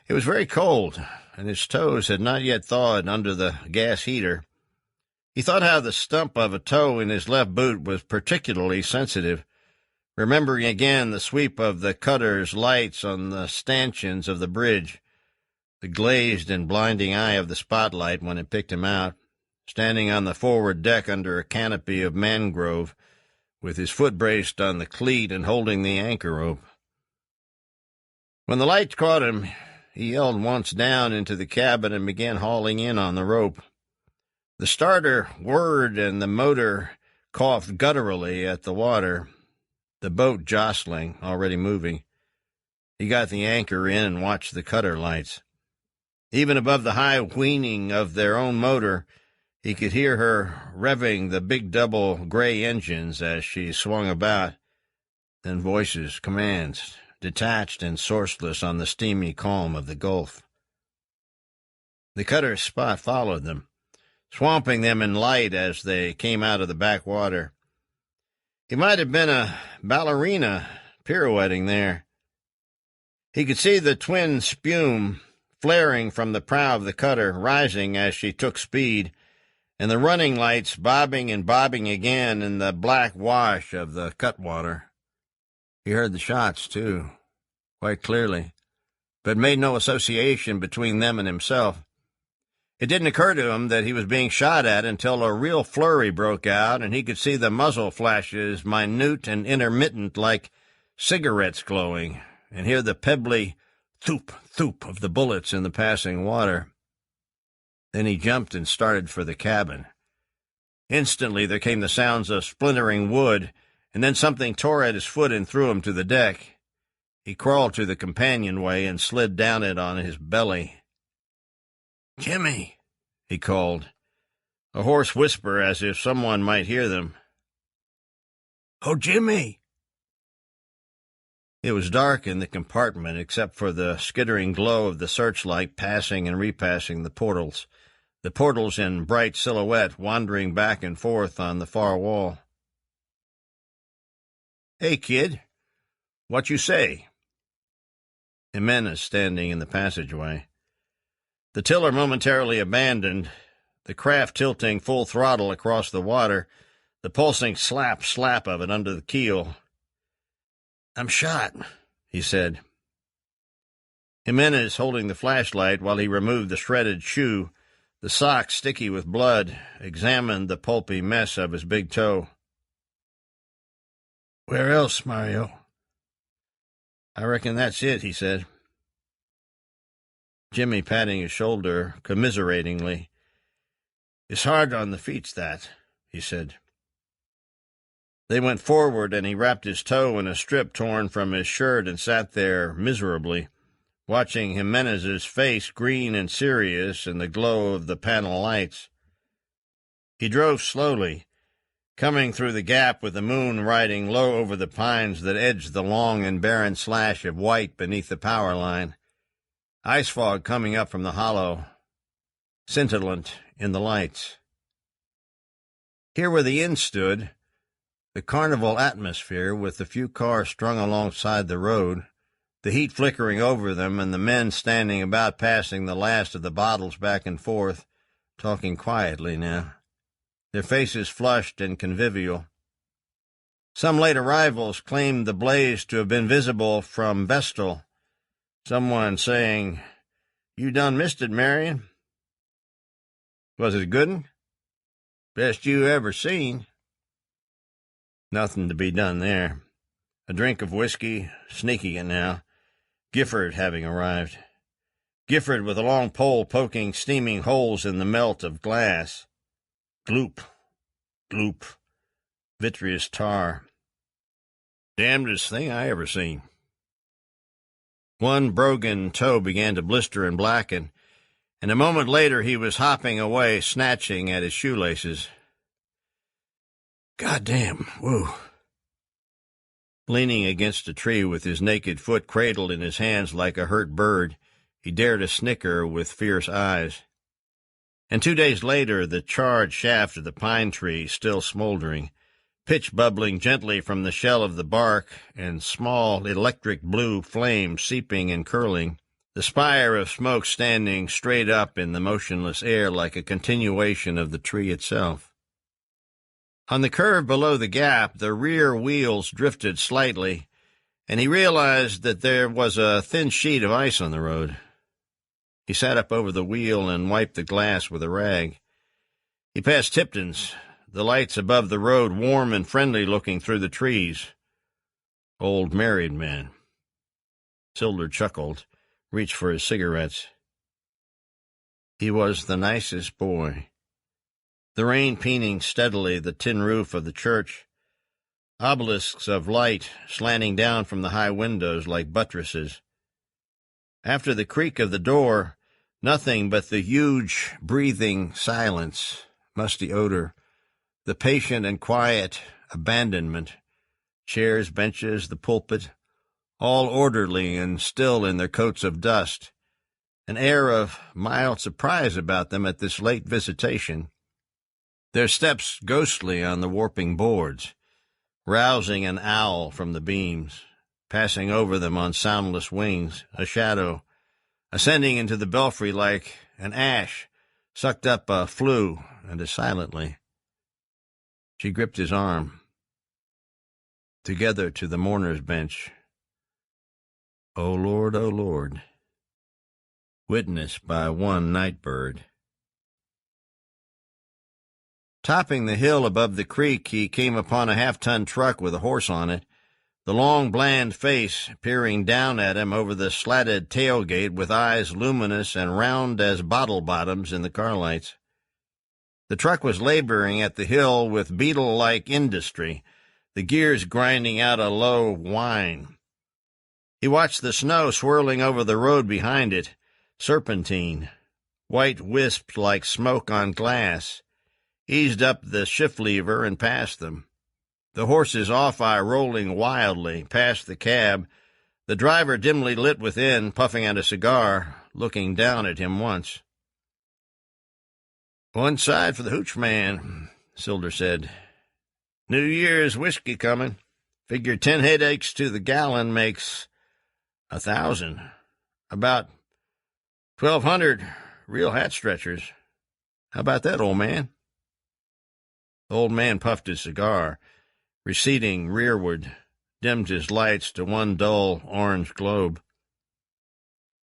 [SPEAKER 2] It was very cold, and his toes had not yet thawed under the gas heater. He thought how the stump of a toe in his left boot was particularly sensitive, remembering again the sweep of the cutter's lights on the stanchions of the bridge, the glazed and blinding eye of the spotlight when it picked him out, standing on the forward deck under a canopy of mangrove, with his foot braced on the cleat and holding the anchor rope. When the light caught him, he yelled once down into the cabin and began hauling in on the rope. The starter whirred and the motor coughed gutturally at the water, the boat jostling, already moving. He got the anchor in and watched the cutter lights. Even above the high wheezing of their own motor, he could hear her revving the big double gray engines as she swung about. Then voices, commands, detached and sourceless on the steamy calm of the Gulf. The cutter's spot followed them, swamping them in light as they came out of the backwater. He might have been a ballerina pirouetting there. He could see the twin spume flaring from the prow of the cutter, rising as she took speed, and the running lights bobbing and bobbing again in the black wash of the cutwater. He heard the shots, too, quite clearly, but made no association between them and himself. It didn't occur to him that he was being shot at until a real flurry broke out, and he could see the muzzle flashes, minute and intermittent like cigarettes glowing, and hear the pebbly thoop, thoop of the bullets in the passing water. Then he jumped and started for the cabin. Instantly there came the sounds of splintering wood, and then something tore at his foot and threw him to the deck. He crawled to the companionway and slid down it on his belly. "Jimmy," he called, a hoarse whisper as if someone might hear them. "Oh, Jimmy!" It was dark in the compartment except for the skittering glow of the searchlight passing and repassing the portals in bright silhouette wandering back and forth on the far wall. "Hey, kid, what you say?" Jimenez standing in the passageway. The tiller momentarily abandoned, the craft tilting full throttle across the water, the pulsing slap of it under the keel. "I'm shot," he said. Jimenez, holding the flashlight while he removed the shredded shoe, the sock sticky with blood, examined the pulpy mess of his big toe. "Where else, Mario?" "I reckon that's it," he said. Jimmy patting his shoulder commiseratingly. "It's hard on the feet, that," he said. They went forward, and he wrapped his toe in a strip torn from his shirt and sat there miserably, watching Jimenez's face green and serious in the glow of the panel lights. He drove slowly, coming through the gap with the moon riding low over the pines that edged the long and barren slash of white beneath the power line. Ice fog coming up from the hollow, scintillant in the lights. Here where the inn stood, the carnival atmosphere with the few cars strung alongside the road, the heat flickering over them, and the men standing about passing the last of the bottles back and forth, talking quietly now, their faces flushed and convivial. Some late arrivals claimed the blaze to have been visible from Vestal, someone saying, "You done missed it, Marion." "Was it a good 'un?" "Best you ever seen." Nothing to be done there. A drink of whiskey, sneaking it now, Gifford having arrived. Gifford with a long pole poking steaming holes in the melt of glass. Gloop, gloop, vitreous tar. Damnedest thing I ever seen. One brogan toe began to blister and blacken, and a moment later he was hopping away, snatching at his shoelaces. "Goddamn, whoa." Leaning against a tree with his naked foot cradled in his hands like a hurt bird, he dared a snicker with fierce eyes. And 2 days later, the charred shaft of the pine tree still smoldering, pitch bubbling gently from the shell of the bark, and small electric blue flames seeping and curling, the spire of smoke standing straight up in the motionless air like a continuation of the tree itself. On the curve below the gap, the rear wheels drifted slightly, and he realized that there was a thin sheet of ice on the road. He sat up over the wheel and wiped the glass with a rag. He passed Tipton's, the lights above the road warm and friendly looking through the trees. Old married man. Sylder chuckled, reached for his cigarettes. He was the nicest boy. The rain peening steadily the tin roof of the church, obelisks of light slanting down from the high windows like buttresses. After the creak of the door, nothing but the huge, breathing silence, musty odor, the patient and quiet abandonment, chairs, benches, the pulpit, all orderly and still in their coats of dust, an air of mild surprise about them at this late visitation. Their steps ghostly on the warping boards, rousing an owl from the beams, passing over them on soundless wings, a shadow, ascending into the belfry like an ash, sucked up a flue, and as silently. She gripped his arm. Together to the mourner's bench. O Lord, witnessed by one night bird. Topping the hill above the creek, he came upon a half-ton truck with a horse on it, the long, bland face peering down at him over the slatted tailgate with eyes luminous and round as bottle bottoms in the car lights. The truck was laboring at the hill with beetle-like industry, the gears grinding out a low whine. He watched the snow swirling over the road behind it, serpentine, white wisps like smoke on glass, eased up the shift lever and passed them. The horse's off-eye rolling wildly past the cab, The driver, dimly lit within, puffing at a cigar, looking down at him once. "One side for the hooch man," Sylder said. "New Year's whiskey coming. Figure 10 headaches to the gallon makes 1,000. About 1,200 real hat stretchers. How about that, old man?" The old man puffed his cigar, receding rearward, dimmed his lights to one dull orange globe.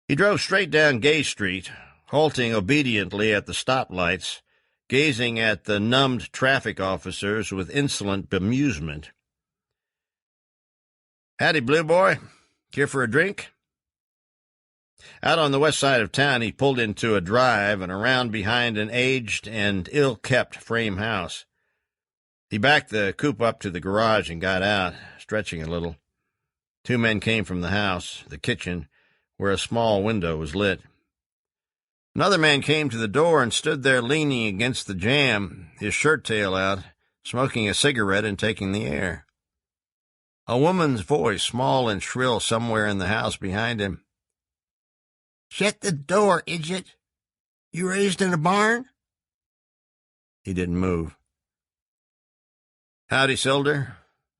[SPEAKER 2] He drove straight down Gay Street, halting obediently at the stoplights, gazing at the numbed traffic officers with insolent bemusement. "Howdy, Blue Boy. Care for a drink?" Out on the west side of town, he pulled into a drive and around behind an aged and ill-kept frame house. He backed the coupe up to the garage and got out, stretching a little. 2 men came from the house, the kitchen, where a small window was lit. Another man came to the door and stood there leaning against the jamb, his shirt tail out, smoking a cigarette and taking the air. A woman's voice, small and shrill somewhere in the house behind him. "Shut the door, idiot! You raised in a barn?" He didn't move. "Howdy, Sylder,"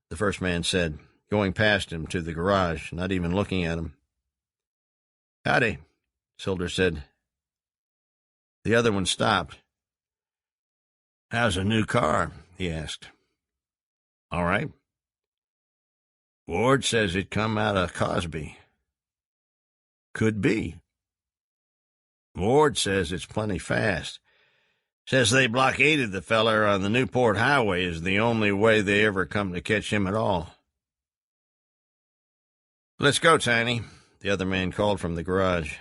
[SPEAKER 2] the first man said, going past him to the garage, not even looking at him. "Howdy," Sylder said. The other one stopped. "How's a new car?" he asked. "All right." "Ward says it come out of Cosby." "Could be." "Ward says it's plenty fast. Says they blockaded the feller on the Newport Highway is the only way they ever come to catch him at all." "Let's go, Tiny," the other man called from the garage.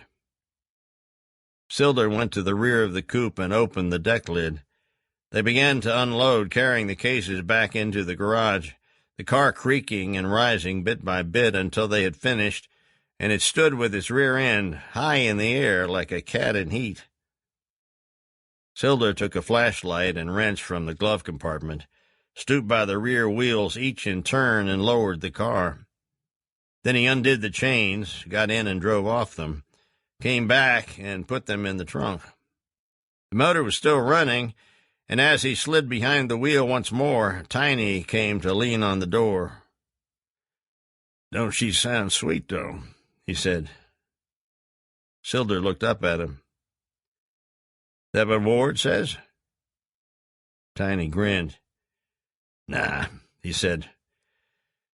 [SPEAKER 2] Sylder went to the rear of the coupe and opened the deck lid. They began to unload, carrying the cases back into the garage, the car creaking and rising bit by bit until they had finished, and it stood with its rear end high in the air like a cat in heat. Sylder took a flashlight and wrench from the glove compartment, stooped by the rear wheels each in turn, and lowered the car. Then he undid the chains, got in and drove off them, came back and put them in the trunk. The motor was still running, and as he slid behind the wheel once more, Tiny came to lean on the door. "Don't she sound sweet, though?" he said. Sylder looked up at him. "That what Ward says?" Tiny grinned. "Nah," he said.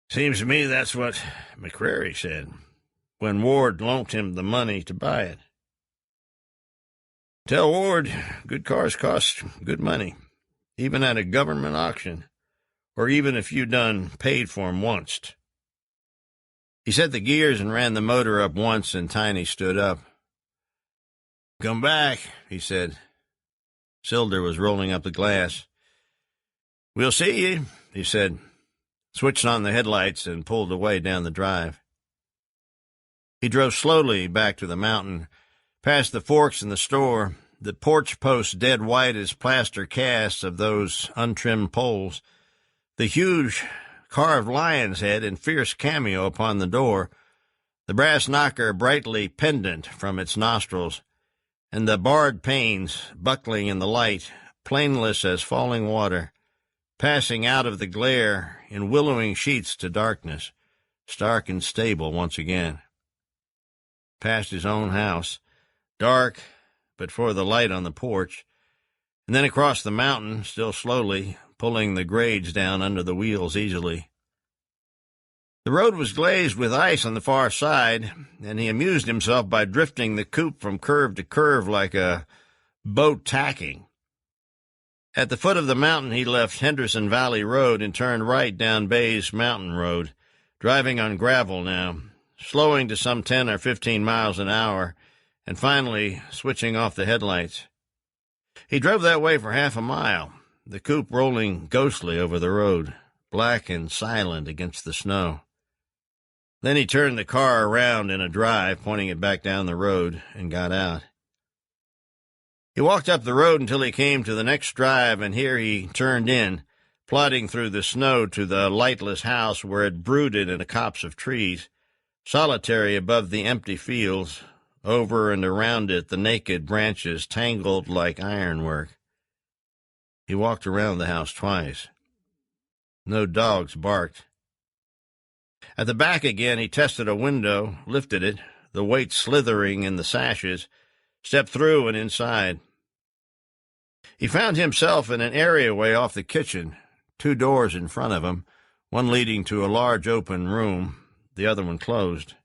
[SPEAKER 2] "Seems to me that's what McCrary said, when Ward loaned him the money to buy it. Tell Ward good cars cost good money, even at a government auction, or even if you done paid for 'em once." He set the gears and ran the motor up once, and Tiny stood up. "Come back," he said. Sylder was rolling up the glass. "We'll see you," he said, switched on the headlights and pulled away down the drive. He drove slowly back to the mountain, past the forks in the store, the porch posts dead white as plaster casts of those untrimmed poles, the huge carved lion's head in fierce cameo upon the door, the brass knocker brightly pendant from its nostrils, and the barred panes buckling in the light, plainless as falling water, passing out of the glare in willowing sheets to darkness, stark and stable once again. Past his own house, dark but for the light on the porch, and then across the mountain, still slowly, pulling the grades down under the wheels easily. The road was glazed with ice on the far side, and he amused himself by drifting the coupe from curve to curve like a boat tacking. At the foot of the mountain, he left Henderson Valley Road and turned right down Bay's Mountain Road, driving on gravel now, slowing to some 10 or 15 miles an hour, and finally switching off the headlights. He drove that way for half a mile, the coupe rolling ghostly over the road, black and silent against the snow. Then he turned the car around in a drive, pointing it back down the road, and got out. He walked up the road until he came to the next drive, and here he turned in, plodding through the snow to the lightless house where it brooded in a copse of trees, solitary above the empty fields. Over and around it, the naked branches tangled like ironwork. He walked around the house twice. No dogs barked. At the back again, he tested a window, lifted it, the weight slithering in the sashes, stepped through and inside. He found himself in an areaway off the kitchen, 2 doors in front of him, one leading to a large open room, the other one closed.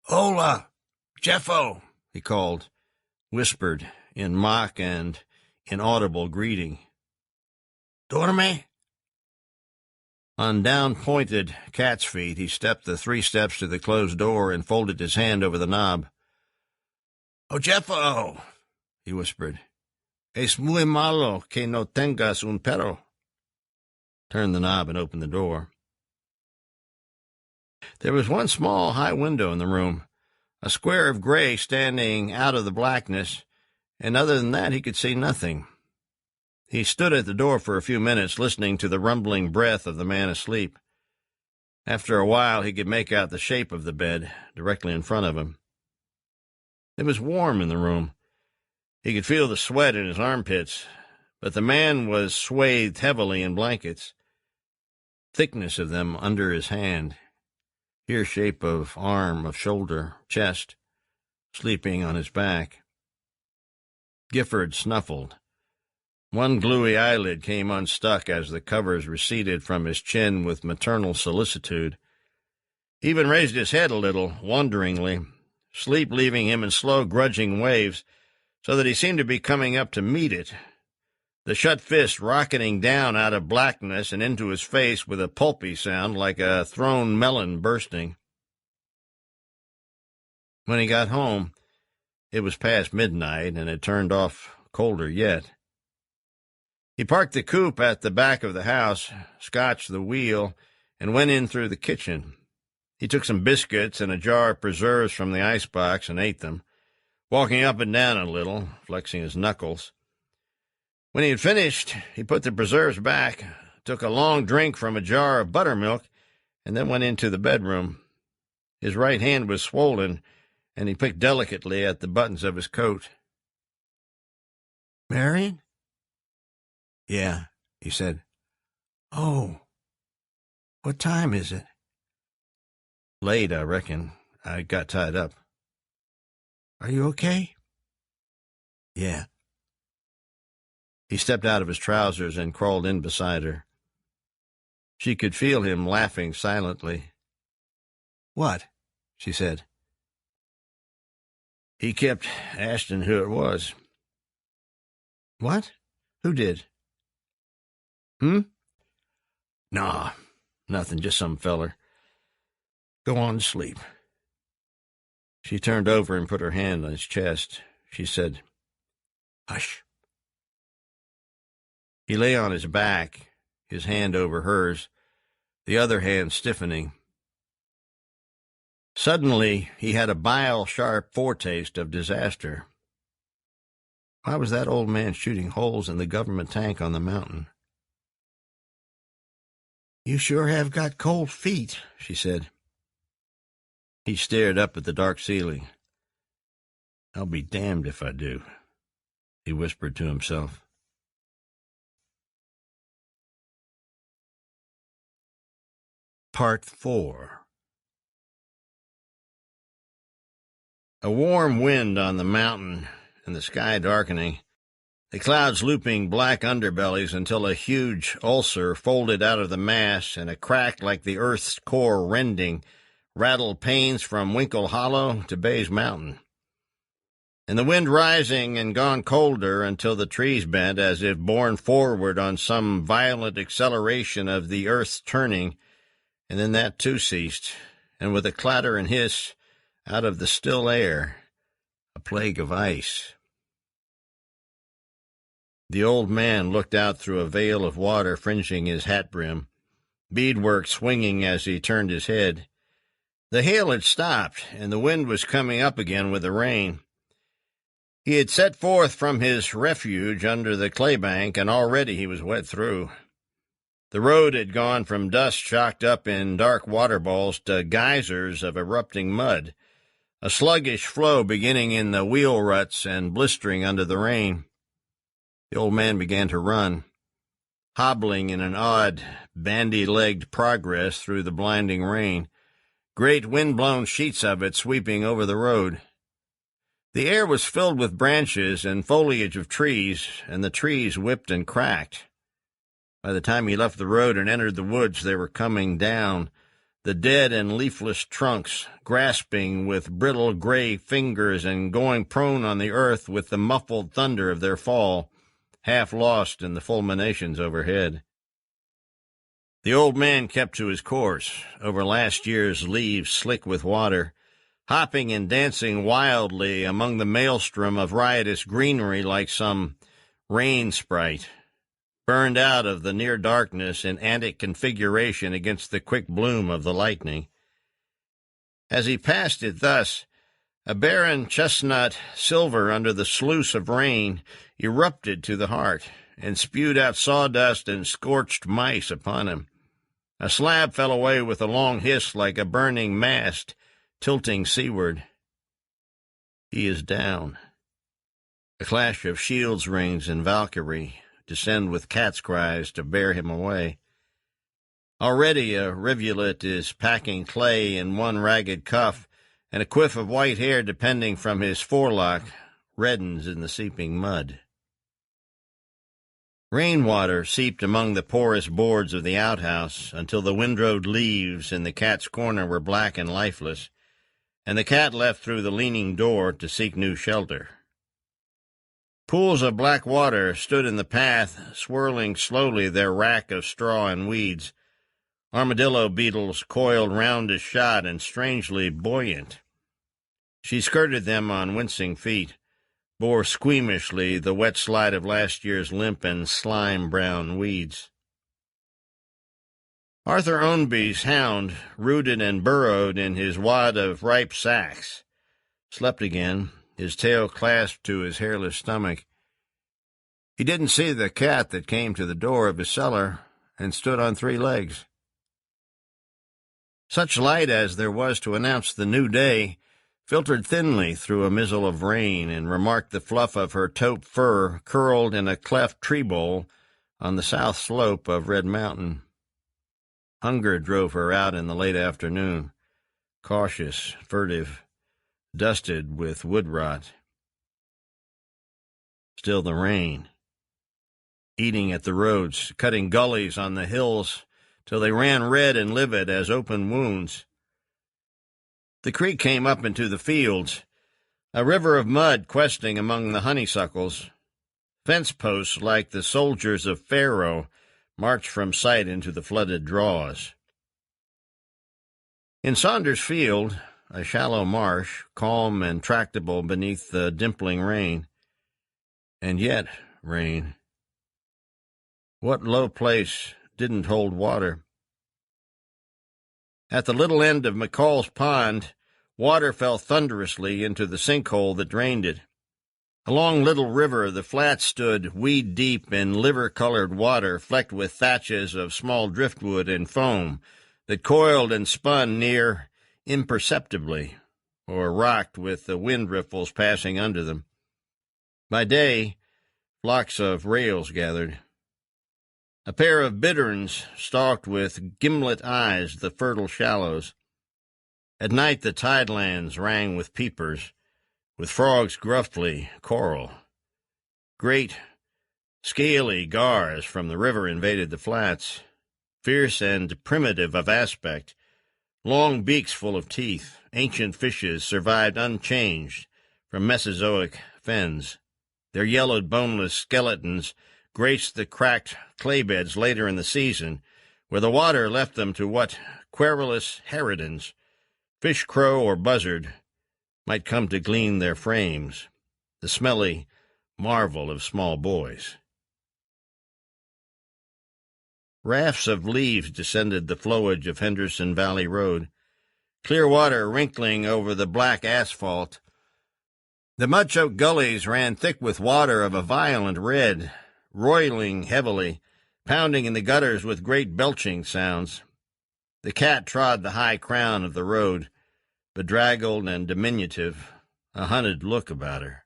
[SPEAKER 2] "Hola, Jeffo," he called, whispered in mock and inaudible greeting. "Dorme?" On down-pointed cat's feet, he stepped the 3 steps to the closed door and folded his hand over the knob. "Oh, Jeffo," he whispered. "Es muy malo que no tengas un perro." Turned the knob and opened the door. There was one small high window in the room, a square of gray standing out of the blackness, and other than that he could see nothing. He stood at the door for a few minutes, listening to the rumbling breath of the man asleep. After a while he could make out the shape of the bed directly in front of him. It was warm in the room. He could feel the sweat in his armpits, but the man was swathed heavily in blankets, thickness of them under his hand, ear shape of arm, of shoulder, chest, sleeping on his back. Gifford snuffled. One gluey eyelid came unstuck as the covers receded from his chin with maternal solicitude. He even raised his head a little, wonderingly, sleep leaving him in slow, grudging waves, so that he seemed to be coming up to meet it, the shut fist rocketing down out of blackness and into his face with a pulpy sound like a thrown melon bursting. When he got home, it was past midnight, and it turned off colder yet. He parked the coupe at the back of the house, scotched the wheel, and went in through the kitchen. He took some biscuits and a jar of preserves from the icebox and ate them, walking up and down a little, flexing his knuckles. When he had finished, he put the preserves back, took a long drink from a jar of buttermilk, and then went into the bedroom. His right hand was swollen, and he picked delicately at the buttons of his coat. "Marion?" "Yeah," he said. "Oh, what time is it?" "Late, I reckon. I got tied up." "Are you okay?" "Yeah." He stepped out of his trousers and crawled in beside her. She could feel him laughing silently. "What?" she said. He kept asking who it was. "What? Who did?" "Nah, nothing, just some feller. Go on to sleep." She turned over and put her hand on his chest. She said, "Hush." He lay on his back, his hand over hers, the other hand stiffening. Suddenly, he had a bile-sharp foretaste of disaster. Why was that old man shooting holes in the government tank on the mountain? "You sure have got cold feet," she said. He stared up at the dark ceiling. "I'll be damned if I do," he whispered to himself. Part 4. A warm wind on the mountain and the sky darkening, the clouds looping black underbellies until a huge ulcer folded out of the mass and a crack like the earth's core rending rattled pains from Winkle Hollow to Bays Mountain. And the wind rising and gone colder until the trees bent as if borne forward on some violent acceleration of the earth's turning, and then that too ceased, and with a clatter and hiss, out of the still air, a plague of ice. The old man looked out through a veil of water fringing his hat brim, beadwork swinging as he turned his head. The hail had stopped, and the wind was coming up again with the rain. He had set forth from his refuge under the claybank, and already he was wet through. The road had gone from dust chocked up in dark waterballs to geysers of erupting mud, a sluggish flow beginning in the wheel ruts and blistering under the rain. The old man began to run, hobbling in an odd, bandy-legged progress through the blinding rain, great wind-blown sheets of it sweeping over the road. The air was filled with branches and foliage of trees, and the trees whipped and cracked. By the time he left the road and entered the woods, they were coming down, the dead and leafless trunks grasping with brittle gray fingers and going prone on the earth with the muffled thunder of their fall, half lost in the fulminations overhead. The old man kept to his course, over last year's leaves slick with water, hopping and dancing wildly among the maelstrom of riotous greenery like some rain sprite, burned out of the near darkness in antic configuration against the quick bloom of the lightning. As he passed it thus, a barren chestnut silver under the sluice of rain erupted to the heart and spewed out sawdust and scorched mice upon him. A slab fell away with a long hiss like a burning mast tilting seaward. He is down. A clash of shields rings and Valkyrie descend with cat's cries to bear him away. Already a rivulet is packing clay in one ragged cuff, and a quiff of white hair depending from his forelock reddens in the seeping mud. Rainwater seeped among the porous boards of the outhouse until the windrowed leaves in the cat's corner were black and lifeless, and the cat left through the leaning door to seek new shelter. Pools of black water stood in the path, swirling slowly their rack of straw and weeds. Armadillo beetles coiled round as shot and strangely buoyant. She skirted them on wincing feet, bore squeamishly the wet slide of last year's limp and slime-brown weeds. Arthur Ownby's hound, rooted and burrowed in his wad of ripe sacks, slept again, his tail clasped to his hairless stomach. He didn't see the cat that came to the door of his cellar and stood on 3 legs. Such light as there was to announce the new day filtered thinly through a mizzle of rain and remarked the fluff of her taupe fur curled in a cleft tree bole on the south slope of Red Mountain. Hunger drove her out in the late afternoon, cautious, furtive, dusted with wood rot. Still the rain, eating at the roads, cutting gullies on the hills till they ran red and livid as open wounds. The creek came up into the fields, a river of mud questing among the honeysuckles. Fence posts like the soldiers of Pharaoh marched from sight into the flooded draws. In Saunders Field, a shallow marsh, calm and tractable beneath the dimpling rain. And yet, rain. What low place didn't hold water? At the little end of McCall's Pond, water fell thunderously into the sinkhole that drained it. Along Little River, the flats stood weed-deep in liver-colored water flecked with thatches of small driftwood and foam that coiled and spun near imperceptibly, or rocked with the wind riffles passing under them. By day, flocks of rails gathered. A pair of bitterns stalked with gimlet eyes the fertile shallows. At night the tidelands rang with peepers, with frogs gruffly choral. Great, scaly gars from the river invaded the flats, fierce and primitive of aspect, long beaks full of teeth. Ancient fishes survived unchanged from Mesozoic fens. Their yellowed boneless skeletons graced the cracked clay beds later in the season, where the water left them to what querulous harridans, fish, crow, or buzzard, might come to glean their frames, the smelly marvel of small boys. Rafts of leaves descended the flowage of Henderson Valley Road, clear water wrinkling over the black asphalt. The mud-choked gullies ran thick with water of a violent red, roiling heavily, pounding in the gutters with great belching sounds. The cat trod the high crown of the road, bedraggled and diminutive, a hunted look about her.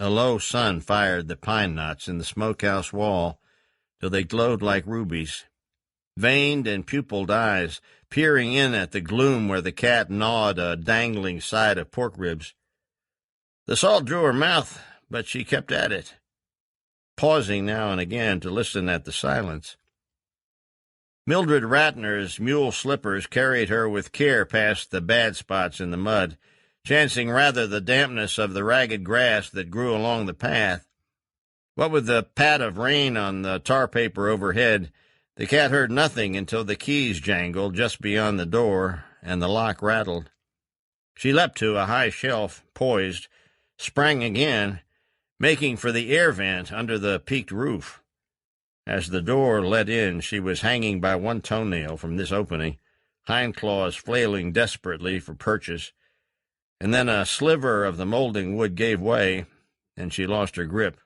[SPEAKER 2] A low sun fired the pine knots in the smokehouse wall till they glowed like rubies. Veined and pupilled eyes peering in at the gloom where the cat gnawed a dangling side of pork ribs. The salt drew her mouth, but she kept at it, pausing now and again to listen at the silence. Mildred Rattner's mule slippers carried her with care past the bad spots in the mud, chancing rather the dampness of the ragged grass that grew along the path. What with the pat of rain on the tar paper overhead, the cat heard nothing until the keys jangled just beyond the door and the lock rattled. She leapt to a high shelf, poised, sprang again, making for the air vent under the peaked roof. As the door let in, she was hanging by one toenail from this opening, hind claws flailing desperately for purchase, and then a sliver of the molding wood gave way, and she lost her grip.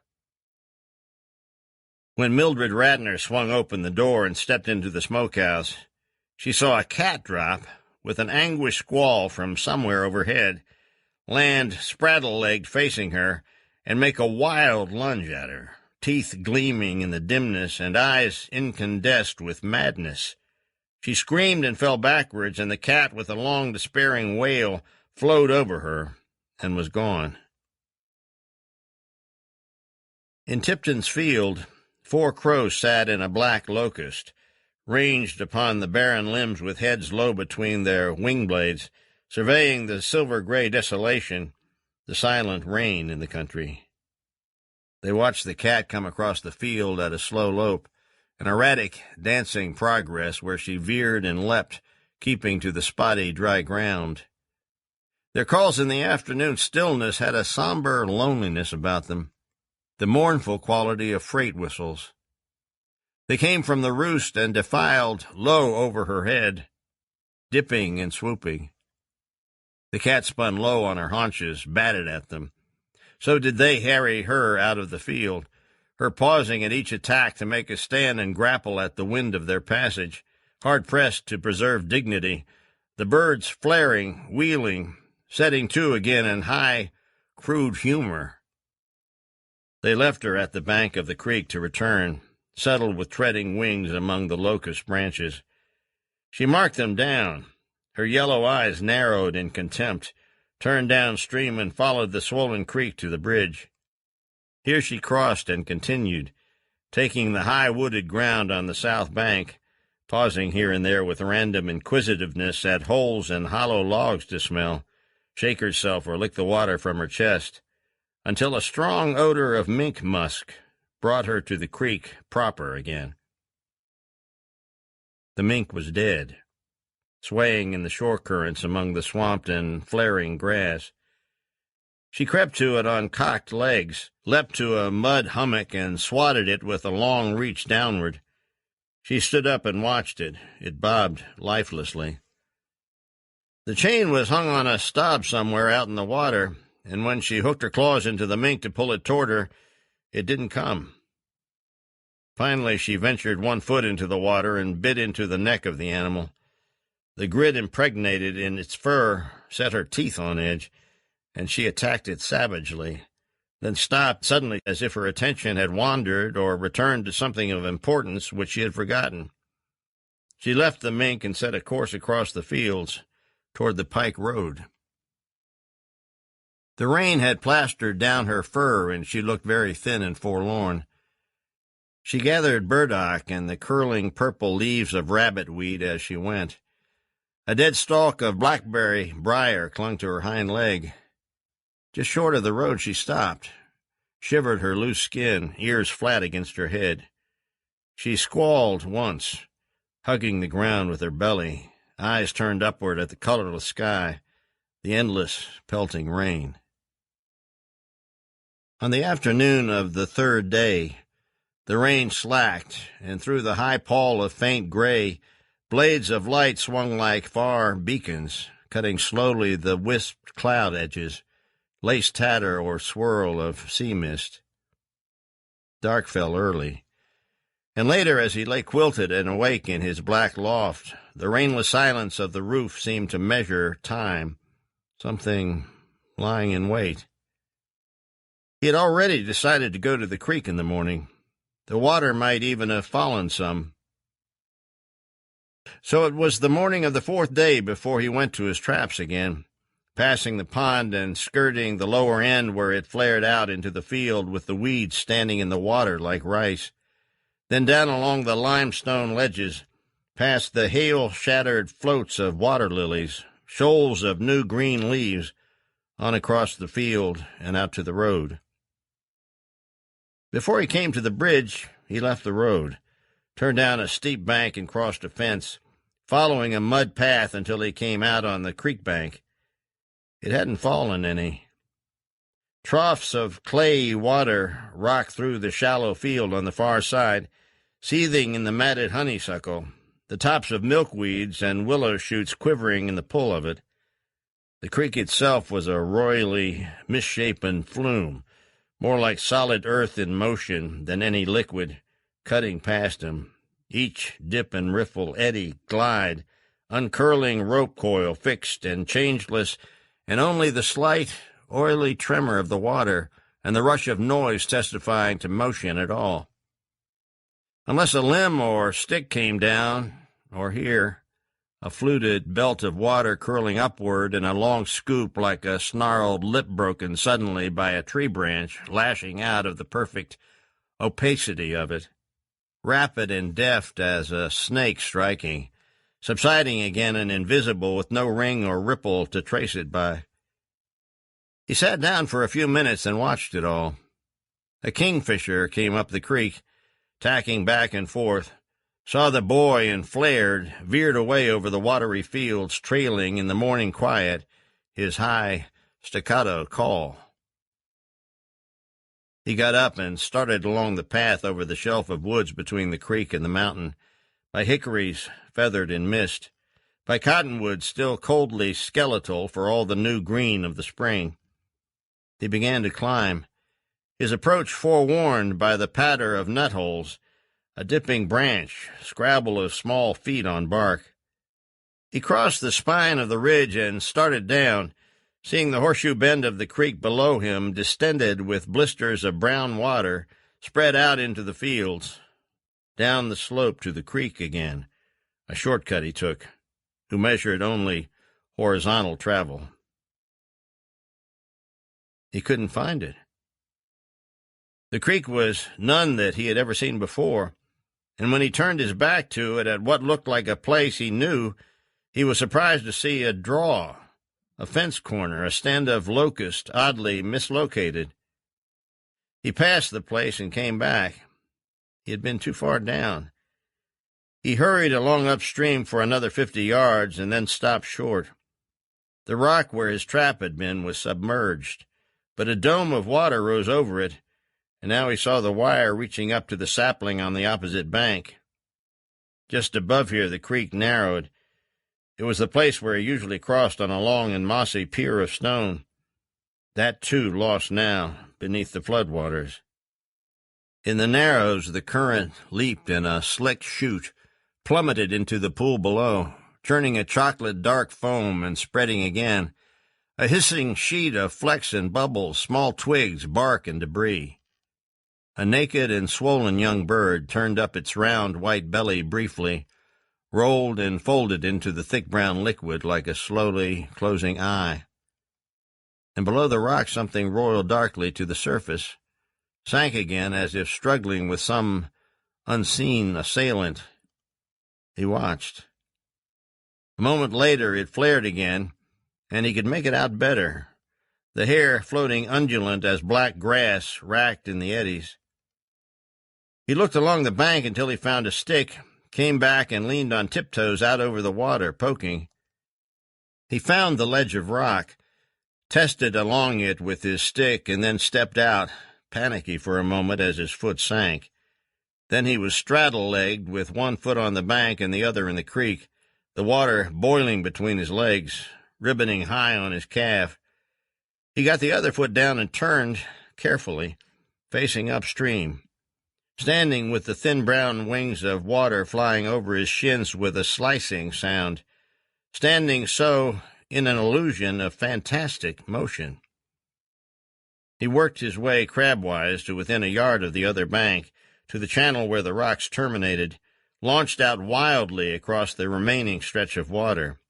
[SPEAKER 2] When Mildred Rattner swung open the door and stepped into the smokehouse, she saw a cat drop, with an anguished squall from somewhere overhead, land spraddle-legged facing her, and make a wild lunge at her, teeth gleaming in the dimness and eyes incandescent with madness. She screamed and fell backwards, and the cat, with a long, despairing wail, flowed over her and was gone. In Tipton's field, 4 crows sat in a black locust, ranged upon the barren limbs with heads low between their wing blades, surveying the silver-gray desolation, the silent rain in the country. They watched the cat come across the field at a slow lope, an erratic, dancing progress where she veered and leapt, keeping to the spotty, dry ground. Their calls in the afternoon stillness had a somber loneliness about them, the mournful quality of freight whistles. They came from the roost and defiled low over her head, dipping and swooping. The cat spun low on her haunches, batted at them. So did they harry her out of the field, her pausing at each attack to make a stand and grapple at the wind of their passage, hard-pressed to preserve dignity, the birds flaring, wheeling, setting to again in high, crude humor. They left her at the bank of the creek to return, settled with treading wings among the locust branches. She marked them down. Her yellow eyes narrowed in contempt, turned downstream and followed the swollen creek to the bridge. Here she crossed and continued, taking the high wooded ground on the south bank, pausing here and there with random inquisitiveness at holes and hollow logs to smell, shake herself or lick the water from her chest, until a strong odor of mink musk brought her to the creek proper again. The mink was dead, swaying in the shore currents among the swamped and flaring grass. She crept to it on cocked legs, leapt to a mud hummock, and swatted it with a long reach downward. She stood up and watched it. It bobbed lifelessly. The chain was hung on a stub somewhere out in the water, and when she hooked her claws into the mink to pull it toward her, it didn't come. Finally, she ventured one foot into the water and bit into the neck of the animal. The grit impregnated in its fur set her teeth on edge, and she attacked it savagely, then stopped suddenly as if her attention had wandered or returned to something of importance which she had forgotten. She left the mink and set a course across the fields toward the Pike Road. The rain had plastered down her fur, and she looked very thin and forlorn. She gathered burdock and the curling purple leaves of rabbitweed as she went. A dead stalk of blackberry briar clung to her hind leg. Just short of the road she stopped, shivered her loose skin, ears flat against her head. She squalled once, hugging the ground with her belly, eyes turned upward at the colorless sky, the endless pelting rain. On the afternoon of the 3rd day, the rain slacked, and through the high pall of faint gray, blades of light swung like far beacons, cutting slowly the wisped cloud edges, lace tatter or swirl of sea mist. Dark fell early, and later, as he lay quilted and awake in his black loft, the rainless silence of the roof seemed to measure time, something lying in wait. He had already decided to go to the creek in the morning. The water might even have fallen some. So it was the morning of the fourth day before he went to his traps again, passing the pond and skirting the lower end where it flared out into the field with the weeds standing in the water like rice, then down along the limestone ledges, past the hail-shattered floats of water lilies, shoals of new green leaves, on across the field and out to the road. Before he came to the bridge, he left the road, turned down a steep bank and crossed a fence, following a mud path until he came out on the creek bank. It hadn't fallen any. Troughs of clayey water rocked through the shallow field on the far side, seething in the matted honeysuckle, the tops of milkweeds and willow shoots quivering in the pull of it. The creek itself was a royally misshapen flume, more like solid earth in motion than any liquid, cutting past him. Each dip and riffle, eddy, glide, uncurling rope coil fixed and changeless, and only the slight, oily tremor of the water and the rush of noise testifying to motion at all. Unless a limb or stick came down, or here, a fluted belt of water curling upward in a long scoop like a snarled lip broken suddenly by a tree branch lashing out of the perfect opacity of it, rapid and deft as a snake striking, subsiding again and invisible with no ring or ripple to trace it by. He sat down for a few minutes and watched it all. A kingfisher came up the creek, tacking back and forth, saw the boy and flared, veered away over the watery fields, trailing in the morning quiet his high staccato call. He got up and started along the path over the shelf of woods between the creek and the mountain, by hickories feathered in mist, by cottonwoods still coldly skeletal for all the new green of the spring. He began to climb, his approach forewarned by the patter of nutholes, a dipping branch, scrabble of small feet on bark. He crossed the spine of the ridge and started down, seeing the horseshoe bend of the creek below him distended with blisters of brown water spread out into the fields. Down the slope to the creek again, a shortcut he took, who measured only horizontal travel. He couldn't find it. The creek was none that he had ever seen before, and when he turned his back to it at what looked like a place he knew, he was surprised to see a draw, a fence corner, a stand of locust oddly mislocated. He passed the place and came back. He had been too far down. He hurried along upstream for another 50 yards and then stopped short. The rock where his trap had been was submerged, but a dome of water rose over it, and now he saw the wire reaching up to the sapling on the opposite bank. Just above here the creek narrowed. It was the place where he usually crossed on a long and mossy pier of stone. That, too, lost now, beneath the floodwaters. In the narrows the current leaped in a slick chute, plummeted into the pool below, churning a chocolate-dark foam and spreading again, a hissing sheet of flecks and bubbles, small twigs, bark, and debris. A naked and swollen young bird turned up its round white belly briefly, rolled and folded into the thick brown liquid like a slowly closing eye. And below the rock something roiled darkly to the surface, sank again as if struggling with some unseen assailant. He watched. A moment later it flared again, and he could make it out better, the hair floating undulant as black grass racked in the eddies. He looked along the bank until he found a stick, came back and leaned on tiptoes out over the water, poking. He found the ledge of rock, tested along it with his stick, and then stepped out, panicky for a moment as his foot sank. Then he was straddle-legged, with one foot on the bank and the other in the creek, the water boiling between his legs, ribboning high on his calf. He got the other foot down and turned, carefully, facing upstream, standing with the thin brown wings of water flying over his shins with a slicing sound, standing so in an illusion of fantastic motion. He worked his way crabwise to within a yard of the other bank, to the channel where the rocks terminated, launched out wildly across the remaining stretch of water.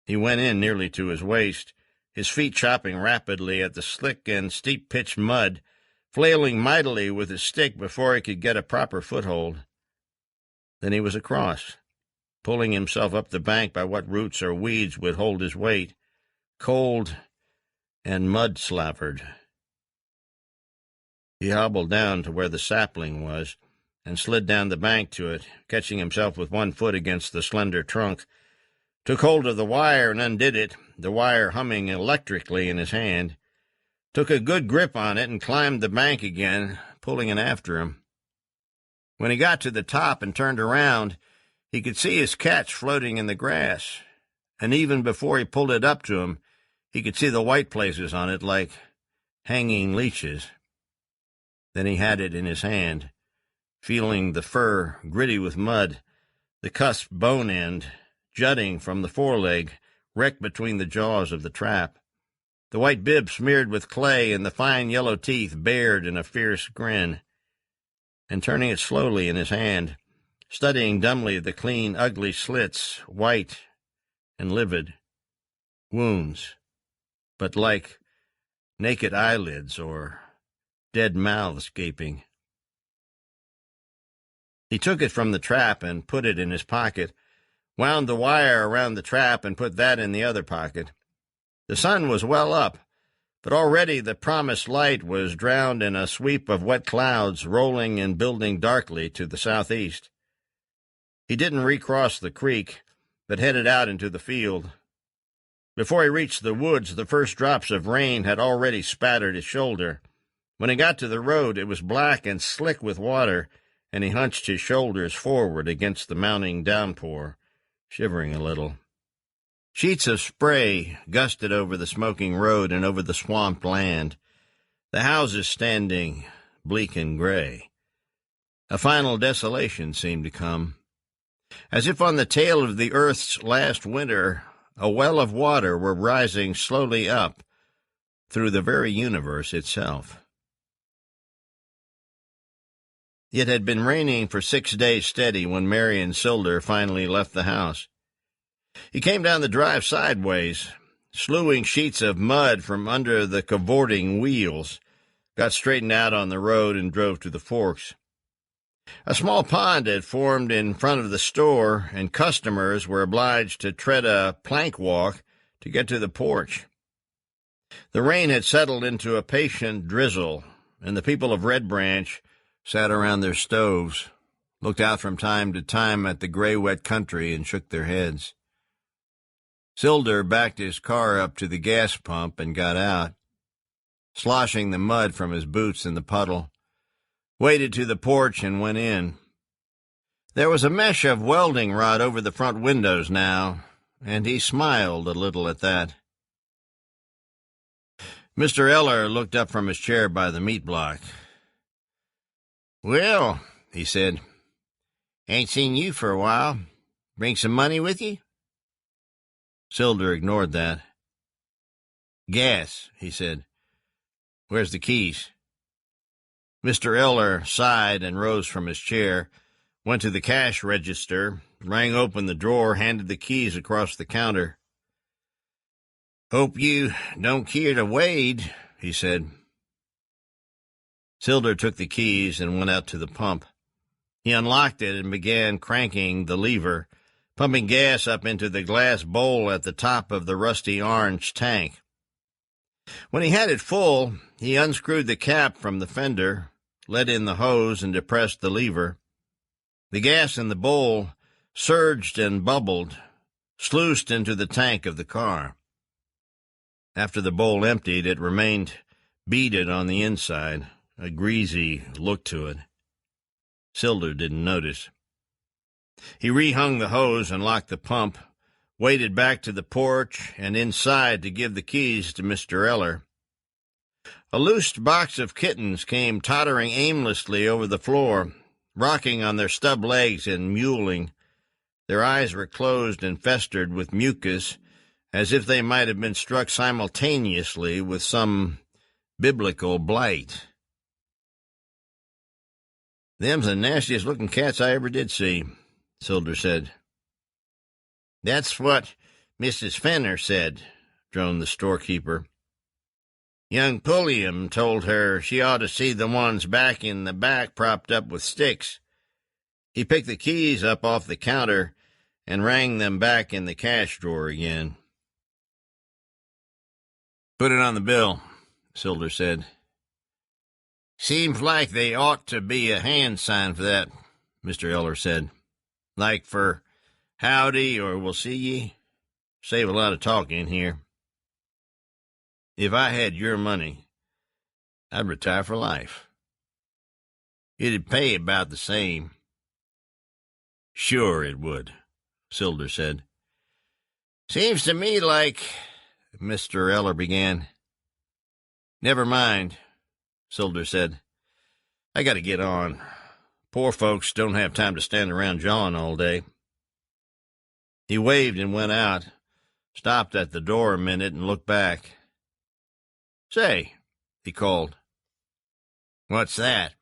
[SPEAKER 2] He went in nearly to his waist, his feet chopping rapidly at the slick and steep-pitched mud, flailing mightily with his stick before he could get a proper foothold. Then he was across, pulling himself up the bank by what roots or weeds would hold his weight, cold and mud-slavered. He hobbled down to where the sapling was, and slid down the bank to it, catching himself with one foot against the slender trunk, took hold of the wire and undid it, the wire humming electrically in his hand, took a good grip on it and climbed the bank again, pulling it after him. When he got to the top and turned around, he could see his catch floating in the grass, and even before he pulled it up to him, he could see the white places on it like hanging leeches. Then he had it in his hand, feeling the fur gritty with mud, the cusped bone end jutting from the foreleg, wrecked between the jaws of the trap, the white bib smeared with clay and the fine yellow teeth bared in a fierce grin. And turning it slowly in his hand, studying dumbly the clean, ugly slits, white and livid, wounds, but like naked eyelids or dead mouths gaping. He took it from the trap and put it in his pocket, wound the wire around the trap and put that in the other pocket. The sun was well up, but already the promised light was drowned in a sweep of wet clouds rolling and building darkly to the southeast. He didn't recross the creek, but headed out into the field. Before he reached the woods, the first drops of rain had already spattered his shoulder. When he got to the road, it was black and slick with water, and he hunched his shoulders forward against the mounting downpour, shivering a little. Sheets of spray gusted over the smoking road and over the swamped land, the houses standing bleak and gray. A final desolation seemed to come. As if on the tail of the earth's last winter, a well of water were rising slowly up through the very universe itself. It had been raining for 6 days steady when Marion Sylder finally left the house. He came down the drive sideways, slewing sheets of mud from under the cavorting wheels, got straightened out on the road and drove to the forks. A small pond had formed in front of the store, and customers were obliged to tread a plank walk to get to the porch. The rain had settled into a patient drizzle, and the people of Red Branch sat around their stoves, looked out from time to time at the gray-wet country, and shook their heads. Sylder backed his car up to the gas pump and got out, sloshing the mud from his boots in the puddle, waded to the porch and went in. There was a mesh of welding rod over the front windows now, and he smiled a little at that. Mr. Eller looked up from his chair by the meat block. "Well," he said, "ain't seen you for a while. Bring some money with you?" Sylder ignored that. "Gas," he said. "Where's the keys?" Mr. Eller sighed and rose from his chair, went to the cash register, rang open the drawer, handed the keys across the counter. "Hope you don't care to wade," he said. Sylder took the keys and went out to the pump. He unlocked it and began cranking the lever, pumping gas up into the glass bowl at the top of the rusty orange tank. When he had it full, he unscrewed the cap from the fender, let in the hose, and depressed the lever. The gas in the bowl surged and bubbled, sluiced into the tank of the car. After the bowl emptied, it remained beaded on the inside, a greasy look to it. Sylder didn't notice. He rehung the hose and locked the pump, waded back to the porch and inside to give the keys to Mr. Eller. A loose box of kittens came tottering aimlessly over the floor, rocking on their stub legs and mewling. Their eyes were closed and festered with mucus, as if they might have been struck simultaneously with some biblical blight. "Them's the nastiest-looking cats I ever did see," Sylder said. "That's what Mrs. Fenner said," droned the storekeeper. "Young Pulliam told her she ought to see the ones back in the back propped up with sticks." He picked the keys up off the counter and rang them back in the cash drawer again. "Put it on the bill," Sylder said. "Seems like they ought to be a hand sign for that," Mr. Eller said. "Like for howdy or we'll see ye. Save a lot of talking here. If I had your money, I'd retire for life. It'd pay about the same." "Sure it would," Sylder said. "Seems to me like—" Mr. Eller began. "Never mind," Sylder said. "I got to get on. Poor folks don't have time to stand around jawing all day." He waved and went out, stopped at the door a minute and looked back. "Say," he called. "What's that?"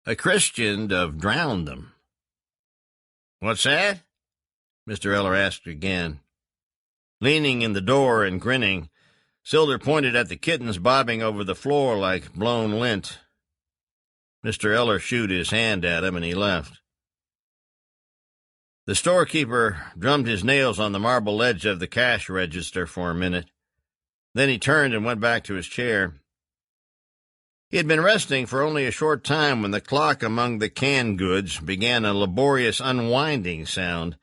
[SPEAKER 2] "A Christian'd have drowned them." "What's that?" Mr. Eller asked again. Leaning in the door and grinning, Sylder pointed at the kittens bobbing over the floor like blown lint. Mr. Eller shooed his hand at him, and he left. The storekeeper drummed his nails on the marble ledge of the cash register for a minute. Then he turned and went back to his chair. He had been resting for only a short time when the clock among the canned goods began a laborious unwinding sound,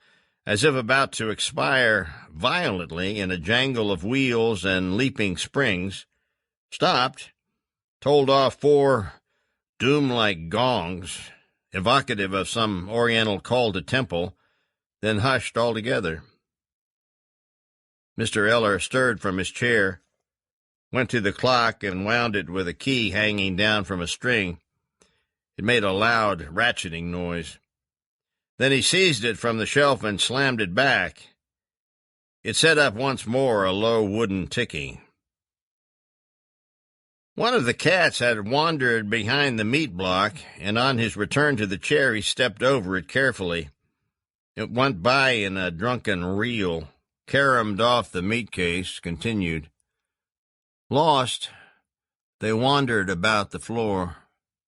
[SPEAKER 2] as if about to expire violently in a jangle of wheels and leaping springs, stopped, told off 4 doom-like gongs, evocative of some oriental call to temple, then hushed altogether. Mr. Eller stirred from his chair, went to the clock and wound it with a key hanging down from a string. It made a loud, ratcheting noise. Then he seized it from the shelf and slammed it back. It set up once more a low wooden ticking. One of the cats had wandered behind the meat block, and on his return to the chair he stepped over it carefully. It went by in a drunken reel, caromed off the meat case, continued. Lost, they wandered about the floor,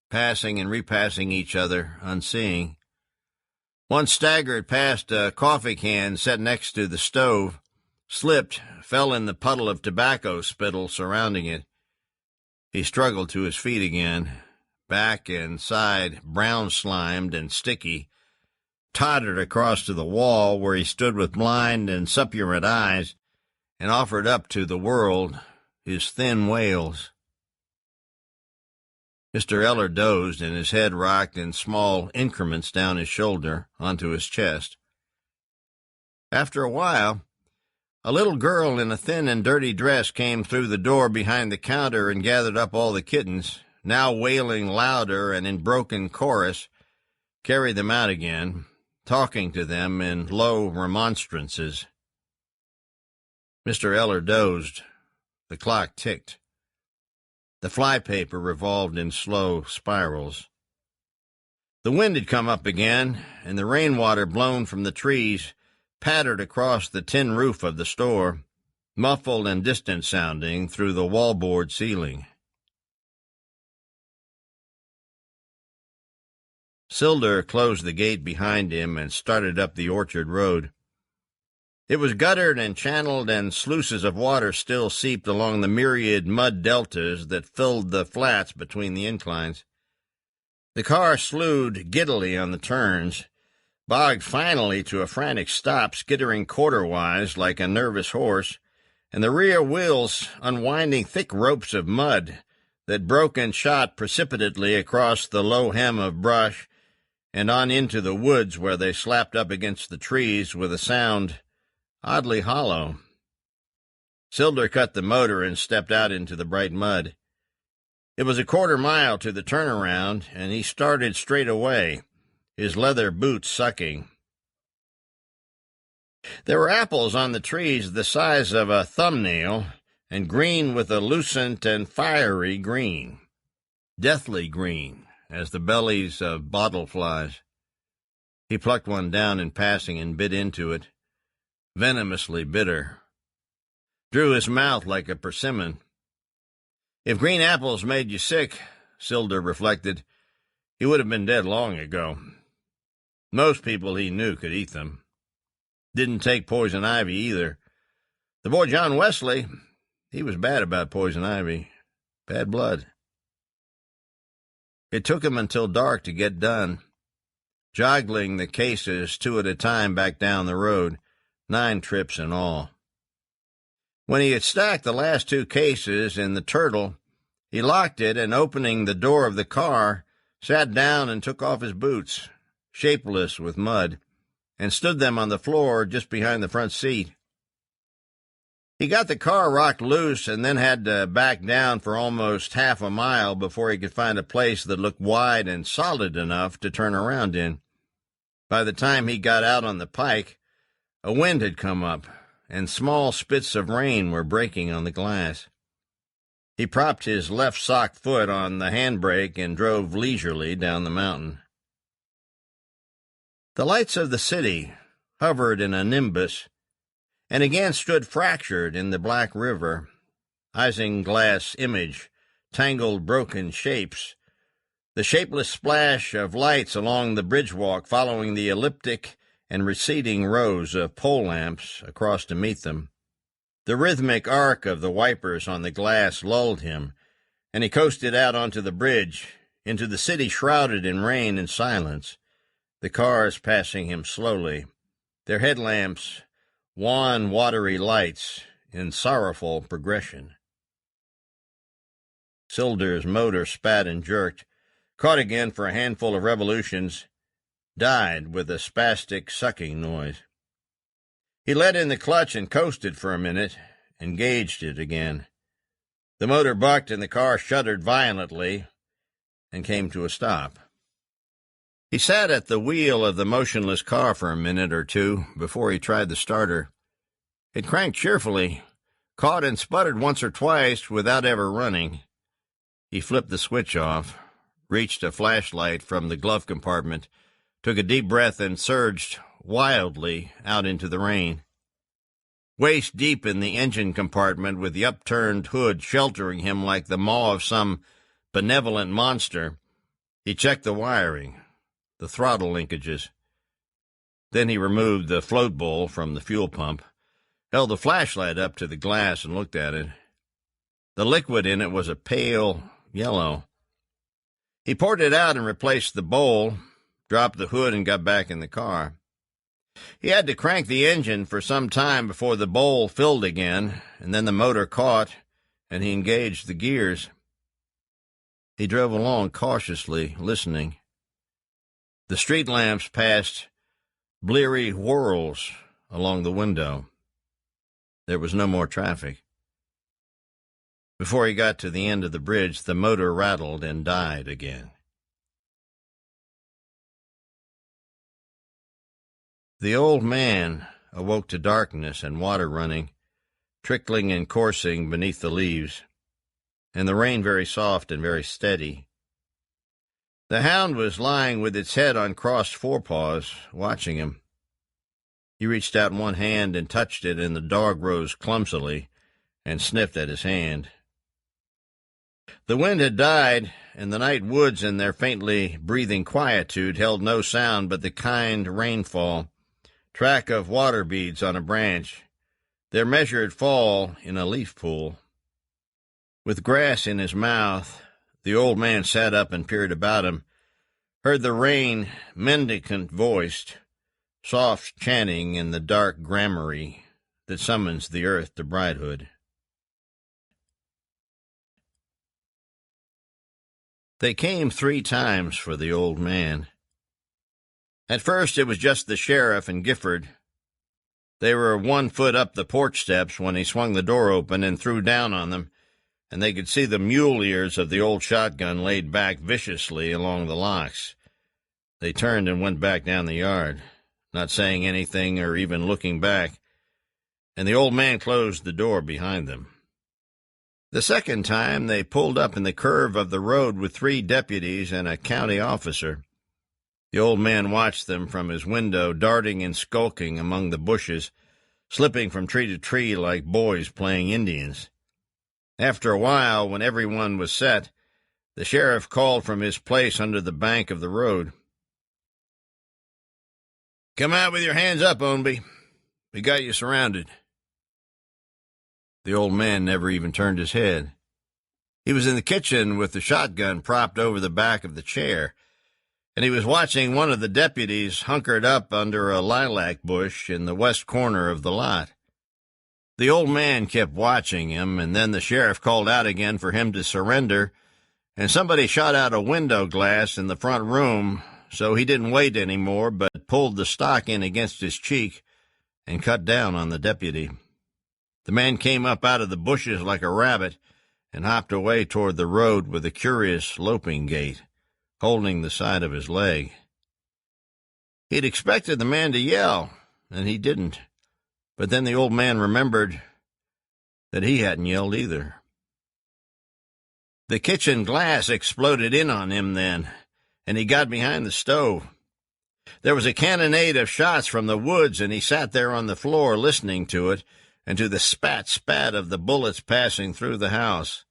[SPEAKER 2] passing and repassing each other, unseeing. One staggered past a coffee can set next to the stove, slipped, fell in the puddle of tobacco spittle surrounding it. He struggled to his feet again, back and side brown-slimed and sticky, tottered across to the wall where he stood with blind and suppurant eyes, and offered up to the world his thin wails. Mr. Eller dozed, and his head rocked in small increments down his shoulder onto his chest. After a while, a little girl in a thin and dirty dress came through the door behind the counter and gathered up all the kittens, now wailing louder and in broken chorus, carried them out again, talking to them in low remonstrances. Mr. Eller dozed. The clock ticked. The flypaper revolved in slow spirals. The wind had come up again, and the rainwater blown from the trees pattered across the tin roof of the store, muffled and distant-sounding through the wallboard ceiling. Sylder closed the gate behind him and started up the orchard road. It was guttered and channeled, and sluices of water still seeped along the myriad mud deltas that filled the flats between the inclines. The car slewed giddily on the turns, bogged finally to a frantic stop, skittering quarter-wise like a nervous horse, and the rear wheels unwinding thick ropes of mud that broke and shot precipitately across the low hem of brush and on into the woods where they slapped up against the trees with a sound oddly hollow. Sylder cut the motor and stepped out into the bright mud. It was a quarter-mile to the turnaround, and he started straight away, his leather boots sucking. There were apples on the trees the size of a thumbnail, and green with a lucent and fiery green, deathly green, as the bellies of bottle flies. He plucked one down in passing and bit into it, venomously bitter. Drew his mouth like a persimmon. If green apples made you sick, Sylder reflected, he would have been dead long ago. Most people he knew could eat them. Didn't take poison ivy either. The boy John Wesley, he was bad about poison ivy. Bad blood. It took him until dark to get done, joggling the cases 2 at a time back down the road, 9 trips in all. When he had stacked the last 2 cases in the Turtle, he locked it and, opening the door of the car, sat down and took off his boots, shapeless with mud, and stood them on the floor just behind the front seat. He got the car rocked loose and then had to back down for almost half a mile before he could find a place that looked wide and solid enough to turn around in. By the time he got out on the pike, a wind had come up, and small spits of rain were breaking on the glass. He propped his left sock foot on the handbrake and drove leisurely down the mountain. The lights of the city hovered in a nimbus, and again stood fractured in the black river, isinglass image, tangled broken shapes, the shapeless splash of lights along the bridgewalk following the elliptic and receding rows of pole lamps across to meet them. The rhythmic arc of the wipers on the glass lulled him, and he coasted out onto the bridge, into the city shrouded in rain and silence, the cars passing him slowly, their headlamps wan, watery lights in sorrowful progression. Sylder's motor spat and jerked, caught again for a handful of revolutions, died with a spastic sucking noise. He let in the clutch and coasted for a minute, engaged it again. The motor bucked and the car shuddered violently and came to a stop. He sat at the wheel of the motionless car for a minute or two before he tried the starter. It cranked cheerfully, caught and sputtered once or twice without ever running. He flipped the switch off, reached a flashlight from the glove compartment, took a deep breath and surged wildly out into the rain. Waist deep in the engine compartment, with the upturned hood sheltering him like the maw of some benevolent monster, he checked the wiring, the throttle linkages. Then he removed the float bowl from the fuel pump, held the flashlight up to the glass and looked at it. The liquid in it was a pale yellow. He poured it out and replaced the bowl, dropped the hood, and got back in the car. He had to crank the engine for some time before the bowl filled again, and then the motor caught, and he engaged the gears. He drove along cautiously, listening. The street lamps passed bleary whirls along the window. There was no more traffic. Before he got to the end of the bridge, the motor rattled and died again. The old man awoke to darkness and water running, trickling and coursing beneath the leaves, and the rain very soft and very steady. The hound was lying with its head on crossed forepaws, watching him. He reached out one hand and touched it, and the dog rose clumsily and sniffed at his hand. The wind had died, and the night woods in their faintly breathing quietude held no sound but the kind rainfall, track of water beads on a branch, their measured fall in a leaf pool. With grass in his mouth, the old man sat up and peered about him, heard the rain mendicant-voiced, soft chanting in the dark gramarye that summons the earth to bridehood. They came 3 times for the old man. At first it was just the sheriff and Gifford. They were 1 foot up the porch steps when he swung the door open and threw down on them, and they could see the mule ears of the old shotgun laid back viciously along the locks. They turned and went back down the yard, not saying anything or even looking back, and the old man closed the door behind them. The second time they pulled up in the curve of the road with 3 deputies and a county officer. The old man watched them from his window, darting and skulking among the bushes, slipping from tree to tree like boys playing Indians. After a while, when everyone was set, the sheriff called from his place under the bank of the road. "Come out with your hands up, Ownby. We got you surrounded." The old man never even turned his head. He was in the kitchen with the shotgun propped over the back of the chair, and he was watching one of the deputies hunkered up under a lilac bush in the west corner of the lot. The old man kept watching him, and then the sheriff called out again for him to surrender, and somebody shot out a window glass in the front room, so he didn't wait any more, but pulled the stock in against his cheek and cut down on the deputy. The man came up out of the bushes like a rabbit and hopped away toward the road with a curious loping gait, holding the side of his leg. He'd expected the man to yell, and he didn't. But then the old man remembered that he hadn't yelled either. The kitchen glass exploded in on him then, and he got behind the stove. There was a cannonade of shots from the woods, and he sat there on the floor listening to it and to the spat-spat of the bullets passing through the house.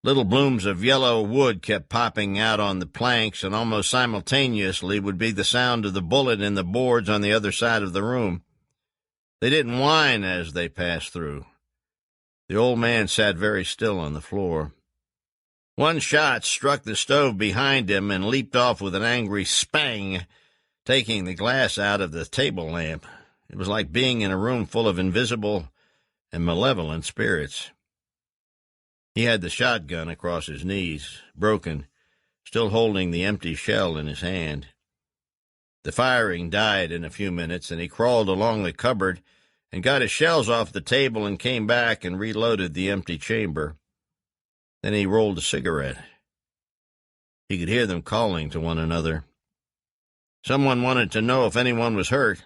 [SPEAKER 2] Little blooms of yellow wood kept popping out on the planks, and almost simultaneously would be the sound of the bullet in the boards on the other side of the room. They didn't whine as they passed through. The old man sat very still on the floor. One shot struck the stove behind him and leaped off with an angry spang, taking the glass out of the table lamp. It was like being in a room full of invisible and malevolent spirits. He had the shotgun across his knees, broken, still holding the empty shell in his hand. The firing died in a few minutes, and he crawled along the cupboard and got his shells off the table and came back and reloaded the empty chamber. Then he rolled a cigarette. He could hear them calling to one another. Someone wanted to know if anyone was hurt.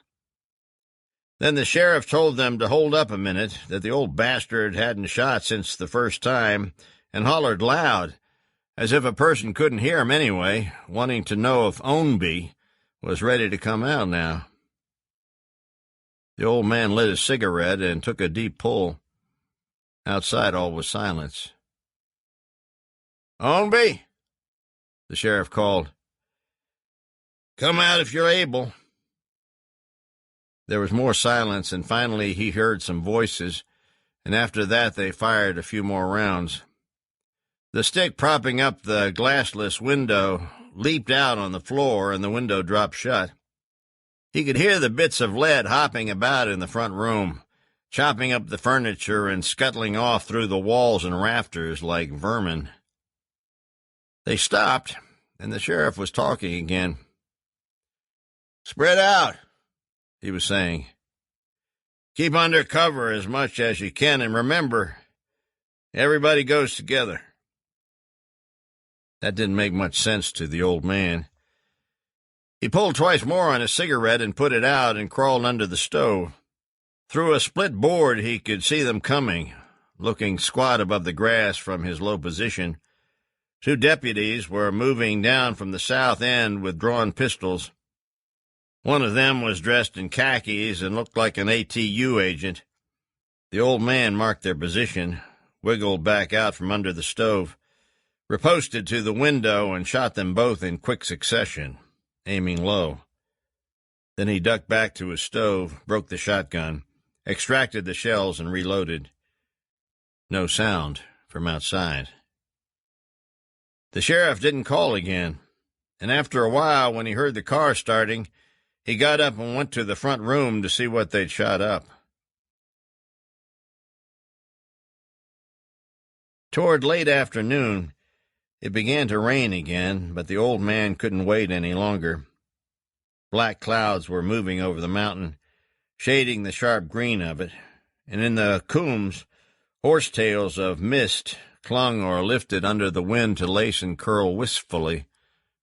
[SPEAKER 2] Then the sheriff told them to hold up a minute, that the old bastard hadn't shot since the first time, and hollered loud, as if a person couldn't hear him anyway, wanting to know if Ownby was ready to come out now. The old man lit a cigarette and took a deep pull. Outside all was silence. "Ownby," the sheriff called. "Come out if you're able." There was more silence, and finally he heard some voices, and after that they fired a few more rounds. The stick propping up the glassless window leaped out on the floor, and the window dropped shut. He could hear the bits of lead hopping about in the front room, chopping up the furniture and scuttling off through the walls and rafters like vermin. They stopped, and the sheriff was talking again. "Spread out," he was saying. "Keep under cover as much as you can, and remember, everybody goes together." That didn't make much sense to the old man. He pulled twice more on his cigarette and put it out and crawled under the stove. Through a split board he could see them coming, looking squat above the grass from his low position. 2 deputies were moving down from the south end with drawn pistols. One of them was dressed in khakis and looked like an ATU agent. The old man marked their position, wiggled back out from under the stove, riposted to the window, and shot them both in quick succession, aiming low. Then he ducked back to his stove, broke the shotgun, extracted the shells, and reloaded. No sound from outside. The sheriff didn't call again, and after a while, when he heard the car starting, he got up and went to the front room to see what they'd shot up. Toward late afternoon, it began to rain again, but the old man couldn't wait any longer. Black clouds were moving over the mountain, shading the sharp green of it, and in the coombs, horsetails of mist clung or lifted under the wind to lace and curl wistfully,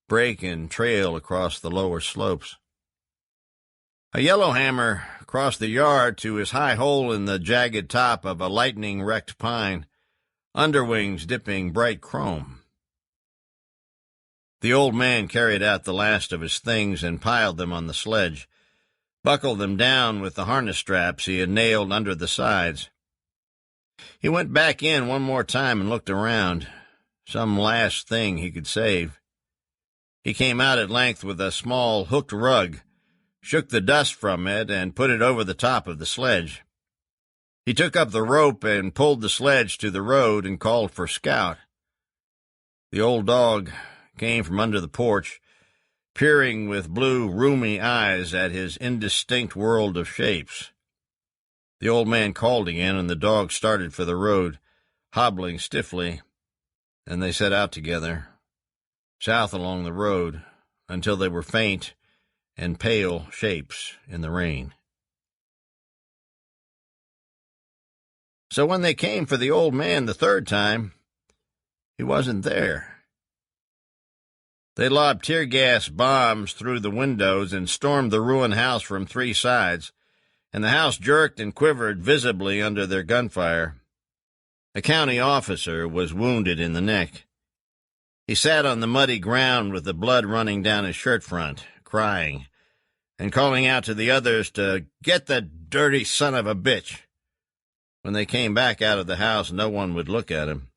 [SPEAKER 2] break and trail across the lower slopes. A yellowhammer crossed the yard to his high hole in the jagged top of a lightning-wrecked pine, underwings dipping bright chrome. The old man carried out the last of his things and piled them on the sledge, buckled them down with the harness straps he had nailed under the sides. He went back in one more time and looked around, some last thing he could save. He came out at length with a small hooked rug, shook the dust from it, and put it over the top of the sledge. He took up the rope and pulled the sledge to the road and called for Scout. The old dog came from under the porch, peering with blue, rheumy eyes at his indistinct world of shapes. The old man called again, and the dog started for the road, hobbling stiffly, and they set out together, south along the road, until they were faint and pale shapes in the rain. So when they came for the old man the third time, he wasn't there. They lobbed tear gas bombs through the windows and stormed the ruined house from three sides, and the house jerked and quivered visibly under their gunfire. A county officer was wounded in the neck. He sat on the muddy ground with the blood running down his shirt front, crying, and calling out to the others to get the dirty son of a bitch. When they came back out of the house, no one would look at him.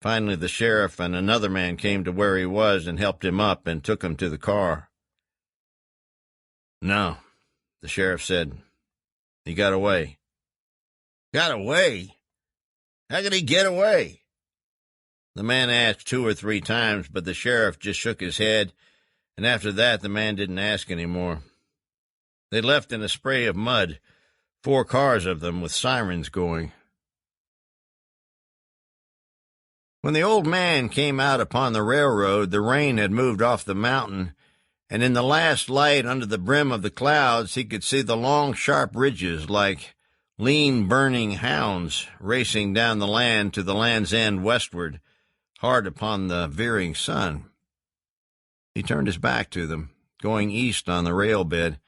[SPEAKER 2] Finally, the sheriff and another man came to where he was and helped him up and took him to the car. No, the sheriff said. He got away. Got away? How could he get away? The man asked 2 or 3 times, but the sheriff just shook his head, and after that the man didn't ask any more. They left in a spray of mud, 4 cars of them with sirens going. When the old man came out upon the railroad, the rain had moved off the mountain, and in the last light under the brim of the clouds he could see the long, sharp ridges like lean, burning hounds racing down the land to the land's end westward, hard upon the veering sun. He turned his back to them, going east on the rail bed,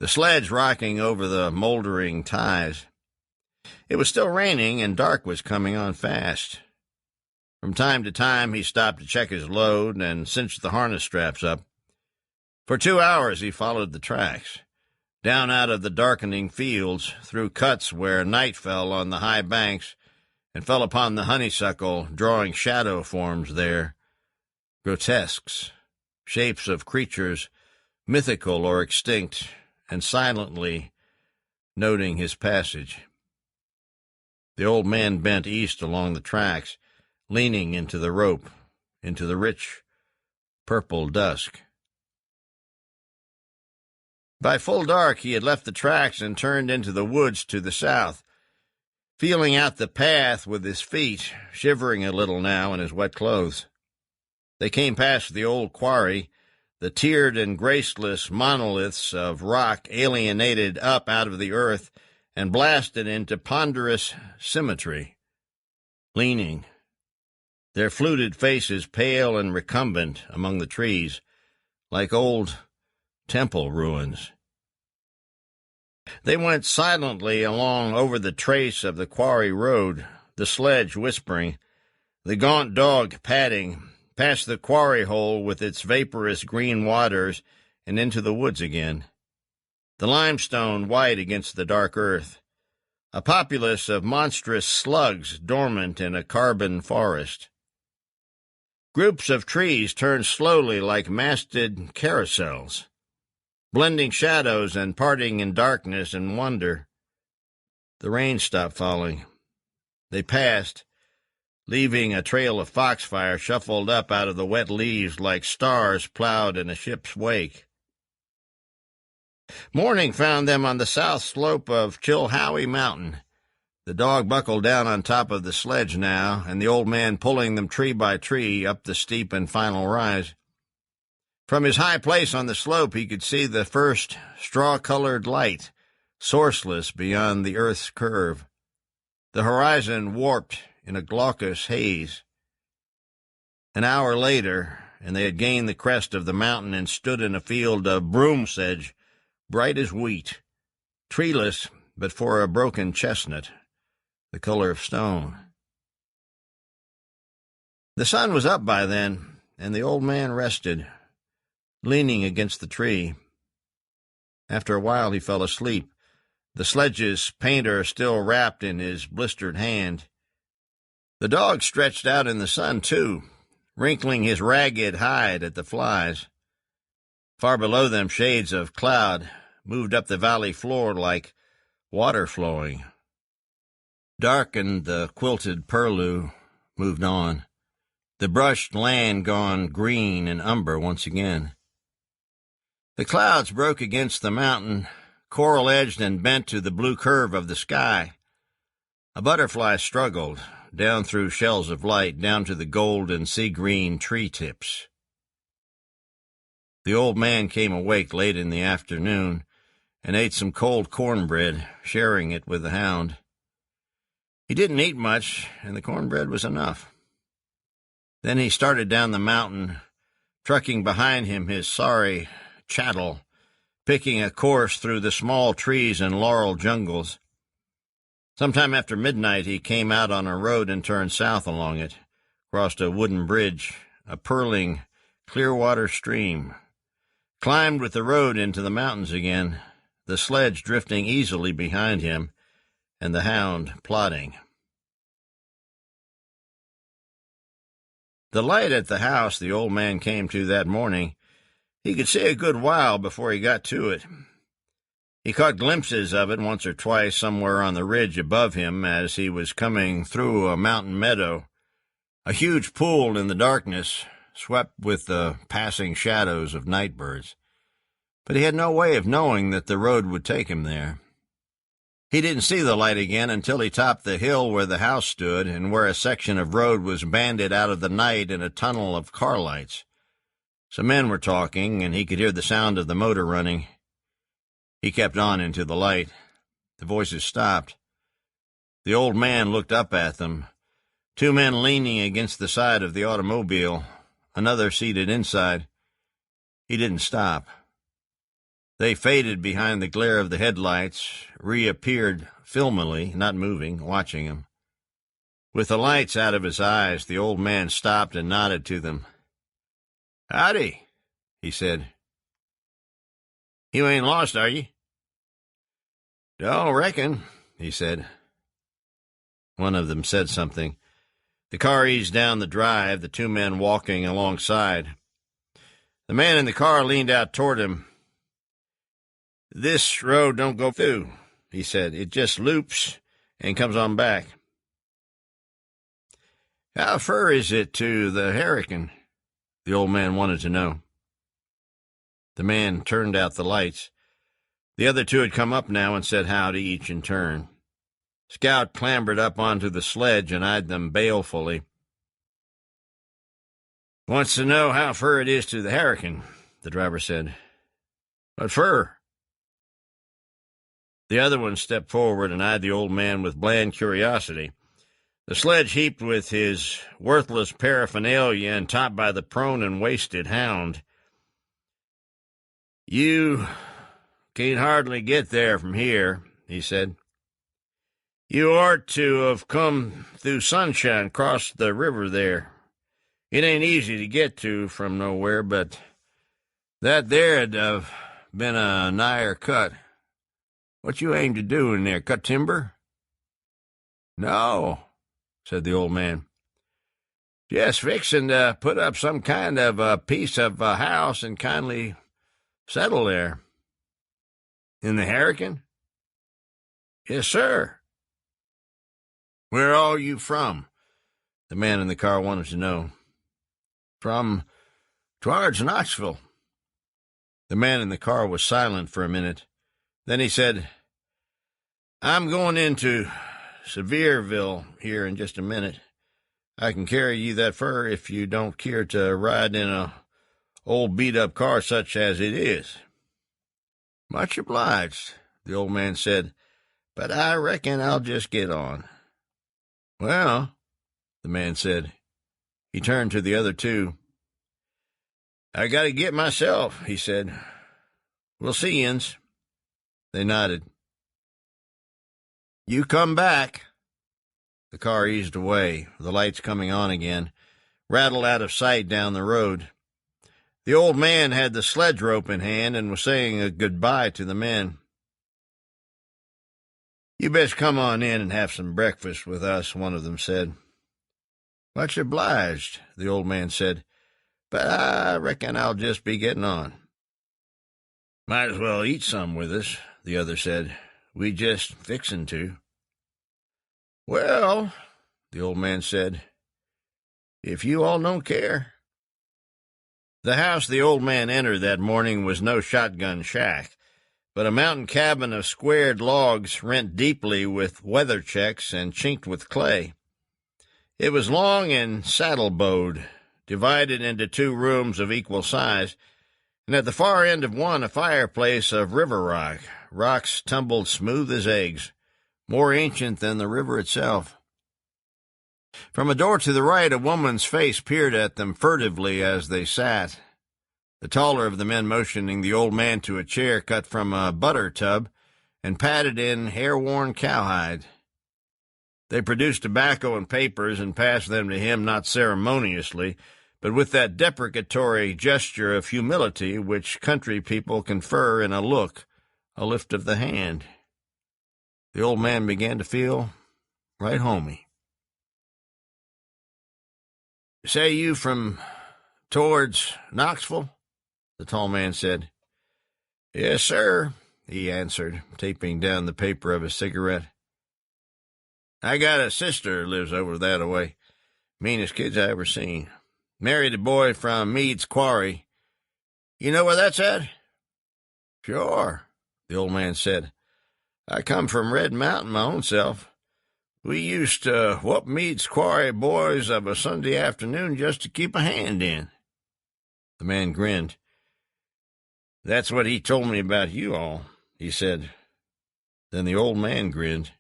[SPEAKER 2] the sledge rocking over the moldering ties. It was still raining, and dark was coming on fast. From time to time he stopped to check his load and cinch the harness straps up. For 2 hours he followed the tracks, down out of the darkening fields, through cuts where night fell on the high banks and fell upon the honeysuckle, drawing shadow forms there, grotesques, shapes of creatures mythical or extinct, and silently noting his passage. The old man bent east along the tracks, leaning into the rope, into the rich, purple dusk. By full dark he had left the tracks and turned into the woods to the south, feeling out the path with his feet, shivering a little now in his wet clothes. They came past the old quarry, the tiered and graceless monoliths of rock alienated up out of the earth and blasted into ponderous symmetry, leaning, their fluted faces pale and recumbent among the trees, like old temple ruins. They went silently along over the trace of the quarry road, the sledge whispering, the gaunt dog padding, past the quarry hole with its vaporous green waters and into the woods again. The limestone white against the dark earth, a populace of monstrous slugs dormant in a carbon forest. Groups of trees turned slowly like masted carousels, blending shadows and parting in darkness and wonder. The rain stopped falling. They passed, leaving a trail of foxfire shuffled up out of the wet leaves like stars plowed in a ship's wake. Morning found them on the south slope of Chilhowie Mountain. The dog buckled down on top of the sledge now, and the old man pulling them tree by tree up the steep and final rise. From his high place on the slope he could see the first straw-colored light, sourceless beyond the earth's curve. The horizon warped in a glaucous haze. An hour later, and they had gained the crest of the mountain and stood in a field of broom sedge, bright as wheat, treeless but for a broken chestnut, the color of stone. The sun was up by then, and the old man rested, leaning against the tree. After a while he fell asleep, the sledge's painter still wrapped in his blistered hand. The dog stretched out in the sun, too, wrinkling his ragged hide at the flies. Far below them, shades of cloud moved up the valley floor like water flowing. Darkened the quilted purlieu, moved on, the brushed land gone green and umber once again. The clouds broke against the mountain, coral-edged and bent to the blue curve of the sky. A butterfly struggled down through shells of light, down to the gold and sea-green tree-tips. The old man came awake late in the afternoon and ate some cold cornbread, sharing it with the hound. He didn't eat much, and the cornbread was enough. Then he started down the mountain, trucking behind him his sorry chattel, picking a course through the small trees and laurel jungles. Sometime after midnight he came out on a road and turned south along it, crossed a wooden bridge, a purling, clear-water stream, climbed with the road into the mountains again, the sledge drifting easily behind him, and the hound plodding. The light at the house the old man came to that morning, he could see a good while before he got to it. He caught glimpses of it once or twice somewhere on the ridge above him as he was coming through a mountain meadow, a huge pool in the darkness, swept with the passing shadows of night birds. But he had no way of knowing that the road would take him there. He didn't see the light again until he topped the hill where the house stood and where a section of road was banded out of the night in a tunnel of car lights. Some men were talking, and he could hear the sound of the motor running. He kept on into the light. The voices stopped. The old man looked up at them. Two men leaning against the side of the automobile, another seated inside. He didn't stop. They faded behind the glare of the headlights, reappeared filmily, not moving, watching him. With the lights out of his eyes, the old man stopped and nodded to them. "Howdy," he said. "You ain't lost, are you?" "Don't reckon," he said. One of them said something. The car eased down the drive, the two men walking alongside. The man in the car leaned out toward him. "This road don't go through," he said. "It just loops and comes on back." "How fur is it to the Hurricane?" the old man wanted to know. The man turned out the lights. The other two had come up now and said howdy, each in turn. Scout clambered up onto the sledge and eyed them balefully. "Wants to know how fur it is to the Hurricane," the driver said. "What fur?" The other one stepped forward and eyed the old man with bland curiosity. The sledge heaped with his worthless paraphernalia and topped by the prone and wasted hound. "You can't hardly get there from here," he said. "You ought to have come through Sunshine, crossed the river there. It ain't easy to get to from nowhere, but that there'd have been a nigher cut. What you aim to do in there, cut timber?" "No," said the old man. "Just fixin' to put up some kind of a piece of a house and kindly settle there." "In the Hurricane?" "Yes, sir." "Where are you from?" the man in the car wanted to know. "From towards Knoxville." The man in the car was silent for a minute. Then he said, "I'm going into Sevierville here in just a minute. I can carry you that fur if you don't care to ride in a old beat-up car such as it is." "Much obliged," the old man said, "but I reckon I'll just get on." "Well," the man said. He turned to the other two. "I got to get myself," he said. "We'll see yins." They nodded. "You come back." The car eased away, the lights coming on again, rattled out of sight down the road. The old man had the sledge rope in hand and was saying a goodbye to the men. "You best come on in and have some breakfast with us," one of them said. "Much obliged," the old man said, "but I reckon I'll just be getting on." "Might as well eat some with us," the other said. "We just fixin' to." "Well," the old man said, "if you all don't care." The house the old man entered that morning was no shotgun shack, but a mountain cabin of squared logs rent deeply with weather checks and chinked with clay. It was long and saddle-bowed, divided into 2 rooms of equal size, and at the far end of one a fireplace of river rock, rocks tumbled smooth as eggs, more ancient than the river itself. From a door to the right, a woman's face peered at them furtively as they sat, the taller of the men motioning the old man to a chair cut from a butter tub and padded in hair-worn cowhide. They produced tobacco and papers and passed them to him not ceremoniously, but with that deprecatory gesture of humility which country people confer in a look, a lift of the hand. The old man began to feel right homey. "Say you from towards Knoxville?" the tall man said. "Yes, sir," he answered, taping down the paper of his cigarette. "I got a sister lives over that-a-way. Meanest kids I ever seen. Married a boy from Meade's Quarry. You know where that's at?" "Sure," the old man said. "I come from Red Mountain my own self. We used to whoop Meade's Quarry boys of a Sunday afternoon just to keep a hand in." The man grinned. "That's what he told me about you all," he said. Then the old man grinned.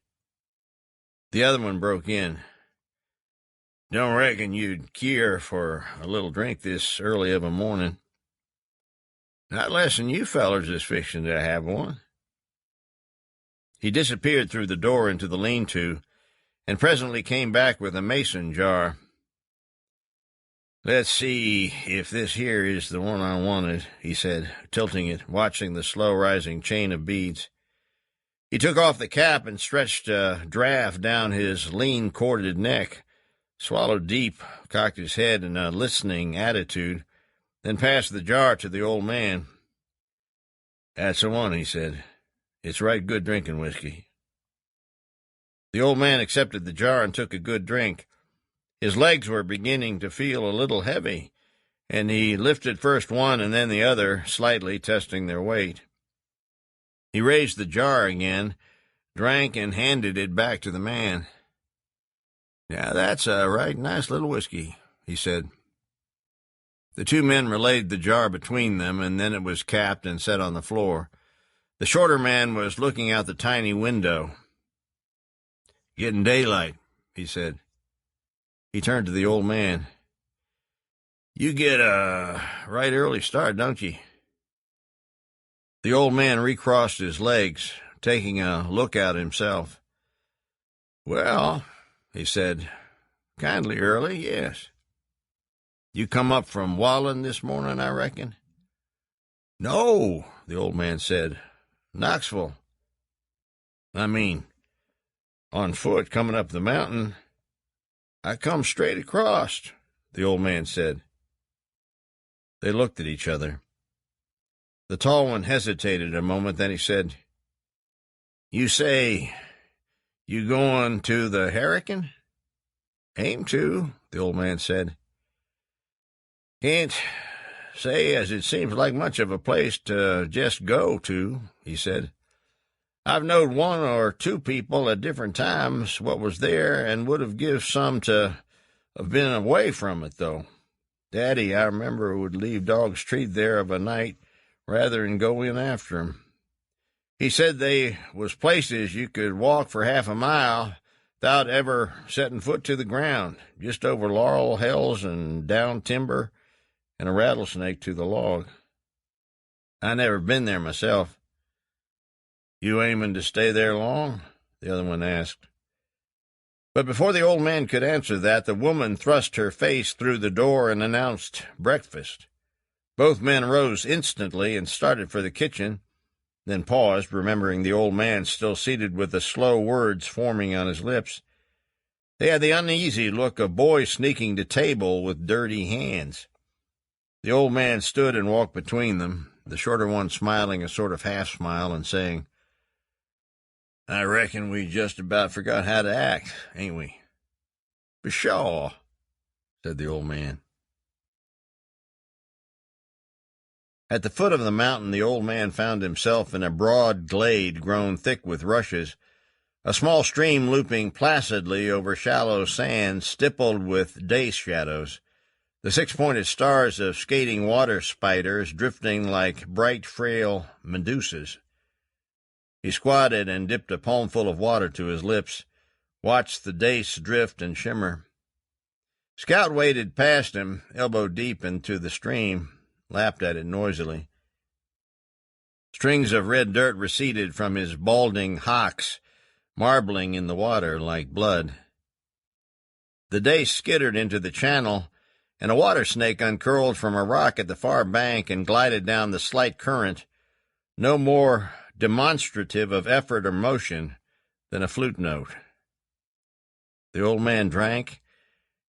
[SPEAKER 2] The other one broke in. "Don't reckon you'd keer for a little drink this early of a morning." "Not less'n you fellers is fixin' to have one." He disappeared through the door into the lean-to, and presently came back with a mason jar. "Let's see if this here is the one I wanted," he said, tilting it, watching the slow-rising chain of beads. He took off the cap and stretched a draft down his lean, corded neck, swallowed deep, cocked his head in a listening attitude, then passed the jar to the old man. "That's the one," he said. "It's right good drinking whiskey." The old man accepted the jar and took a good drink. His legs were beginning to feel a little heavy, and he lifted first one and then the other, slightly testing their weight. He raised the jar again, drank, and handed it back to the man. "Now that's a right nice little whiskey," he said. The 2 men relayed the jar between them, and then it was capped and set on the floor. The shorter man was looking out the tiny window. "Getting daylight," he said. He turned to the old man. "You get a right early start, don't you?" The old man recrossed his legs, taking a look out himself. "Well," he said, "kindly early, yes." "You come up from Wallen this morning, I reckon?" "No," the old man said. "Knoxville. I mean, on foot coming up the mountain. I come straight across," the old man said. They looked at each other. The tall one hesitated a moment, then he said, "You say you going to the Hurricane?" "Aim to," the old man said. "Can't say as it seems like much of a place to just go to," he said. "I've knowed 1 or 2 people at different times what was there, and would have give some to have been away from it, though. Daddy, I remember, would leave dogs treed there of a night rather than go in after 'em. He said they was places you could walk for half a mile, without ever setting foot to the ground, just over laurel hills and down timber, and a rattlesnake to the log. I never been there myself." "You aiming to stay there long?" the other one asked. But before the old man could answer that, the woman thrust her face through the door and announced breakfast. Both men rose instantly and started for the kitchen, then paused, remembering the old man still seated with the slow words forming on his lips. They had the uneasy look of boys sneaking to table with dirty hands. The old man stood and walked between them, the shorter one smiling a sort of half-smile and saying, "I reckon we just about forgot how to act, ain't we?" "Pshaw," said the old man. At the foot of the mountain, the old man found himself in a broad glade grown thick with rushes, a small stream looping placidly over shallow sand stippled with day shadows, the six-pointed stars of skating water spiders drifting like bright, frail medusas. He squatted and dipped a palmful of water to his lips, watched the dace drift and shimmer. Scout waded past him, elbow-deep into the stream, lapped at it noisily. Strings of red dirt receded from his balding hocks, marbling in the water like blood. The dace skittered into the channel, and a water snake uncurled from a rock at the far bank and glided down the slight current, no more demonstrative of effort or motion than a flute note. The old man drank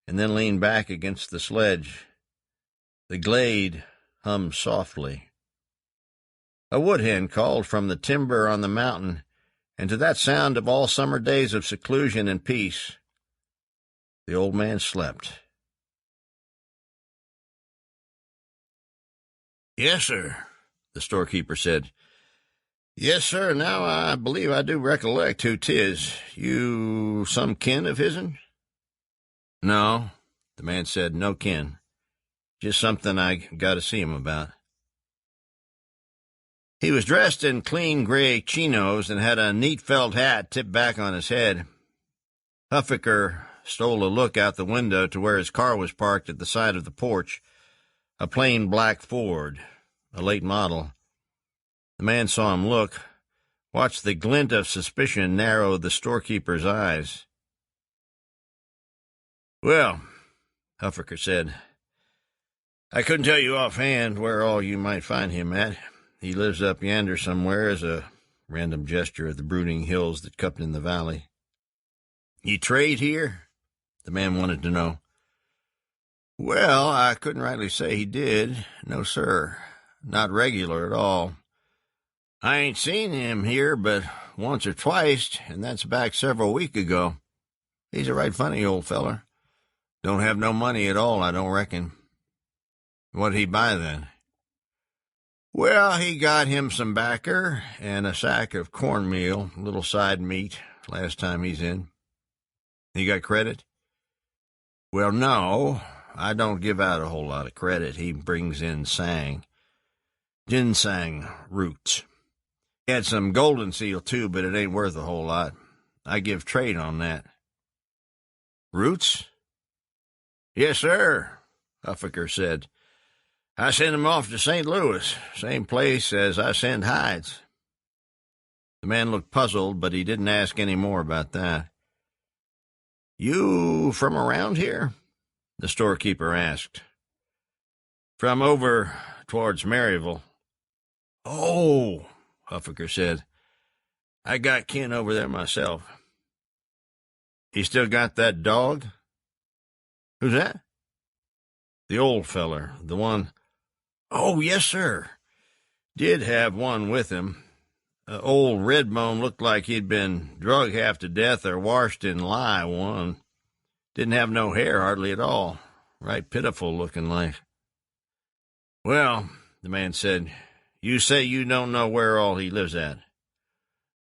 [SPEAKER 2] and then leaned back against the sledge. The glade hummed softly. A woodhen called from the timber on the mountain, and to that sound of all summer days of seclusion and peace, the old man slept. "Yes, sir," the storekeeper said. "Yes, sir, now I believe I do recollect who 'tis. You some kin of his'n?" "No," the man said, "no kin. Just something I got to see him about." He was dressed in clean gray chinos and had a neat felt hat tipped back on his head. Huffaker stole a look out the window to where his car was parked at the side of the porch, a plain black Ford, a late model. The man saw him look, watched the glint of suspicion narrow the storekeeper's eyes. "Well," Huffaker said, "I couldn't tell you offhand where all you might find him at. He lives up yonder somewhere," as a random gesture at the brooding hills that cupped in the valley. "You trade here?" the man wanted to know. "Well, I couldn't rightly say he did. No, sir. Not regular at all. I ain't seen him here but once or twice, and that's back several weeks ago. He's a right funny old feller. Don't have no money at all, I don't reckon." "What'd he buy, then?" "Well, he got him some backer and a sack of cornmeal, a little side meat, last time he's in." "He got credit?" "Well, no. I don't give out a whole lot of credit. He brings in ginseng roots. He had some golden seal, too, but it ain't worth a whole lot. I give trade on that." "Roots?" "Yes, sir," Huffaker said. "I sent him off to St. Louis, same place as I send hides." The man looked puzzled, but he didn't ask any more about that. "You from around here?" the storekeeper asked. "From over towards Maryville." "Oh," Huffaker said, "I got kin over there myself." "He still got that dog?" "Who's that?" "The old feller, the one—" "Oh, yes, sir. Did have one with him. Old Redbone looked like he'd been drug half to death or washed in lye one. Didn't have no hair hardly at all. Right pitiful looking like." "Well," the man said, "you say you don't know where all he lives at?"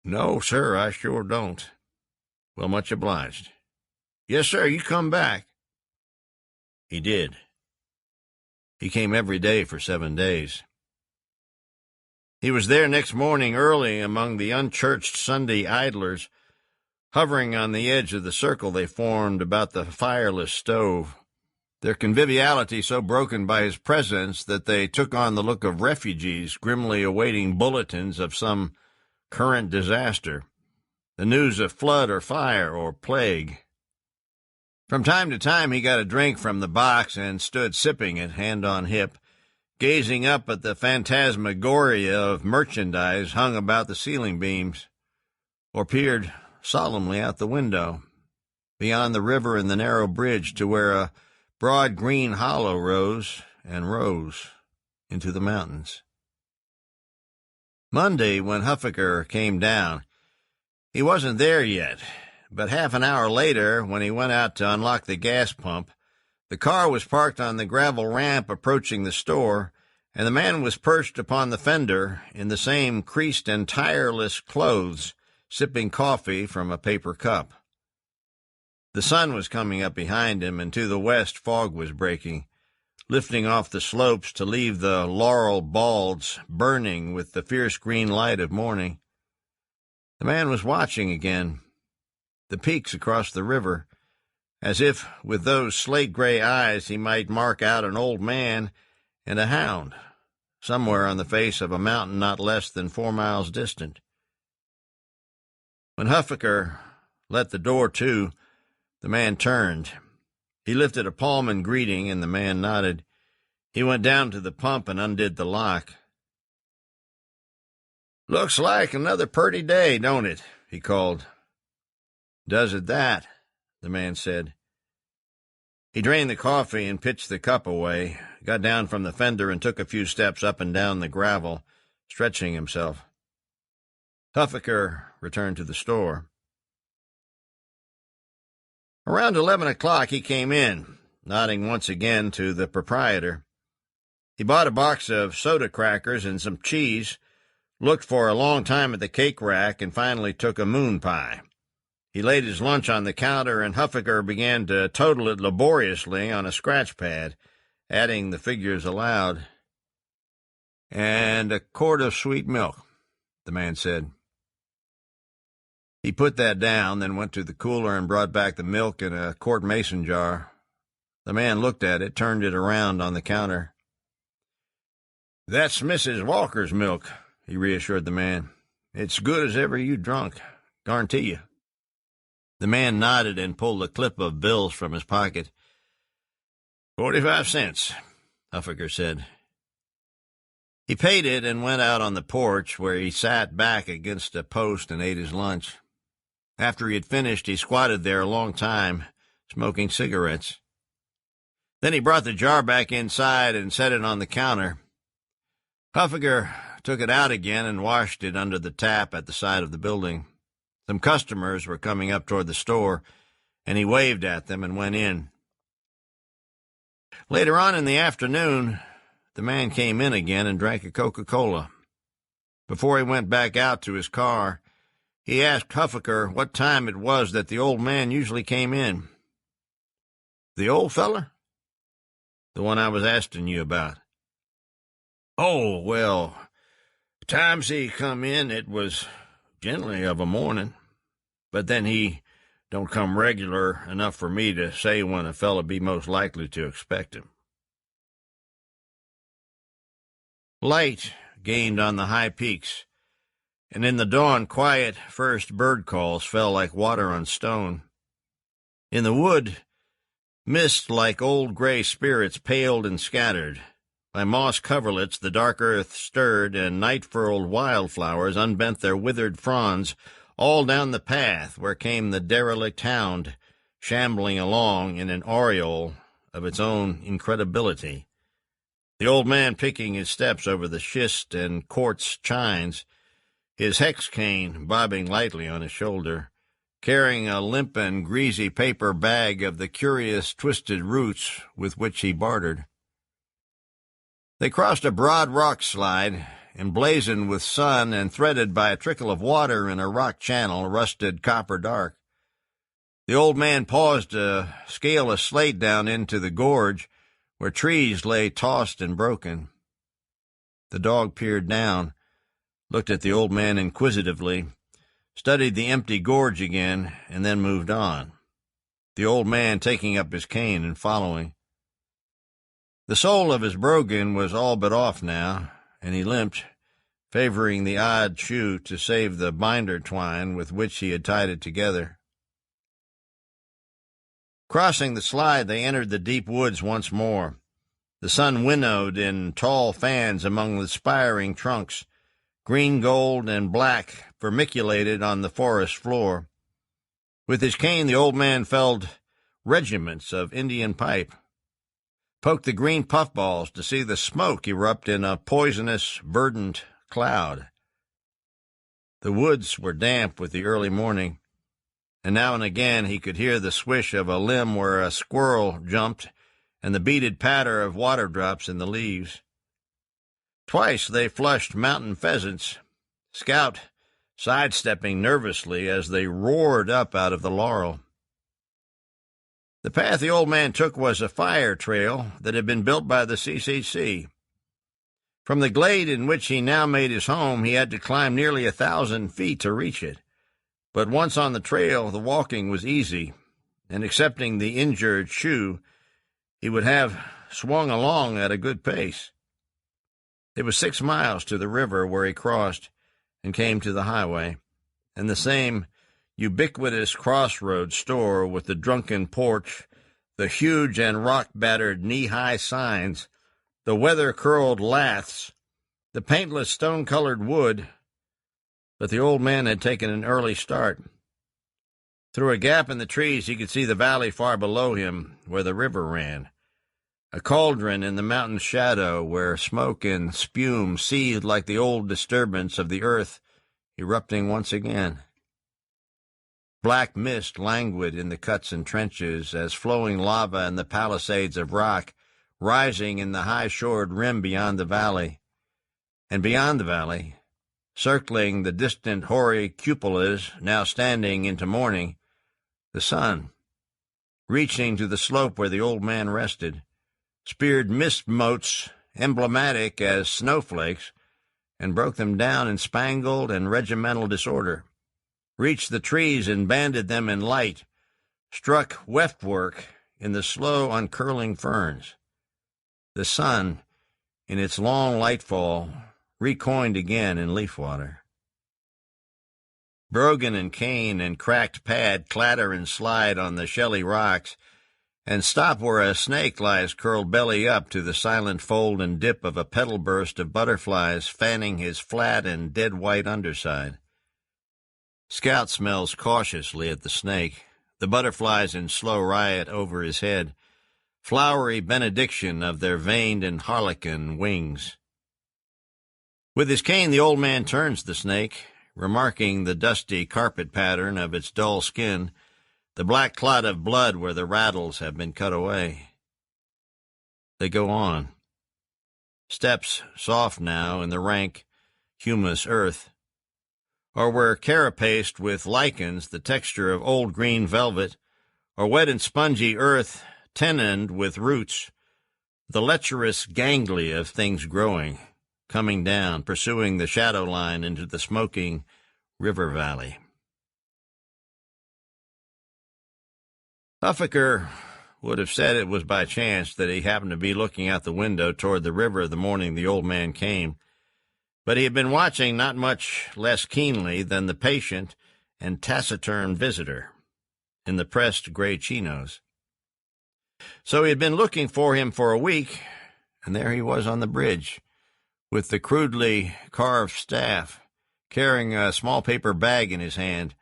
[SPEAKER 2] "No, sir, I sure don't." "Well, much obliged." "Yes, sir, you come back." He did. He came every day for 7 days. He was there next morning early among the unchurched Sunday idlers, hovering on the edge of the circle they formed about the fireless stove, their conviviality so broken by his presence that they took on the look of refugees grimly awaiting bulletins of some current disaster, the news of flood or fire or plague. From time to time he got a drink from the box and stood sipping it, hand on hip, gazing up at the phantasmagoria of merchandise hung about the ceiling beams, or peered solemnly out the window, beyond the river and the narrow bridge to where a broad green hollow rose and rose into the mountains. Monday, when Huffaker came down, he wasn't there yet, but half an hour later, when he went out to unlock the gas pump, the car was parked on the gravel ramp approaching the store, and the man was perched upon the fender in the same creased and tireless clothes, sipping coffee from a paper cup. The sun was coming up behind him, and to the west fog was breaking, lifting off the slopes to leave the laurel balds burning with the fierce green light of morning. The man was watching again, the peaks across the river, as if with those slate-gray eyes he might mark out an old man and a hound, somewhere on the face of a mountain not less than 4 miles distant. When Huffaker let the door to, the man turned. He lifted a palm in greeting, and the man nodded. He went down to the pump and undid the lock. "Looks like another purty day, don't it?" he called. "Does it that?" the man said. He drained the coffee and pitched the cup away, got down from the fender and took a few steps up and down the gravel, stretching himself. Huffaker returned to the store. Around 11 o'clock he came in, nodding once again to the proprietor. He bought a box of soda crackers and some cheese, looked for a long time at the cake rack, and finally took a moon pie. He laid his lunch on the counter, and Huffaker began to total it laboriously on a scratch pad, adding the figures aloud. "And a quart of sweet milk," the man said. He put that down, then went to the cooler and brought back the milk in a quart mason jar. The man looked at it, turned it around on the counter. "That's Mrs. Walker's milk," he reassured the man. "It's good as ever you drunk, guarantee you." The man nodded and pulled a clip of bills from his pocket. 45 cents, Huffaker said. He paid it and went out on the porch, where he sat back against a post and ate his lunch. After he had finished, he squatted there a long time, smoking cigarettes. Then he brought the jar back inside and set it on the counter. Huffaker took it out again and washed it under the tap at the side of the building. Some customers were coming up toward the store, and he waved at them and went in. Later on in the afternoon, the man came in again and drank a Coca-Cola. Before he went back out to his car, he asked Huffaker what time it was that the old man usually came in. "The old feller?" "The one I was asking you about." "Oh, well, times he come in, it was generally of a morning, but then he don't come regular enough for me to say when a fella be most likely to expect him." Light gained on the high peaks, and in the dawn quiet first bird calls fell like water on stone. In the wood, mist like old gray spirits paled and scattered. By moss coverlets the dark earth stirred, and night-furled wildflowers unbent their withered fronds all down the path where came the derelict hound, shambling along in an aureole of its own incredibility. The old man picking his steps over the schist and quartz chines, his hex cane bobbing lightly on his shoulder, carrying a limp and greasy paper bag of the curious twisted roots with which he bartered. They crossed a broad rock slide, emblazoned with sun and threaded by a trickle of water in a rock channel rusted copper dark. The old man paused to scale a slate down into the gorge, where trees lay tossed and broken. The dog peered down, looked at the old man inquisitively, studied the empty gorge again, and then moved on, the old man taking up his cane and following. The sole of his brogan was all but off now, and he limped, favoring the odd shoe to save the binder twine with which he had tied it together. Crossing the slide, they entered the deep woods once more. The sun winnowed in tall fans among the spiring trunks, green, gold, and black vermiculated on the forest floor. With his cane, the old man felled regiments of Indian pipe, poked the green puffballs to see the smoke erupt in a poisonous, verdant cloud. The woods were damp with the early morning, and now and again he could hear the swish of a limb where a squirrel jumped and the beaded patter of water drops in the leaves. Twice they flushed mountain pheasants, Scout sidestepping nervously as they roared up out of the laurel. The path the old man took was a fire trail that had been built by the CCC. From the glade in which he now made his home, he had to climb nearly 1,000 feet to reach it. But once on the trail, the walking was easy, and excepting the injured shoe, he would have swung along at a good pace. It was 6 miles to the river where he crossed and came to the highway, and the same ubiquitous crossroads store with the drunken porch, the huge and rock-battered knee-high signs, the weather-curled laths, the paintless stone-colored wood. But the old man had taken an early start. Through a gap in the trees he could see the valley far below him, where the river ran, a cauldron in the mountain's shadow where smoke and spume seethed like the old disturbance of the earth erupting once again. Black mist languid in the cuts and trenches as flowing lava in the palisades of rock rising in the high-shored rim beyond the valley, and beyond the valley, circling the distant hoary cupolas now standing into morning, the sun, reaching to the slope where the old man rested, speared mist motes emblematic as snowflakes and broke them down in spangled and regimental disorder, reached the trees and banded them in light, struck weftwork in the slow uncurling ferns. The sun, in its long lightfall, recoined again in leaf water. Brogan and cane and cracked pad clatter and slide on the shelly rocks, and stop where a snake lies curled belly up to the silent fold and dip of a petal burst of butterflies fanning his flat and dead-white underside. Scout smells cautiously at the snake, the butterflies in slow riot over his head, flowery benediction of their veined and harlequin wings. With his cane the old man turns the snake, remarking the dusty carpet pattern of its dull skin, the black clot of blood where the rattles have been cut away. They go on. Steps soft now in the rank, humus earth, or where carapaced with lichens the texture of old green velvet, or wet and spongy earth tenoned with roots, the lecherous ganglia of things growing, coming down, pursuing the shadow line into the smoking river valley. Huffaker would have said it was by chance that he happened to be looking out the window toward the river the morning the old man came, but he had been watching not much less keenly than the patient and taciturn visitor in the pressed gray chinos. So he had been looking for him for a week, and there he was on the bridge, with the crudely carved staff, carrying a small paper bag in his hand,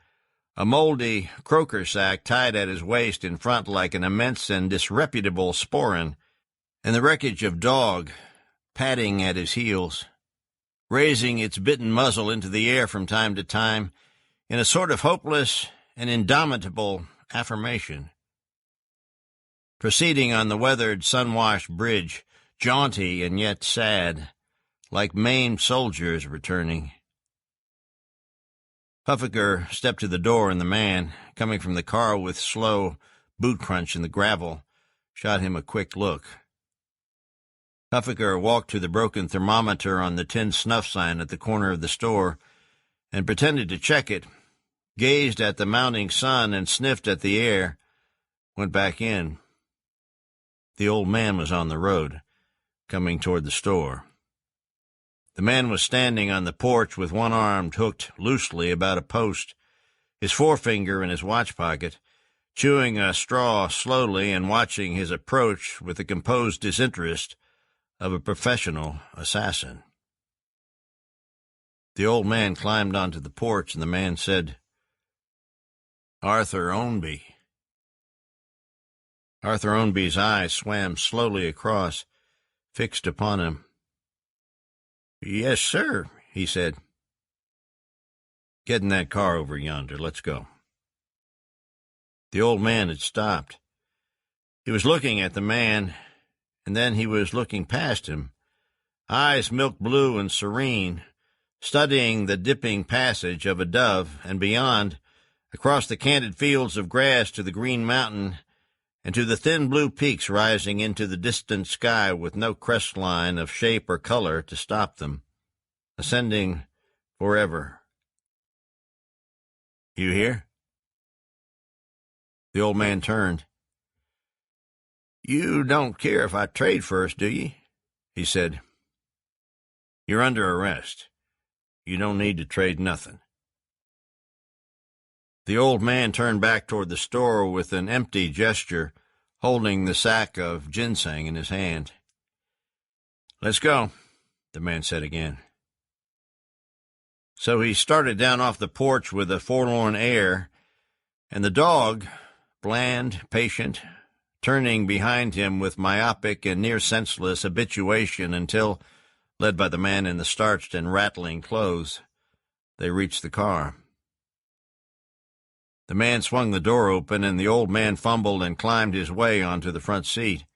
[SPEAKER 2] a moldy croaker sack tied at his waist in front like an immense and disreputable sporran, and the wreckage of dog padding at his heels, raising its bitten muzzle into the air from time to time in a sort of hopeless and indomitable affirmation. Proceeding on the weathered, sun-washed bridge, jaunty and yet sad, like maimed soldiers returning. Huffaker stepped to the door, and the man, coming from the car with slow boot crunch in the gravel, shot him a quick look. Huffaker walked to the broken thermometer on the tin snuff sign at the corner of the store and pretended to check it, gazed at the mounting sun, and sniffed at the air, went back in. The old man was on the road, coming toward the store. The man was standing on the porch with one arm hooked loosely about a post, his forefinger in his watch pocket, chewing a straw slowly and watching his approach with the composed disinterest of a professional assassin. The old man climbed onto the porch, and the man said, "Arthur Ownby." Arthur Ownby's eyes swam slowly across, fixed upon him. "Yes, sir," he said. "Get in that car over yonder. Let's go." The old man had stopped. He was looking at the man, and then he was looking past him, eyes milk blue and serene, studying the dipping passage of a dove, and beyond, across the canted fields of grass to the green mountain, and to the thin blue peaks rising into the distant sky with no crest line of shape or color to stop them, ascending forever. "You here?" The old man turned. "You don't care if I trade first, do you?" he said. "You're under arrest. You don't need to trade nothing." The old man turned back toward the store with an empty gesture, holding the sack of ginseng in his hand. "Let's go," the man said again. So he started down off the porch with a forlorn air, and the dog, bland, patient, turning behind him with myopic and near-senseless habituation until, led by the man in the starched and rattling clothes, they reached the car. The man swung the door open, and the old man fumbled and climbed his way onto the front seat.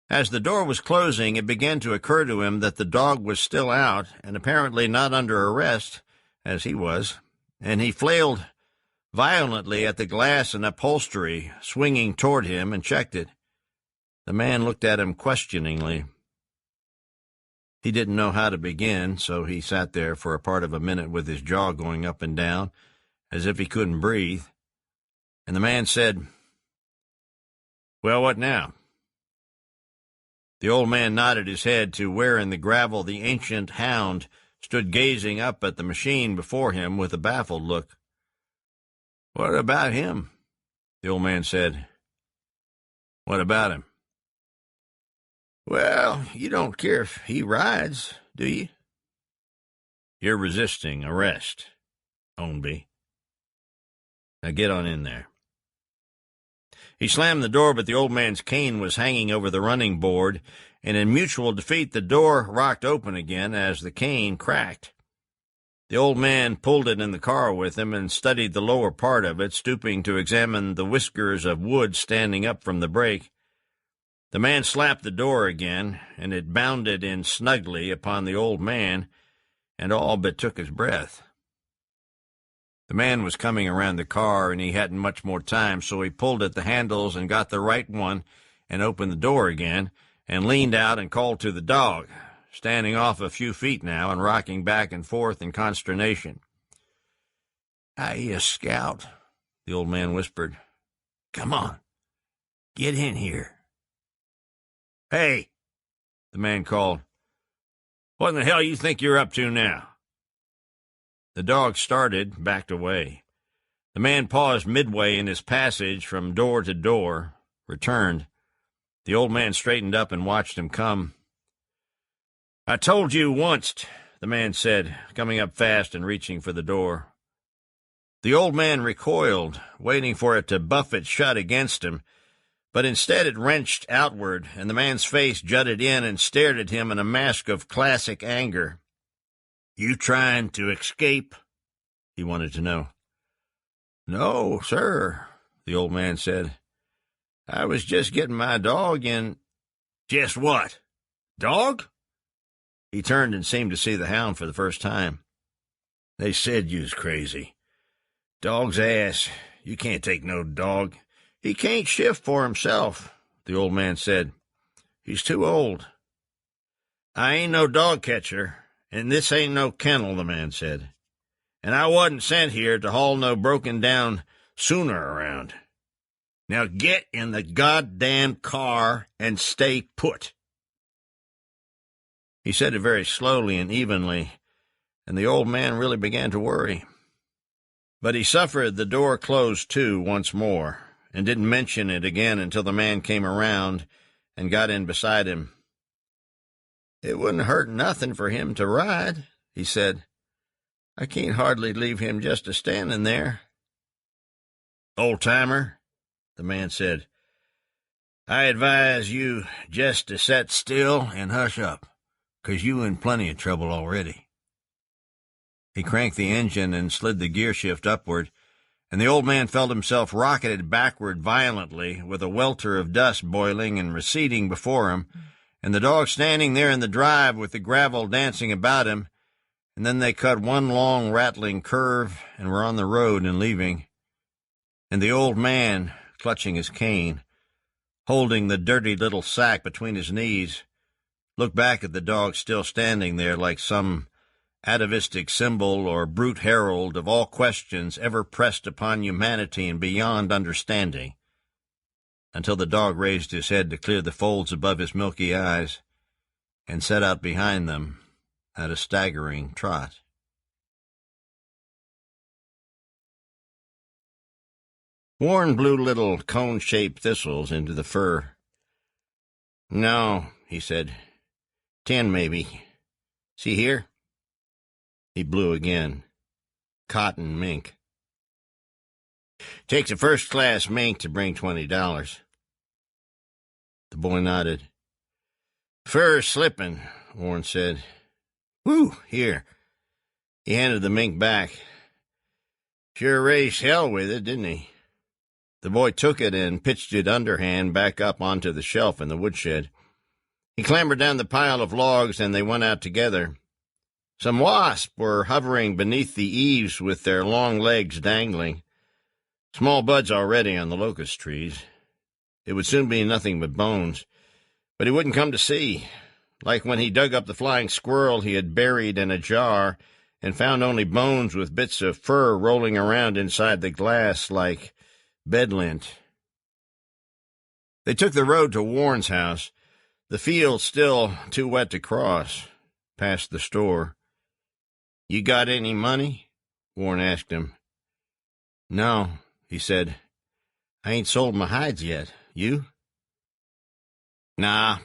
[SPEAKER 2] As the door was closing, it began to occur to him that the dog was still out and apparently not under arrest, as he was, and he flailed violently at the glass and upholstery swinging toward him and checked it. The man looked at him questioningly. He didn't know how to begin, so he sat there for a part of a minute with his jaw going up and down, as if he couldn't breathe. And the man said, "Well, what now?" The old man nodded his head to where in the gravel the ancient hound stood gazing up at the machine before him with a baffled look. "What about him?" the old man said. "What about him?" "Well, you don't care if he rides, do you?" "You're resisting arrest, Ownby. Now get on in there." He slammed the door, but the old man's cane was hanging over the running board, and in mutual defeat the door rocked open again as the cane cracked. The old man pulled it in the car with him and studied the lower part of it, stooping to examine the whiskers of wood standing up from the brake. The man slapped the door again, and it bounded in snugly upon the old man, and all but took his breath. The man was coming around the car, and he hadn't much more time, so he pulled at the handles and got the right one and opened the door again, and leaned out and called to the dog, standing off a few feet now and rocking back and forth in consternation. "Hi, you scout," the old man whispered. "Come on, get in here." "Hey," the man called. "What in the hell you think you're up to now?" The dog started, backed away. The man paused midway in his passage from door to door, returned. The old man straightened up and watched him come. "I told you once," the man said, coming up fast and reaching for the door. The old man recoiled, waiting for it to buffet shut against him, but instead it wrenched outward, and the man's face jutted in and stared at him in a mask of classic anger. "You trying to escape?" he wanted to know. "No, sir," the old man said. "I was just getting my dog in—" "Just what? Dog?" He turned and seemed to see the hound for the first time. "They said you was crazy. Dog's ass. You can't take no dog. He can't shift for himself," the old man said. "He's too old." "I ain't no dog catcher, and this ain't no kennel," the man said. and I wasn't sent here to haul no broken-down sooner around. Now get in the goddamn car and stay put." He said it very slowly and evenly, and the old man really began to worry. But he suffered the door close to once more, and didn't mention it again until the man came around and got in beside him. "It wouldn't hurt nothing for him to ride," he said. "I can't hardly leave him just a-standing there." "Old-timer," the man said, "I advise you just to set still and hush up, 'cause you in plenty of trouble already." He cranked the engine and slid the gear shift upward, and the old man felt himself rocketed backward violently, with a welter of dust boiling and receding before him, and the dog standing there in the drive with the gravel dancing about him, and then they cut one long rattling curve and were on the road and leaving, and the old man, clutching his cane, holding the dirty little sack between his knees, looked back at the dog still standing there like some atavistic symbol or brute herald of all questions ever pressed upon humanity and beyond understanding, until the dog raised his head to clear the folds above his milky eyes and set out behind them at a staggering trot. Warren blew little cone-shaped thistles into the fur. "No," he said. 10, maybe. See here?" He blew again. "Cotton mink. Takes a first-class mink to bring $20. The boy nodded. "Fur's slipping," Warren said. "Whew, here." He handed the mink back. "Sure raised hell with it, didn't he?" The boy took it and pitched it underhand back up onto the shelf in the woodshed. He clambered down the pile of logs, and they went out together. Some wasps were hovering beneath the eaves with their long legs dangling. Small buds already on the locust trees. It would soon be nothing but bones, but he wouldn't come to see, like when he dug up the flying squirrel he had buried in a jar and found only bones with bits of fur rolling around inside the glass like bed lint. They took the road to Warren's house, the field still too wet to cross, past the store. "You got any money?" Warren asked him. "No," he said. "I ain't sold my hides yet. You?" "Nah,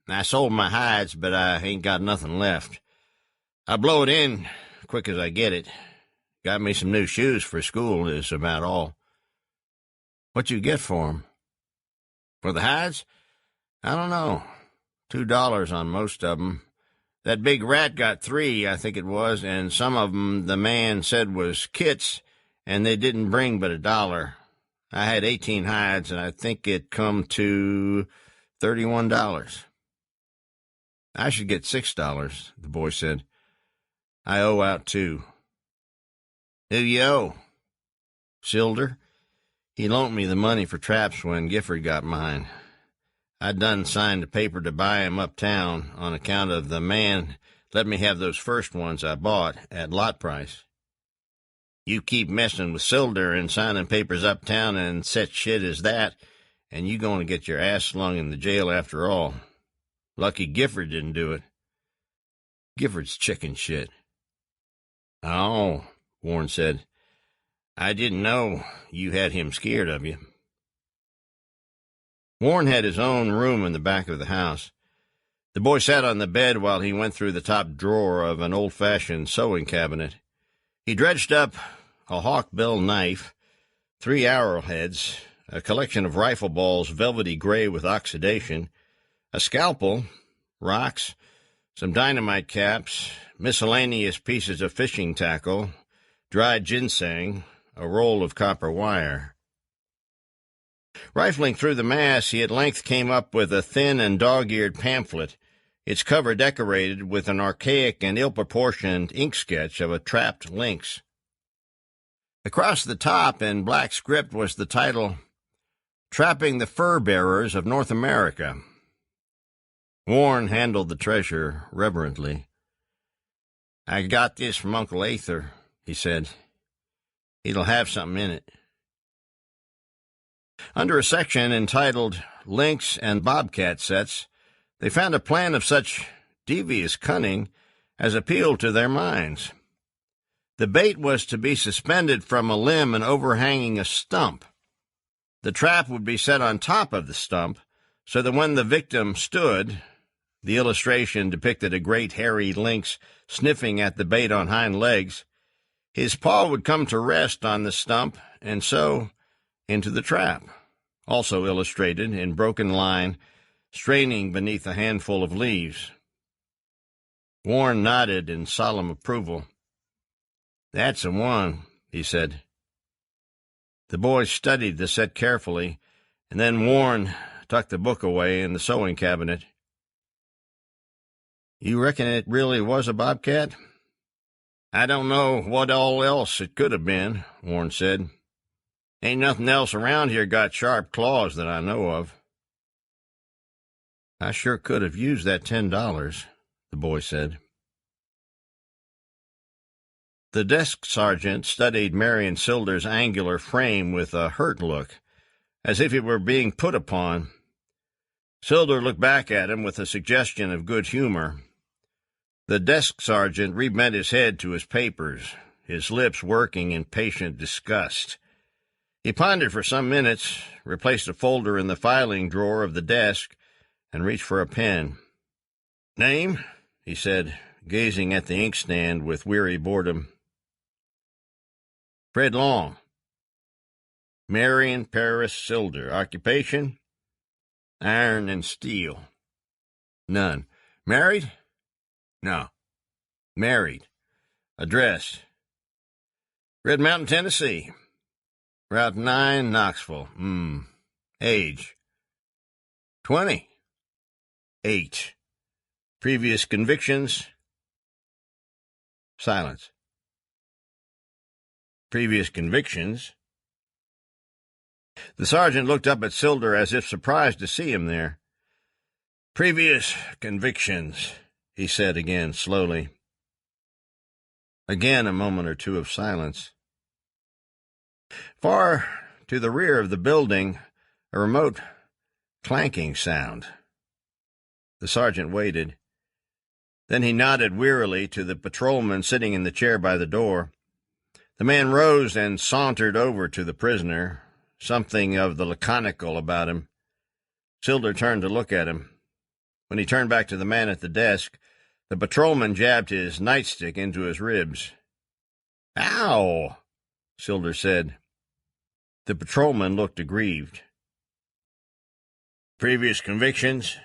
[SPEAKER 2] I sold my hides, but I ain't got nothing left. I blow it in quick as I get it. Got me some new shoes for school is about all." "What you get for 'em?" "For the hides? I don't know. $2 on most of 'em. That big rat got 3, I think it was, and some of 'em the man said was kits, and they didn't bring but $1. I had 18 hides, and I think it come to $31. "I should get $6, the boy said. "I owe out, too." "Who you owe?" "Sylder. He loaned me the money for traps when Gifford got mine. I'd done signed a paper to buy 'em uptown on account of the man let me have those first ones I bought at lot price. You keep messing with Sylder and signing papers uptown and such shit as that, and you going to get your ass slung in the jail after all. Lucky Gifford didn't do it. Gifford's chicken shit." "Oh," Warren said. "I didn't know you had him scared of you." Warren had his own room in the back of the house. The boy sat on the bed while he went through the top drawer of an old-fashioned sewing cabinet. He dredged up a hawk-bill knife, 3 arrowheads, a collection of rifle balls velvety gray with oxidation, a scalpel, rocks, some dynamite caps, miscellaneous pieces of fishing tackle, dried ginseng, a roll of copper wire. Rifling through the mass, he at length came up with a thin and dog-eared pamphlet, its cover decorated with an archaic and ill-proportioned ink sketch of a trapped lynx. Across the top, in black script, was the title, "Trapping the Fur Bearers of North America." Warren handled the treasure reverently. "I got this from Uncle Aether," he said. "It'll have something in it." Under a section entitled Lynx and Bobcat Sets, they found a plan of such devious cunning as appealed to their minds. The bait was to be suspended from a limb and overhanging a stump. The trap would be set on top of the stump, so that when the victim stood, the illustration depicted a great hairy lynx sniffing at the bait on hind legs, his paw would come to rest on the stump and so into the trap, also illustrated in broken line, straining beneath a handful of leaves. Warren nodded in solemn approval. "That's the one," he said. The boys studied the set carefully, and then Warren tucked the book away in the sewing cabinet. "You reckon it really was a bobcat?" "I don't know what all else it could have been," Warren said. "Ain't nothing else around here got sharp claws that I know of." "I sure could have used that $10, the boy said. The desk sergeant studied Marion Sylder's angular frame with a hurt look, as if he were being put upon. Sylder looked back at him with a suggestion of good humor. The desk sergeant rebent his head to his papers, his lips working in patient disgust. He pondered for some minutes, replaced a folder in the filing drawer of the desk, and reached for a pen. "Name?" he said, gazing at the inkstand with weary boredom. "Fred Long." "Marion Paris Sylder. Occupation?" "Iron and steel." "None." "Married?" "No." "Married. Address?" "Red Mountain, Tennessee." "Route 9, Knoxville. Age?" 20. 8. Previous convictions? Silence. "Previous convictions?" The sergeant looked up at Sylder as if surprised to see him there. "Previous convictions," he said again, slowly. Again a moment or two of silence. Far to the rear of the building, a remote clanking sound. The sergeant waited. Then he nodded wearily to the patrolman sitting in the chair by the door. The man rose and sauntered over to the prisoner, something of the laconical about him. Sylder turned to look at him. When he turned back to the man at the desk, the patrolman jabbed his nightstick into his ribs. "Ow!" Sylder said. The patrolman looked aggrieved. "Previous convictions?"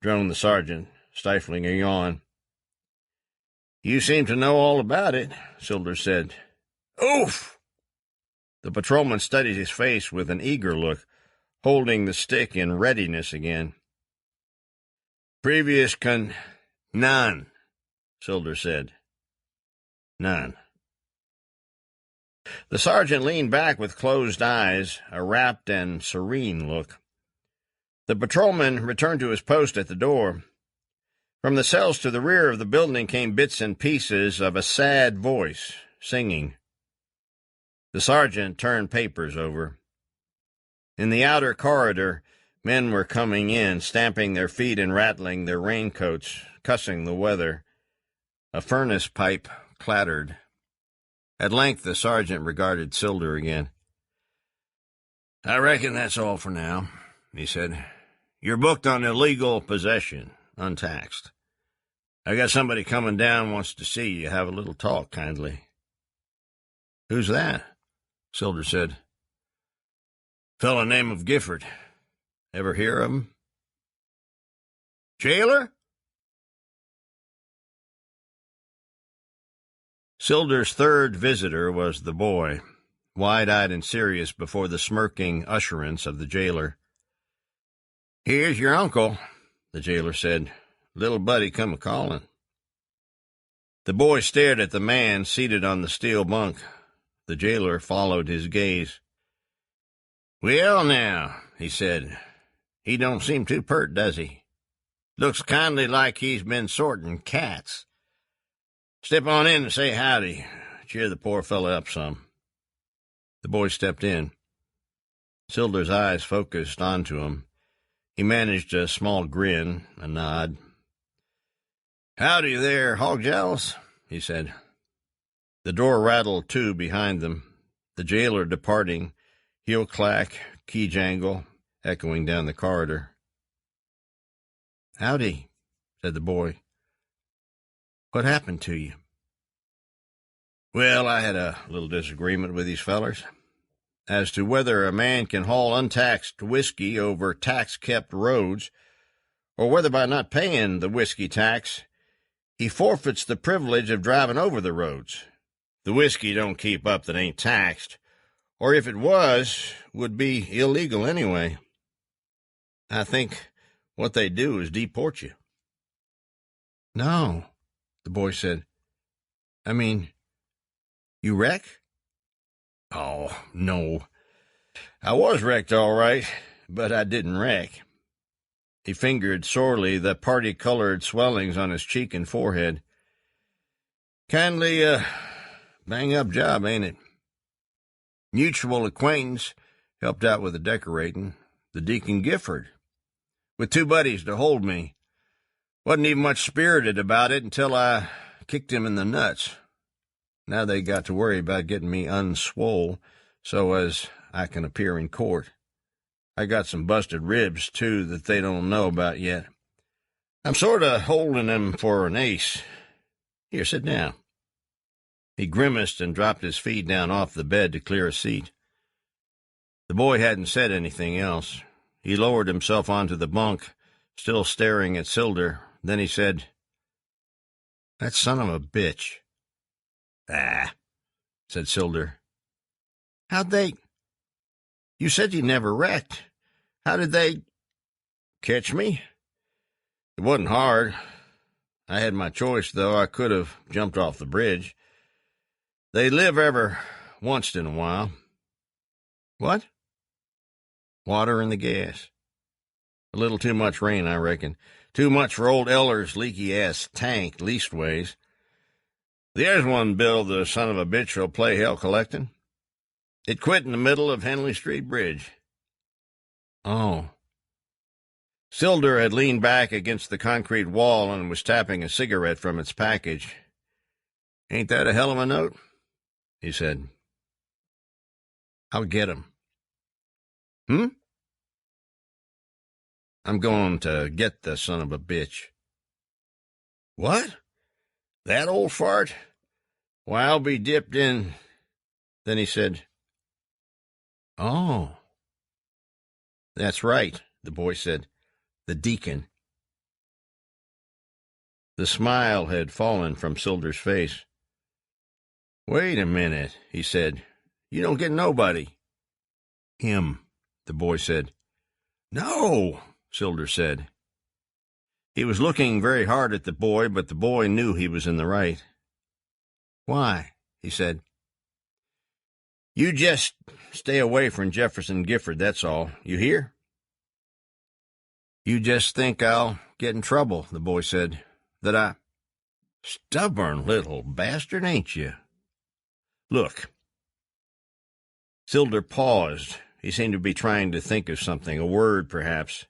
[SPEAKER 2] droned the sergeant, stifling a yawn. "You seem to know all about it," Sylder said. "Oof!" The patrolman studied his face with an eager look, holding the stick in readiness again. "Previous None," Sylder said. "None." The sergeant leaned back with closed eyes, a rapt and serene look. The patrolman returned to his post at the door. From the cells to the rear of the building came bits and pieces of a sad voice, singing. The sergeant turned papers over. In the outer corridor, men were coming in, stamping their feet and rattling their raincoats, cussing the weather. A furnace pipe clattered. At length the sergeant regarded Sylder again. "I reckon that's all for now," he said. "You're booked on illegal possession, untaxed. I got somebody coming down wants to see you. Have a little talk, kindly." "Who's that?" Sylder said. "Fellow name of Gifford. Ever hear of him?" "Jailer?" Sylder's third visitor was the boy, wide-eyed and serious before the smirking usherance of the jailer. "Here's your uncle," the jailer said. "Little buddy come a-calling." The boy stared at the man seated on the steel bunk. The jailer followed his gaze. "Well, now," he said, "he don't seem too pert, does he? Looks kindly like he's been sorting cats. Step on in and say howdy. cheer the poor fellow up some." The boy stepped in. Sylder's eyes focused onto him. He managed a small grin, a nod. "Howdy there, Hogjows," he said. The door rattled to behind them, the jailer departing, heel clack, key jangle, echoing down the corridor. "Howdy," said the boy. "What happened to you?" "Well, I had a little disagreement with these fellers as to whether a man can haul untaxed whiskey over tax-kept roads, or whether by not paying the whiskey tax he forfeits the privilege of driving over the roads. The whiskey don't keep up that ain't taxed, or if it was, would be illegal anyway. I think what they do is deport you." "No," the boy said. "I mean, you wreck?" "Oh, no. I was wrecked all right, but I didn't wreck." He fingered sorely the party-colored swellings on his cheek and forehead. "Kindly, bang-up job, ain't it? Mutual acquaintance helped out with the decorating, the Deacon Gifford, with 2 buddies to hold me. Wasn't even much spirited about it until I kicked him in the nuts. Now they got to worry about getting me unswole so as I can appear in court. I got some busted ribs, too, that they don't know about yet. I'm sort of holding them for an ace. Here, sit down." He grimaced and dropped his feet down off the bed to clear a seat. The boy hadn't said anything else. He lowered himself onto the bunk, still staring at Sylder. Then he said, "That son of a bitch." "Ah," said Sylder. "How'd they... You said you never wrecked. How did they... catch me?" "It wasn't hard. I had my choice, though. I could have jumped off the bridge. They live ever once in a while." "What?" "Water in the gas. A little too much rain, I reckon. Too much for old Eller's leaky-ass tank, leastways. There's one bill the son of a bitch will play hell collecting. It quit in the middle of Henley Street Bridge." "Oh." Sylder had leaned back against the concrete wall and was tapping a cigarette from its package. "Ain't that a hell of a note?" he said. "I'll get him." "Hmm?" "I'm going to get the son of a bitch." "What? That old fart? Why, I'll be dipped in..." Then he said, "Oh." "That's right," the boy said. "The deacon." The smile had fallen from Sylder's face. "Wait a minute," he said. "You don't get nobody." "Him," the boy said. "No," Sylder said. He was looking very hard at the boy, but the boy knew he was in the right. "Why?" he said. "You just stay away from Jefferson Gifford, that's all. You hear?" "You just think I'll get in trouble," the boy said. "That I..." "Stubborn little bastard, ain't you? Look." Sylder paused. He seemed to be trying to think of something, a word, perhaps.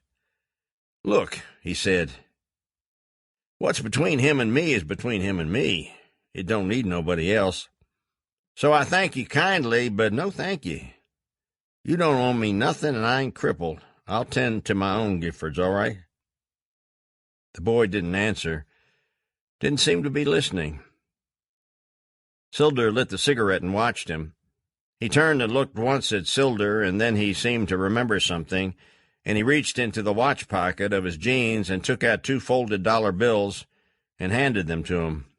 [SPEAKER 2] "Look," he said. "What's between him and me is between him and me. It don't need nobody else. So I thank you kindly, but no thank you. You don't owe me nothing, and I ain't crippled. I'll tend to my own Giffords, all right?" The boy didn't answer. Didn't seem to be listening. Sylder lit the cigarette and watched him. He turned and looked once at Sylder, and then he seemed to remember something, and he reached into the watch pocket of his jeans and took out 2 folded dollar bills and handed them to him.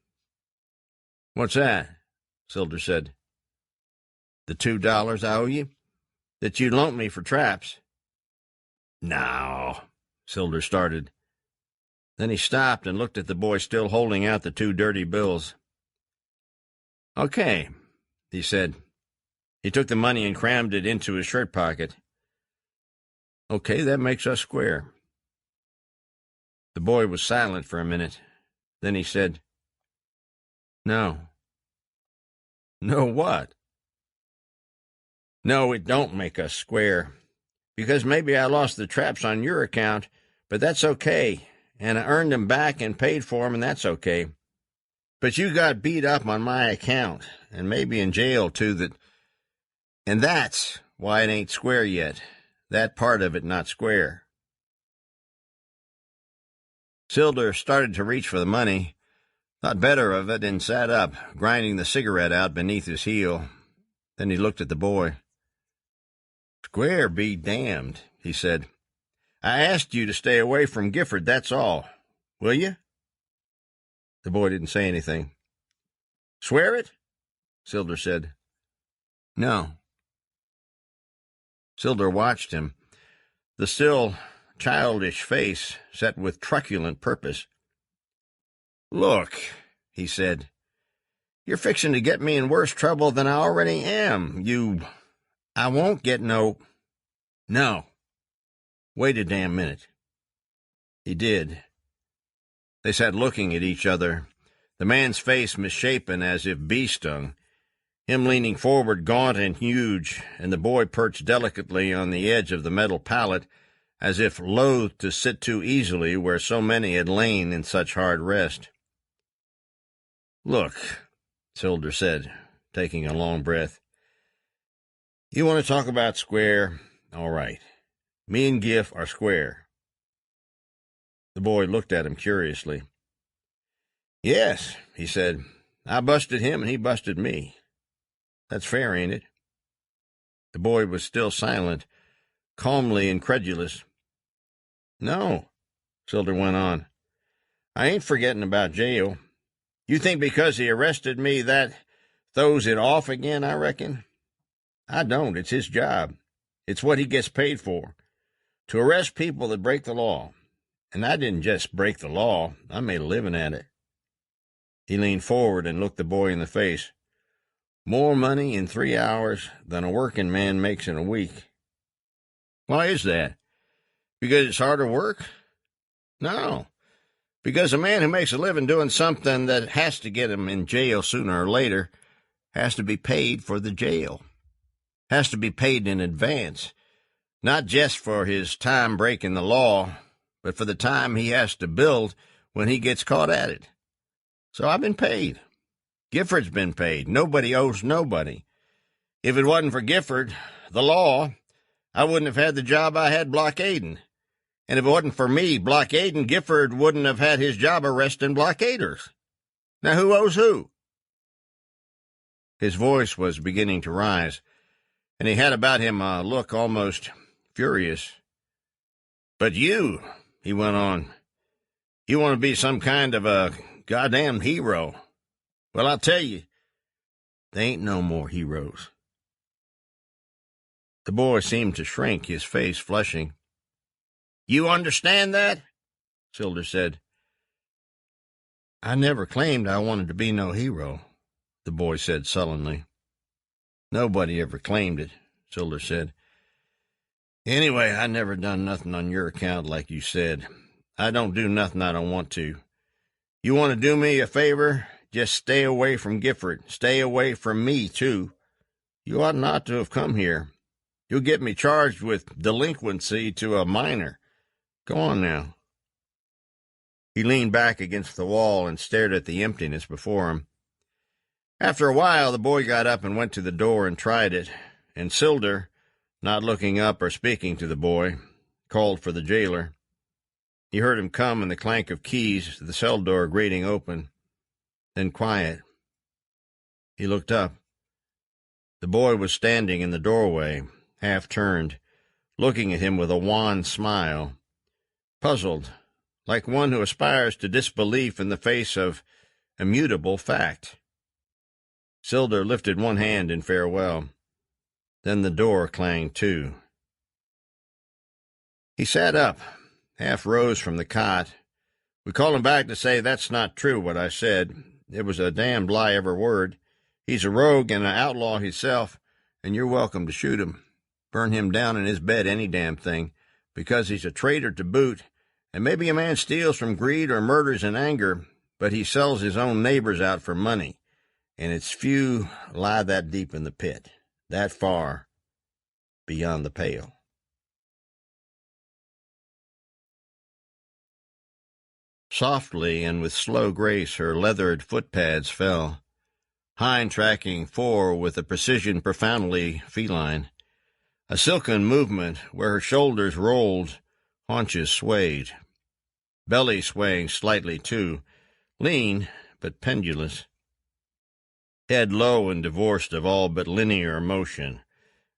[SPEAKER 2] "What's that?" Sylder said. "The $2 I owe you, that you loaned me for traps." "No," Sylder started. Then he stopped and looked at the boy still holding out the 2 dirty bills. "Okay," he said. He took the money and crammed it into his shirt pocket. "Okay, that makes us square." The boy was silent for a minute. Then he said, "No." No what? No, it don't make us square. Because maybe I lost the traps on your account, but that's okay. And I earned them back and paid for them, and that's okay. But you got beat up on my account, and maybe in jail, too, and that's why it ain't square yet. That part of it not square. Sylder started to reach for the money, thought better of it, and sat up, grinding the cigarette out beneath his heel. Then he looked at the boy. Square be damned, he said. I asked you to stay away from Gifford, that's all. Will you? The boy didn't say anything. Swear it? Sylder said. No. Sylder watched him, the still childish face set with truculent purpose. Look, he said, you're fixing to get me in worse trouble than I already am. I won't get no. Wait a damn minute. He did. They sat looking at each other, the man's face misshapen as if bee-stung, him leaning forward gaunt and huge, and the boy perched delicately on the edge of the metal pallet, as if loath to sit too easily where so many had lain in such hard rest. Look, Sylder said, taking a long breath. You want to talk about square? All right. Me and Giff are square. The boy looked at him curiously. Yes, he said. I busted him and he busted me. That's fair, ain't it? The boy was still silent, calmly incredulous. No, Sylder went on. I ain't forgetting about jail. You think because he arrested me that throws it off again, I reckon? I don't. It's his job. It's what he gets paid for, to arrest people that break the law. And I didn't just break the law. I made a living at it. He leaned forward and looked the boy in the face. More money in 3 hours than a working man makes in a week. Why is that? Because it's harder work? No. Because a man who makes a living doing something that has to get him in jail sooner or later has to be paid for the jail. Has to be paid in advance. Not just for his time breaking the law, but for the time he has to build when he gets caught at it. So I've been paid. Gifford's been paid. Nobody owes nobody. If it wasn't for Gifford, the law, I wouldn't have had the job I had blockading. And if it wasn't for me blockading, Gifford wouldn't have had his job arresting blockaders. Now who owes who? His voice was beginning to rise, and he had about him a look almost furious. But you, he went on, you want to be some kind of a goddamn hero. Well, I'll tell you, there ain't no more heroes. The boy seemed to shrink, his face flushing. You understand that? Sylder said. I never claimed I wanted to be no hero, the boy said sullenly. Nobody ever claimed it, Sylder said. Anyway, I never done nothing on your account like you said. I don't do nothing I don't want to. You want to do me a favor? Just stay away from Gifford. Stay away from me, too. You ought not to have come here. You'll get me charged with delinquency to a minor. Go on now. He leaned back against the wall and stared at the emptiness before him. After a while, the boy got up and went to the door and tried it, and Sylder, not looking up or speaking to the boy, called for the jailer. He heard him come and the clank of keys, the cell door grating open. Then quiet. He looked up. The boy was standing in the doorway, half turned, looking at him with a wan smile, puzzled, like one who aspires to disbelief in the face of immutable fact. Sylder lifted one hand in farewell. Then the door clanged to. He sat up, half rose from the cot. We called him back to say that's not true what I said. It was a damned lie every word. He's a rogue and an outlaw himself, and you're welcome to shoot him. Burn him down in his bed, any damn thing, because he's a traitor to boot, and maybe a man steals from greed or murders in anger, but he sells his own neighbors out for money, and its few lie that deep in the pit, that far beyond the pale. Softly and with slow grace her leathered footpads fell, hind tracking fore with a precision profoundly feline, a silken movement where her shoulders rolled, haunches swayed, belly swaying slightly too, lean but pendulous, head low and divorced of all but linear motion,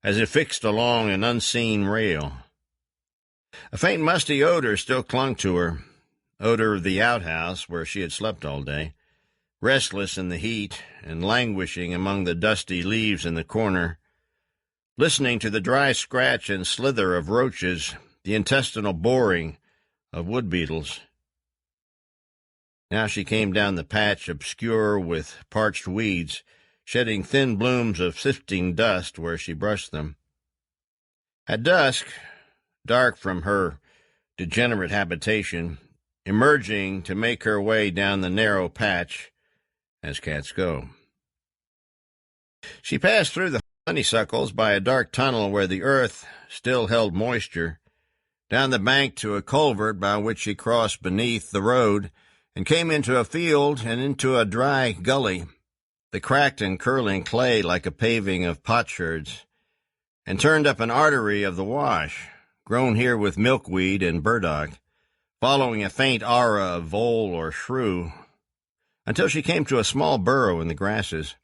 [SPEAKER 2] as if fixed along an unseen rail. A faint musty odor still clung to her, odor of the outhouse where she had slept all day, restless in the heat and languishing among the dusty leaves in the corner, listening to the dry scratch and slither of roaches, the intestinal boring of wood beetles. Now she came down the patch obscure with parched weeds, shedding thin blooms of sifting dust where she brushed them. At dusk, dark from her degenerate habitation, emerging to make her way down the narrow patch, as cats go. She passed through the honeysuckles by a dark tunnel where the earth still held moisture, down the bank to a culvert by which she crossed beneath the road, and came into a field and into a dry gully, the cracked and curling clay like a paving of potsherds, and turned up an artery of the wash, grown here with milkweed and burdock, following a faint aura of vole or shrew, until she came to a small burrow in the grasses.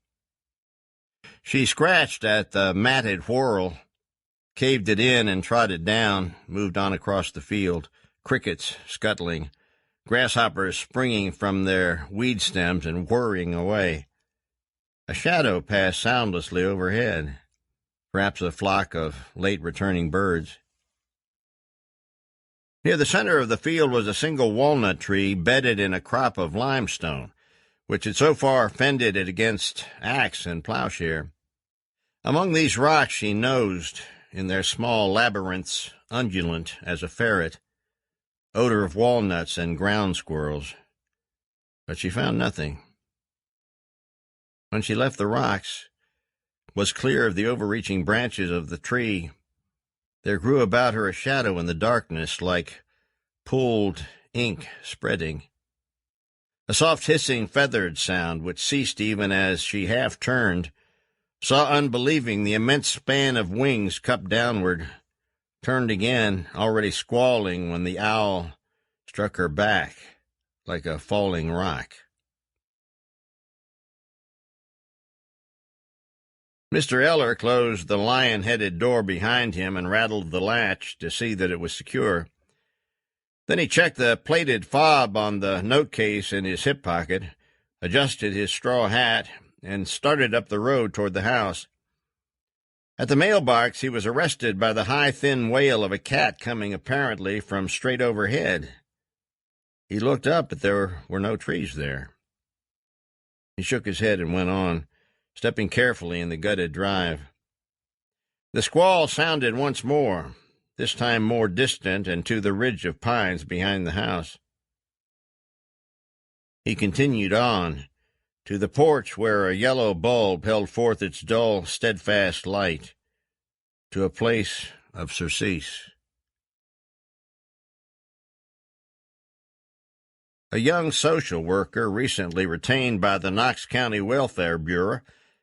[SPEAKER 2] She scratched at the matted whorl, caved it in and trotted down, moved on across the field, crickets scuttling, grasshoppers springing from their weed stems and whirring away. A shadow passed soundlessly overhead, perhaps a flock of late-returning birds. Near the center of the field was a single walnut tree bedded in a crop of limestone, which had so far fended it against axe and plowshare. Among these rocks she nosed, in their small labyrinths, undulant as a ferret, odor of walnuts and ground squirrels. But she found nothing. When she left the rocks, was clear of the overreaching branches of the tree, there grew about her a shadow in the darkness, like pulled ink spreading. A soft hissing feathered sound, which ceased even as she half turned, saw unbelieving the immense span of wings cupped downward, turned again, already squalling when the owl struck her back like a falling rock. Mr. Eller closed the lion-headed door behind him and rattled the latch to see that it was secure. Then he checked the plated fob on the note-case in his hip pocket, adjusted his straw hat, and started up the road toward the house. At the mailbox he was arrested by the high, thin wail of a cat coming apparently from straight overhead. He looked up, but there were no trees there. He shook his head and went on, stepping carefully in the gutted drive. The squall sounded once more, this time more distant and to the ridge of pines behind the house. He continued on, to the porch where a yellow bulb held forth its dull, steadfast light, to a place of surcease. A young social worker recently retained by the Knox County Welfare Bureau,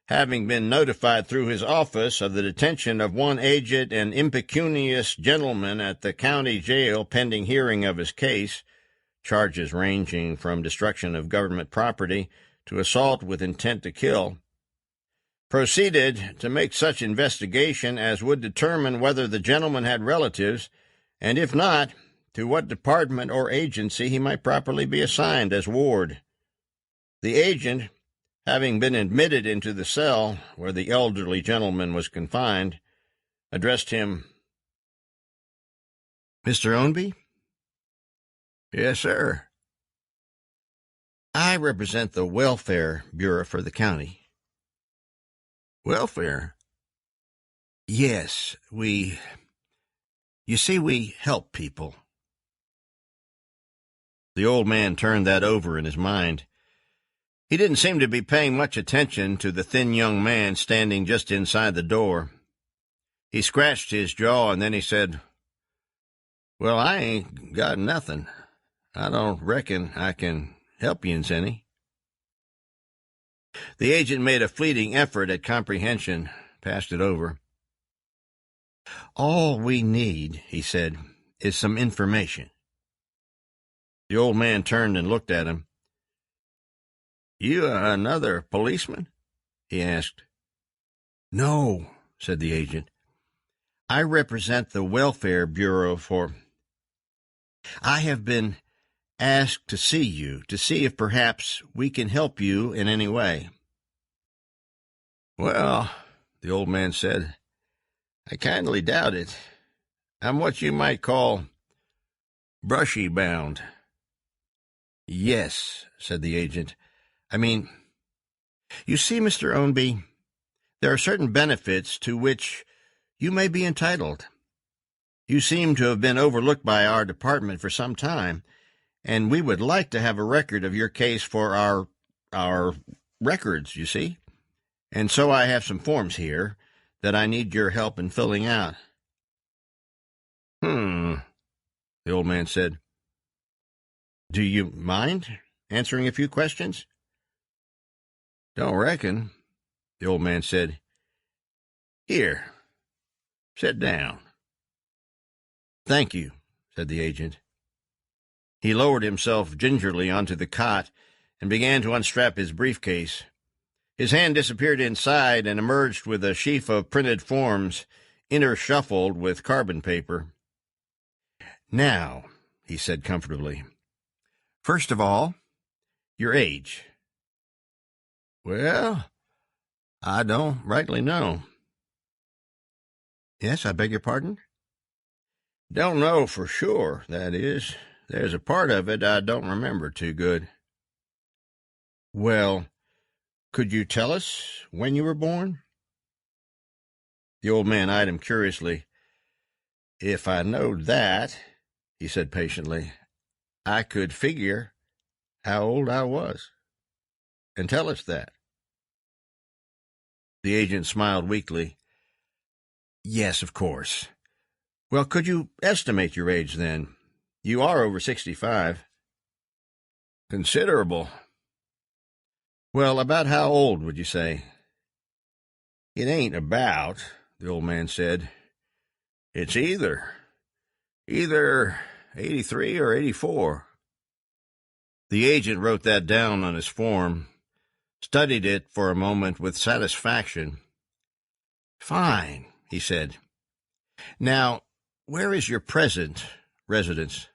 [SPEAKER 2] having been notified through his office of the detention of one aged and impecunious gentleman at the county jail pending hearing of his case, charges ranging from destruction of government property to assault with intent to kill, proceeded to make such investigation as would determine whether the gentleman had relatives, and if not, to what department or agency he might properly be assigned as ward. The agent, having been admitted into the cell where the elderly gentleman was confined, addressed him, "Mr. Ownby?" "Yes, sir." "I represent the Welfare Bureau for the county."
[SPEAKER 1] Welfare?
[SPEAKER 2] "Yes, you see, we help people." The old man turned that over in his mind. He didn't seem to be paying much attention to the thin young man standing just inside the door. He scratched his jaw, and then he said, "Well, I ain't got nothing. I don't reckon I can help yous any." The agent made a fleeting effort at comprehension, passed it over. "All we need," he said, "is some information." The old man turned and looked at him. "You another policeman?" he asked. "No," said the agent. "I represent the Welfare Bureau for... I have been asked to see you, to see if perhaps we can help you in any way." "Well," the old man said, "I kindly doubt it. I'm what you might call brushy bound." "Yes," said the agent. "I mean, you see, Mr. Ownby, there are certain benefits to which you may be entitled. You seem to have been overlooked by our department for some time, and we would like to have a record of your case for our records, you see. And so I have some forms here that I need your help in filling out." The old man said. "Do you mind answering a few questions?" "Don't reckon," the old man said. "Here, sit down." "Thank you," said the agent. He lowered himself gingerly onto the cot and began to unstrap his briefcase. His hand disappeared inside and emerged with a sheaf of printed forms, intershuffled with carbon paper. "Now," he said comfortably, "first of all, your age." "Well, I don't rightly know." "Yes, I beg your pardon?" "Don't know for sure, that is. There's a part of it I don't remember too good." "Well, could you tell us when you were born?" The old man eyed him curiously. "If I knowed that," he said patiently, "I could figure how old I was, and tell us that." The agent smiled weakly. "Yes, of course. Well, could you estimate your age, then? You are over 65. "Considerable." "Well, about how old would you say?" "It ain't about," the old man said. "It's either 83 or 84. The agent wrote that down on his form, studied it for a moment with satisfaction. "Fine," he said. "Now, where is your present residence?"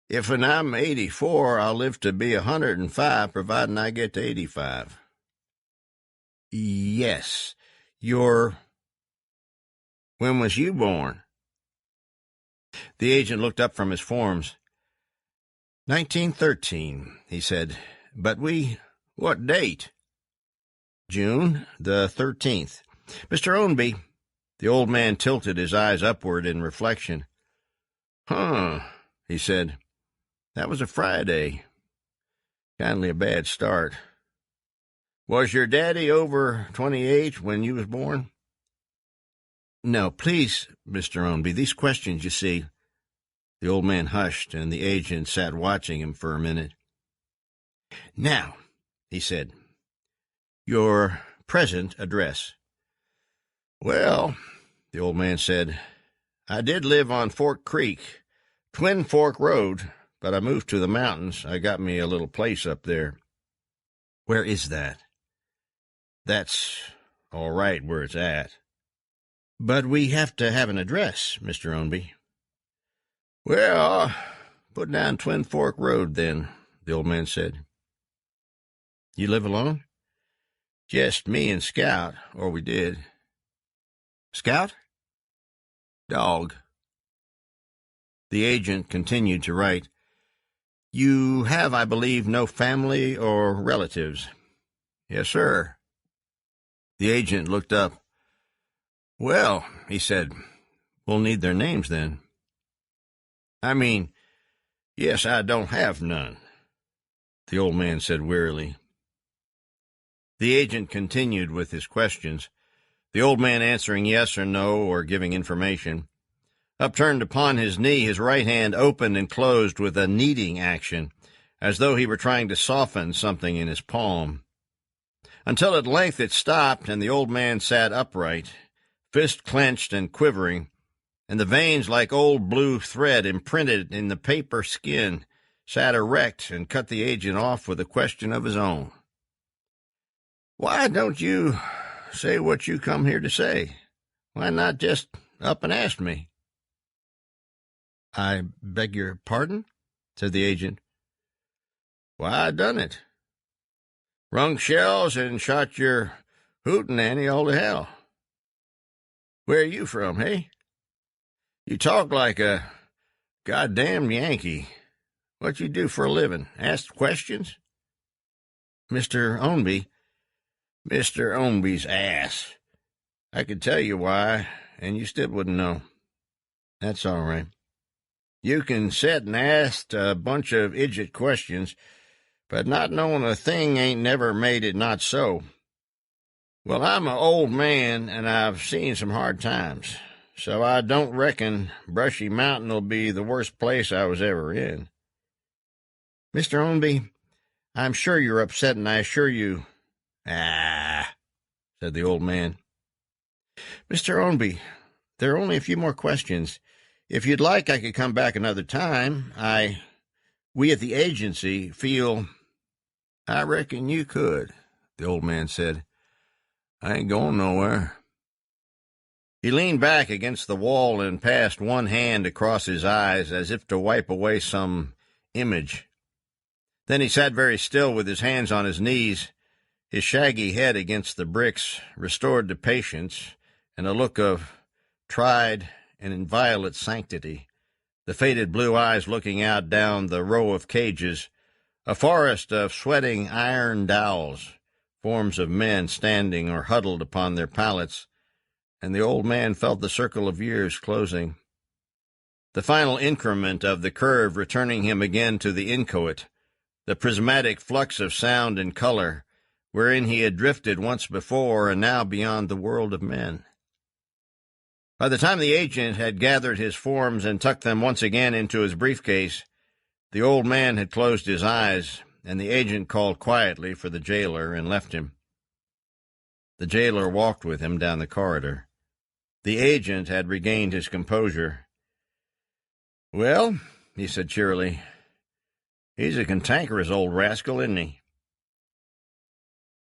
[SPEAKER 2] "If when I'm 84, I'll live to be 105, providing I get to 85. "Yes. When was you born?" The agent looked up from his forms. 1913, he said. "But what date?" "June the 13th. Mr. Ownby," the old man tilted his eyes upward in reflection. He said. "That was a Friday. Kindly a bad start. Was your daddy over 28 when you was born?" "No, please, Mr. Ownby, these questions, you see." The old man hushed, and the agent sat watching him for a minute. "Now," he said, "your present address." "Well," the old man said, "I did live on Fork Creek, Twin Fork Road, but I moved to the mountains. I got me a little place up there." "Where is that?" "That's all right where it's at." "But we have to have an address, Mr. Ownby." "Well, put down Twin Fork Road, then," the old man said. "You live alone?" "Just me and Scout, or we did." "Scout?" "Dog." The agent continued to write. "You have, I believe, no family or relatives?" "Yes, sir." The agent looked up. "Well," he said, "we'll need their names then." "I mean, yes, I don't have none." the old man said wearily. The agent continued with his questions, the old man answering yes or no or giving information. Upturned upon his knee, his right hand opened and closed with a kneading action, as though he were trying to soften something in his palm. Until at length it stopped, and the old man sat upright, fist clenched and quivering, and the veins, like old blue thread imprinted in the paper skin, sat erect and cut the agent off with a question of his own. "Why don't you say what you come here to say? Why not just up and ask me?" "I beg your pardon?" said the agent. "Why, I done it. Rung shells and shot your hootenanny all to hell. Where are you from, hey? You talk like a goddamn Yankee. What you do for a living? Ask questions?" "Mr. Ownby." "Mr. Ownby's ass. I could tell you why, and you still wouldn't know." "That's all right." "You can sit and ask a bunch of idiot questions, but not knowing a thing ain't never made it not so. Well, I'm an old man, and I've seen some hard times, so I don't reckon Brushy Mountain'll be the worst place I was ever in." "Mr. Ownby, I'm sure you're upset, and I assure you—" "Ah," said the old man. "Mr. Ownby, there are only a few more questions. If you'd like, I could come back another time. We at the agency feel—" "I reckon you could," the old man said. "I ain't going nowhere." He leaned back against the wall and passed one hand across his eyes as if to wipe away some image. Then he sat very still with his hands on his knees, his shaggy head against the bricks, restored to patience and a look of tried and inviolate sanctity, the faded blue eyes looking out down the row of cages, a forest of sweating iron dowels, forms of men standing or huddled upon their pallets, and the old man felt the circle of years closing, the final increment of the curve returning him again to the inchoate, the prismatic flux of sound and color, wherein he had drifted once before and now beyond the world of men. By the time the agent had gathered his forms and tucked them once again into his briefcase, the old man had closed his eyes, and the agent called quietly for the jailer and left him. The jailer walked with him down the corridor. The agent had regained his composure. "Well," he said cheerily, "he's a cantankerous old rascal, isn't he?"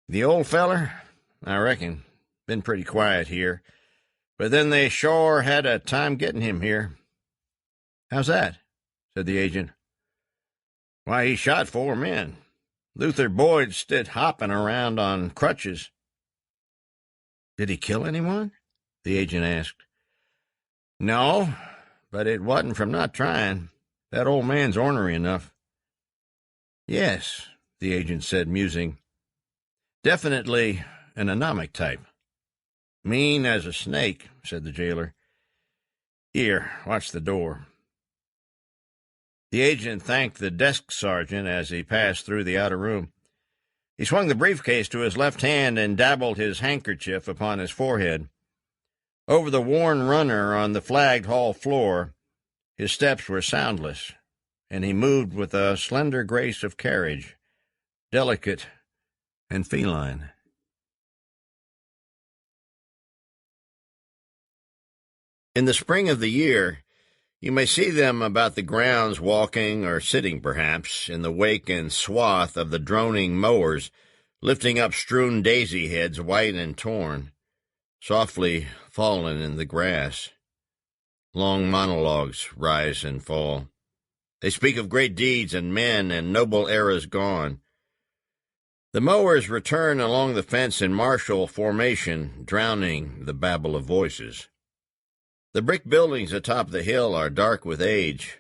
[SPEAKER 2] "The old feller? I reckon. Been pretty quiet here. But then they sure had a time getting him here." "How's that?" said the agent. "Why, he shot 4 men. Luther Boyd stood hopping around on crutches." "Did he kill anyone?" the agent asked. "No, but it wasn't from not trying. That old man's ornery enough." "Yes," the agent said, musing. "Definitely an anomic type." "Mean as a snake," said the jailer. "Here, watch the door." The agent thanked the desk sergeant as he passed through the outer room. He swung the briefcase to his left hand and dabbled his handkerchief upon his forehead. Over the worn runner on the flagged hall floor, his steps were soundless, and he moved with a slender grace of carriage, delicate and feline. In the spring of the year, you may see them about the grounds walking or sitting, perhaps, in the wake and swath of the droning mowers, lifting up strewn daisy heads white and torn, softly fallen in the grass. Long monologues rise and fall. They speak of great deeds and men and noble eras gone. The mowers return along the fence in martial formation, drowning the babble of voices. The brick buildings atop the hill are dark with age,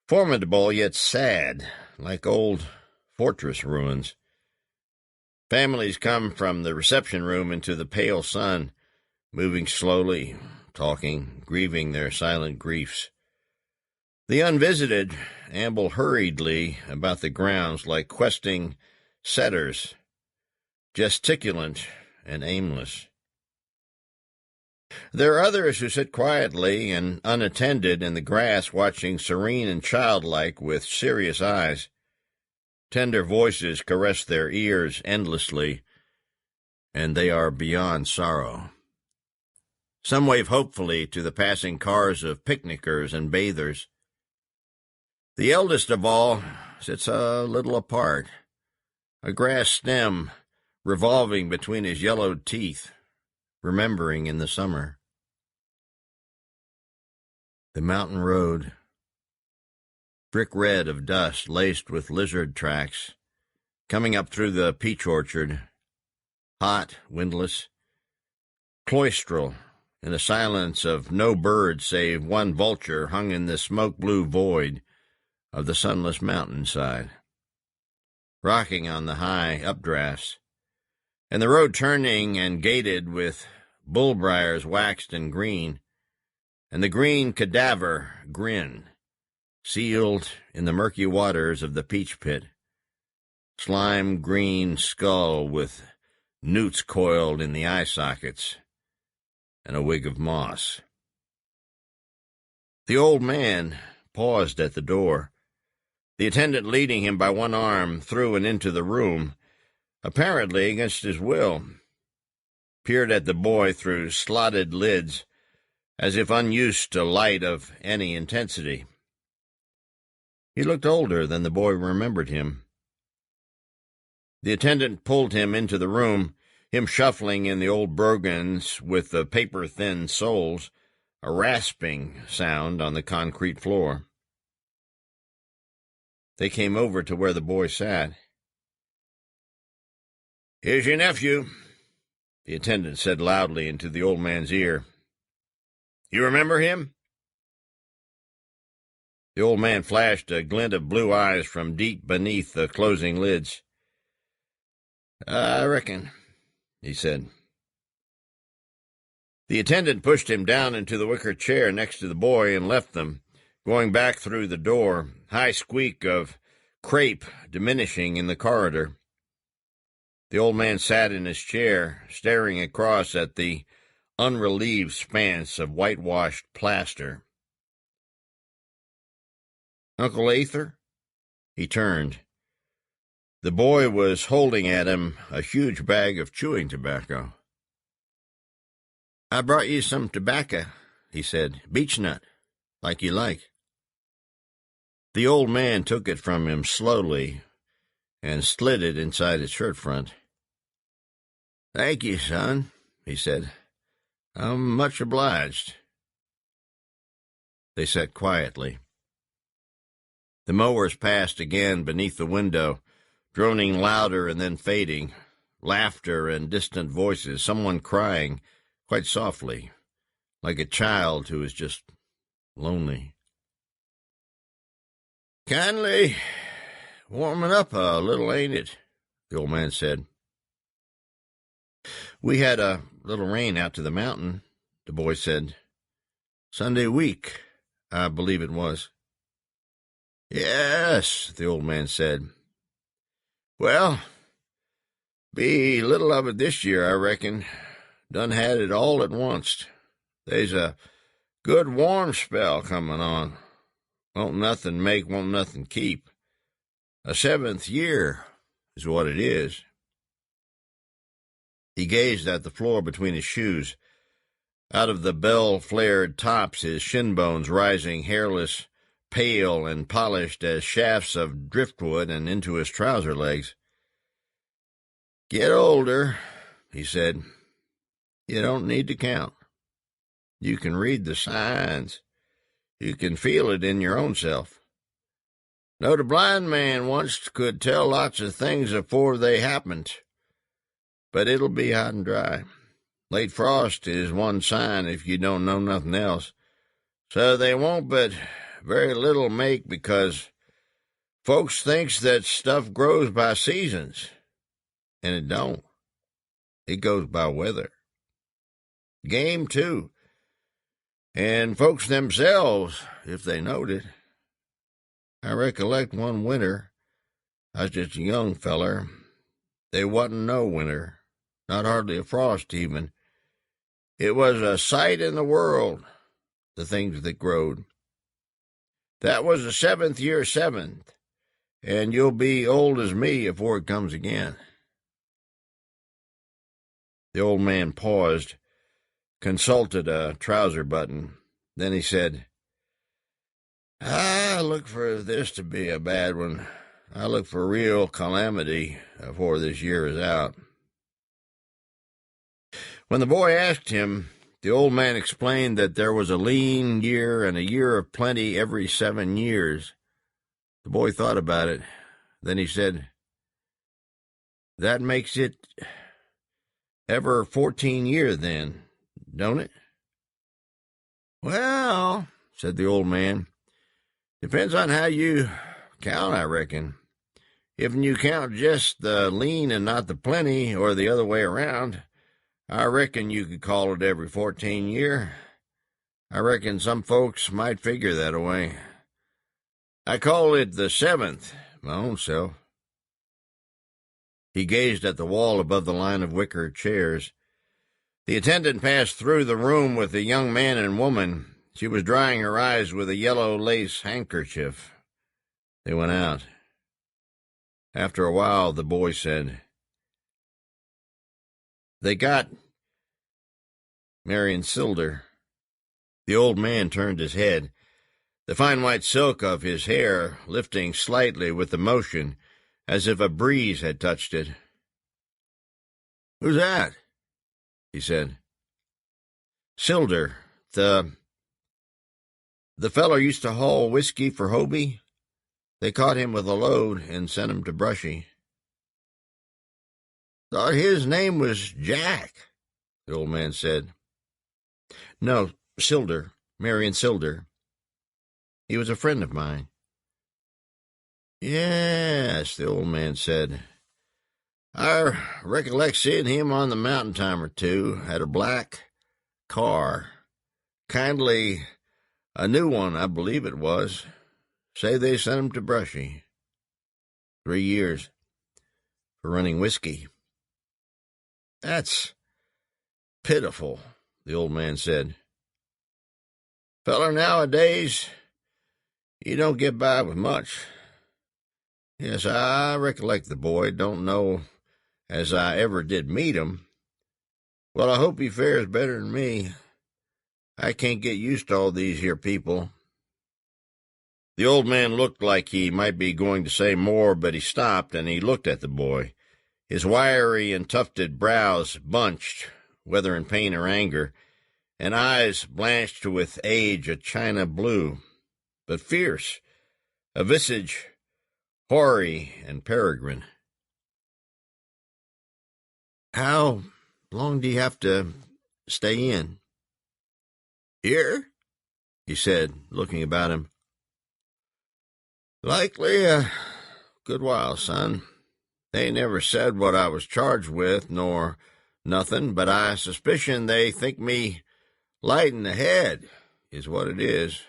[SPEAKER 2] formidable yet sad, like old fortress ruins. Families come from the reception room into the pale sun, moving slowly, talking, grieving their silent griefs. The unvisited amble hurriedly about the grounds like questing setters, gesticulant and aimless. There are others who sit quietly and unattended in the grass, watching serene and childlike with serious eyes. Tender voices caress their ears endlessly, and they are beyond sorrow. Some wave hopefully to the passing cars of picnickers and bathers. The eldest of all sits a little apart, a grass stem revolving between his yellowed teeth, remembering in the summer. The mountain road, brick red of dust laced with lizard tracks, coming up through the peach orchard, hot, windless, cloistral, in a silence of no bird save one vulture hung in the smoke-blue void of the sunless mountainside, rocking on the high updrafts, and the road turning and gated with bullbriars waxed and green, and the green cadaver grin, sealed in the murky waters of the peach pit, slime-green skull with newts coiled in the eye sockets, and a wig of moss. The old man paused at the door, the attendant leading him by one arm through and into the room, apparently against his will, peered at the boy through slotted lids, as if unused to light of any intensity. He looked older than the boy remembered him. The attendant pulled him into the room, him shuffling in the old brogans with the paper-thin soles, a rasping sound on the concrete floor. They came over to where the boy sat. "Here's your nephew," the attendant said loudly into the old man's ear. "You remember him?" The old man flashed a glint of blue eyes from deep beneath the closing lids. "I reckon," he said. The attendant pushed him down into the wicker chair next to the boy and left them, going back through the door, high squeak of crepe diminishing in the corridor. The old man sat in his chair, staring across at the unrelieved expanse of whitewashed plaster. "Uncle Aether?" He turned. The boy was holding at him a huge bag of chewing tobacco. "I brought you some tobacco," he said. "Beechnut, like you like." The old man took it from him slowly and slid it inside his shirt front. "Thank you, son," he said. "I'm much obliged." They sat quietly. The mowers passed again beneath the window, droning louder and then fading, laughter and distant voices, someone crying quite softly, like a child who is just lonely. "Kindly warming up a little, ain't it?" the old man said. "We had a little rain out to the mountain," the boy said. "Sunday week, I believe it was." "Yes," the old man said. "Well, be little of it this year, I reckon. Done had it all at once. They's a good warm spell comin' on. Won't nothing make, won't nothing keep. A 7th year is what it is." He gazed at the floor between his shoes, out of the bell-flared tops, his shin bones rising hairless, pale and polished as shafts of driftwood, and into his trouser legs. "Get older," he said. "You don't need to count. You can read the signs. You can feel it in your own self. Knowed a blind man once could tell lots of things afore they happened. But it'll be hot and dry. Late frost is one sign if you don't know nothing else. So they won't but very little make, because folks thinks that stuff grows by seasons, and it don't. It goes by weather. Game, too. And folks themselves, if they knowed it, I recollect one winter. I was just a young feller. They wasn't no winter, not hardly a frost even. It was a sight in the world, the things that growed. That was the 7th year 7th, and you'll be old as me afore it comes again. The old man paused, consulted a trouser button. Then he said, I look for this to be a bad one. I look for real calamity afore this year is out. When the boy asked him, the old man explained that there was a lean year and a year of plenty every 7 years. The boy thought about it. Then he said, That makes it ever 14 year then, don't it? Well, said the old man, depends on how you count, I reckon. If you count just the lean and not the plenty, or the other way around, I reckon you could call it every 14 year. I reckon some folks might figure that away. I call it the 7th, my own self. He gazed at the wall above the line of wicker chairs. The attendant passed through the room with a young man and woman. She was drying her eyes with a yellow lace handkerchief. They went out. After a while, the boy said, They got Marion Sylder. The old man turned his head, the fine white silk of his hair lifting slightly with the motion, as if a breeze had touched it. Who's that? He said. Sylder, the feller used to haul whiskey for Ownby. They caught him with a load and sent him to Brushy. Thought his name was Jack, the old man said. No, Sylder, Marion Sylder. He was a friend of mine. Yes, the old man said. I recollect seeing him on the mountain time or two, had a black car. Kindly a new one, I believe it was. Say they sent him to Brushy. 3 years for running whiskey. That's pitiful, the old man said. Feller nowadays, you don't get by with much. Yes, I recollect the boy. Don't know as I ever did meet him. Well, I hope he fares better than me. I can't get used to all these here people. The old man looked like he might be going to say more, but he stopped, and he looked at the boy. His wiry and tufted brows bunched, whether in pain or anger, and eyes blanched with age a china blue, but fierce, a visage hoary and peregrine. How long do you have to stay in? Here? He said, looking about him. Likely a good while, son. They never said what I was charged with, nor nothing, but I suspicion they think me light in the head, is what it is.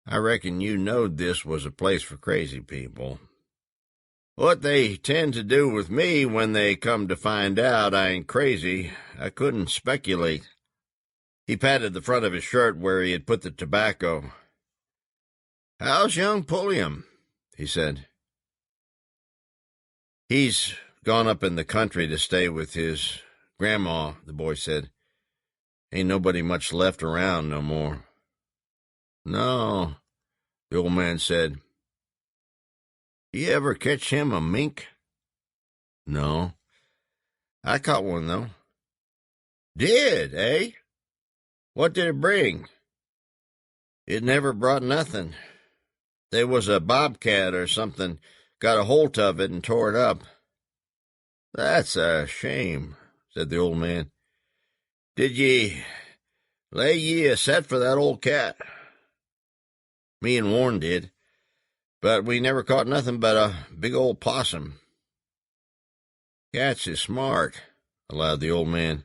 [SPEAKER 2] I reckon you knowed this was a place for crazy people. What they tend to do with me when they come to find out I ain't crazy, I couldn't speculate. He patted the front of his shirt where he had put the tobacco. How's young Pulliam? He said. He's gone up in the country to stay with his grandma, the boy said. Ain't nobody much left around no more. No, the old man said. You ever catch him a mink? No. I caught one, though. Did, eh? What did it bring? It never brought nothing. There was a bobcat or something got a holt of it and tore it up. That's a shame, said the old man. Did ye lay ye a set for that old cat? Me and Warren did, but we never caught nothing but a big old possum. Cats is smart, allowed the old man.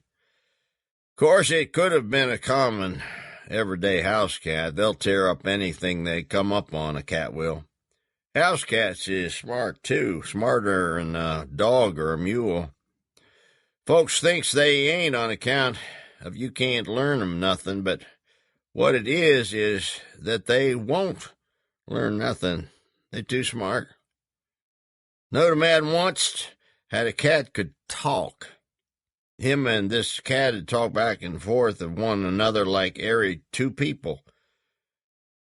[SPEAKER 2] Course it could have been a common everyday house cat. They'll tear up anything they come up on, a cat will. House cats is smart, too, smarter than a dog or a mule. Folks thinks they ain't on account of you can't learn 'em nothing, but what it is that they won't learn nothing. They're too smart. Knowed a man once had a cat could talk. Him and this cat had talked back and forth of one another like airy two people.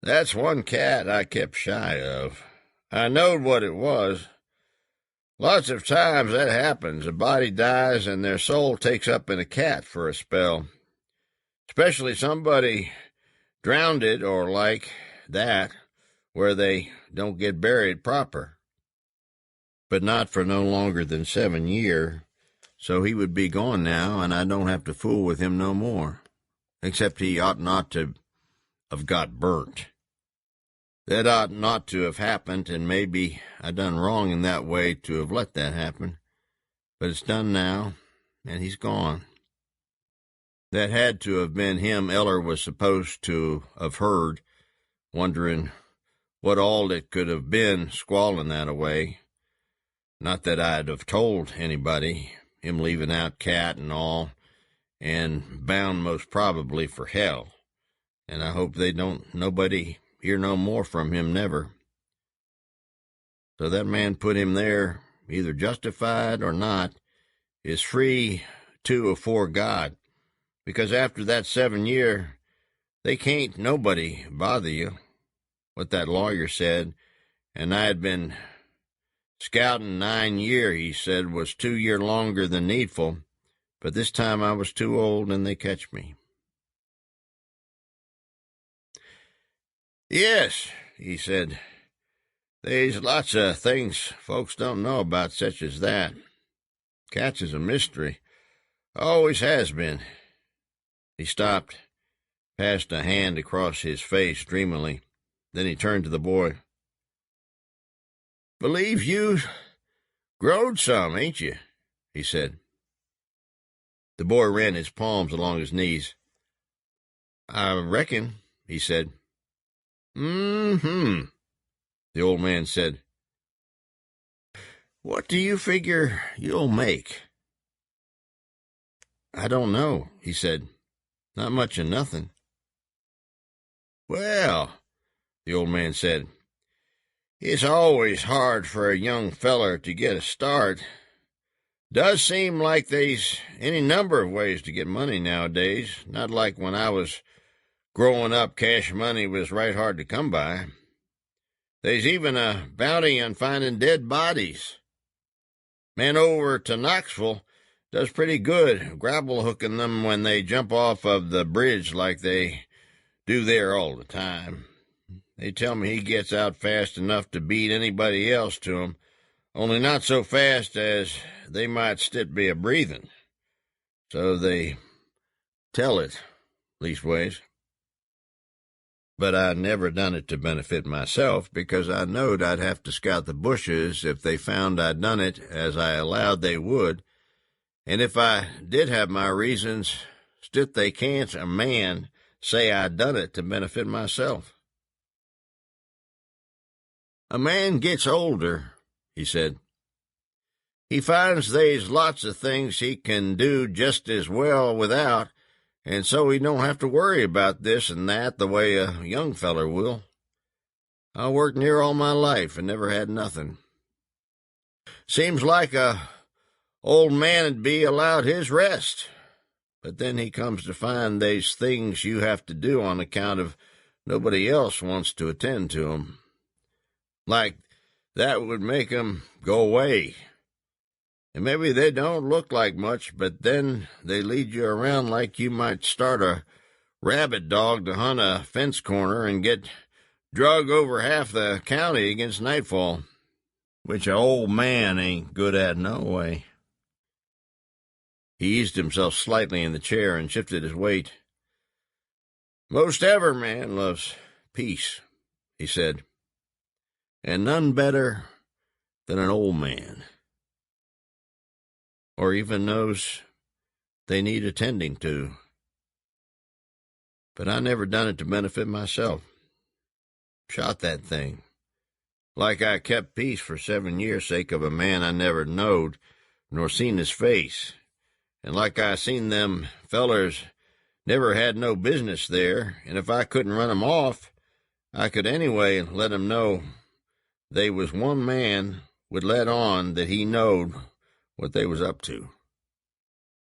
[SPEAKER 2] That's one cat I kept shy of. I knowed what it was. Lots of times that happens. A body dies and their soul takes up in a cat for a spell. Especially somebody drowned it or like that, where they don't get buried proper. But not for no longer than 7 year, so he would be gone now, and I don't have to fool with him no more. Except he ought not to have got burnt. That ought not to have happened, and maybe I done wrong in that way to have let that happen. But it's done now, and he's gone. That had to have been him Eller was supposed to have heard, wondering what all it could have been squalling that away. Not that I'd have told anybody, him leaving out cat and all, and bound most probably for hell. And I hope they don't nobody hear no more from him never. So that man put him there, either justified or not, is free too afore God, because after that 7 year, they can't nobody bother you, what that lawyer said, and I had been scouting 9 year, he said, was 2 year longer than needful, but this time I was too old and they catch me. Yes, he said, there's lots of things folks don't know about such as that. Cats is a mystery. Always has been. He stopped, passed a hand across his face dreamily. Then he turned to the boy. Believe you growed some, ain't you? He said. The boy ran his palms along his knees. I reckon, he said. Mm-hmm, the old man said. What do you figure you'll make? I don't know, he said. Not much of nothing. Well, the old man said, it's always hard for a young feller to get a start. Does seem like there's any number of ways to get money nowadays, not like when I was growing up cash money was right hard to come by. There's even a bounty on finding dead bodies. Man over to Knoxville does pretty good grapple hooking them when they jump off of the bridge like they do there all the time. They tell me he gets out fast enough to beat anybody else to 'em, only not so fast as they might still be a-breathing. So they tell it, leastways. But I never done it to benefit myself, because I knowed I'd have to scout the bushes if they found I'd done it, as I allowed they would. And if I did have my reasons, still they can't a man say I done it to benefit myself. A man gets older, he said. He finds there's lots of things he can do just as well without, and so he don't have to worry about this and that the way a young feller will. I worked near all my life and never had nothing. Seems like a old man'd be allowed his rest, but then he comes to find there's things you have to do on account of nobody else wants to attend to 'em. Like that would make 'em go away. And maybe they don't look like much, but then they lead you around like you might start a rabbit dog to hunt a fence corner and get drug over half the county against nightfall, which a old man ain't good at no way. He eased himself slightly in the chair and shifted his weight. Most ever man loves peace, he said, and none better than an old man. Or even knows they need attending to. but I never done it to benefit myself. Shot that thing. Like I kept peace for 7 years sake of a man I never knowed, nor seen his face. And like I seen them fellers never had no business there, and if I couldn't run 'em off, I could anyway let 'em know they was one man would let on that he knowed what they was up to.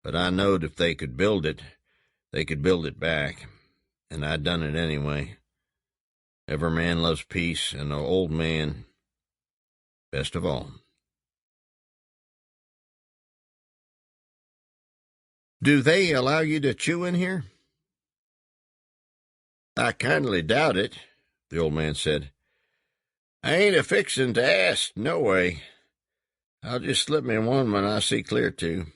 [SPEAKER 2] But I knowed if they could build it back, and I done it anyway. Every man loves peace, and the old man best of all. Do they allow you to chew in here? I kindly doubt it, the old man said. I ain't a-fixin' to ask, no way. I'll just slip me one when I see clear to.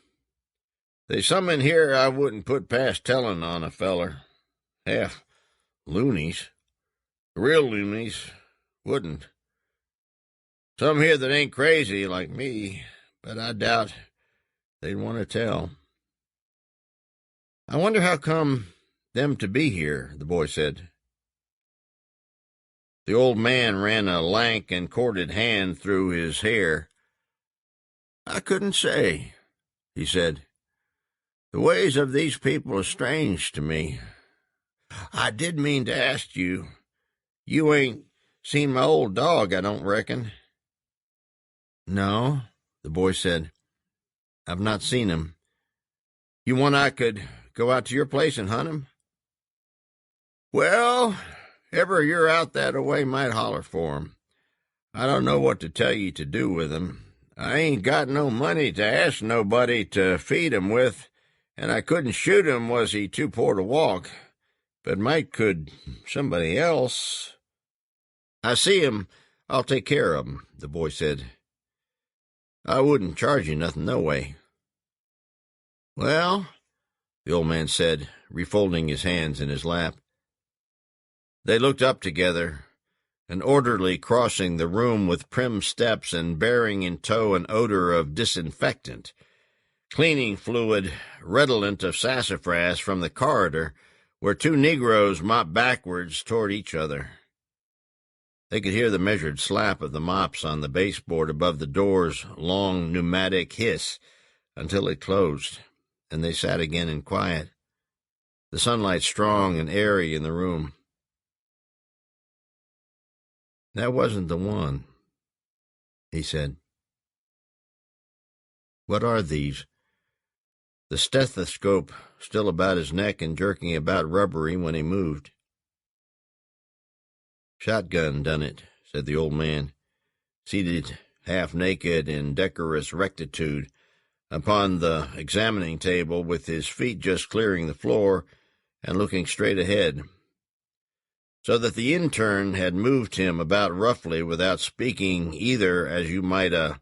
[SPEAKER 2] There's some in here I wouldn't put past tellin' on a feller. Half loonies. Real loonies wouldn't. Some here that ain't crazy like me, but I doubt they'd want to tell. I wonder how come them to be here, the boy said. The old man ran a lank and corded hand through his hair. I couldn't say, he said. The ways of these people are strange to me. I did mean to ask you. You ain't seen my old dog, I don't reckon. No, the boy said. I've not seen him. You want I could go out to your place and hunt him? Well, ever you're out that-a-way, might holler for him. I don't know what to tell you to do with him. I ain't got no money to ask nobody to feed him with, and I couldn't shoot him was he too poor to walk. But might could somebody else. I see him, I'll take care of him, the boy said. I wouldn't charge you nothing, no way. Well, the old man said, refolding his hands in his lap. They looked up together, an orderly crossing the room with prim steps and bearing in tow an odor of disinfectant, cleaning fluid redolent of sassafras from the corridor, where two Negroes mopped backwards toward each other. They could hear the measured slap of the mops on the baseboard above the door's long pneumatic hiss until it closed, and they sat again in quiet, the sunlight strong and airy in the room. That wasn't the one, he said. What are these? The stethoscope still about his neck and jerking about rubbery when he moved. Shotgun done it, said the old man, seated half-naked in decorous rectitude upon the examining table with his feet just clearing the floor and looking straight ahead, so that the intern had moved him about roughly without speaking either, as you might a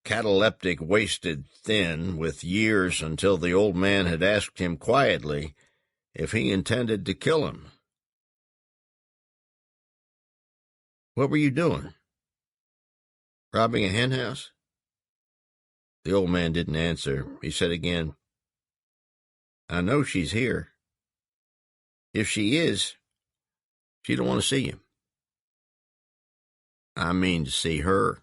[SPEAKER 2] cataleptic wasted thin with years, until the old man had asked him quietly if he intended to kill him. What were you doing? Robbing a henhouse? The old man didn't answer. He said again, I know she's here. If she is, she don't want to see you. I mean to see her.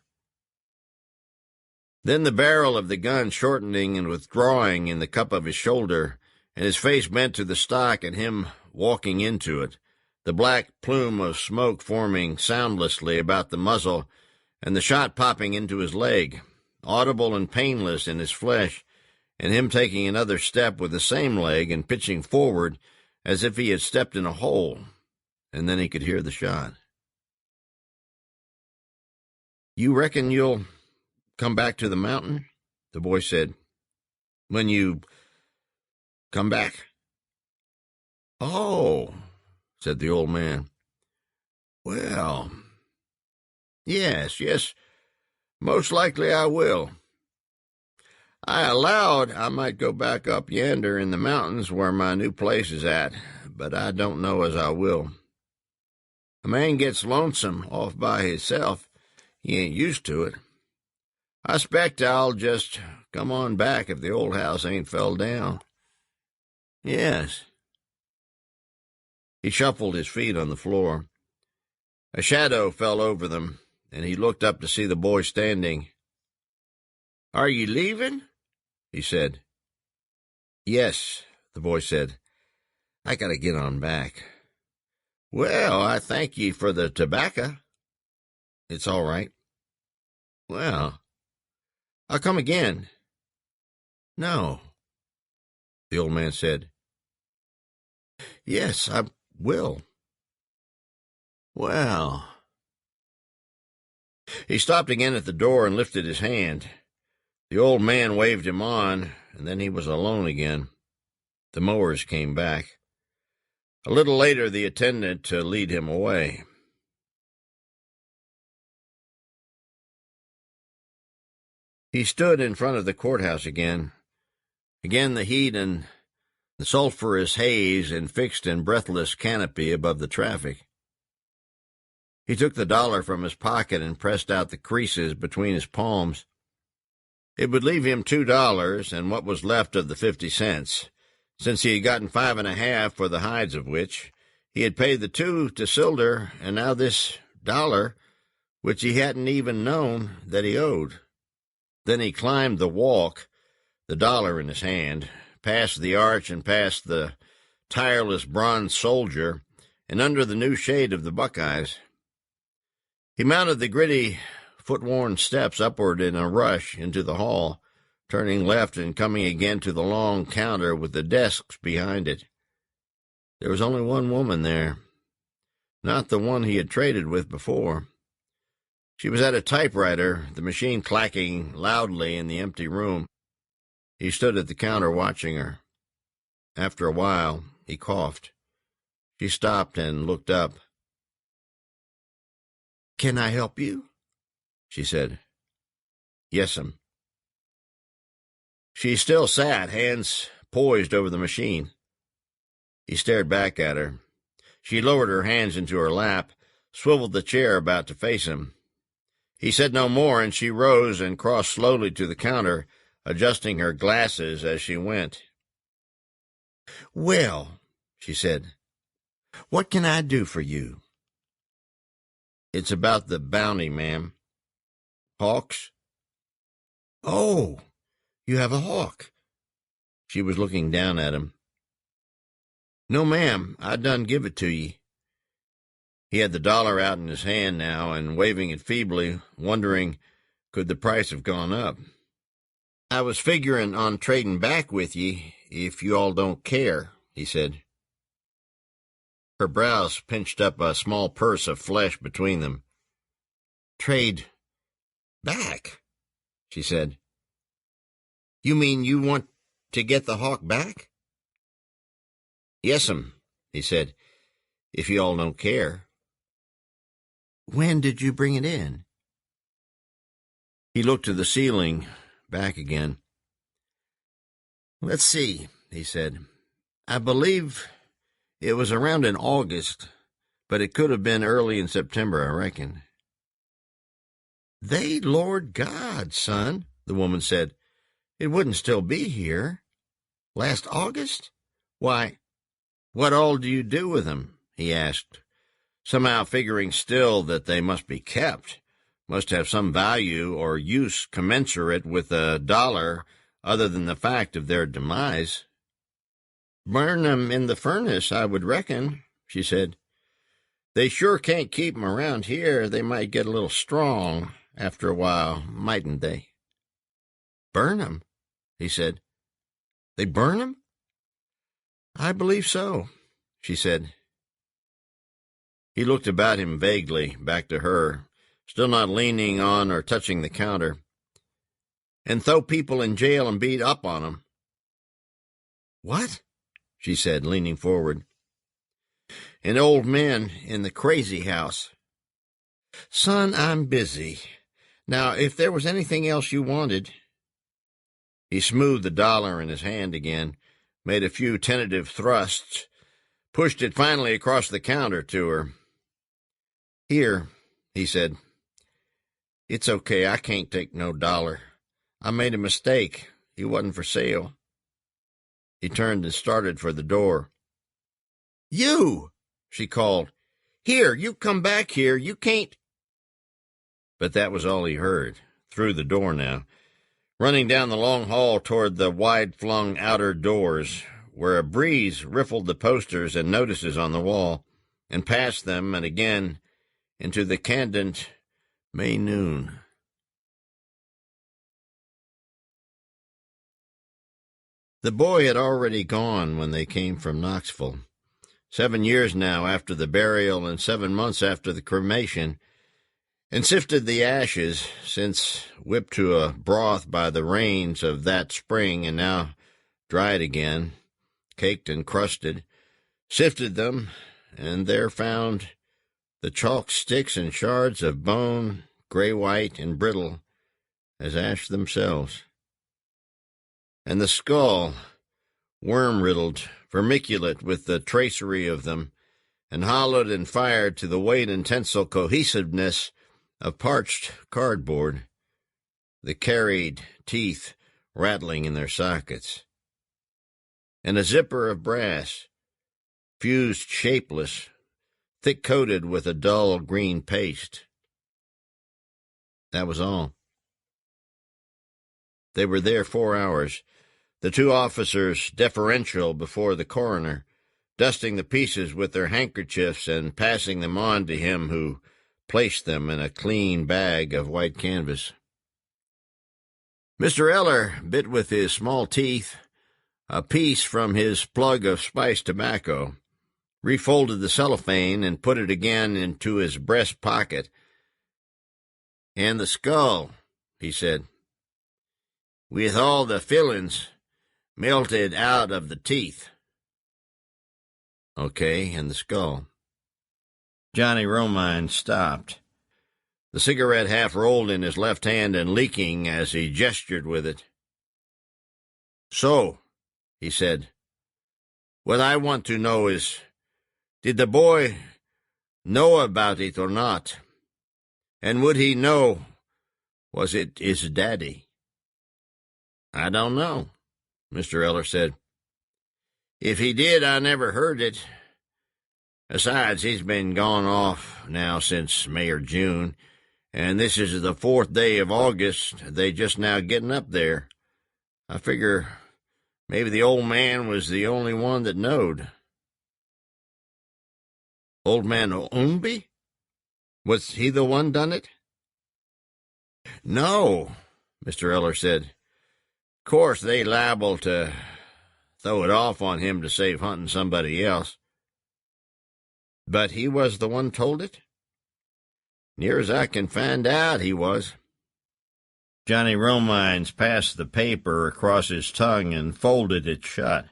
[SPEAKER 2] Then the barrel of the gun shortening and withdrawing in the cup of his shoulder, and his face bent to the stock and him walking into it, the black plume of smoke forming soundlessly about the muzzle, and the shot popping into his leg, audible and painless in his flesh, and him taking another step with the same leg and pitching forward as if he had stepped in a hole, and then he could hear the shot. You reckon you'll come back to the mountain? The boy said. When you come back? Oh, said the old man. Well, yes, most likely I will. I allowed I might go back up yonder in the mountains where my new place is at, but I don't know as I will. A man gets lonesome off by hisself. He ain't used to it. I expect I'll just come on back if the old house ain't fell down. Yes. He shuffled his feet on the floor. A shadow fell over them, and he looked up to see the boy standing. "Are you leaving?" he said. "Yes," the boy said. "I gotta get on back." "Well, I thank ye for the tobacco." "It's all right." "Well, I'll come again." "No," the old man said. "Yes, I will." "Well." He stopped again at the door and lifted his hand. The old man waved him on, and then he was alone again. The mowers came back. A little later, the attendant to lead him away. He stood in front of the courthouse again. Again the heat and the sulphurous haze in fixed and breathless canopy above the traffic. He took the dollar from his pocket and pressed out the creases between his palms. It would leave him $2 and what was left of the 50 cents, since he had gotten 5.5 for the hides of which he had paid the 2 to Sylder, and now this dollar, which he hadn't even known that he owed. Then he climbed the walk, the dollar in his hand, past the arch and past the tireless bronze soldier, and under the new shade of the Buckeyes. He mounted the gritty, foot-worn steps upward in a rush into the hall, turning left and coming again to the long counter with the desks behind it. There was only one woman there, not the one he had traded with before. She was at a typewriter, the machine clacking loudly in the empty room. He stood at the counter watching her. After a while, he coughed. She stopped and looked up. "Can I help you?" she said. "Yes'm." She still sat, hands poised over the machine. He stared back at her. She lowered her hands into her lap, swiveled the chair about to face him. He said no more, and she rose and crossed slowly to the counter, adjusting her glasses as she went. "Well," she said, "what can I do for you?" "It's about the bounty, ma'am." "Hawks?" "Oh, you have a hawk." She was looking down at him. "No, ma'am, I done give it to ye." He had the dollar out in his hand now, and waving it feebly, wondering, could the price have gone up? "I was figuring on trading back with ye, if you all don't care," he said. Her brows pinched up a small purse of flesh between them. "Trade back," she said. "You mean you want to get the hawk back?" "Yes'm," he said, "if you all don't care." "When did you bring it in?" He looked to the ceiling, back again. "Let's see," he said. "I believe it was around in August, but it could have been early in September, I reckon." "They Lord God, son," the woman said. "It wouldn't still be here. Last August? Why, what all do you do with them?" he asked, somehow figuring still that they must be kept, must have some value or use commensurate with a dollar other than the fact of their demise. "Burn 'em in the furnace, I would reckon," she said. "They sure can't keep 'em around here. They might get a little strong after a while, mightn't they?" "Burn 'em?" he said. "They burn 'em?" "I believe so," she said. He looked about him vaguely, back to her, still not leaning on or touching the counter. "And throw people in jail and beat up on 'em." "What?" she said, leaning forward. "And old men in the crazy house." "Son, I'm busy. Now, if there was anything else you wanted—" He smoothed the dollar in his hand again, made a few tentative thrusts, pushed it finally across the counter to her. "Here," he said. "It's okay, I can't take no dollar. I made a mistake. He wasn't for sale." He turned and started for the door. "You!" she called. "Here, you come back here. You can't—" But that was all he heard, through the door now, running down the long hall toward the wide-flung outer doors, where a breeze riffled the posters and notices on the wall, and past them and again into the candid May noon. The boy had already gone when they came from Knoxville. 7 years now after the burial and 7 months after the cremation, and sifted the ashes, since whipped to a broth by the rains of that spring and now dried again, caked and crusted, sifted them, and there found the chalk sticks and shards of bone, gray-white and brittle as ash themselves. And the skull, worm-riddled, vermiculate with the tracery of them, and hollowed and fired to the weight and tensile cohesiveness of parched cardboard, the carried teeth rattling in their sockets. And a zipper of brass, fused shapeless, thick-coated with a dull green paste. That was all. They were there 4 hours, the 2 officers deferential before the coroner, dusting the pieces with their handkerchiefs and passing them on to him who placed them in a clean bag of white canvas. Mr. Eller bit with his small teeth a piece from his plug of spiced tobacco, refolded the cellophane and put it again into his breast pocket. "And the skull," he said, "with all the fillings melted out of the teeth." "Okay, and the skull." Johnny Romine stopped, the cigarette half rolled in his left hand and leaking as he gestured with it. "So," he said, "what I want to know is, did the boy know about it or not? And would he know, was it his daddy?" "I don't know," Mr. Eller said. "If he did, I never heard it. Besides, he's been gone off now since May or June, and this is the 4th day of August. They just now getting up there. I figure maybe the old man was the only one that knowed." "Old man Ownby? Was he the one done it?" "No," Mr. Eller said. "Course they liable to throw it off on him to save hunting somebody else. But he was the one told it?" "Near as I can find out, he was." Johnny Romines passed the paper across his tongue and folded it shut.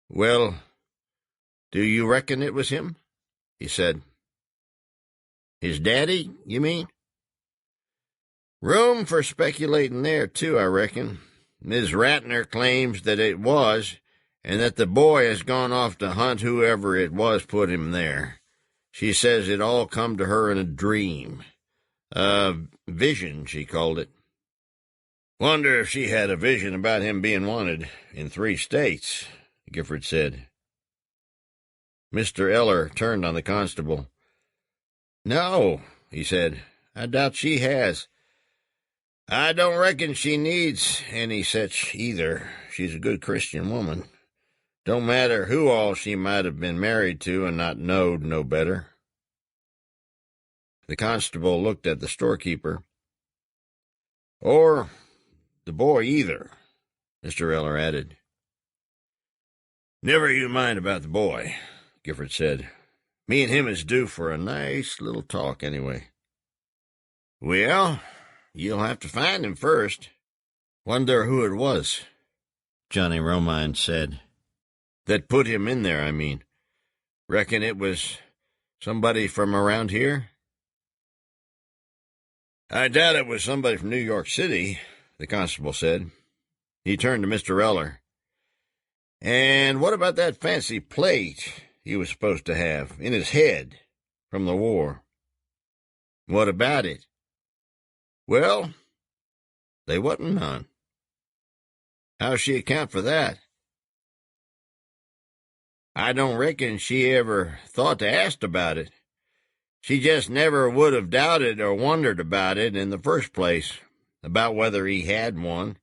[SPEAKER 2] "Well, do you reckon it was him?" he said. "His daddy, you mean?" "Room for speculating there, too, I reckon. Ms. Rattner claims that it was, and that the boy has gone off to hunt whoever it was put him there. She says it all come to her in a dream. A vision, she called it." "Wonder if she had a vision about him being wanted in 3 states, Gifford said. Mr. Eller turned on the constable. "No," he said, "I doubt she has. I don't reckon she needs any such either. She's a good Christian woman. Don't matter who all she might have been married to and not knowed no better." The constable looked at the storekeeper. "Or the boy either," Mr. Eller added. "Never you mind about the boy," Gifford said. "Me and him is due for a nice little talk anyway." "Well, you'll have to find him first." "Wonder who it was," Johnny Romine said. "That put him in there, I mean. Reckon it was somebody from around here?" "I doubt it was somebody from New York City," the constable said. He turned to Mr. Eller. "And what about that fancy plate he was supposed to have in his head from the war?" "What about it?" "Well, they wasn't none." "How's she account for that?" I don't reckon she ever thought to ask about it. She just never would have doubted or wondered about it in the first place, about whether he had one,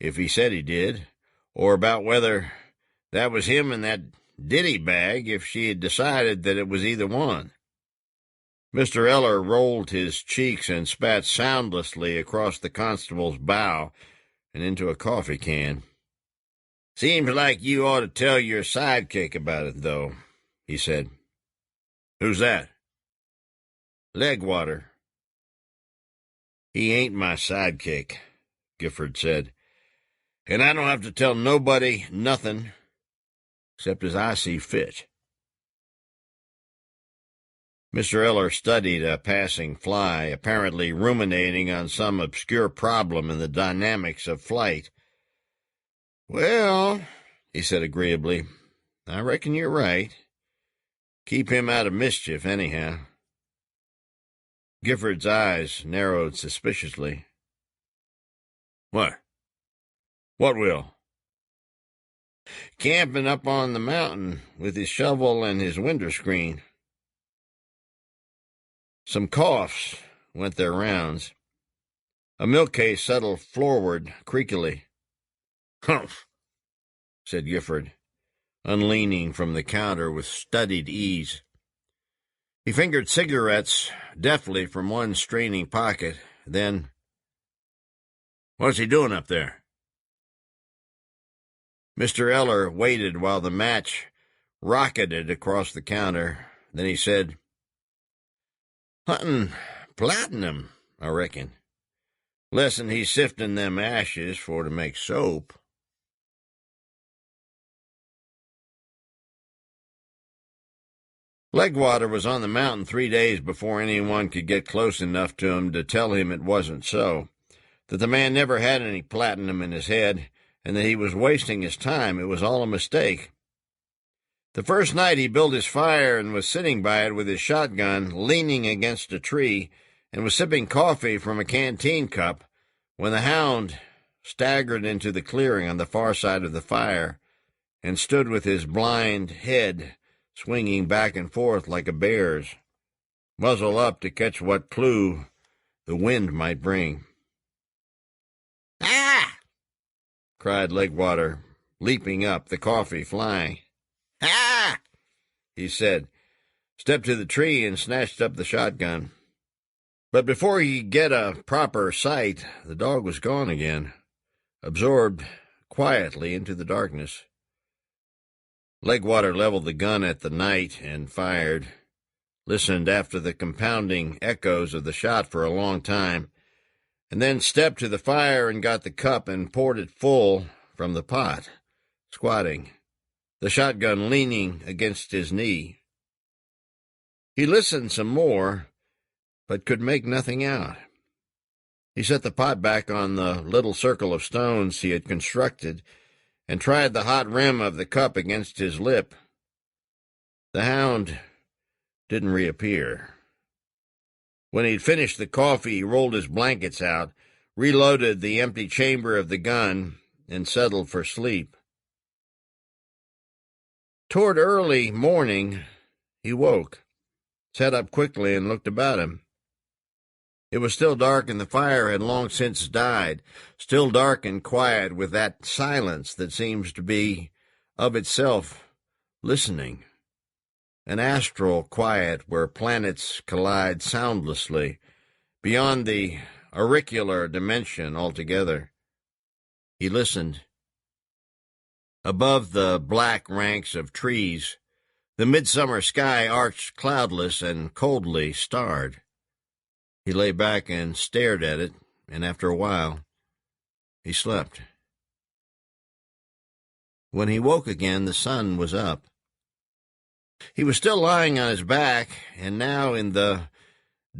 [SPEAKER 2] if he said he did, or about whether that was him in that ditty bag, if she had decided that it was either one. Mr. Eller rolled his cheeks and spat soundlessly across the constable's bow and into a coffee can. "Seems like you ought to tell your sidekick about it, though," he said. "Who's that?" "Legwater." "He ain't my sidekick," Gifford said, "and I don't have to tell nobody nothing except as I see fit." Mr. Eller studied a passing fly, apparently ruminating on some obscure problem in the dynamics of flight. "Well," he said agreeably, "I reckon you're right. Keep him out of mischief, anyhow." Gifford's eyes narrowed suspiciously. "What? What will?" "Camping up on the mountain with his shovel and his window screen." Some coughs went their rounds. A milk case settled floorward creakily. "Humph," said Gifford, unleaning from the counter with studied ease. He fingered cigarettes deftly from one straining pocket, then, "What's he doing up there?" Mr. Eller waited while the match rocketed across the counter. Then he said, "Hunting platinum, I reckon. Less'n he's sifting them ashes for to make soap." Legwater was on the mountain 3 days before anyone could get close enough to him to tell him it wasn't so, that the man never had any platinum in his head, and that he was wasting his time. It was all a mistake. The first night he built his fire and was sitting by it with his shotgun, leaning against a tree, and was sipping coffee from a canteen cup, when the hound staggered into the clearing on the far side of the fire and stood with his blind head swinging back and forth like a bear's, muzzle up to catch what clue the wind might bring. "Ah!" cried Legwater, leaping up, the coffee flying. "Ah!" he said, stepped to the tree and snatched up the shotgun. But before he could get a proper sight, the dog was gone again, absorbed quietly into the darkness. Legwater leveled the gun at the night and fired, listened after the compounding echoes of the shot for a long time, and then stepped to the fire and got the cup and poured it full from the pot, squatting, the shotgun leaning against his knee. He listened some more, but could make nothing out. He set the pot back on the little circle of stones he had constructed and tried the hot rim of the cup against his lip. The hound didn't reappear. When he'd finished the coffee, he rolled his blankets out, reloaded the empty chamber of the gun, and settled for sleep. Toward early morning, he woke, sat up quickly, and looked about him. It was still dark, and the fire had long since died, still dark and quiet, with that silence that seems to be of itself listening, an astral quiet where planets collide soundlessly, beyond the auricular dimension altogether. He listened. Above the black ranks of trees, the midsummer sky arched cloudless and coldly starred. He lay back and stared at it, and after a while, he slept. When he woke again, the sun was up. He was still lying on his back, and now in the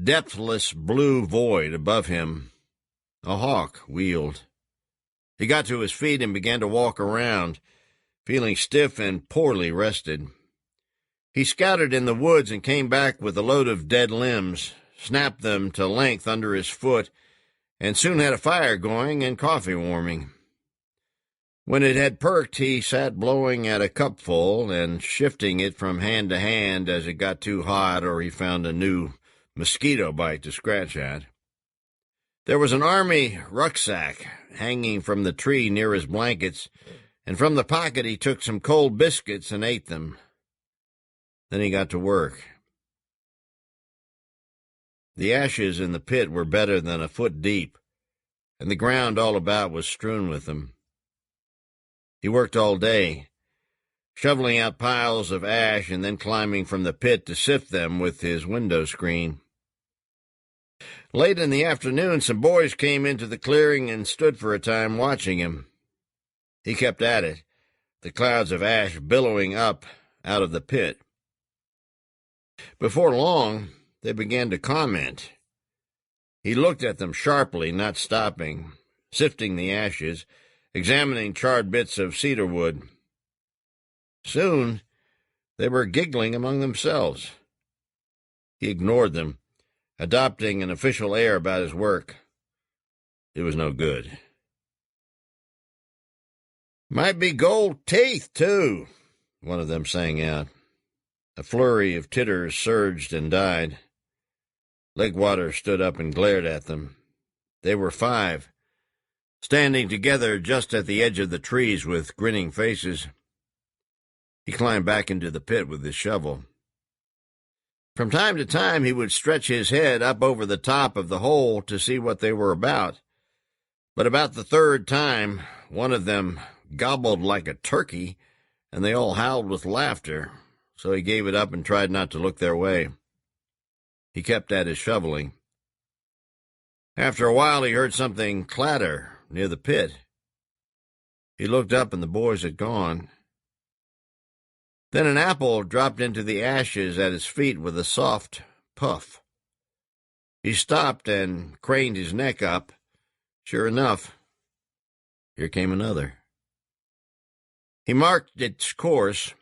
[SPEAKER 2] depthless blue void above him, a hawk wheeled. He got to his feet and began to walk around, feeling stiff and poorly rested. He scouted in the woods and came back with a load of dead limbs, snapped them to length under his foot, and soon had a fire going and coffee warming. When it had perked, he sat blowing at a cupful and shifting it from hand to hand as it got too hot or he found a new mosquito bite to scratch at. There was an army rucksack hanging from the tree near his blankets, and from the pocket he took some cold biscuits and ate them. Then he got to work. The ashes in the pit were better than a foot deep, and the ground all about was strewn with them. He worked all day, shoveling out piles of ash and then climbing from the pit to sift them with his window screen. Late in the afternoon, some boys came into the clearing and stood for a time watching him. He kept at it, the clouds of ash billowing up out of the pit. Before long, they began to comment. He looked at them sharply, not stopping, sifting the ashes, examining charred bits of cedar wood. Soon, they were giggling among themselves. He ignored them, adopting an official air about his work. It was no good. "Might be gold teeth, too," one of them sang out. A flurry of titters surged and died. Legwater stood up and glared at them. They were 5, standing together just at the edge of the trees with grinning faces. He climbed back into the pit with his shovel. From time to time he would stretch his head up over the top of the hole to see what they were about. But about the third time, one of them gobbled like a turkey, and they all howled with laughter, so he gave it up and tried not to look their way. He kept at his shoveling. After a while he heard something clatter near the pit. He looked up and the boys had gone. Then an apple dropped into the ashes at his feet with a soft puff. He stopped and craned his neck up. Sure enough, here came another. He marked its course,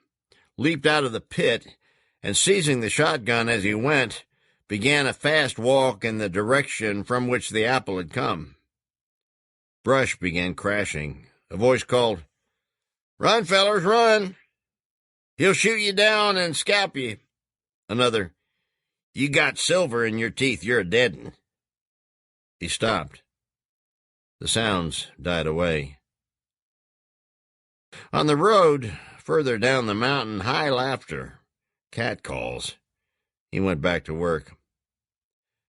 [SPEAKER 2] leaped out of the pit, and seizing the shotgun as he went, began a fast walk in the direction from which the apple had come. Brush began crashing. A voice called, "Run, fellers, run! He'll shoot you down and scalp you." Another, "You got silver in your teeth, you're a dead 'un." He stopped. The sounds died away. On the road, further down the mountain, high laughter, catcalls. He went back to work.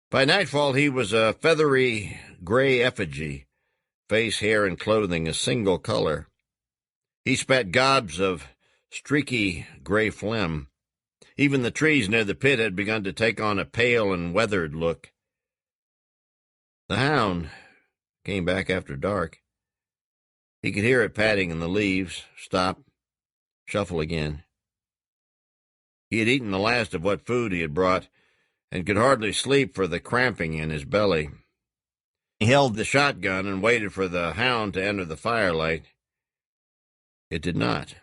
[SPEAKER 2] By nightfall he was a feathery gray effigy, face, hair, and clothing a single color. He spat gobs of streaky gray phlegm. Even the trees near the pit had begun to take on a pale and weathered look. The hound came back after dark. He could hear it padding in the leaves, stop, shuffle again. He had eaten the last of what food he had brought, and could hardly sleep for the cramping in his belly. He held the shotgun and waited for the hound to enter the firelight. It did not.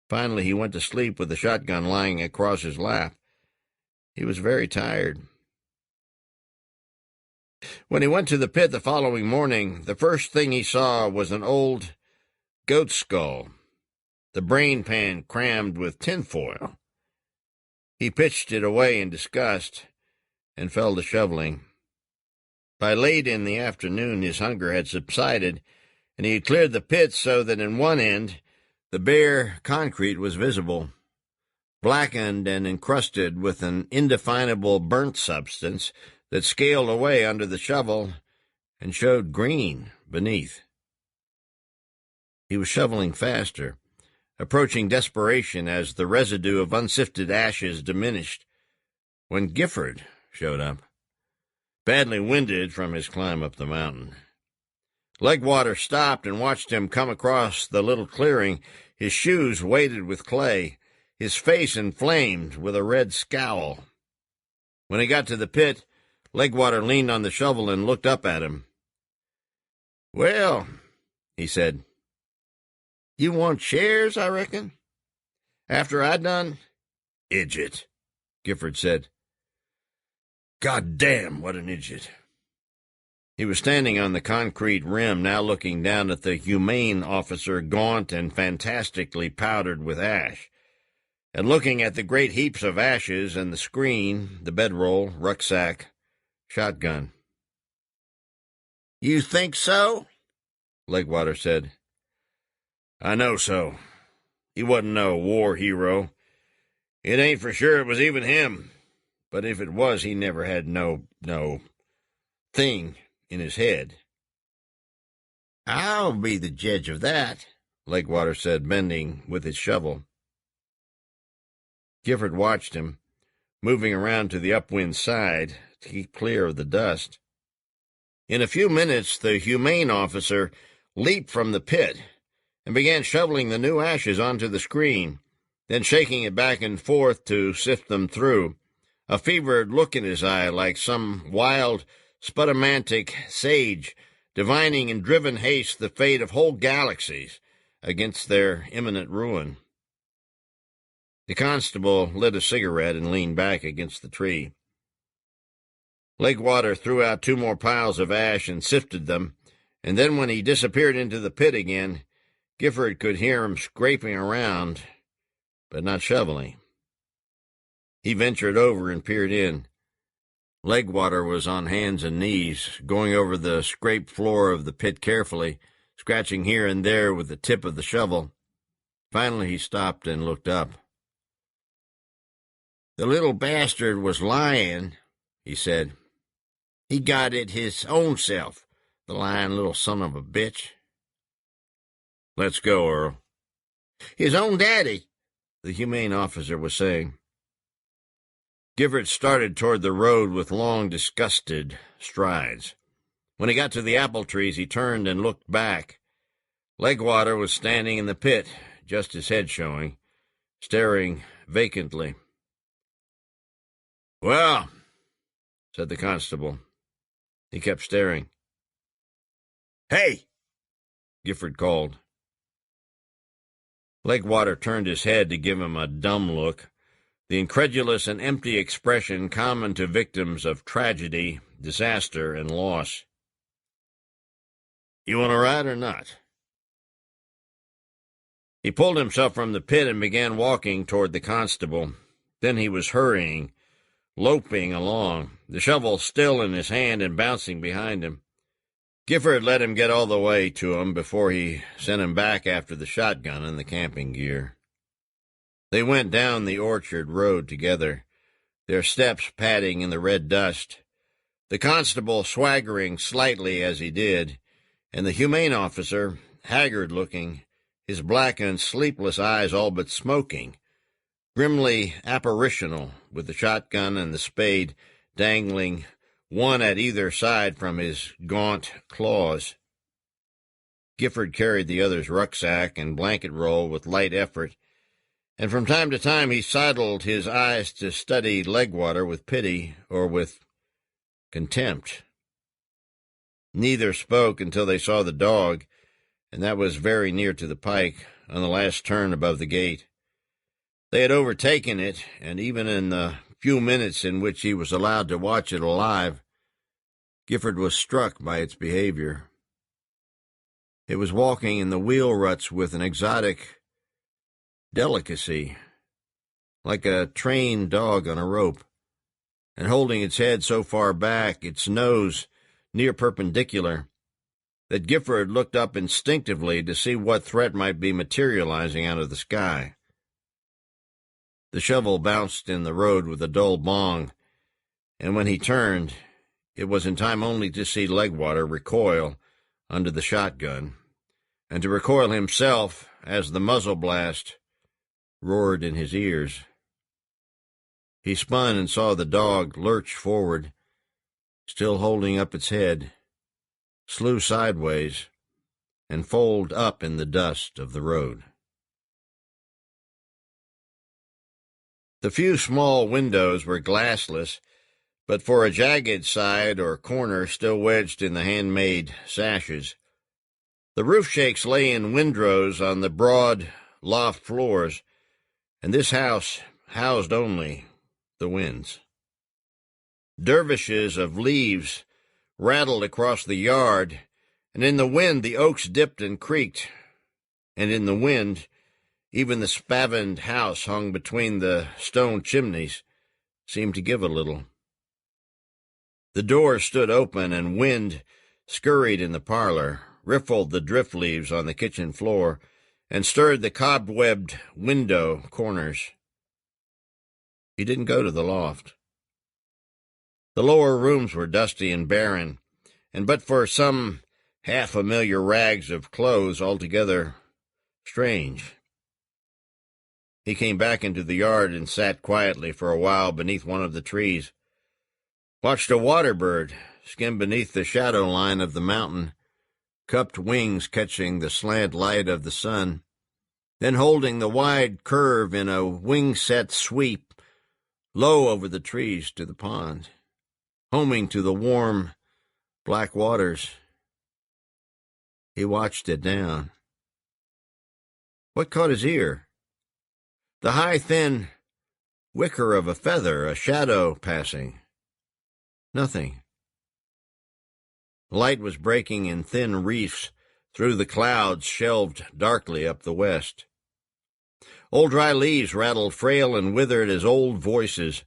[SPEAKER 2] Finally, he went to sleep with the shotgun lying across his lap. He was very tired. When he went to the pit the following morning, the first thing he saw was an old goat skull, the brain pan crammed with tinfoil. He pitched it away in disgust and fell to shoveling. By late in the afternoon his hunger had subsided, and he had cleared the pit so that in one end the bare concrete was visible, blackened and encrusted with an indefinable burnt substance that scaled away under the shovel and showed green beneath. He was shoveling faster, approaching desperation as the residue of unsifted ashes diminished, when Gifford showed up, badly winded from his climb up the mountain. Legwater stopped and watched him come across the little clearing, his shoes weighted with clay, his face inflamed with a red scowl. When he got to the pit, Legwater leaned on the shovel and looked up at him. "Well," he said, "you want shares, I reckon? After I done?" "Idiot," Gifford said. "God damn, what an idiot." He was standing on the concrete rim, now looking down at the humane officer, gaunt and fantastically powdered with ash, and looking at the great heaps of ashes and the screen, the bedroll, rucksack, shotgun. "You think so?" Legwater said. "I know so. He wasn't no war hero. It ain't for sure it was even him. But if it was, he never had no thing in his head." "I'll be the judge of that," Legwater said, bending with his shovel. Gifford watched him, moving around to the upwind side to keep clear of the dust. In a few minutes, the humane officer leaped from the pit and began shoveling the new ashes onto the screen, then shaking it back and forth to sift them through, a fevered look in his eye like some wild, spudamantic sage divining in driven haste the fate of whole galaxies against their imminent ruin. The constable lit a cigarette and leaned back against the tree. Legwater threw out 2 more piles of ash and sifted them, and then when he disappeared into the pit again, Gifford could hear him scraping around, but not shoveling. He ventured over and peered in. Legwater was on hands and knees, going over the scraped floor of the pit carefully, scratching here and there with the tip of the shovel. Finally he stopped and looked up. "The little bastard was lying," he said. "He got it his own self, the lying little son of a bitch." "Let's go, Earl." "His own daddy," the humane officer was saying. Gifford started toward the road with long, disgusted strides. When he got to the apple trees, he turned and looked back. Legwater was standing in the pit, just his head showing, staring vacantly. "Well," said the constable. He kept staring. "Hey!" Gifford called. Legwater turned his head to give him a dumb look, the incredulous and empty expression common to victims of tragedy, disaster, and loss. "You want to ride or not?" He pulled himself from the pit and began walking toward the constable. Then he was hurrying, loping along, the shovel still in his hand and bouncing behind him. Gifford let him get all the way to him before he sent him back after the shotgun and the camping gear. They went down the orchard road together, their steps padding in the red dust, the constable swaggering slightly as he did, and the humane officer, haggard-looking, his blackened, sleepless eyes all but smoking, grimly apparitional, with the shotgun and the spade dangling one at either side from his gaunt claws. Gifford carried the other's rucksack and blanket roll with light effort, and from time to time he sidled his eyes to study Legwater with pity or with contempt. Neither spoke until they saw the dog, and that was very near to the pike, on the last turn above the gate. They had overtaken it, and even in the few minutes in which he was allowed to watch it alive, Gifford was struck by its behavior. It was walking in the wheel ruts with an exotic delicacy, like a trained dog on a rope, and holding its head so far back, its nose near perpendicular, that Gifford looked up instinctively to see what threat might be materializing out of the sky. The shovel bounced in the road with a dull bong, and when he turned, it was in time only to see Legwater recoil under the shotgun, and to recoil himself as the muzzle blast roared in his ears. He spun and saw the dog lurch forward, still holding up its head, slew sideways, and fold up in the dust of the road. The few small windows were glassless, but for a jagged side or corner still wedged in the handmade sashes. The roof shakes lay in windrows on the broad loft floors, and this house housed only the winds. Dervishes of leaves rattled across the yard, and in the wind the oaks dipped and creaked, and in the wind even the spavined house hung between the stone chimneys seemed to give a little. The door stood open, and wind scurried in the parlor, riffled the drift leaves on the kitchen floor, and stirred the cobwebbed window corners. He didn't go to the loft. The lower rooms were dusty and barren, and but for some half-familiar rags of clothes altogether strange. He came back into the yard and sat quietly for a while beneath one of the trees, watched a water bird skim beneath the shadow line of the mountain, cupped wings catching the slant light of the sun, then holding the wide curve in a wing-set sweep low over the trees to the pond, homing to the warm, black waters. He watched it down. What caught his ear? The high, thin wicker of a feather, a shadow passing. Nothing. Light was breaking in thin reefs through the clouds shelved darkly up the west. Old dry leaves rattled frail and withered as old voices,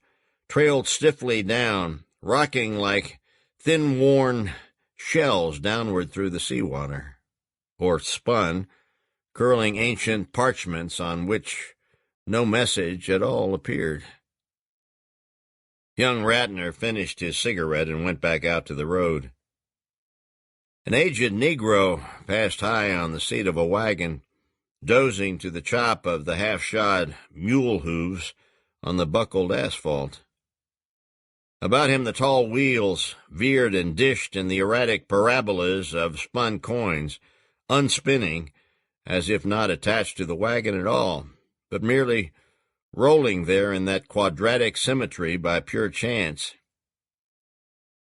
[SPEAKER 2] trailed stiffly down, rocking like thin-worn shells downward through the seawater, or spun, curling ancient parchments on which no message at all appeared. Young Rattner finished his cigarette and went back out to the road. An aged Negro passed high on the seat of a wagon, dozing to the chop of the half-shod mule hooves on the buckled asphalt. About him the tall wheels veered and dished in the erratic parabolas of spun coins, unspinning, as if not attached to the wagon at all, but merely rolling there in that quadratic symmetry by pure chance.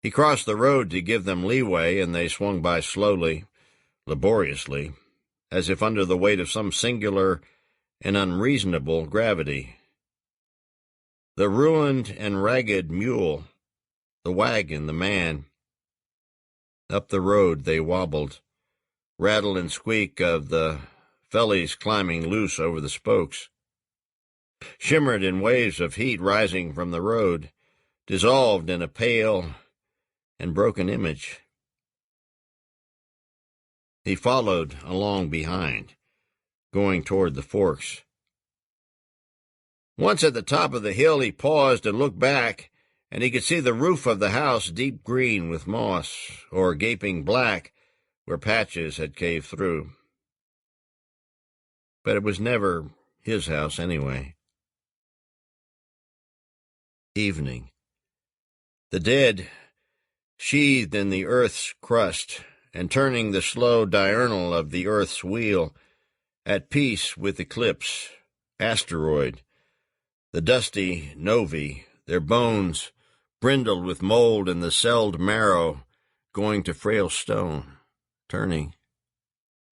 [SPEAKER 2] He crossed the road to give them leeway, and they swung by slowly, laboriously, as if under the weight of some singular and unreasonable gravity. The ruined and ragged mule, the wagon, the man. Up the road they wobbled, rattle and squeak of the fellies climbing loose over the spokes, shimmered in waves of heat rising from the road, dissolved in a pale and broken image. He followed along behind, going toward the forks. Once at the top of the hill he paused and looked back, and he could see the roof of the house deep green with moss, or gaping black where patches had caved through. But it was never his house anyway. Evening. The dead, sheathed in the earth's crust, and turning the slow diurnal of the earth's wheel, at peace with eclipse, asteroid, the dusty novae, their bones brindled with mold and the celled marrow going to frail stone, turning,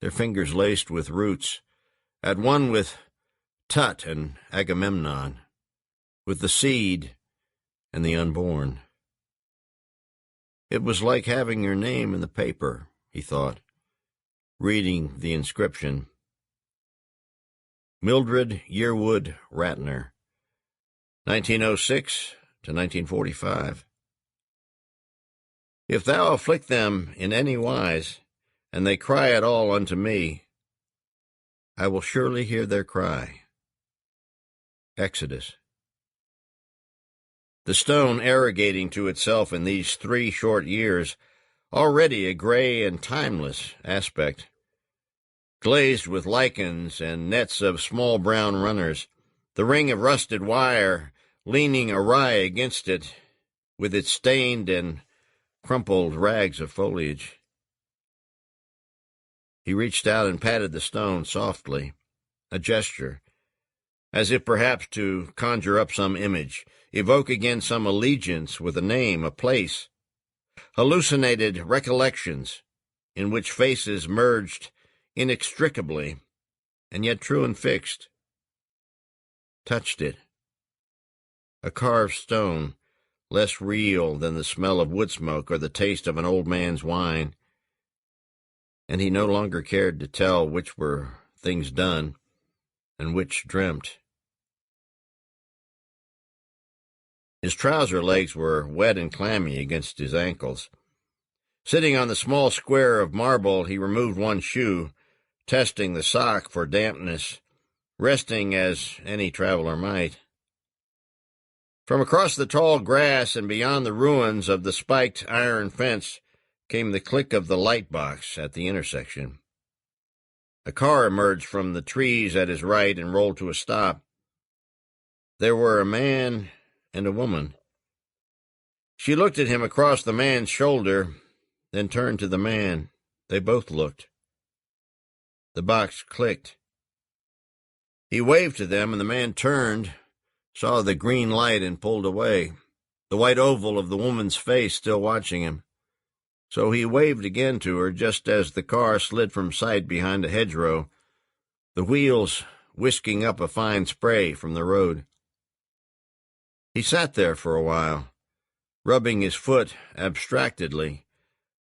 [SPEAKER 2] their fingers laced with roots, at one with Tut and Agamemnon, with the seed and the unborn. It was like having your name in the paper, he thought, reading the inscription. Mildred Yearwood Rattner, 1906 to 1945. If thou afflict them in any wise, and they cry at all unto me, I will surely hear their cry. Exodus. The stone arrogating to itself in these 3 short years, already a gray and timeless aspect, glazed with lichens and nets of small brown runners, the ring of rusted wire leaning awry against it, with its stained and crumpled rags of foliage. He reached out and patted the stone softly, a gesture, as if perhaps to conjure up some image, evoke again some allegiance with a name, a place, hallucinated recollections in which faces merged inextricably, and yet true and fixed. Touched it. A carved stone, less real than the smell of wood smoke or the taste of an old man's wine, and he no longer cared to tell which were things done and which dreamt. His trouser legs were wet and clammy against his ankles. Sitting on the small square of marble, he removed one shoe, testing the sock for dampness, resting as any traveler might. From across the tall grass and beyond the ruins of the spiked iron fence came the click of the light box at the intersection. A car emerged from the trees at his right and rolled to a stop. There were a man and a woman. She looked at him across the man's shoulder, then turned to the man. They both looked. The box clicked. He waved to them, and the man turned, saw the green light, and pulled away, the white oval of the woman's face still watching him. So he waved again to her just as the car slid from sight behind a hedgerow, the wheels whisking up a fine spray from the road. He sat there for a while, rubbing his foot abstractedly,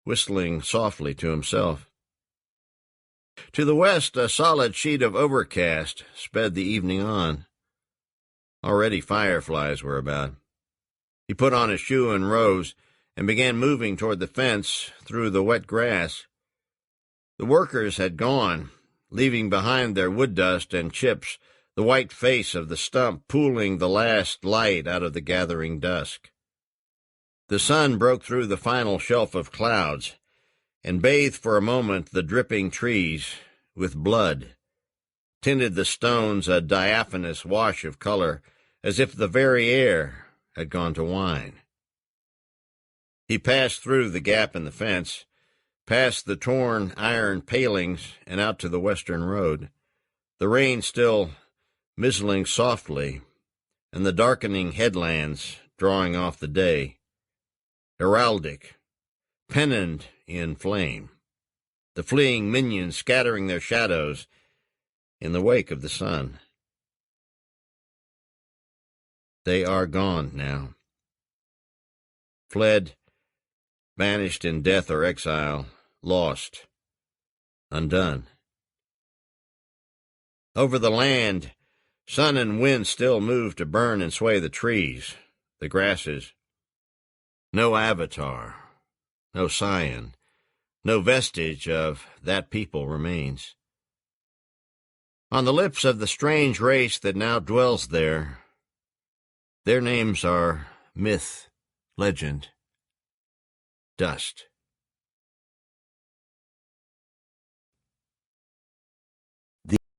[SPEAKER 2] whistling softly to himself. To the west, a solid sheet of overcast sped the evening on. Already fireflies were about. He put on his shoe and rose, and began moving toward the fence through the wet grass. The workers had gone, leaving behind their wood dust and chips, the white face of the stump pooling the last light out of the gathering dusk. The sun broke through the final shelf of clouds and bathed for a moment the dripping trees with blood, tinted the stones a diaphanous wash of color, as if the very air had gone to wine. He passed through the gap in the fence, past the torn iron palings, and out to the western road, the rain still mizzling softly, and the darkening headlands drawing off the day, heraldic, pennoned in flame, the fleeing minions scattering their shadows in the wake of the sun. They are gone now, fled, banished in death or exile, lost, undone. Over the land, sun and wind still moved to burn and sway the trees, the grasses. No avatar, no scion, no vestige of that people remains. On the lips of the strange race that now dwells there, their names are myth, legend, dust.